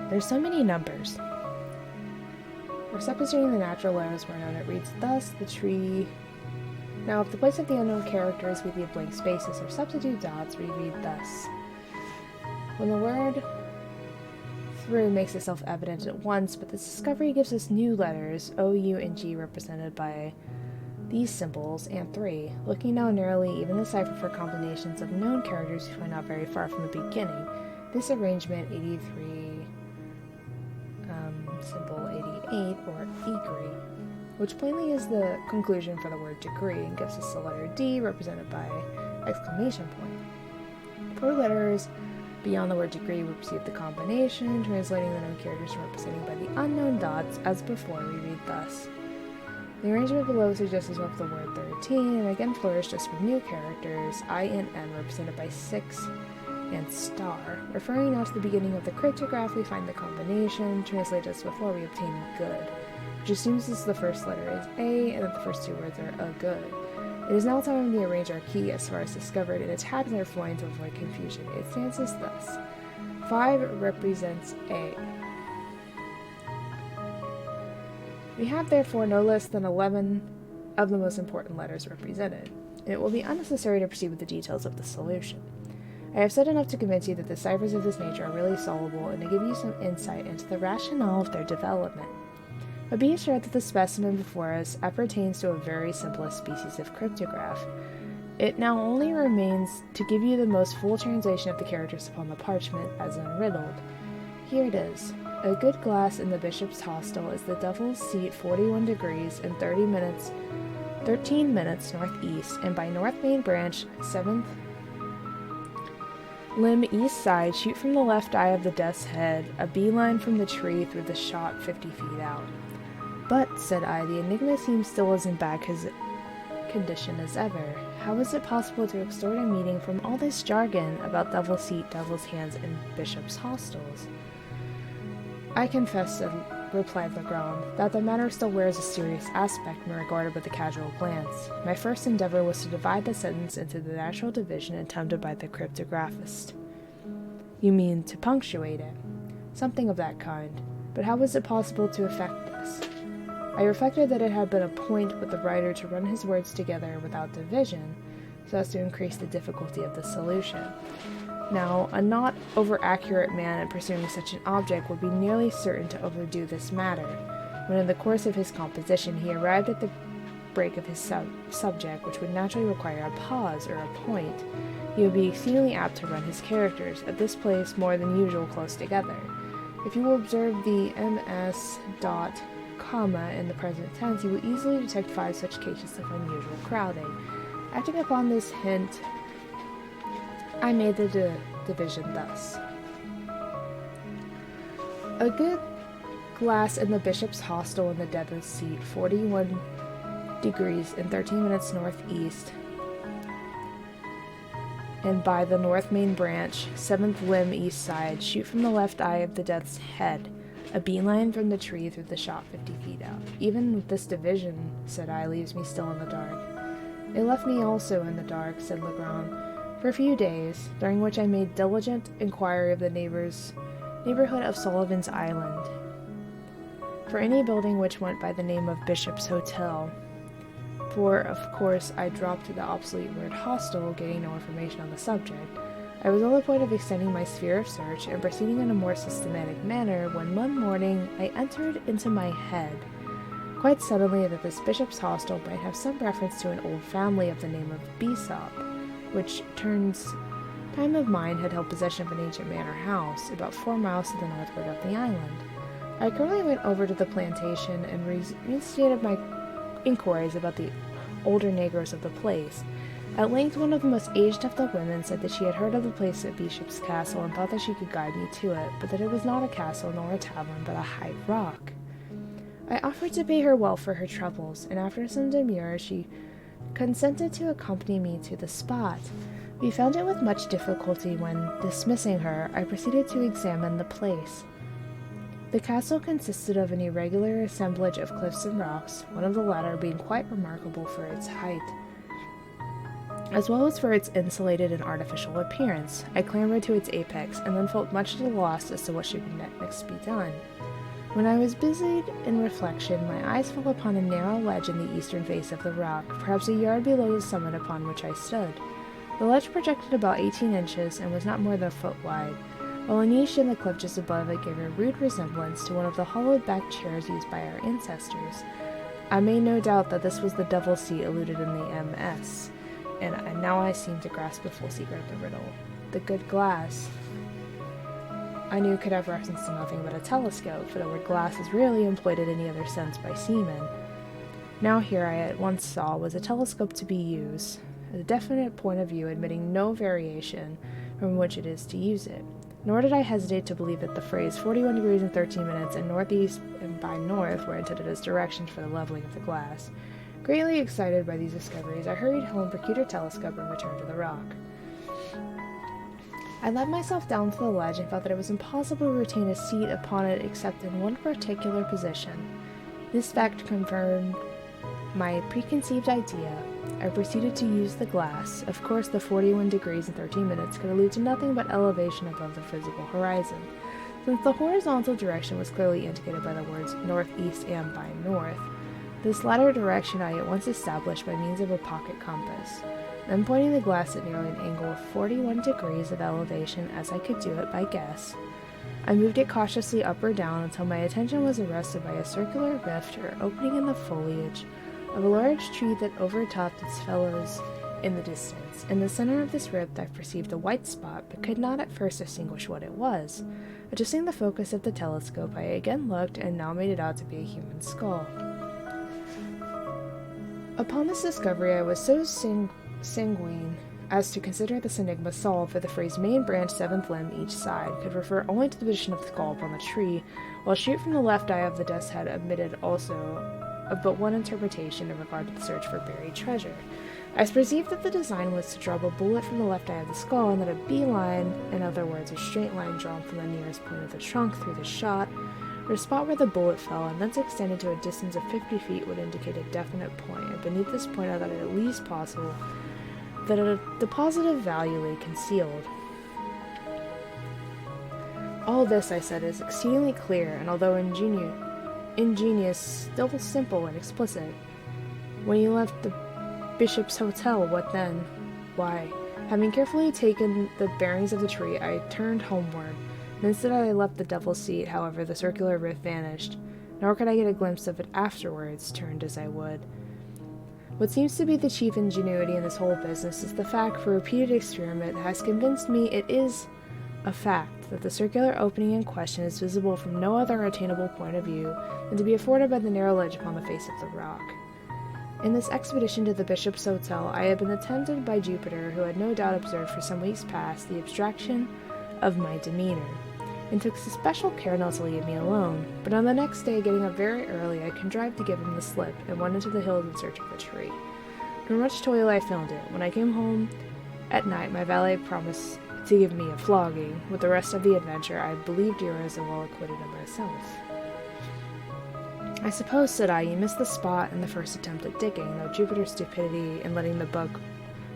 There's so many numbers. We're substituting the natural letters where known. It reads thus, the tree. Now, if the place of the unknown characters we leave blank spaces or substitute dots, we read thus. When the word through makes itself evident at once, but this discovery gives us new letters, O, U, and G represented by these symbols, and 3. Looking now narrowly, even the cipher for combinations of known characters we find not very far from the beginning. This arrangement, 83, symbol 88, or degree, which plainly is the conclusion for the word degree, and gives us the letter D represented by exclamation point. 4 letters beyond the word degree, we perceive the combination, translating the known characters represented by the unknown dots. As before, we read thus. The arrangement below suggests as well the word 13, and again flourished just with new characters, I and N represented by 6 and star. Referring now to the beginning of the cryptograph, we find the combination, translated as before, we obtain good, which assumes this the first letter is A, and that the first 2 words are a good. It is now time to arrange our key as far as discovered, and attack their flying to avoid confusion. It stands as thus. 5 represents A. We have therefore no less than 11 of the most important letters represented, and it will be unnecessary to proceed with the details of the solution. I have said enough to convince you that the ciphers of this nature are really solvable and to give you some insight into the rationale of their development. But be assured that the specimen before us appertains to a very simplest species of cryptograph. It now only remains to give you the most full translation of the characters upon the parchment as unriddled. Here it is. A good glass in the bishop's hostel is the devil's seat 41 degrees and 13 minutes northeast, and by north main branch 7th limb east side, shoot from the left eye of the death's head, a beeline from the tree through the shot 50 feet out. But, said I, the enigma seems still as in bad condition as ever. How is it possible to extort a meaning from all this jargon about devil's seat, devil's hands, and bishop's hostels? I confess, replied Legrand, that the matter still wears a serious aspect when regarded with a casual glance. My first endeavor was to divide the sentence into the natural division attempted by the cryptographist. You mean to punctuate it? Something of that kind. But how was it possible to effect this? I reflected that it had been a point with the writer to run his words together without division, so as to increase the difficulty of the solution. Now, a not over-accurate man in pursuing such an object would be nearly certain to overdo this matter. When in the course of his composition he arrived at the break of his subject, which would naturally require a pause or a point, he would be exceedingly apt to run his characters, at this place more than usual close together. If you will observe the ms dot comma in the present tense, you will easily detect 5 such cases of unusual crowding. Acting upon this hint, I made the division thus. A good glass in the bishop's hostel in the devil's seat, 41 degrees and 13 minutes northeast, and by the north main branch, 7th limb east side, shoot from the left eye of the death's head, A beeline from the tree through the shop 50 feet out. Even with this division, said I, leaves me still in the dark. It left me also in the dark, said Legrand, for a few days, during which I made diligent inquiry of the neighborhood of Sullivan's Island, for any building which went by the name of Bishop's Hotel, for, of course, I dropped the obsolete word hostel, getting no information on the subject. I was on the point of extending my sphere of search and proceeding in a more systematic manner when one morning I entered into my head, quite suddenly, that this bishop's hostel might have some reference to an old family of the name of Bishop, which time of mine had held possession of an ancient manor house about 4 miles to the northward of the island. I accordingly went over to the plantation and reinstated my inquiries about the older negroes of the place. At length, one of the most aged of the women said that she had heard of the place at Bishop's Castle and thought that she could guide me to it, but that it was not a castle nor a tavern, but a high rock. I offered to pay her well for her troubles, and after some demur, she consented to accompany me to the spot. We found it with much difficulty when, dismissing her, I proceeded to examine the place. The castle consisted of an irregular assemblage of cliffs and rocks, one of the latter being quite remarkable for its height, as well as for its insulated and artificial appearance. I clambered to its apex, and then felt much at a loss as to what should next be done. When I was busied in reflection, my eyes fell upon a narrow ledge in the eastern face of the rock, perhaps a yard below the summit upon which I stood. The ledge projected about 18 inches, and was not more than a foot wide, while a niche in the cliff just above it gave a rude resemblance to one of the hollowed-back chairs used by our ancestors. I made no doubt that this was the devil's seat alluded in the MS, and now I seemed to grasp the full secret of the riddle. The good glass, I knew, could have reference to nothing but a telescope, for the word glass is rarely employed in any other sense by seamen. Now here I at once saw was a telescope to be used, a definite point of view admitting no variation from which it is to use it. Nor did I hesitate to believe that the phrase 41 degrees and 13 minutes and northeast and by north were intended as directions for the leveling of the glass. Greatly excited by these discoveries, I hurried home, procured a telescope, and returned to the rock. I let myself down to the ledge and felt that it was impossible to retain a seat upon it except in one particular position. This fact confirmed my preconceived idea. I proceeded to use the glass. Of course, the 41 degrees and 13 minutes could allude to nothing but elevation above the physical horizon, since the horizontal direction was clearly indicated by the words northeast and by north. This latter direction I at once established by means of a pocket compass. Then, pointing the glass at nearly an angle of 41 degrees of elevation as I could do it by guess, I moved it cautiously up or down until my attention was arrested by a circular rift or opening in the foliage of a large tree that overtopped its fellows in the distance. In the center of this rift I perceived a white spot, but could not at first distinguish what it was. Adjusting the focus of the telescope, I again looked, and now made it out to be a human skull. Upon this discovery I was so sanguine as to consider this enigma solved, for the phrase main branch, seventh limb, each side, could refer only to the position of the skull upon the tree, while shoot from the left eye of the death's head admitted also of but one interpretation in regard to the search for buried treasure. I perceived that the design was to drop a bullet from the left eye of the skull, and that a beeline, in other words, a straight line drawn from the nearest point of the trunk through the shot, or the spot where the bullet fell, and thence extended to a distance of 50 feet would indicate a definite point, and beneath this point I thought it at least possible that a deposit of value lay concealed. All this, I said, is exceedingly clear, and although ingenious, still simple and explicit. When you left the Bishop's Hotel, what then? Why, having carefully taken the bearings of the tree, I turned homeward. The instant I left the devil's seat, however, the circular rift vanished, nor could I get a glimpse of it afterwards, turned as I would. What seems to be the chief ingenuity in this whole business is the fact, for repeated experiment, has convinced me it is a fact that the circular opening in question is visible from no other attainable point of view than to be afforded by the narrow ledge upon the face of the rock. In this expedition to the Bishop's Hotel, I had been attended by Jupiter, who had no doubt observed for some weeks past the abstraction of my demeanor, and took special care not to leave me alone. But on the next day, getting up very early, I contrived to give him the slip, and went into the hills in search of the tree. Through much toil I found it. When I came home at night, my valet promised to give me a flogging. With the rest of the adventure, I believed you were as well acquitted of myself. I suppose, said I, you missed the spot in the first attempt at digging, though Jupiter's stupidity in letting the bug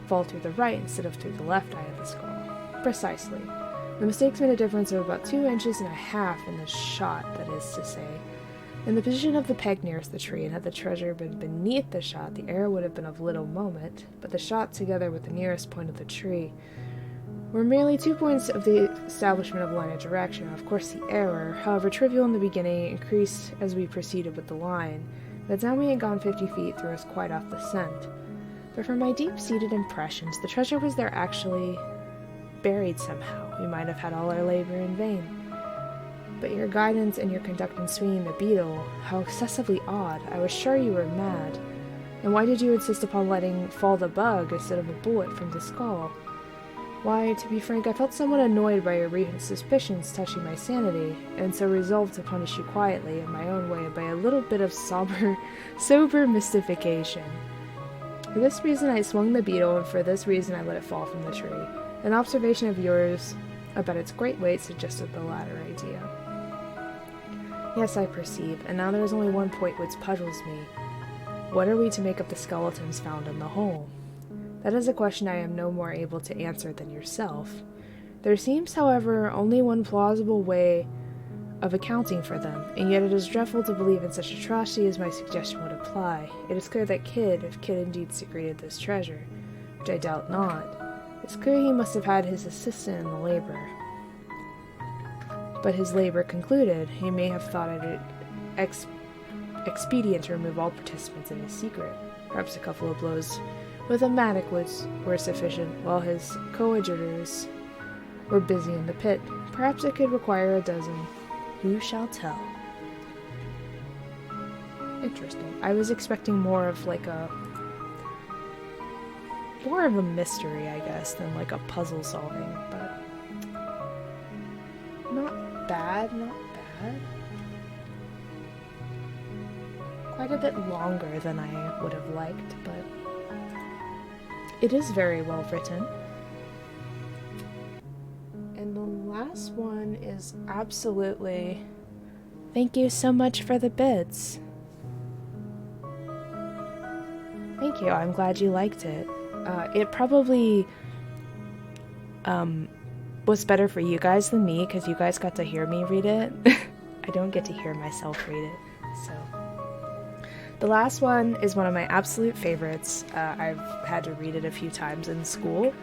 fall through the right instead of through the left eye of the skull. Precisely. The mistakes made a difference of about 2.5 inches in the shot, that is to say. In the position of the peg nearest the tree, and had the treasure been beneath the shot, the error would have been of little moment, but the shot, together with the nearest point of the tree, were merely 2 points of the establishment of line of direction. Of course, the error, however trivial in the beginning, increased as we proceeded with the line. By the time we had gone 50 feet, threw us quite off the scent. But from my deep-seated impressions, the treasure was there actually buried somehow. We might have had all our labor in vain. But your guidance and your conduct in swinging the beetle, how excessively odd. I was sure you were mad. And why did you insist upon letting fall the bug instead of a bullet from the skull? Why, to be frank, I felt somewhat annoyed by your recent suspicions touching my sanity, and so resolved to punish you quietly, in my own way, by a little bit of sober mystification. For this reason I swung the beetle, and for this reason I let it fall from the tree. An observation of yours about its great weight suggested the latter idea. Yes, I perceive, and now there is only one point which puzzles me. What are we to make of the skeletons found in the hole? That is a question I am no more able to answer than yourself. There seems, however, only one plausible way of accounting for them, and yet it is dreadful to believe in such atrocity as my suggestion would imply. It is clear that Kidd, if Kidd indeed secreted this treasure, which I doubt not, it's clear he must have had his assistant in the labor. But his labor concluded, he may have thought it expedient to remove all participants in his secret. Perhaps a couple of blows with a mattock were sufficient, while his coadjutors were busy in the pit. Perhaps it could require a dozen. Who shall tell? Interesting. I was expecting more of a mystery, I guess, than like a puzzle solving, but not bad. Quite a bit longer than I would have liked, but it is very well written. And the last one is absolutely... Thank you so much for the bits. Thank you, I'm glad you liked it. It probably was better for you guys than me, because you guys got to hear me read it. I don't get to hear myself read it, so... The last one is one of my absolute favorites. I've had to read it a few times in school,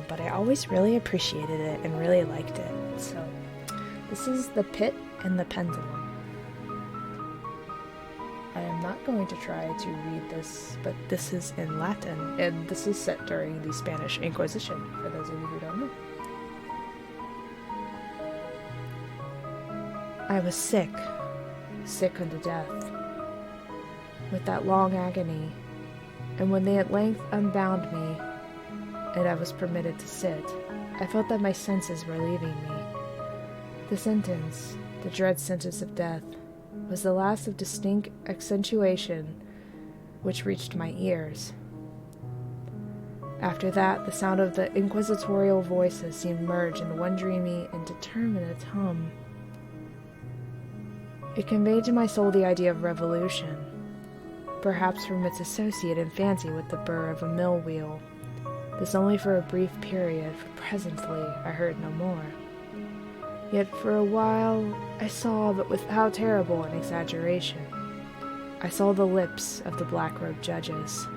but I always really appreciated it and really liked it. So, this is The Pit and the Pendulum. I am not going to try to read this, but this is in Latin, and this is set during the Spanish Inquisition, for those of you who don't know. I was sick unto death, with that long agony, and when they at length unbound me, and I was permitted to sit, I felt that my senses were leaving me. The sentence, the dread sentence of death, was the last of distinct accentuation which reached my ears. After that, the sound of the inquisitorial voices seemed merged in one dreamy and determinate hum. It conveyed to my soul the idea of revolution, perhaps from its associate in fancy with the burr of a mill wheel. This only for a brief period, for presently I heard no more. Yet for a while I saw, but with how terrible an exaggeration. I saw the lips of the black-robed judges.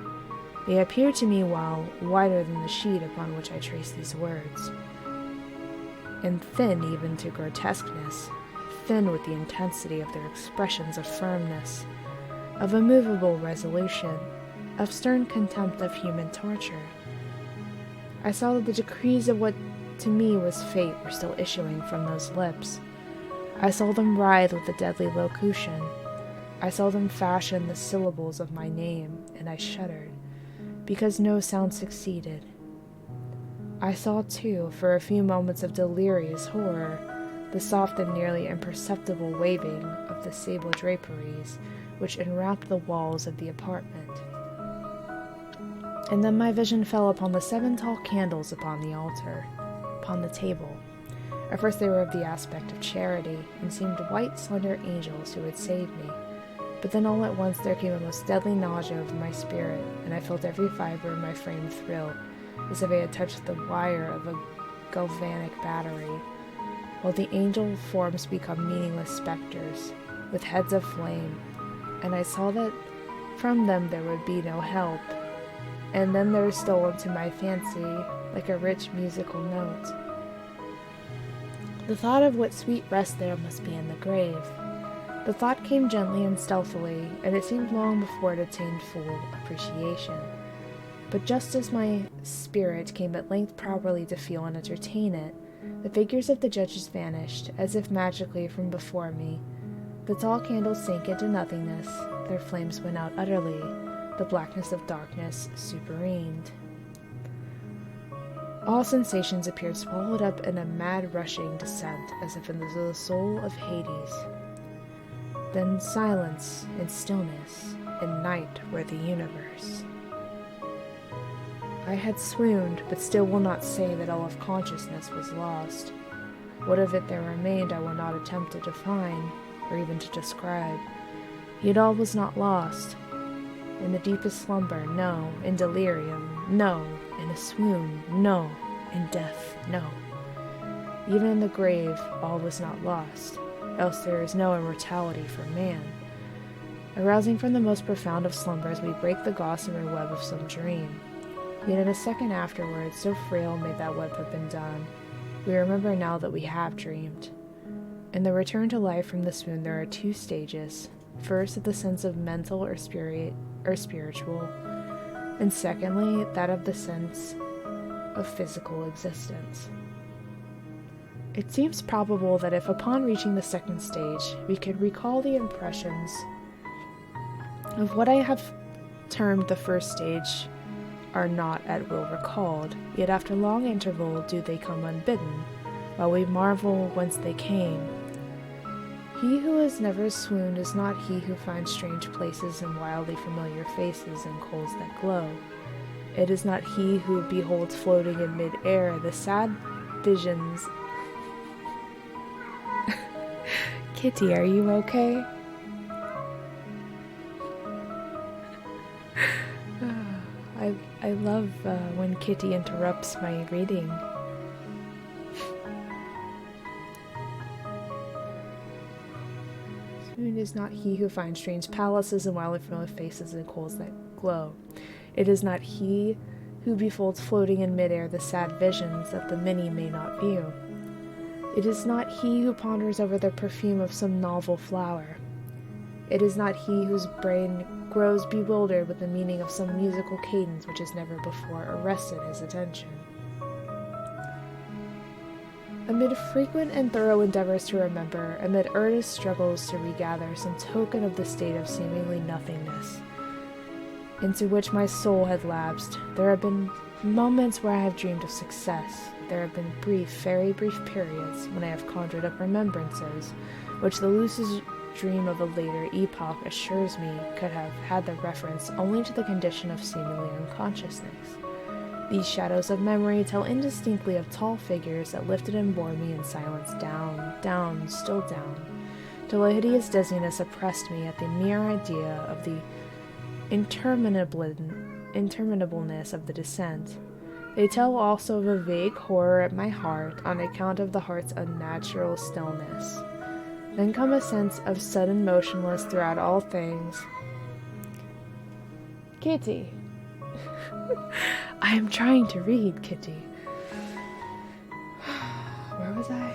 They appeared to me while wider than the sheet upon which I traced these words, and thin even to grotesqueness, thin with the intensity of their expressions of firmness, of immovable resolution, of stern contempt of human torture. I saw that the decrees of what to me was fate were still issuing from those lips. I saw them writhe with a deadly locution. I saw them fashion the syllables of my name, and I shuddered, because no sound succeeded. I saw, too, for a few moments of delirious horror, the soft and nearly imperceptible waving of the sable draperies which enwrapped the walls of the apartment. And then my vision fell upon the 7 tall candles upon the altar. upon the table. At first they were of the aspect of charity, and seemed white, slender angels who would save me. But then all at once there came a most deadly nausea over my spirit, and I felt every fiber in my frame thrill, as if I had touched the wire of a galvanic battery, while the angel forms become meaningless specters, with heads of flame, and I saw that from them there would be no help. And then there stole into my fancy, like a rich musical note, the thought of what sweet rest there must be in the grave. The thought came gently and stealthily, and it seemed long before it attained full appreciation. But just as my spirit came at length properly to feel and entertain it, the figures of the judges vanished, as if magically from before me. The tall candles sank into nothingness, their flames went out utterly, the blackness of darkness supervened. All sensations appeared swallowed up in a mad rushing descent, as if into the soul of Hades. Then silence and stillness, and night were the universe. I had swooned, but still will not say that all of consciousness was lost. What of it there remained I will not attempt to define, or even to describe. Yet all was not lost. In the deepest slumber, no. In delirium, no. In a swoon, no. In death, no. Even in the grave, all was not lost, else there is no immortality for man. Arousing from the most profound of slumbers, we break the gossamer web of some dream. Yet in a second afterwards, so frail may that web have been done, we remember now that we have dreamed. In the return to life from the swoon there are two stages. First, the sense of mental or spiritual, and secondly, that of the sense of physical existence. It seems probable that if upon reaching the second stage, we could recall the impressions of what I have termed the first stage are not at will recalled, yet after long interval do they come unbidden, while we marvel whence they came. He who has never swooned is not he who finds strange places and wildly familiar faces and coals that glow. It is not he who beholds floating in mid-air the sad visions. Kitty, are you okay? I love when Kitty interrupts my reading. Swoon is not he who finds strange palaces and wildly familiar faces and coals that glow. It is not he who beholds floating in midair the sad visions that the many may not view. It is not he who ponders over the perfume of some novel flower. It is not he whose brain grows bewildered with the meaning of some musical cadence which has never before arrested his attention. Amid frequent and thorough endeavors to remember, amid earnest struggles to regather some token of the state of seemingly nothingness into which my soul had lapsed, there have been moments where I have dreamed of success. There have been very brief periods when I have conjured up remembrances, which the lucid dream of a later epoch assures me could have had the reference only to the condition of seemingly unconsciousness. These shadows of memory tell indistinctly of tall figures that lifted and bore me in silence down, still down, till a hideous dizziness oppressed me at the mere idea of the interminableness of the descent. They tell also of a vague horror at my heart on account of the heart's unnatural stillness. Then come a sense of sudden motionless throughout all things. Kitty. I am trying to read, Kitty. Where was I?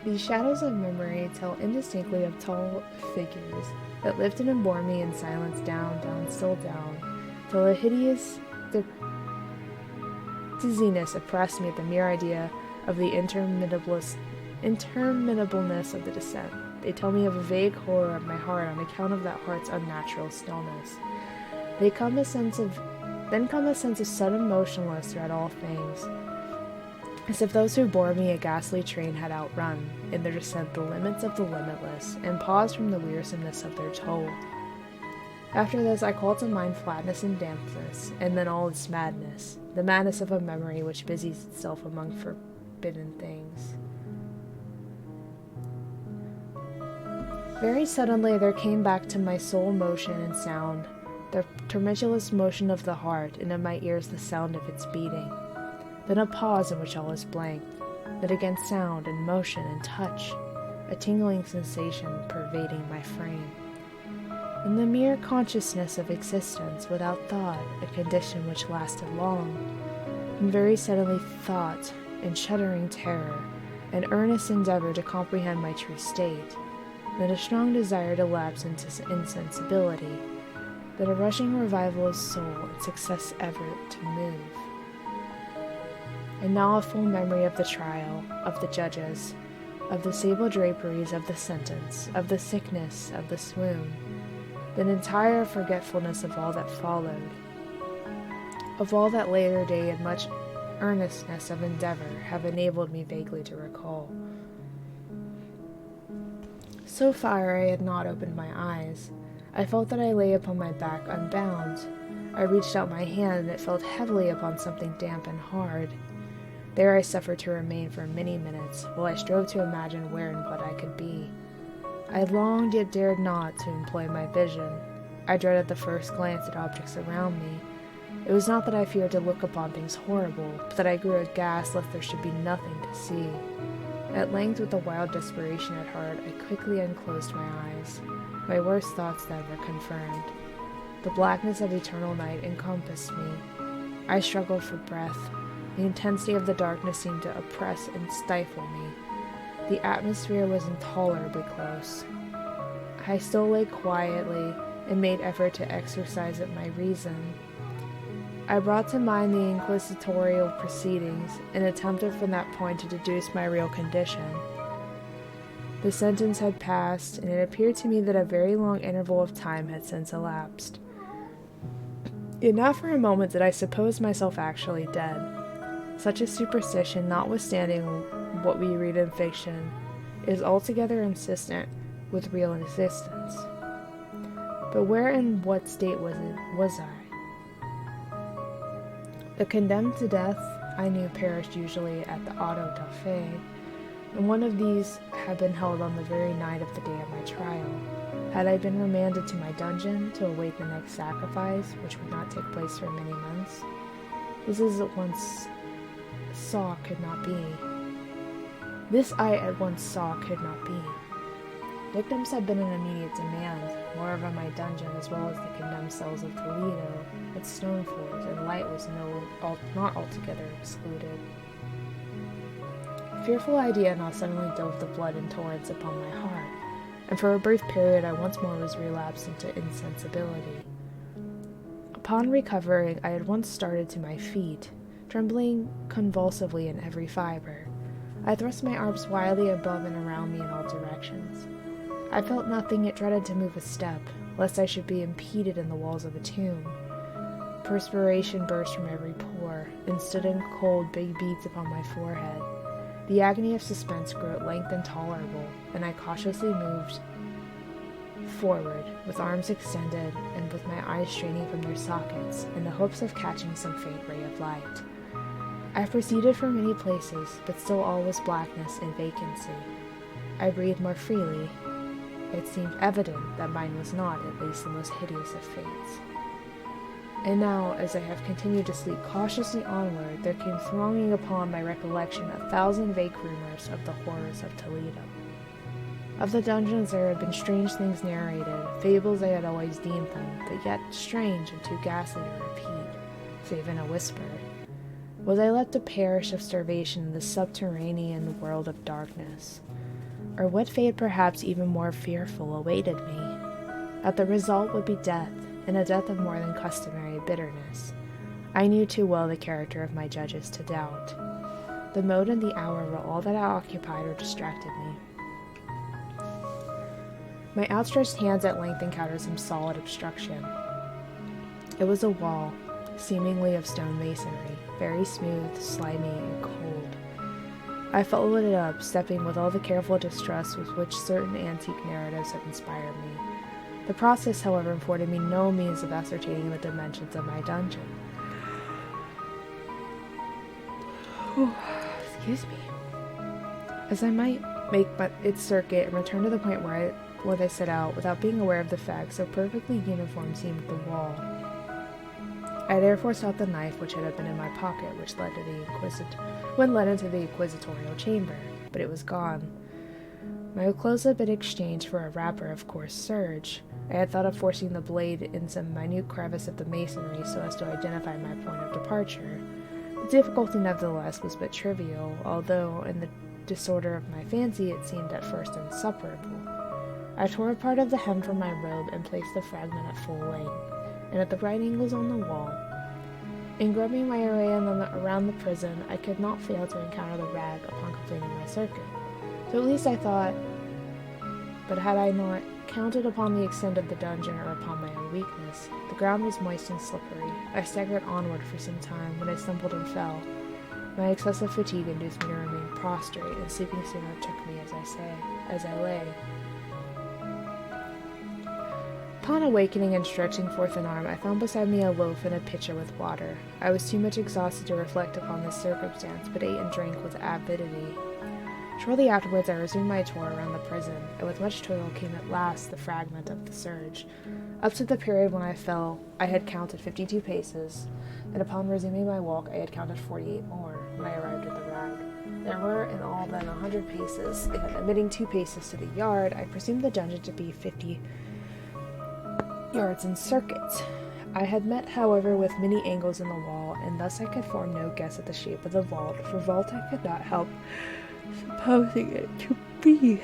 These shadows of memory tell indistinctly of tall figures that lifted and bore me in silence down, still down, till a hideous dizziness oppressed me at the mere idea of the interminableness of the descent. They tell me of a vague horror of my heart on account of that heart's unnatural stillness. Then come a sense of sudden motionless throughout all things, as if those who bore me a ghastly train had outrun, in their descent, the limits of the limitless, and paused from the wearisomeness of their toll. After this, I called to mind flatness and dampness, and then all its madness, the madness of a memory which busies itself among forbidden things. Very suddenly there came back to my soul motion and sound, the tumultuous motion of the heart, and in my ears the sound of its beating. Then a pause in which all is blank, then again sound and motion and touch, a tingling sensation pervading my frame. And the mere consciousness of existence without thought, a condition which lasted long, and very suddenly thought, and shuddering terror, an earnest endeavor to comprehend my true state, then a strong desire to lapse into insensibility, then a rushing revival of soul and success ever to move. And now a full memory of the trial, of the judges, of the sable draperies of the sentence, of the sickness, of the swoon, then entire forgetfulness of all that followed, of all that later day and much earnestness of endeavor have enabled me vaguely to recall. So far I had not opened my eyes. I felt that I lay upon my back unbound. I reached out my hand and it fell heavily upon something damp and hard. There I suffered to remain for many minutes, while I strove to imagine where and what I could be. I longed yet dared not to employ my vision. I dreaded the first glance at objects around me. It was not that I feared to look upon things horrible, but that I grew aghast lest there should be nothing to see. At length, with a wild desperation at heart, I quickly unclosed my eyes. My worst thoughts then were confirmed. The blackness of eternal night encompassed me. I struggled for breath. The intensity of the darkness seemed to oppress and stifle me. The atmosphere was intolerably close. I still lay quietly and made effort to exercise my reason. I brought to mind the inquisitorial proceedings and attempted from that point to deduce my real condition. The sentence had passed, and it appeared to me that a very long interval of time had since elapsed. Yet not for a moment did I suppose myself actually dead. Such a superstition, notwithstanding what we read in fiction, is altogether inconsistent with real existence. But where and what state was I? The condemned to death, I knew, perished usually at the auto da fe, and one of these had been held on the very night of the day of my trial. Had I been remanded to my dungeon to await the next sacrifice, which would not take place for many months? This I at once saw could not be. Victims had been in immediate demand, moreover my dungeon, as well as the condemned cells of Toledo, had stone floors, and light was not altogether excluded. A fearful idea now suddenly dove the blood in torrents upon my heart, and for a brief period I once more was relapsed into insensibility. Upon recovering, I at once started to my feet, trembling convulsively in every fiber. I thrust my arms wildly above and around me in all directions. I felt nothing, yet dreaded to move a step, lest I should be impeded in the walls of a tomb. Perspiration burst from every pore, and stood in cold, big beads upon my forehead. The agony of suspense grew at length intolerable, and I cautiously moved forward, with arms extended, and with my eyes straining from their sockets, in the hopes of catching some faint ray of light. I proceeded from many places, but still all was blackness and vacancy. I breathed more freely. It seemed evident that mine was not, at least, the most hideous of fates. And now, as I have continued to sleep cautiously onward, there came thronging upon my recollection 1,000 vague rumors of the horrors of Toledo. Of the dungeons there had been strange things narrated, fables I had always deemed them, but yet strange and too ghastly to repeat, save in a whisper. Was I left to perish of starvation in the subterranean world of darkness? Or what fate, perhaps even more fearful, awaited me? That the result would be death, and a death of more than customary bitterness. I knew too well the character of my judges to doubt. The mode and the hour were all that occupied or distracted me. My outstretched hands at length encountered some solid obstruction. It was a wall, seemingly of stone masonry, very smooth, slimy, and cold. I followed it up, stepping with all the careful distrust with which certain antique narratives had inspired me. The process, however, afforded me no means of ascertaining the dimensions of my dungeon. Excuse me. As I might make its circuit and return to the point where I set out, without being aware of the fact so perfectly uniform seemed the wall. I therefore sought the knife which had been in my pocket, which led into the inquisitorial chamber, but it was gone. My clothes had been exchanged for a wrapper of coarse serge. I had thought of forcing the blade in some minute crevice of the masonry so as to identify my point of departure. The difficulty, nevertheless, was but trivial, although, in the disorder of my fancy, it seemed at first insuperable. I tore a part of the hem from my robe and placed the fragment at full length, and at the right angles on the wall. In groping my way around the prison, I could not fail to encounter the rag upon completing my circuit. So at least I thought, but had I not counted upon the extent of the dungeon or upon my own weakness? The ground was moist and slippery. I staggered onward for some time, when I stumbled and fell. My excessive fatigue induced me to remain prostrate, and sleeping soon overtook me as I lay. Upon awakening and stretching forth an arm, I found beside me a loaf and a pitcher with water. I was too much exhausted to reflect upon this circumstance, but ate and drank with avidity. Shortly afterwards, I resumed my tour around the prison, and with much toil came at last the fragment of the serge. Up to the period when I fell, I had counted 52 paces, and upon resuming my walk, I had counted 48 more when I arrived at the rag. There were in all then 100 paces, and omitting 2 paces to the yard, I presumed the dungeon to be 50 yards in circuit. I had met, however, with many angles in the wall, and thus I could form no guess at the shape of the vault, for vault I could not help supposing it to be.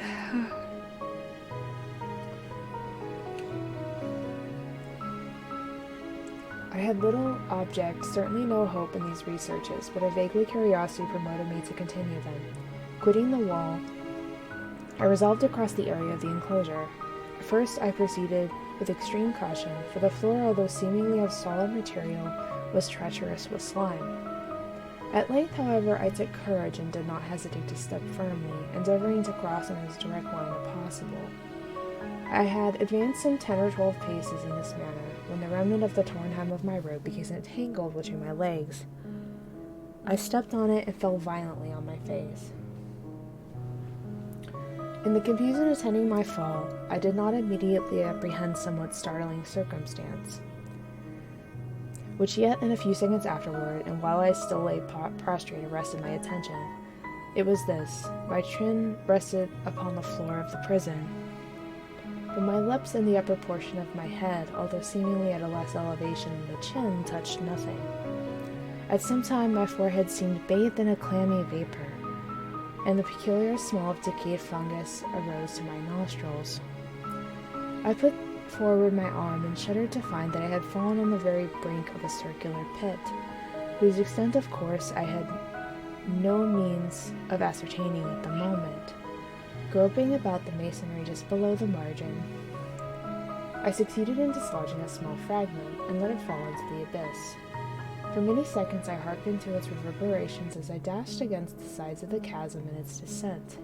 I had little object, certainly no hope in these researches, but a vaguely curiosity promoted me to continue them. Quitting the wall, I resolved to cross the area of the enclosure. First, I proceeded with extreme caution, for the floor, although seemingly of solid material, was treacherous with slime. At length, however, I took courage and did not hesitate to step firmly, endeavoring to cross in as direct line as possible. I had advanced some 10 or 12 paces in this manner, when the remnant of the torn hem of my robe became entangled between my legs. I stepped on it and fell violently on my face. In the confusion attending my fall, I did not immediately apprehend somewhat startling circumstance, which yet in a few seconds afterward, and while I still lay prostrate, arrested my attention. It was this: my chin rested upon the floor of the prison, but my lips and the upper portion of my head, although seemingly at a less elevation than the chin, touched nothing. At some time my forehead seemed bathed in a clammy vapor, and the peculiar smell of decayed fungus arose to my nostrils. I put forward my arm and shuddered to find that I had fallen on the very brink of a circular pit, whose extent, of course, I had no means of ascertaining at the moment. Groping about the masonry just below the margin, I succeeded in dislodging a small fragment and let it fall into the abyss. For many seconds I hearkened to its reverberations as I dashed against the sides of the chasm in its descent.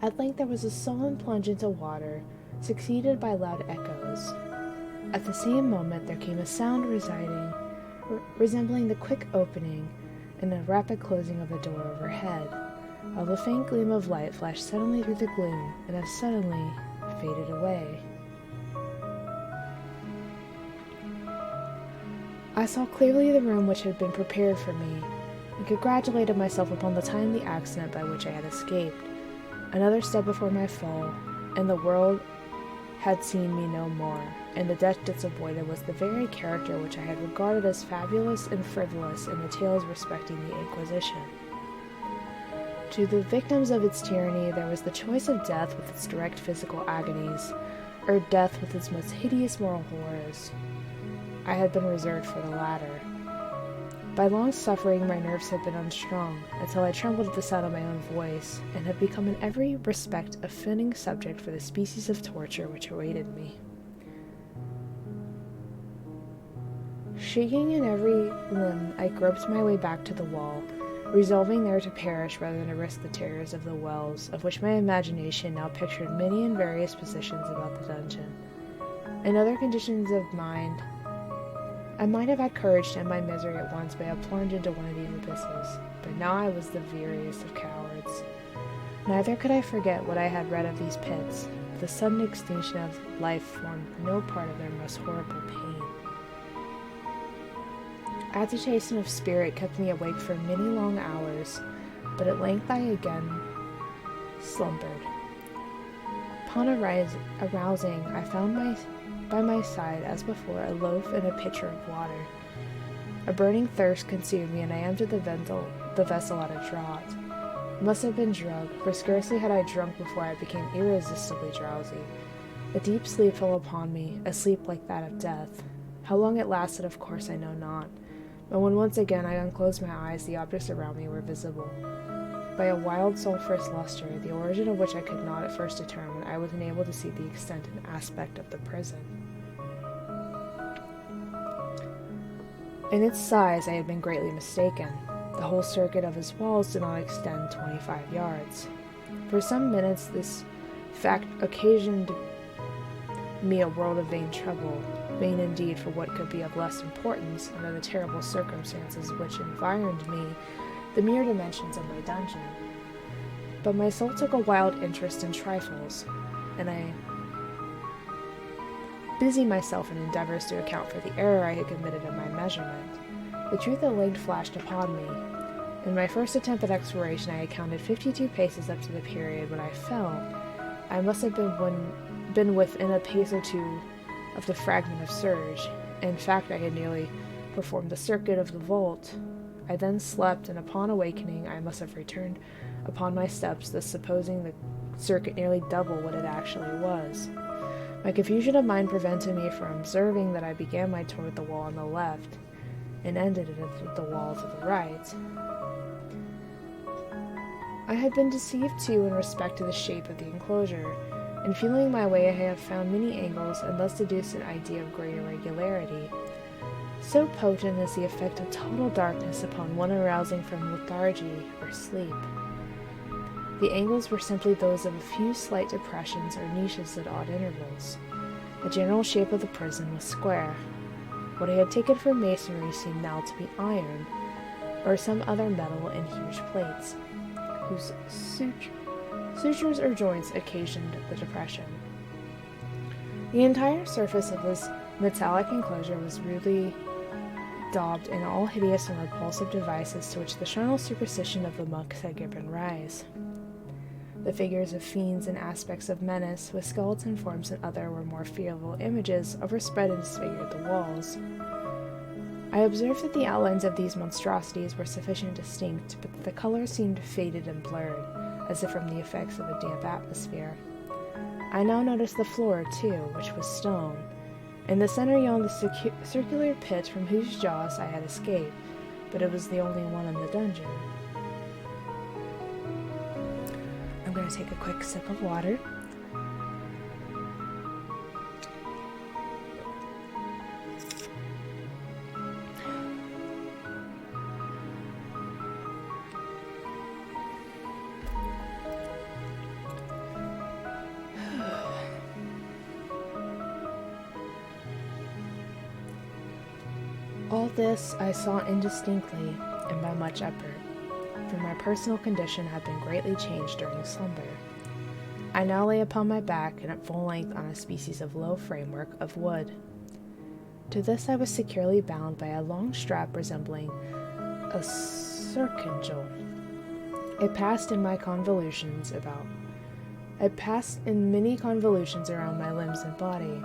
At length there was a sullen plunge into water, succeeded by loud echoes. At the same moment there came a sound resembling the quick opening and the rapid closing of a door overhead, while the faint gleam of light flashed suddenly through the gloom and as suddenly faded away. I saw clearly the room which had been prepared for me, and congratulated myself upon the timely accident by which I had escaped. Another step before my fall, and the world had seen me no more, and the death it's avoided was the very character which I had regarded as fabulous and frivolous in the tales respecting the Inquisition. To the victims of its tyranny there was the choice of death with its direct physical agonies, or death with its most hideous moral horrors. I had been reserved for the latter. By long suffering, my nerves had been unstrung, until I trembled at the sound of my own voice, and had become in every respect a fitting subject for the species of torture which awaited me. Shaking in every limb, I groped my way back to the wall, resolving there to perish rather than to risk the terrors of the wells, of which my imagination now pictured many and various positions about the dungeon. In other conditions of mind, I might have had courage to end my misery at once by a plunge into one of these abysses, but now I was the veriest of cowards. Neither could I forget what I had read of these pits. The sudden extinction of life formed no part of their most horrible pain. Agitation of spirit kept me awake for many long hours, but at length I again slumbered. Upon arousing, I found by my side, as before, a loaf and a pitcher of water. A burning thirst consumed me, and I emptied the vessel at a draught. I must have been drugged, for scarcely had I drunk before I became irresistibly drowsy. A deep sleep fell upon me, a sleep like that of death. How long it lasted, of course, I know not. But when once again I unclosed my eyes, the objects around me were visible. By a wild sulphurous luster, the origin of which I could not at first determine, I was enabled to see the extent and aspect of the prison. In its size I had been greatly mistaken. The whole circuit of its walls did not extend 25 yards. For some minutes this fact occasioned me a world of vain trouble, vain indeed for what could be of less importance under the terrible circumstances which environed me, the mere dimensions of my dungeon. But my soul took a wild interest in trifles, and I busied myself in endeavors to account for the error I had committed in my measurement. The truth at length flashed upon me. In my first attempt at exploration, I had counted 52 paces up to the period when I fell. I must have been within a pace or two of the fragment of serge. In fact, I had nearly performed the circuit of the vault. I then slept, and upon awakening I must have returned upon my steps, thus supposing the circuit nearly double what it actually was. My confusion of mind prevented me from observing that I began my tour at the wall on the left, and ended it at the wall to the right. I had been deceived, too, in respect to the shape of the enclosure. In feeling my way I have found many angles, and thus deduced an idea of great irregularity. So potent is the effect of total darkness upon one arousing from lethargy or sleep. The angles were simply those of a few slight depressions or niches at odd intervals. The general shape of the prison was square. What I had taken for masonry seemed now to be iron, or some other metal in huge plates, whose sutures or joints occasioned the depression. The entire surface of this metallic enclosure was rudely daubed in all hideous and repulsive devices to which the charnel superstition of the monks had given rise. The figures of fiends and aspects of menace, with skeleton forms and other were more fearful images, overspread and disfigured the walls. I observed that the outlines of these monstrosities were sufficiently distinct, but that the colors seemed faded and blurred, as if from the effects of a damp atmosphere. I now noticed the floor, too, which was stone. In the center yawned the circular pit from whose jaws I had escaped, but it was the only one in the dungeon. I'm going to take a quick sip of water. All this I saw indistinctly and by much effort, for my personal condition had been greatly changed during slumber. I now lay upon my back and at full length on a species of low framework of wood. To this I was securely bound by a long strap resembling a circingle. It passed in many convolutions around my limbs and body,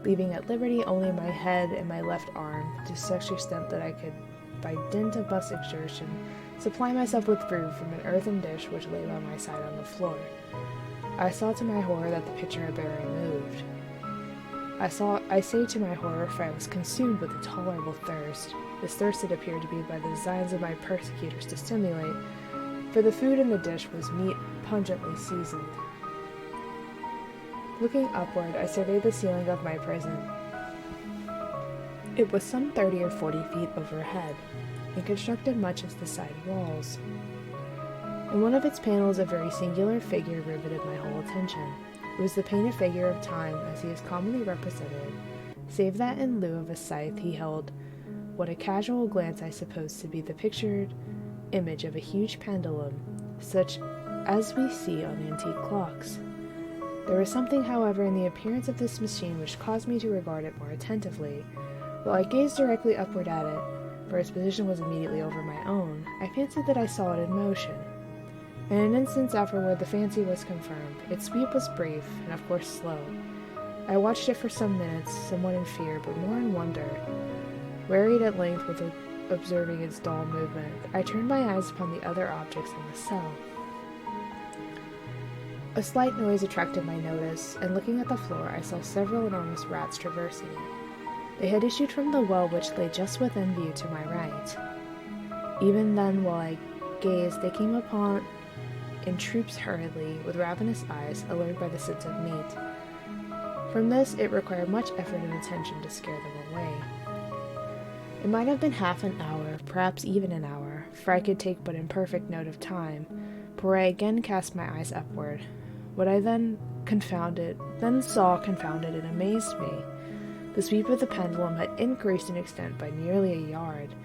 leaving at liberty only my head and my left arm, to such extent that I could, by dint of much exertion, supply myself with food from an earthen dish which lay by my side on the floor. I saw to my horror that the pitcher had been removed. I say to my horror, for I was consumed with a tolerable thirst. This thirst it appeared to be by the designs of my persecutors to stimulate, for the food in the dish was meat pungently seasoned. Looking upward, I surveyed the ceiling of my prison. It was some 30 or 40 feet overhead, and constructed much as the side walls. In one of its panels, a very singular figure riveted my whole attention. It was the painted figure of Time as he is commonly represented, save that in lieu of a scythe he held what a casual glance I suppose to be the pictured image of a huge pendulum, such as we see on antique clocks. There was something, however, in the appearance of this machine which caused me to regard it more attentively. While I gazed directly upward at it, for its position was immediately over my own, I fancied that I saw it in motion. In an instant afterward the fancy was confirmed. Its sweep was brief, and of course slow. I watched it for some minutes, somewhat in fear, but more in wonder. Wearied at length with observing its dull movement, I turned my eyes upon the other objects in the cell. A slight noise attracted my notice, and looking at the floor, I saw several enormous rats traversing it. They had issued from the well which lay just within view to my right. Even then, while I gazed, they came upon in troops hurriedly, with ravenous eyes, allured by the scent of meat. From this, it required much effort and attention to scare them away. It might have been half an hour, perhaps even an hour, for I could take but imperfect note of time, before I again cast my eyes upward. What I then saw confounded and amazed me. The sweep of the pendulum had increased in extent by nearly a yard.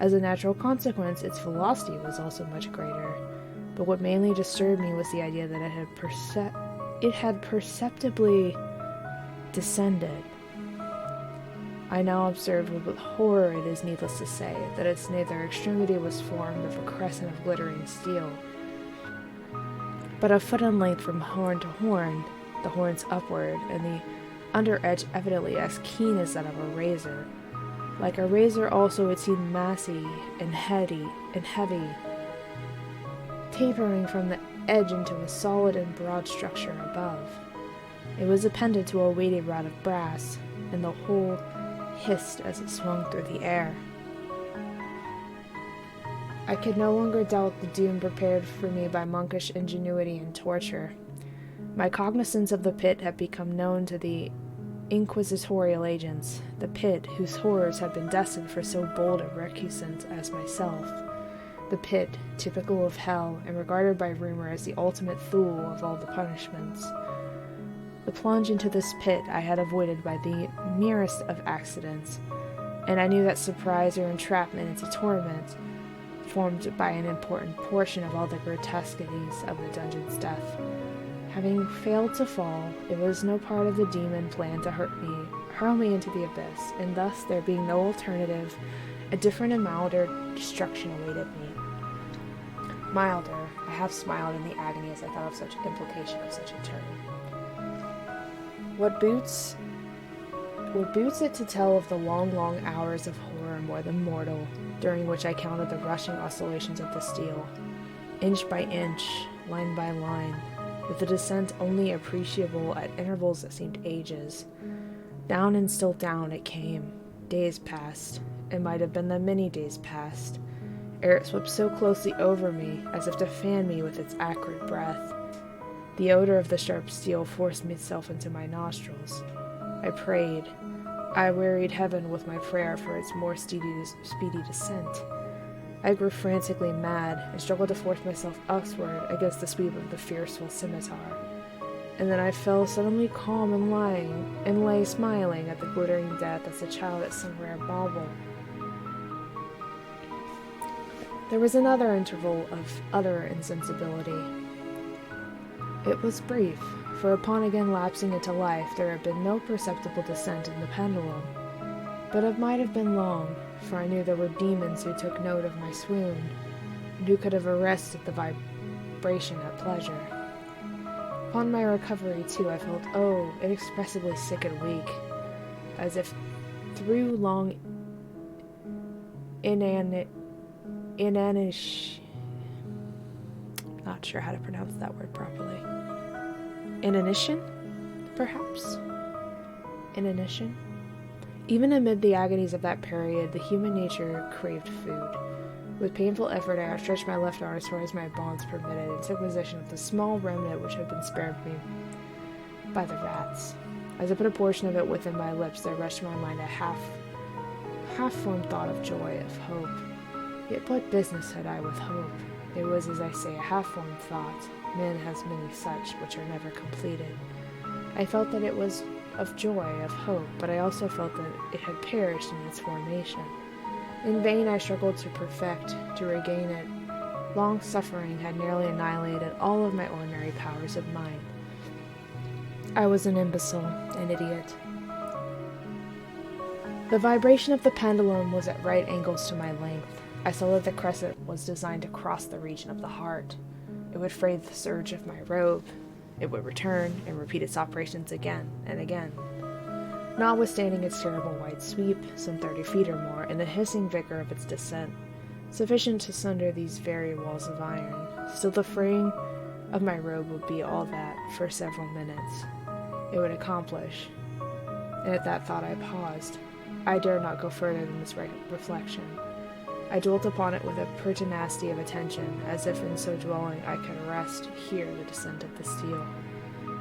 As a natural consequence, its velocity was also much greater. But what mainly disturbed me was the idea that it had perceptibly descended. I now observed with horror, it is needless to say, that its nether extremity was formed of a crescent of glittering steel. But a foot in length from horn to horn, the horns upward, and the under edge evidently as keen as that of a razor. Like a razor also it seemed massy and heavy, tapering from the edge into a solid and broad structure above. It was appended to a weighty rod of brass, and the whole hissed as it swung through the air. I could no longer doubt the doom prepared for me by monkish ingenuity and torture. My cognizance of the pit had become known to the inquisitorial agents, the pit whose horrors had been destined for so bold a recusant as myself. The pit, typical of hell, and regarded by rumor as the ultimate fool of all the punishments. The plunge into this pit I had avoided by the merest of accidents, and I knew that surprise or entrapment into torment formed by an important portion of all the grotesquities of the dungeon's death. Having failed to fall, it was no part of the demon plan to hurl me into the abyss, and thus, there being no alternative, a different and milder destruction awaited me. Milder, I half smiled in the agony as I thought of such implication of such a turn. What boots it to tell of the long hours of horror more than mortal, during which I counted the rushing oscillations of the steel, inch by inch, line by line, with the descent only appreciable at intervals that seemed ages. Down and still down it came. Days passed. It might have been that many days passed, ere it swept so closely over me as if to fan me with its acrid breath. The odor of the sharp steel forced itself into my nostrils. I prayed. I wearied heaven with my prayer for its more speedy descent. I grew frantically mad, and struggled to force myself upward against the sweep of the fearful scimitar. And then I fell suddenly calm and lay smiling at the glittering death as a child at some rare bauble. There was another interval of utter insensibility. It was brief, for upon again lapsing into life there had been no perceptible descent in the pendulum. But it might have been long, for I knew there were demons who took note of my swoon, and who could have arrested the vibration at pleasure. Upon my recovery, too, I felt, inexpressibly sick and weak, as through long not sure how to pronounce that word properly. Inanition? Perhaps? Inanition? Even amid the agonies of that period, the human nature craved food. With painful effort, I outstretched my left arm as far as my bonds permitted, and took possession of the small remnant which had been spared me by the rats. As I put a portion of it within my lips, there rushed to my mind a half-formed thought of joy, of hope. Yet what business had I with hope? It was, as I say, a half-formed thought. Man has many such, which are never completed. I felt that it was of joy, of hope, but I also felt that it had perished in its formation. In vain I struggled to perfect, to regain it. Long suffering had nearly annihilated all of my ordinary powers of mind. I was an imbecile, an idiot. The vibration of the pendulum was at right angles to my length. I saw that the crescent was designed to cross the region of the heart. It would fray the surge of my robe. It would return and repeat its operations again and again. Notwithstanding its terrible wide sweep, some 30 feet or more, and the hissing vigor of its descent, sufficient to sunder these very walls of iron, still the fraying of my robe would be all that, for several minutes, it would accomplish. And at that thought I paused. I dared not go further than this reflection. I dwelt upon it with a pertinacity of attention, as if in so dwelling I could arrest here the descent of the steel.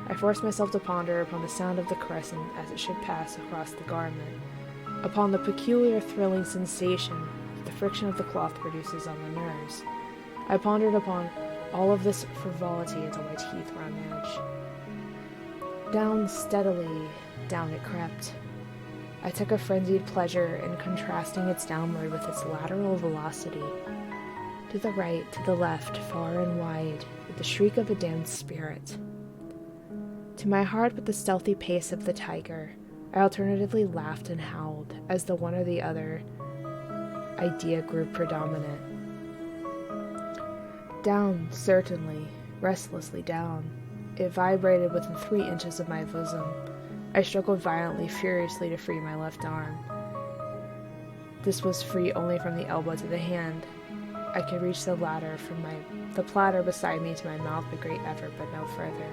I forced myself to ponder upon the sound of the crescent as it should pass across the garment, upon the peculiar thrilling sensation the friction of the cloth produces on the nerves. I pondered upon all of this frivolity until my teeth were on edge. Down steadily, down it crept. I took a frenzied pleasure in contrasting its downward with its lateral velocity. To the right, to the left, far and wide, with the shriek of a damned spirit. To my heart, with the stealthy pace of the tiger, I alternatively laughed and howled, as the one or the other idea grew predominant. Down, certainly, restlessly down. It vibrated within 3 inches of my bosom. I struggled violently, furiously to free my left arm. This was free only from the elbow to the hand. I could reach the platter beside me to my mouth with great effort, but no further.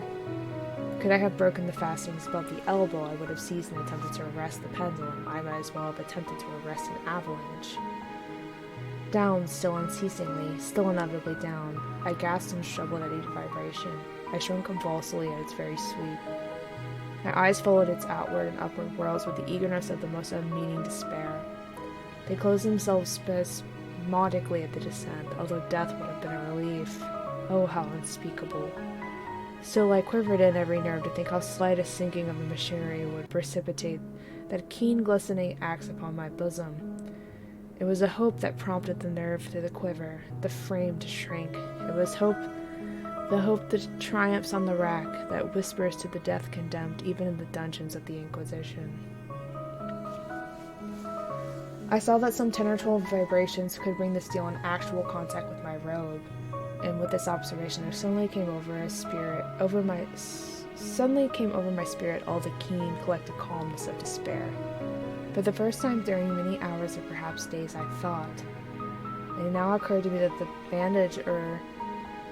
Could I have broken the fastenings above the elbow, I would have seized and attempted to arrest the pendulum. I might as well have attempted to arrest an avalanche. Down, still unceasingly, still inevitably down. I gasped and struggled at each vibration. I shrunk convulsively at its very sweep. My eyes followed its outward and upward whirls with the eagerness of the most unmeaning despair. They closed themselves spasmodically at the descent, although death would have been a relief. Oh, how unspeakable. Still, I quivered in every nerve to think how slight a sinking of the machinery would precipitate that keen glistening axe upon my bosom. It was a hope that prompted the nerve to the quiver, the frame to shrink. It was the hope that triumphs on the rack, that whispers to the death condemned even in the dungeons of the Inquisition. I saw that some 10 or 12 vibrations could bring the steel in actual contact with my robe, and with this observation there suddenly came over my spirit all the keen, collected calmness of despair. For the first time during many hours or perhaps days I thought. It now occurred to me that the bandage or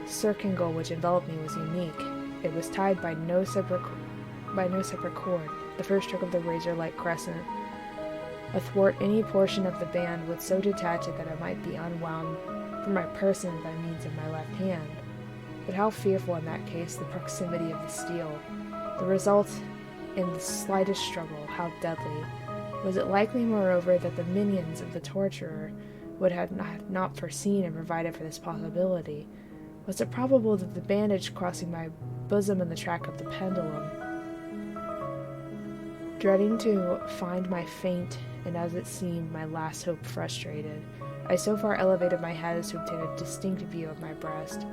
circingle which enveloped me was unique. It was tied by no separate cord. The first stroke of the razor-like crescent athwart any portion of the band would so detach it that it might be unwound from my person by means of my left hand. But how fearful in that case the proximity of the steel, the result in the slightest struggle, how deadly. Was it likely, moreover, that the minions of the torturer would have not foreseen and provided for this possibility? Was it probable that the bandage crossing my bosom in the track of the pendulum? Dreading to find my faint, and as it seemed, my last hope frustrated, I so far elevated my head as to obtain a distinct view of my breast.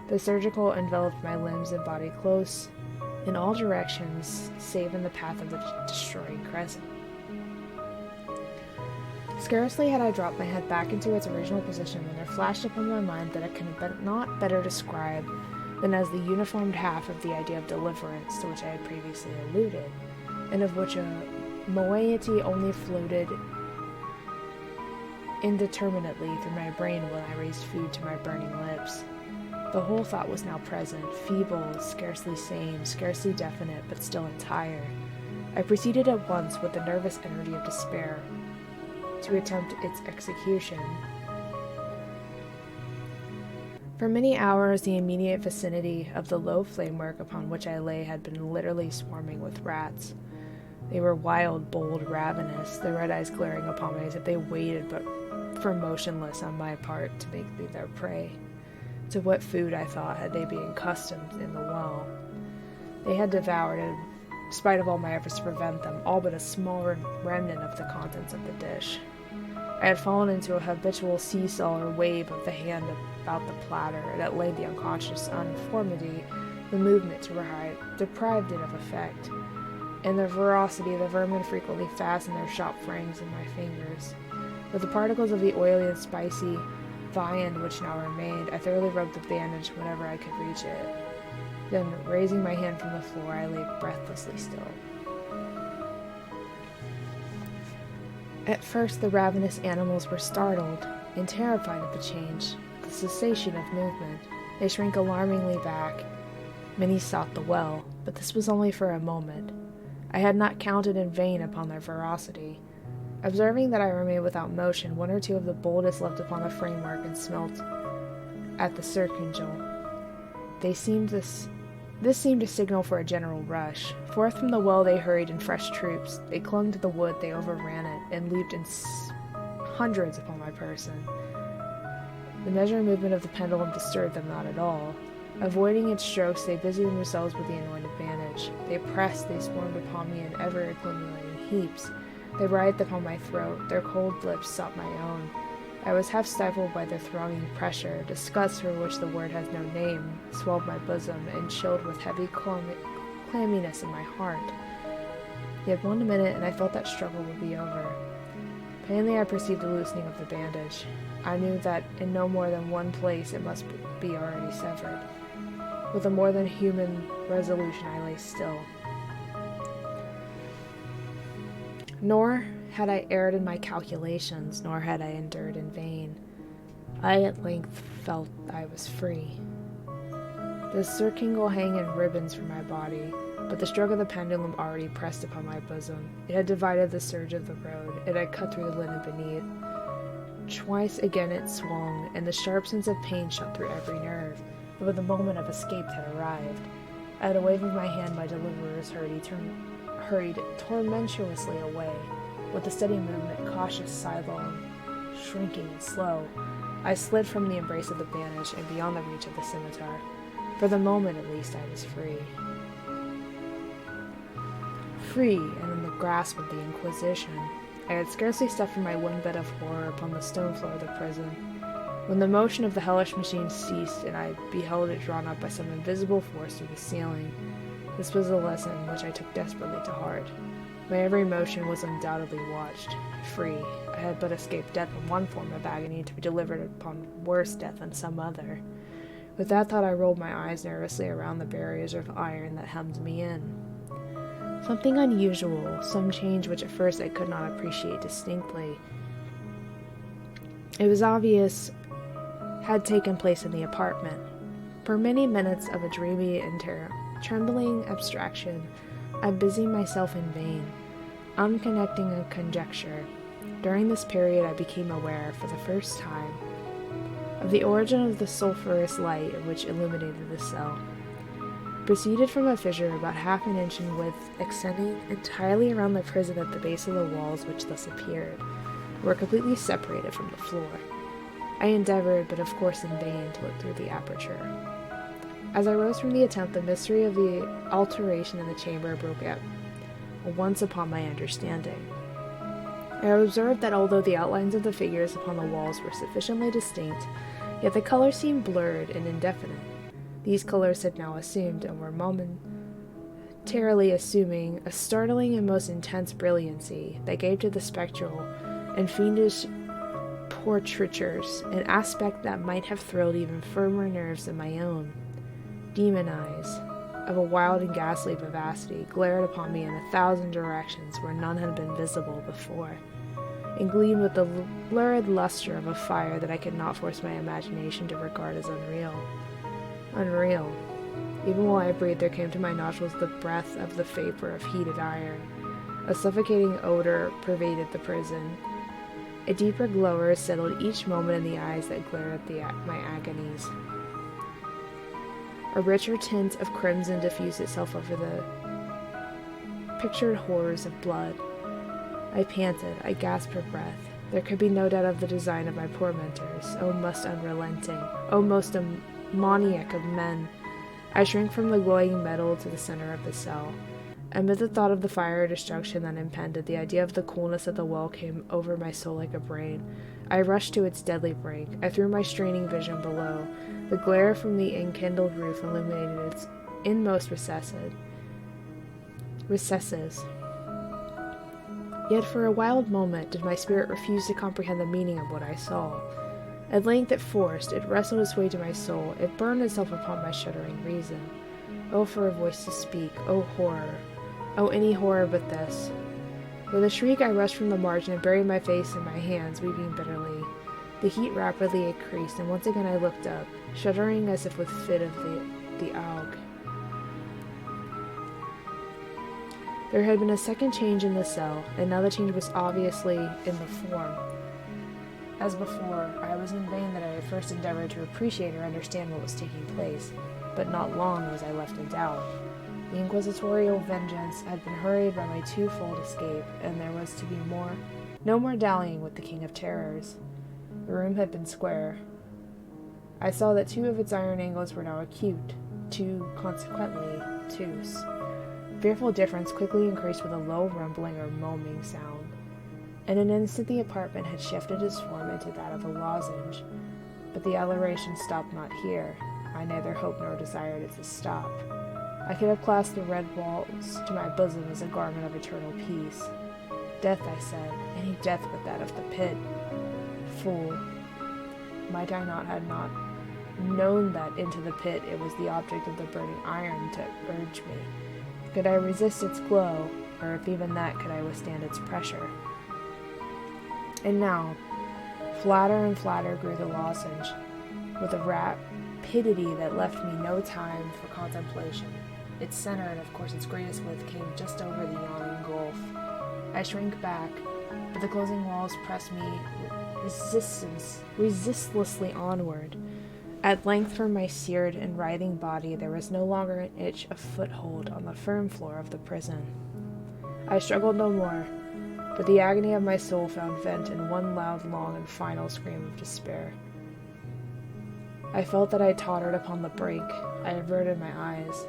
The surgical enveloped my limbs and body close in all directions, save in the path of the destroying crescent. Scarcely had I dropped my head back into its original position when there flashed upon my mind that I can not better describe than as the uniformed half of the idea of deliverance to which I had previously alluded, and of which a moiety only floated indeterminately through my brain when I raised food to my burning lips. The whole thought was now present, feeble, scarcely sane, scarcely definite, but still entire. I proceeded at once with the nervous energy of despair to attempt its execution. For many hours, the immediate vicinity of the low framework upon which I lay had been literally swarming with rats. They were wild, bold, ravenous, their red eyes glaring upon me as if they waited but for motionless on my part to make me their prey. To what food, I thought, had they been accustomed in the well? They had devoured spite of all my efforts to prevent them, all but a small remnant of the contents of the dish. I had fallen into a habitual seesaw or wave of the hand about the platter, and at length the unconscious uniformity of the movement deprived it of effect. In their ferocity, the vermin frequently fastened their sharp fangs in my fingers. With the particles of the oily and spicy viand which now remained, I thoroughly rubbed the bandage whenever I could reach it. Then, raising my hand from the floor, I lay breathlessly still. At first, the ravenous animals were startled and terrified at the change, the cessation of movement. They shrank alarmingly back. Many sought the well, but this was only for a moment. I had not counted in vain upon their ferocity. Observing that I remained without motion, one or two of the boldest leapt upon the framework and smelt at the circumjole. This seemed to signal for a general rush. Forth from the well they hurried in fresh troops. They clung to the wood, they overran it, and leaped in hundreds upon my person. The measured movement of the pendulum disturbed them not at all. Avoiding its strokes, they busied themselves with the anointed bandage. They pressed, they swarmed upon me in ever-accumulating heaps. They writhed upon my throat, their cold lips sought my own. I was half stifled by their thronging pressure. Disgust, for which the word has no name, swelled my bosom, and chilled with heavy clamminess in my heart. Yet 1 minute, and I felt that struggle would be over. Plainly I perceived the loosening of the bandage. I knew that in no more than one place it must be already severed. With a more than human resolution I lay still. Nor had I erred in my calculations, nor had I endured in vain. I at length felt I was free. The circingle hung in ribbons from my body, but the stroke of the pendulum already pressed upon my bosom. It had divided the surge of the road, it had cut through the linen beneath. Twice again it swung, and the sharp sense of pain shot through every nerve, but the moment of escape had arrived. At a wave of my hand my deliverers hurried tormentously away. With a steady movement, cautious, sidelong, shrinking and slow, I slid from the embrace of the bandage and beyond the reach of the scimitar. For the moment, at least, I was free. Free, and in the grasp of the Inquisition. I had scarcely stepped from my one bed of horror upon the stone floor of the prison, when the motion of the hellish machine ceased, and I beheld it drawn up by some invisible force through the ceiling. This was a lesson which I took desperately to heart. My every motion was undoubtedly watched. Free, I had but escaped death in one form of agony to be delivered upon worse death in some other. With that thought I rolled my eyes nervously around the barriers of iron that hemmed me in. Something unusual, some change which at first I could not appreciate distinctly. It was obvious had taken place in the apartment. For many minutes of a dreamy and trembling abstraction, I busied myself in vain, unconnecting a conjecture. During this period I became aware, for the first time, of the origin of the sulphurous light which illuminated the cell. It proceeded from a fissure about half an inch in width, extending entirely around the prison at the base of the walls which thus appeared, were completely separated from the floor. I endeavored, but of course in vain, to look through the aperture. As I rose from the attempt, the mystery of the alteration in the chamber broke out once upon my understanding. I observed that although the outlines of the figures upon the walls were sufficiently distinct, yet the colors seemed blurred and indefinite. These colors had now assumed, and were momentarily assuming, a startling and most intense brilliancy that gave to the spectral and fiendish portraitures an aspect that might have thrilled even firmer nerves than my own. Demon eyes, of a wild and ghastly vivacity, glared upon me in 1,000 directions where none had been visible before, and gleamed with the lurid luster of a fire that I could not force my imagination to regard as unreal. Unreal. Even while I breathed, there came to my nostrils the breath of the vapor of heated iron. A suffocating odor pervaded the prison. A deeper glower settled each moment in the eyes that glared at my agonies. A richer tint of crimson diffused itself over the pictured horrors of blood. I panted, I gasped for breath. There could be no doubt of the design of my tormentors. O most unrelenting, O most demoniac of men! I shrank from the glowing metal to the center of the cell. Amid the thought of the fire or destruction that impended, the idea of the coolness of the well came over my soul like a brain. I rushed to its deadly brink. I threw my straining vision below. The glare from the enkindled roof illuminated its inmost recesses. Yet for a wild moment did my spirit refuse to comprehend the meaning of what I saw. At length it forced, it wrestled its way to my soul, it burned itself upon my shuddering reason. Oh, for a voice to speak, oh horror, oh any horror but this. With a shriek I rushed from the margin and buried my face in my hands, weeping bitterly. The heat rapidly increased, and once again I looked up, shuddering as if with fit of the ague. There had been a second change in the cell, and now the change was obviously in the form. As before, I was in vain that I had first endeavored to appreciate or understand what was taking place, but not long was I left in doubt. The inquisitorial vengeance had been hurried by my twofold escape, and there was to be no more dallying with the King of Terrors. The room had been square. I saw that 2 of its iron angles were now acute, 2 consequently obtuse. Fearful difference quickly increased with a low rumbling or moaning sound. In an instant the apartment had shifted its form into that of a lozenge, but the aberration stopped not here. I neither hoped nor desired it to stop. I could have clasped the red walls to my bosom as a garment of eternal peace. Death, I said, any death but that of the pit. Fool! Might I not have not known that into the pit it was the object of the burning iron to urge me? Could I resist its glow, or if even that could I withstand its pressure? And now, flatter and flatter grew the lozenge, with a rapidity that left me no time for contemplation. Its center, and of course its greatest width, came just over the yawning gulf. I shrank back, but the closing walls pressed me resistlessly onward. At length from my seared and writhing body there was no longer an inch of foothold on the firm floor of the prison. I struggled no more, but the agony of my soul found vent in one loud, long, and final scream of despair. I felt that I tottered upon the brink. I averted my eyes.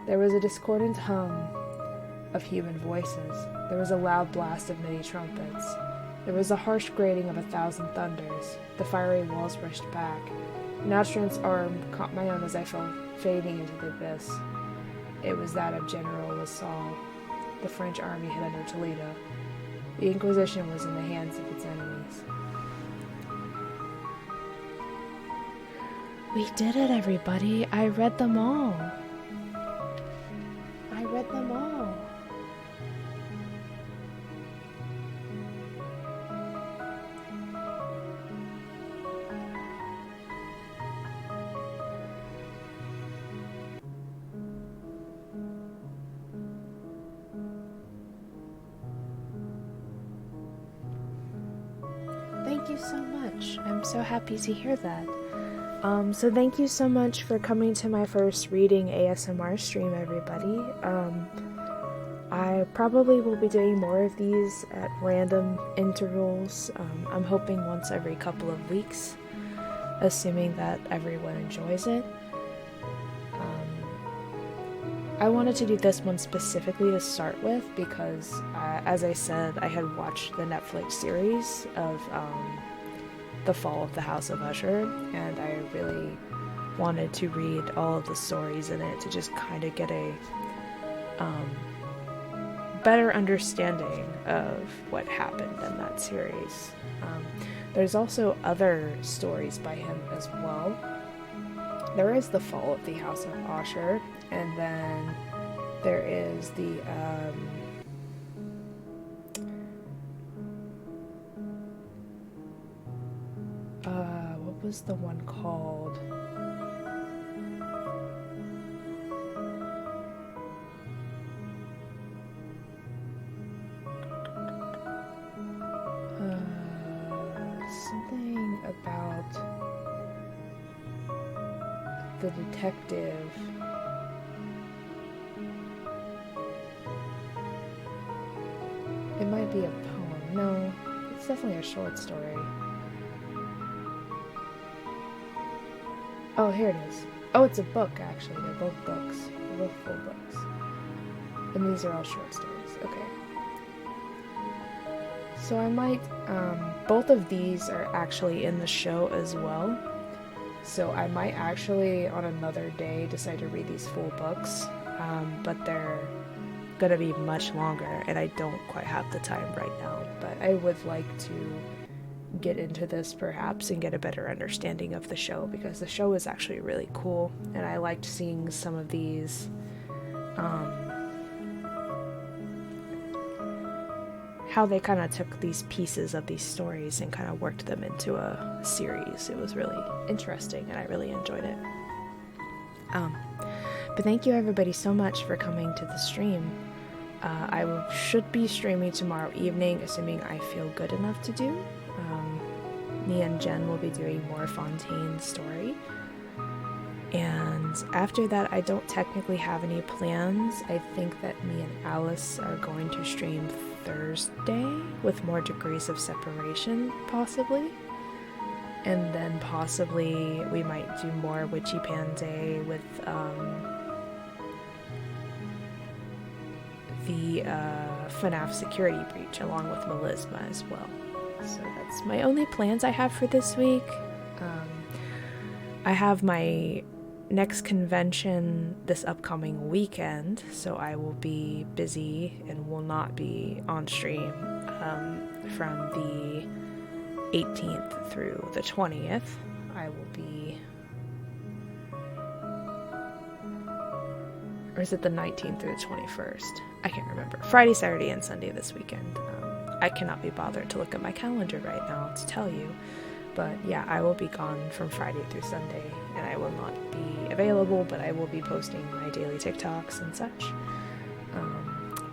There was a discordant hum of human voices. There was a loud blast of many trumpets. There was a harsh grating of 1,000 thunders. The fiery walls rushed back. An outstretched arm caught my own as I fell fading into the abyss. It was that of General Lassalle. The French army had entered Toledo. The Inquisition was in the hands of its enemies. We did it, everybody. I read them all. I read them all. Thank you so much. I'm so happy to hear that. So thank you so much for coming to my first reading ASMR stream, everybody. I probably will be doing more of these at random intervals. I'm hoping once every couple of weeks, assuming that everyone enjoys it. I wanted to do this one specifically to start with because, as I said, I had watched the Netflix series of The Fall of the House of Usher, and I really wanted to read all of the stories in it to just kind of get a better understanding of what happened in that series. There's also other stories by him as well. There is The Fall of the House of Usher, and then there is the what was the one called? Something about the detective. It might be a poem. No, it's definitely a short story. Oh, here it is. Oh, it's a book, actually. They're both books. They're both full books. And these are all short stories. Okay. So I might, both of these are actually in the show as well. So I might actually, on another day, decide to read these full books. But they're gonna be much longer, and I don't quite have the time right now. But I would like to get into this perhaps and get a better understanding of the show, because the show is actually really cool, and I liked seeing some of these how they kind of took these pieces of these stories and kind of worked them into a series. It was really interesting, and I really enjoyed it. But thank you everybody so much for coming to the stream. I should be streaming tomorrow evening, assuming I feel good enough to do. Me and Jen will be doing more Fontaine's story. And after that, I don't technically have any plans. I think that me and Alice are going to stream Thursday with more degrees of separation, possibly. And then possibly we might do more Witchy Day with the FNAF security breach along with Melisma as well. So that's my only plans I have for this week. I have my next convention this upcoming weekend, so I will be busy and will not be on stream from the 18th through the 20th. I will be, or is it the 19th through the 21st? I can't remember. Friday, Saturday, and Sunday this weekend. I cannot be bothered to look at my calendar right now to tell you. But yeah, I will be gone from Friday through Sunday, and I will not be available, but I will be posting my daily TikToks and such.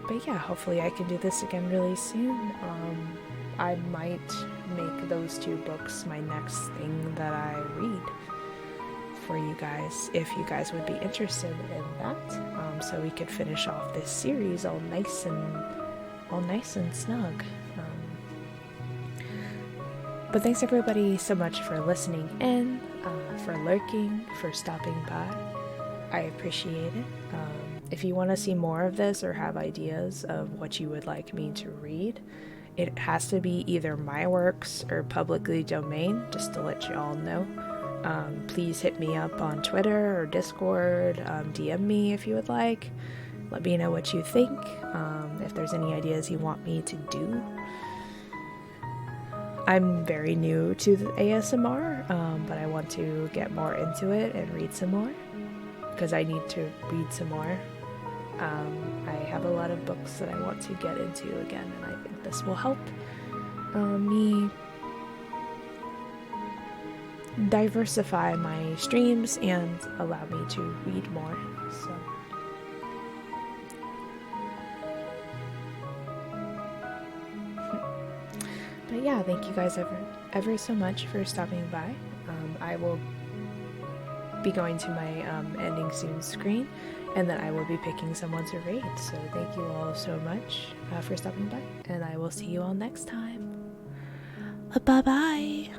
But yeah, hopefully I can do this again really soon. I might make those two books my next thing that I read for you guys, if you guys would be interested in that, so we could finish off this series all nice and snug. But thanks everybody so much for listening in, for lurking, for stopping by. I appreciate it. If you want to see more of this or have ideas of what you would like me to read, it has to be either my works or publicly domain, just to let you all know. Please hit me up on Twitter or Discord, DM me if you would like. Let me know what you think, if there's any ideas you want me to do. I'm very new to the ASMR, but I want to get more into it and read some more, because I need to read some more. I have a lot of books that I want to get into again, and I think this will help me diversify my streams and allow me to read more. So but yeah, thank you guys ever so much for stopping by. I will be going to my ending soon screen, and then I will be picking someone to raid. So thank you all so much for stopping by, and I will see you all next time. Bye bye.